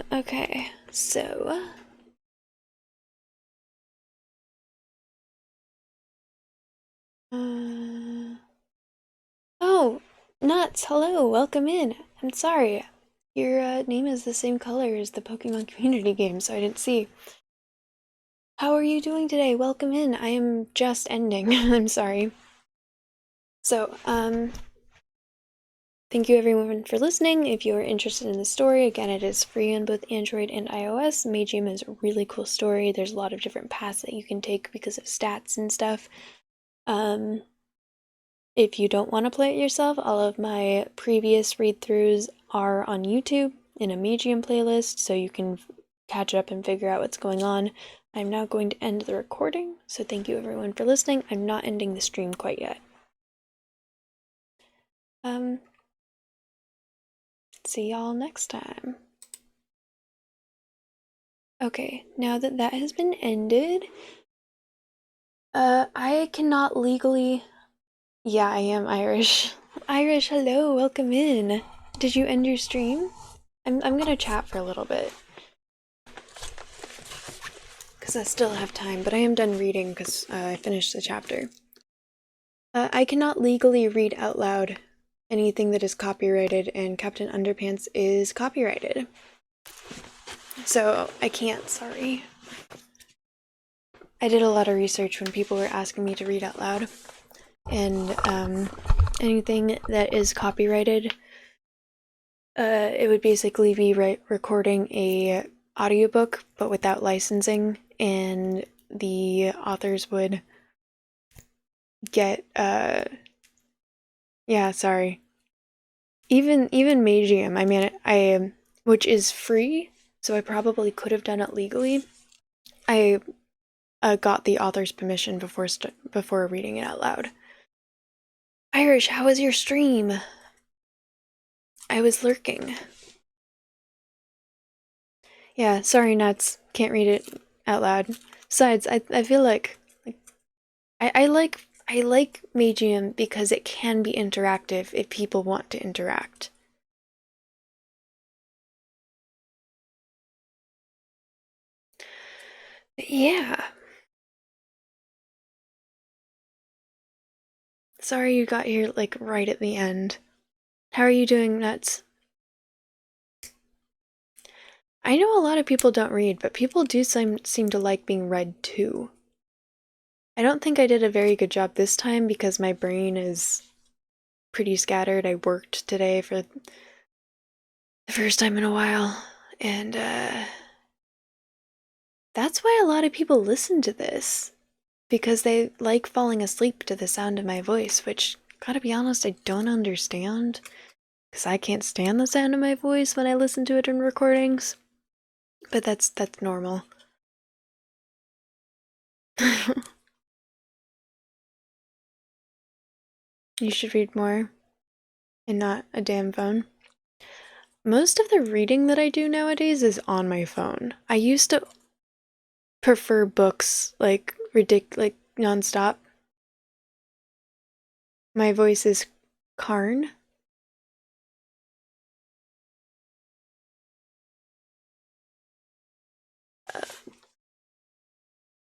Okay, so oh, Nuts, hello, welcome in. I'm sorry. Your name is the same color as the Pokemon community game, so I didn't see. How are you doing today? Welcome in. I am just ending. I'm sorry. So, thank you everyone for listening. If you are interested in the story, again, it is free on both Android and iOS. Magium is a really cool story. There's a lot of different paths that you can take because of stats and stuff. If you don't want to play it yourself, all of my previous read-throughs are on YouTube in a Magium playlist, so you can catch up and figure out what's going on. I'm now going to end the recording, so thank you everyone for listening. I'm not ending the stream quite yet. See y'all next time. Okay, now that that has been ended, I cannot legally... Yeah, I am Irish. Irish, hello, welcome in. Did you end your stream? I'm gonna chat for a little bit. Because I still have time, but I am done reading because I finished the chapter. I cannot legally read out loud anything that is copyrighted, and Captain Underpants is copyrighted. So I can't, sorry. I did a lot of research when people were asking me to read out loud, and anything that is copyrighted, it would basically be recording a audiobook but without licensing, and the authors would get yeah, sorry. Even Magium, I mean, I which is free, so I probably could have done it legally. I got the author's permission before reading it out loud. Irish, how was your stream? I was lurking. Yeah, sorry, Nuts. Can't read it out loud. Besides, I feel like I like Magium because it can be interactive if people want to interact. But yeah. Sorry you got here like right at the end. How are you doing, Nuts? I know a lot of people don't read, but people do seem to like being read too. I don't think I did a very good job this time because my brain is pretty scattered. I worked today for the first time in a while, and that's why a lot of people listen to this, because they like falling asleep to the sound of my voice, which, gotta be honest, I don't understand, because I can't stand the sound of my voice when I listen to it in recordings. But that's normal. You should read more and not a damn phone. Most of the reading that I do nowadays is on my phone. I used to prefer books like nonstop. My voice is Karn.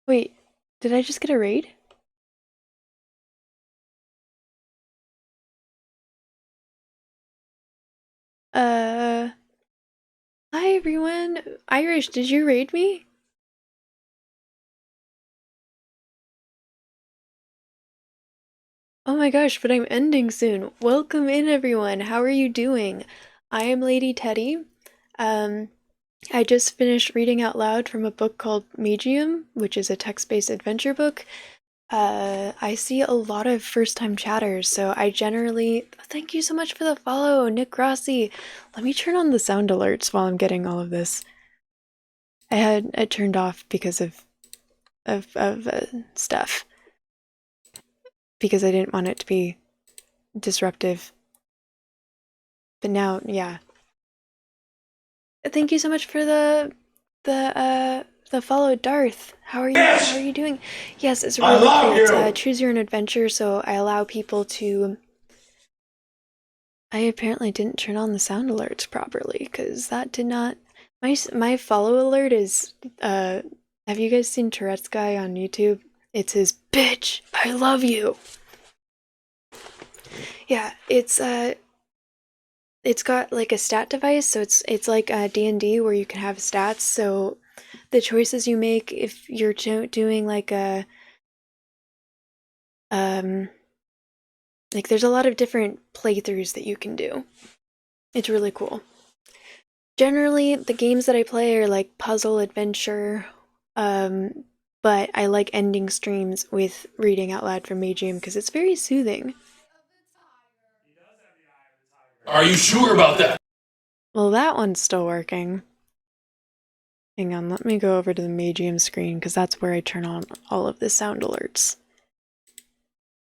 Wait, did I just get a raid? Hi everyone. Irish, did you raid me? Oh my gosh, but I'm ending soon. Welcome in, everyone. How are you doing? I am Lady Teddy. Um, I just finished reading out loud from a book called Magium, which is a text-based adventure book. I see a lot of first-time chatters, so I generally... Thank you so much for the follow, Nick Rossi. Let me turn on the sound alerts while I'm getting all of this. I had it turned off because of stuff. Because I didn't want it to be disruptive. But now, yeah. Thank you so much for the follow, Darth. How are you? How are you doing? Yes, it's really cool. It's choose your own adventure, so I allow people to. I apparently didn't turn on the sound alerts properly because that did not. My follow alert is. Have you guys seen Tourette's guy on YouTube? It's his bitch. I love you. Yeah, it's got like a stat device, so it's like D&D where you can have stats. So the choices you make if you're doing like a like there's a lot of different playthroughs that you can do. It's really cool. Generally, the games that I play are like puzzle adventure, but I like ending streams with reading out loud from Magium because it's very soothing. Are you sure about that? Well, that one's still working. Hang on, let me go over to the Magium screen because that's where I turn on all of the sound alerts.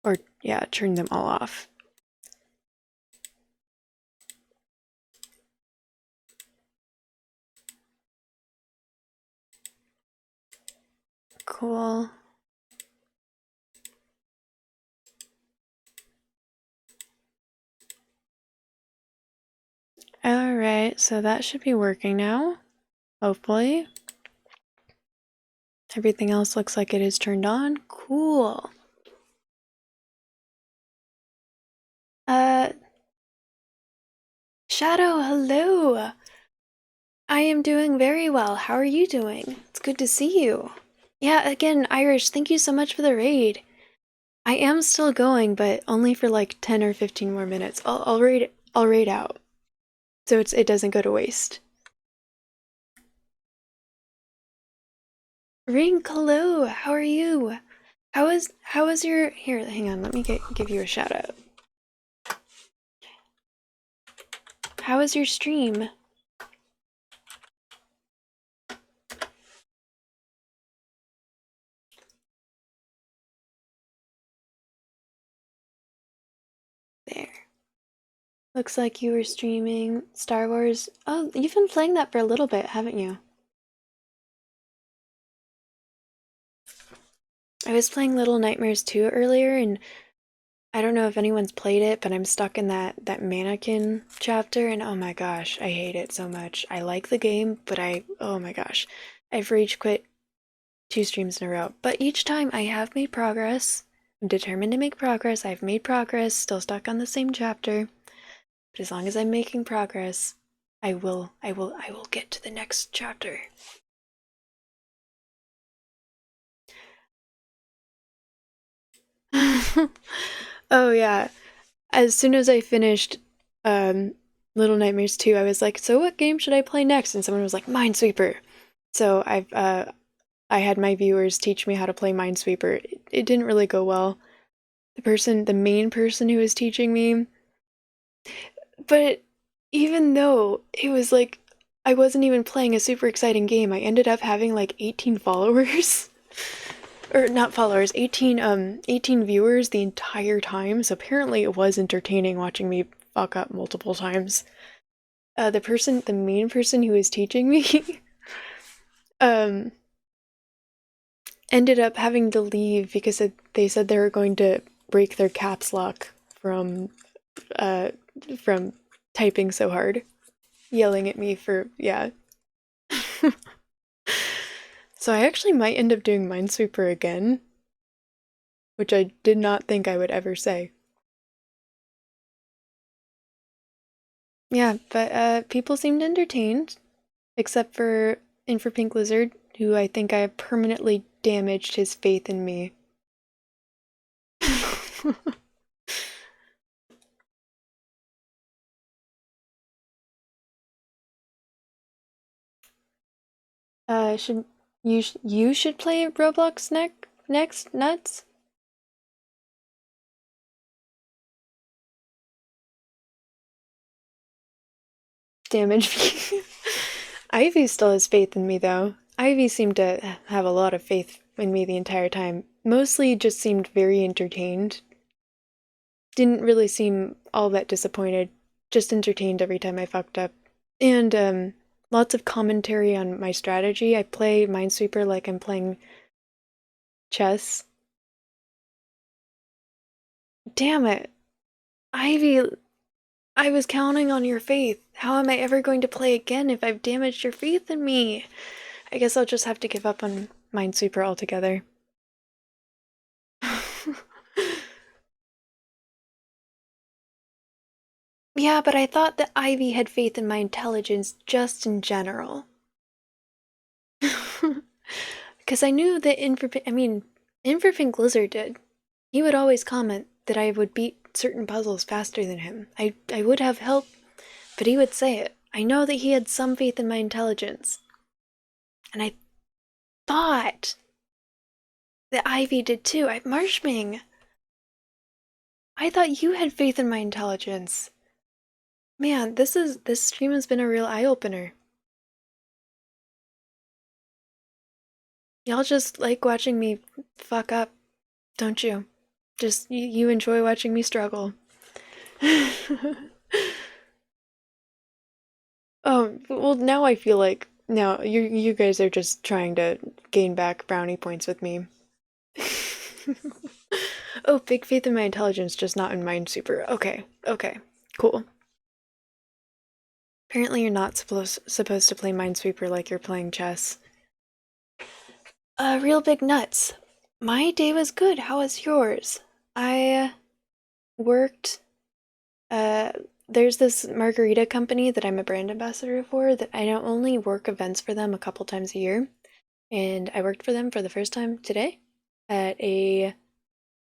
Or, yeah, turn them all off. Cool. Alright, so that should be working now. Hopefully. Everything else looks like it is turned on. Cool. Shadow, hello! I am doing very well. How are you doing? It's good to see you. Yeah, again, Irish, thank you so much for the raid. I am still going, but only for like 10 or 15 more minutes. I'll raid out. So it doesn't go to waste. Ring, hello, how are you? How is your here, hang on, let me give you a shout out. How is your stream? There. Looks like you were streaming Star Wars. Oh, you've been playing that for a little bit, haven't you? I was playing Little Nightmares 2 earlier, and I don't know if anyone's played it, but I'm stuck in that mannequin chapter, and oh my gosh, I hate it so much. I like the game, but oh my gosh, I've rage quit 2 streams in a row. But each time I have made progress. I'm determined to make progress. I've made progress, still stuck on the same chapter. But as long as I'm making progress, I will get to the next chapter. Oh yeah. As soon as I finished Little Nightmares 2, I was like, so what game should I play next? And someone was like, Minesweeper. So I had my viewers teach me how to play Minesweeper. It didn't really go well. The main person who was teaching me, but even though it was like I wasn't even playing a super exciting game, I ended up having like 18 followers. Or not followers, 18 viewers the entire time. So apparently it was entertaining watching me fuck up multiple times. The main person who was teaching me, ended up having to leave because they said they were going to break their caps lock from typing so hard, yelling at me for, yeah. So I actually might end up doing Minesweeper again, which I did not think I would ever say. Yeah, but people seemed entertained, except for Pink Lizard, who I think I permanently damaged his faith in me. Should you should play Roblox next nuts? Damage me. Ivy still has faith in me though. Ivy seemed to have a lot of faith in me the entire time. Mostly just seemed very entertained. Didn't really seem all that disappointed. Just entertained every time I fucked up. And lots of commentary on my strategy. I play Minesweeper like I'm playing chess. Damn it. Ivy, I was counting on your faith. How am I ever going to play again if I've damaged your faith in me? I guess I'll just have to give up on Minesweeper altogether. Yeah, but I thought that Ivy had faith in my intelligence just in general. Because I knew that Inverpink Lizard did. He would always comment that I would beat certain puzzles faster than him. I would have help, but he would say it. I know that he had some faith in my intelligence. And I thought that Ivy did too. Marshming, I thought you had faith in my intelligence. Man, this stream has been a real eye-opener. Y'all just like watching me fuck up, don't you? Just you enjoy watching me struggle. Oh, well now I feel like now you guys are just trying to gain back brownie points with me. Oh, big faith in my intelligence, just not in Minesweeper. Okay, okay, cool. Apparently you're not supposed to play Minesweeper like you're playing chess. Real big nuts. My day was good. How was yours? I worked. Uh, there's this margarita company that I'm a brand ambassador for that I don't only work events for them a couple times a year, and I worked for them for the first time today at a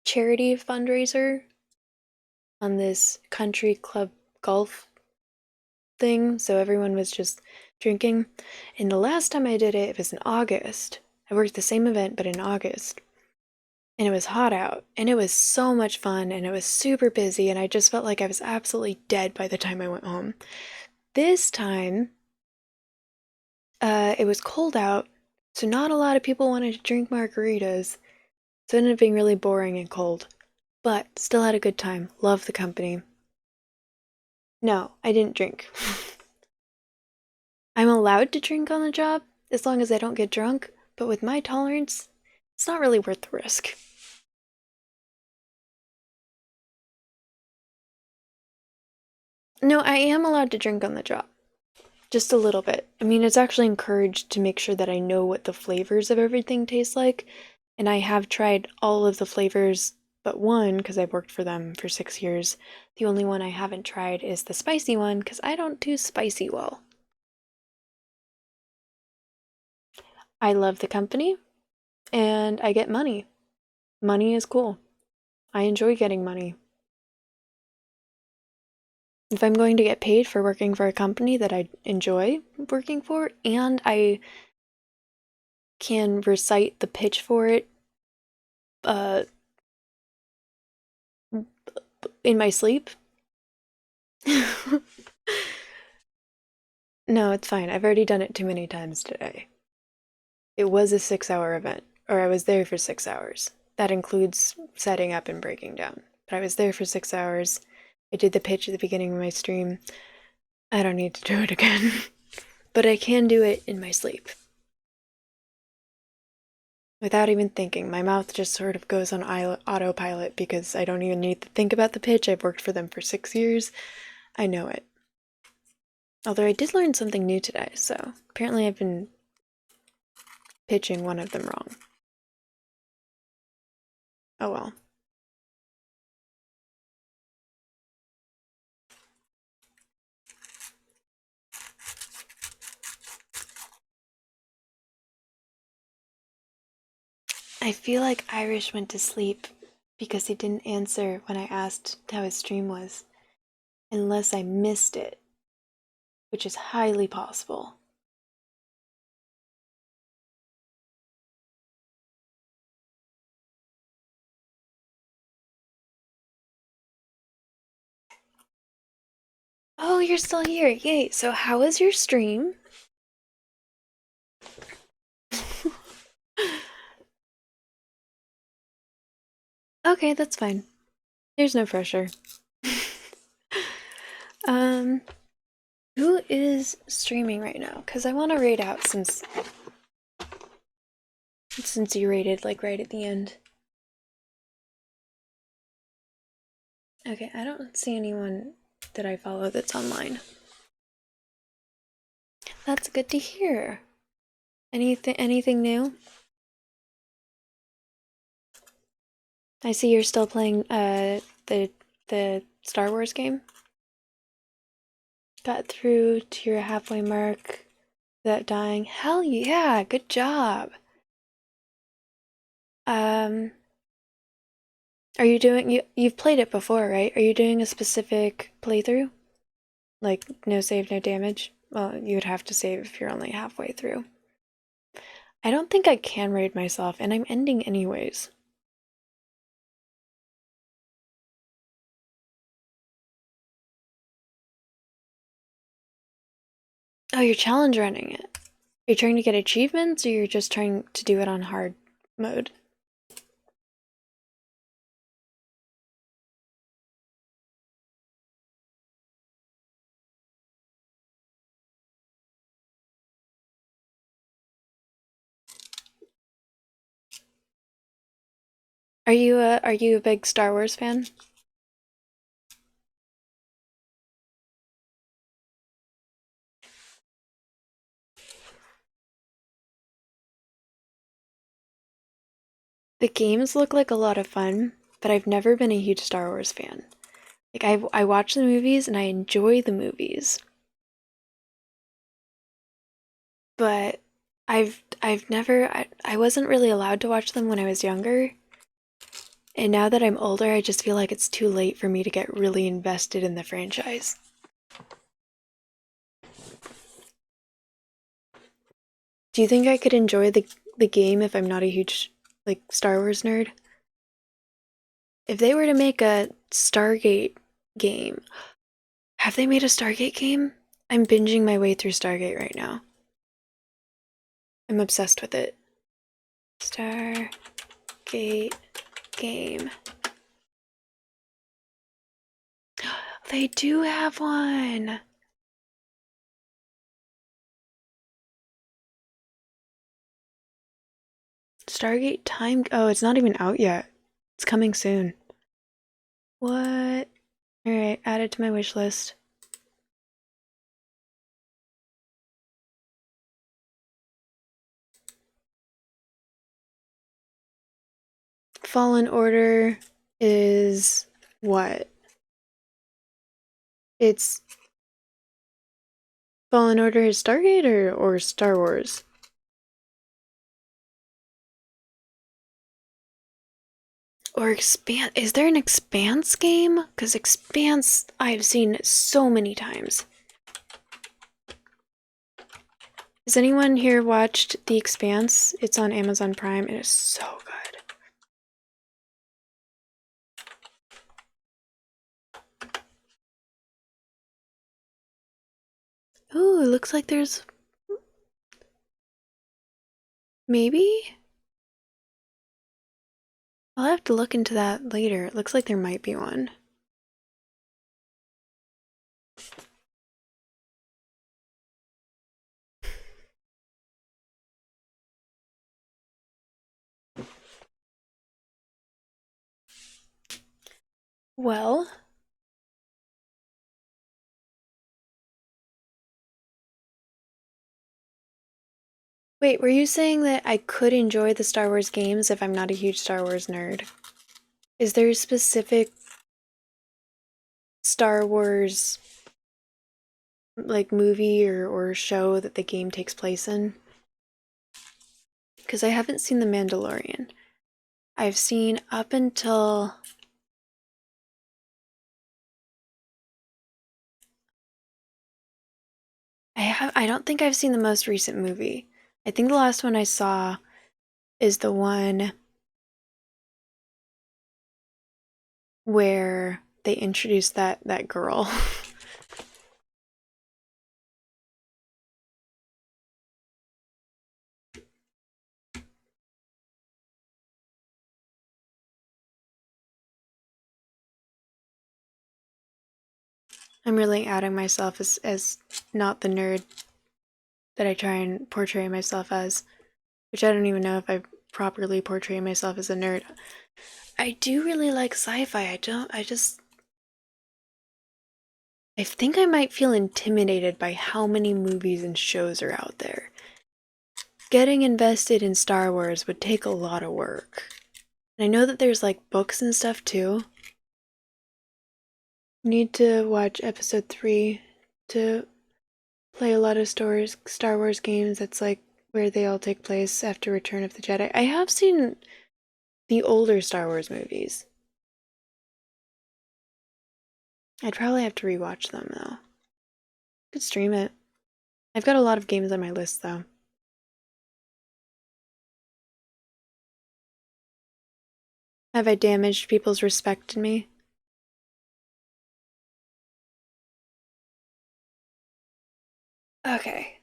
charity fundraiser on this country club golf thing, so everyone was just drinking. And the last time I did it, it was in August. I worked the same event, but in August. And it was hot out, and it was so much fun, and it was super busy, and I just felt like I was absolutely dead by the time I went home. This time, it was cold out, so not a lot of people wanted to drink margaritas, so it ended up being really boring and cold. But still had a good time. Loved the company. No, I didn't drink. I'm allowed to drink on the job as long as I don't get drunk, but with my tolerance, it's not really worth the risk. No, I am allowed to drink on the job. Just a little bit. I mean, it's actually encouraged to make sure that I know what the flavors of everything taste like, and I have tried all of the flavors but one because I've worked for them for 6 years. The only one I haven't tried is the spicy one because I don't do spicy well. I love the company, and I get money. Money is cool. I enjoy getting money. If I'm going to get paid for working for a company that I enjoy working for, and I can recite the pitch for it uh, in my sleep. No, it's fine. I've already done it too many times today. It was a 6-hour event, or I was there for 6 hours. That includes setting up and breaking down. But I was there for 6 hours. I did the pitch at the beginning of my stream. I don't need to do it again. But I can do it in my sleep. Without even thinking. My mouth just sort of goes on autopilot because I don't even need to think about the pitch. I've worked for them for 6 years. I know it. Although I did learn something new today, so apparently I've been pitching one of them wrong. Oh well. I feel like Irish went to sleep because he didn't answer when I asked how his stream was, unless I missed it, which is highly possible. Oh, you're still here. Yay. So how was your stream? Okay, that's fine. There's no pressure. um, who is streaming right now? Because I want to raid out since you raided like right at the end. Okay, I don't see anyone that I follow that's online. That's good to hear. Anything new? I see you're still playing the Star Wars game. Got through to your halfway mark without dying. Hell yeah, good job. Um, are you doing you've played it before, right? Are you doing a specific playthrough? Like no save, no damage? Well, you would have to save if you're only halfway through. I don't think I can raid myself, and I'm ending anyways. Oh, you're challenge running it. Are you trying to get achievements, or you're just trying to do it on hard mode? Are you a big Star Wars fan? The games look like a lot of fun, but I've never been a huge Star Wars fan. Like I watch the movies and I enjoy the movies, but I've never I wasn't really allowed to watch them when I was younger. And now that I'm older, I just feel like it's too late for me to get really invested in the franchise. Do you think I could enjoy the game if I'm not a huge like Star Wars nerd? If they were to make a Stargate game, have they made a Stargate game? I'm binging my way through Stargate right now. I'm obsessed with it. Stargate game. They do have one. Stargate time. Oh, it's not even out yet. It's coming soon. What? Alright, add it to my wish list. Fallen Order is what? It's Fallen Order is Stargate or Star Wars? Or Expanse. Is there an Expanse game? Because Expanse I've seen so many times. Has anyone here watched The Expanse? It's on Amazon Prime. It is so good. Ooh, it looks like there's... Maybe? I'll have to look into that later. It looks like there might be one. Well... Wait, were you saying that I could enjoy the Star Wars games if I'm not a huge Star Wars nerd? Is there a specific Star Wars like movie or show that the game takes place in? Because I haven't seen The Mandalorian. I've seen up until... I don't think I've seen the most recent movie. I think the last one I saw is the one where they introduced that girl. I'm really outing myself as not the nerd that I try and portray myself as, which I don't even know if I properly portray myself as a nerd. I do really like sci-fi. I think I might feel intimidated by how many movies and shows are out there. Getting invested in Star Wars would take a lot of work. And I know that there's like books and stuff too. Need to watch episode 3 to play a lot of Star Wars games. That's like where they all take place after Return of the Jedi. I have seen the older Star Wars movies. I'd probably have to rewatch them though. Could stream it. I've got a lot of games on my list though. Have I damaged people's respect in me? Okay.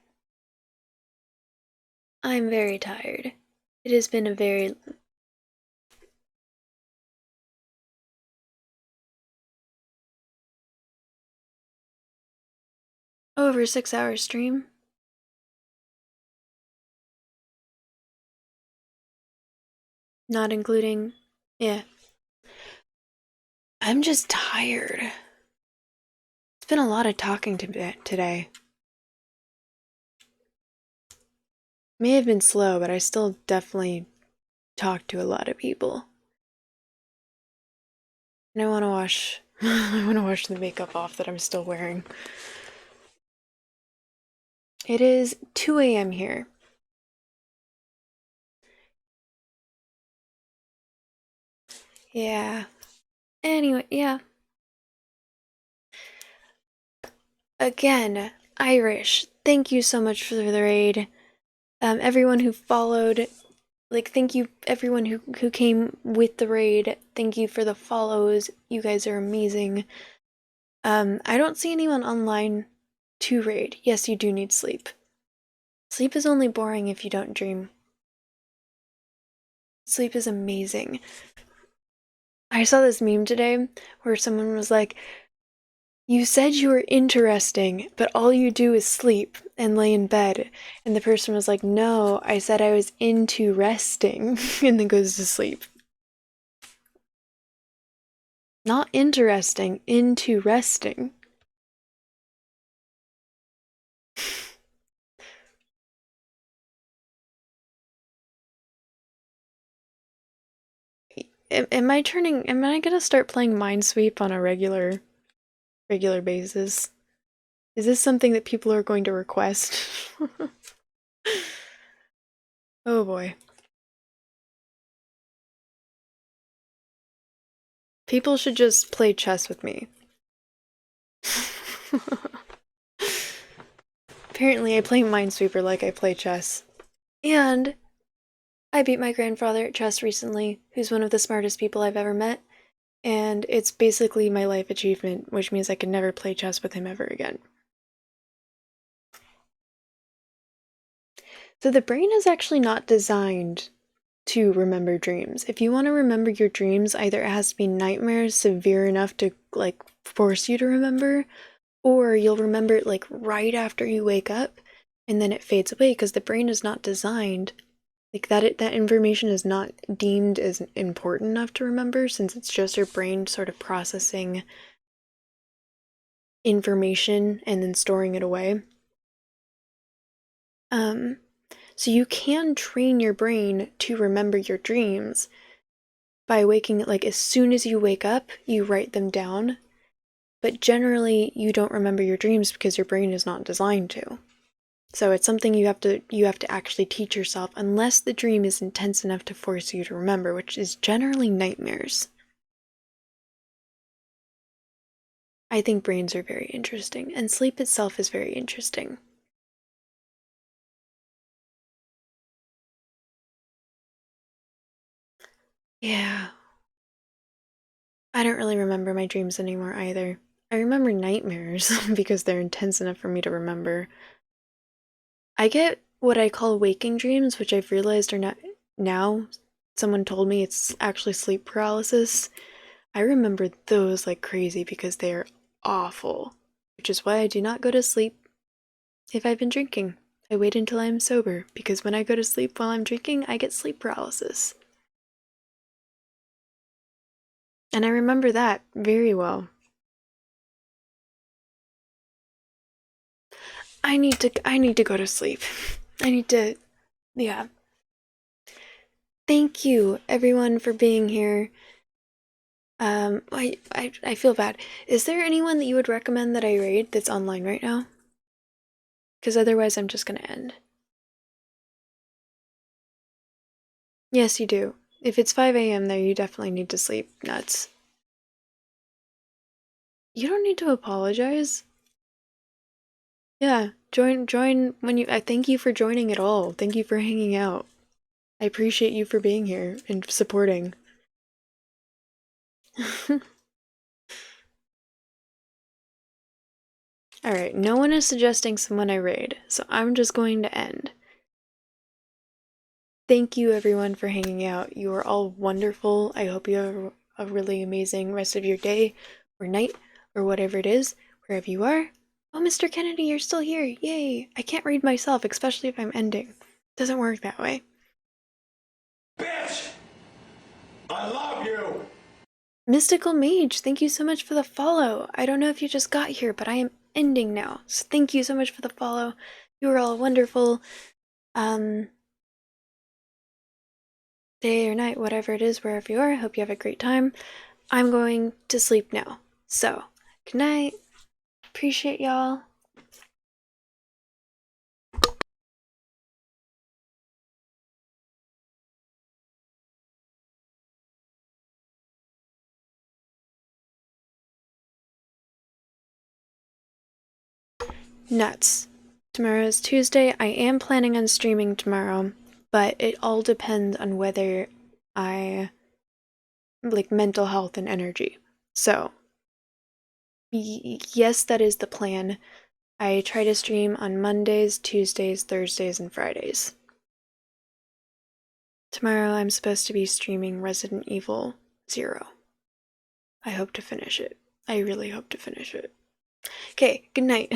I'm very tired. It has been a very over 6-hour stream. Not including, yeah. I'm just tired. It's been a lot of talking today. May have been slow, but I still definitely talked to a lot of people. And I want to wash I want to wash the makeup off that I'm still wearing. It is 2 a.m. here. Yeah. Anyway, yeah. Again, Irish, thank you so much for the raid. Everyone who followed, like, thank you everyone who came with the raid. Thank you for the follows. You guys are amazing. I don't see anyone online to raid. Yes, you do need sleep. Sleep is only boring if you don't dream. Sleep is amazing. I saw this meme today where someone was like, you said you were interesting, but all you do is sleep and lay in bed. And the person was like, no, I said I was into resting, and then goes to sleep. Not interesting, into resting. Am I gonna start playing Minesweep on a regular basis? Is this something that people are going to request? Oh boy. People should just play chess with me. Apparently I play Minesweeper like I play chess. And I beat my grandfather at chess recently, who's one of the smartest people I've ever met, and it's basically my life achievement, which means I can never play chess with him ever again. So the brain is actually not designed to remember dreams. If you want to remember your dreams, either it has to be nightmares severe enough to like force you to remember, or you'll remember it like right after you wake up and then it fades away because the brain is not designed like that information is not deemed as important enough to remember since it's just your brain sort of processing information and then storing it away. So you can train your brain to remember your dreams by waking, like as soon as you wake up, you write them down. But generally, you don't remember your dreams because your brain is not designed to. So it's something you have to actually teach yourself unless the dream is intense enough to force you to remember, which is generally nightmares. I think brains are very interesting, and sleep itself is very interesting. Yeah. I don't really remember my dreams anymore either. I remember nightmares because they're intense enough for me to remember. I get what I call waking dreams, which I've realized are not now. Someone told me it's actually sleep paralysis. I remember those like crazy because they are awful. which is why I do not go to sleep if I've been drinking. I wait until I am sober, because when I go to sleep while I'm drinking, I get sleep paralysis. And I remember that very well. I need to go to sleep. Yeah. Thank you everyone for being here. I feel bad. Is there anyone that you would recommend that I raid that's online right now? Because otherwise I'm just gonna end. Yes, you do. If it's 5 a.m. there, you definitely need to sleep. Nuts. You don't need to apologize. Yeah, join when you. I thank you for joining at all. Thank you for hanging out. I appreciate you for being here and supporting. Alright, no one is suggesting someone I raid, so I'm just going to end. Thank you everyone for hanging out. You are all wonderful. I hope you have a really amazing rest of your day or night or whatever it is, wherever you are. Oh, Mr. Kennedy, you're still here. Yay. I can't read myself, especially if I'm ending. Doesn't work that way. Bitch! I love you! Mystical Mage, thank you so much for the follow. I don't know if you just got here, but I am ending now. So thank you so much for the follow. You are all wonderful. Day or night, whatever it is, wherever you are, I hope you have a great time. I'm going to sleep now. So, good night. Appreciate y'all. Nuts. Tomorrow is Tuesday. I am planning on streaming tomorrow, but it all depends on whether I like mental health and energy. So, yes, that is the plan. I try to stream on Mondays, Tuesdays, Thursdays, and Fridays. Tomorrow I'm supposed to be streaming Resident Evil 0. I hope to finish it. I really hope to finish it. Okay, good night.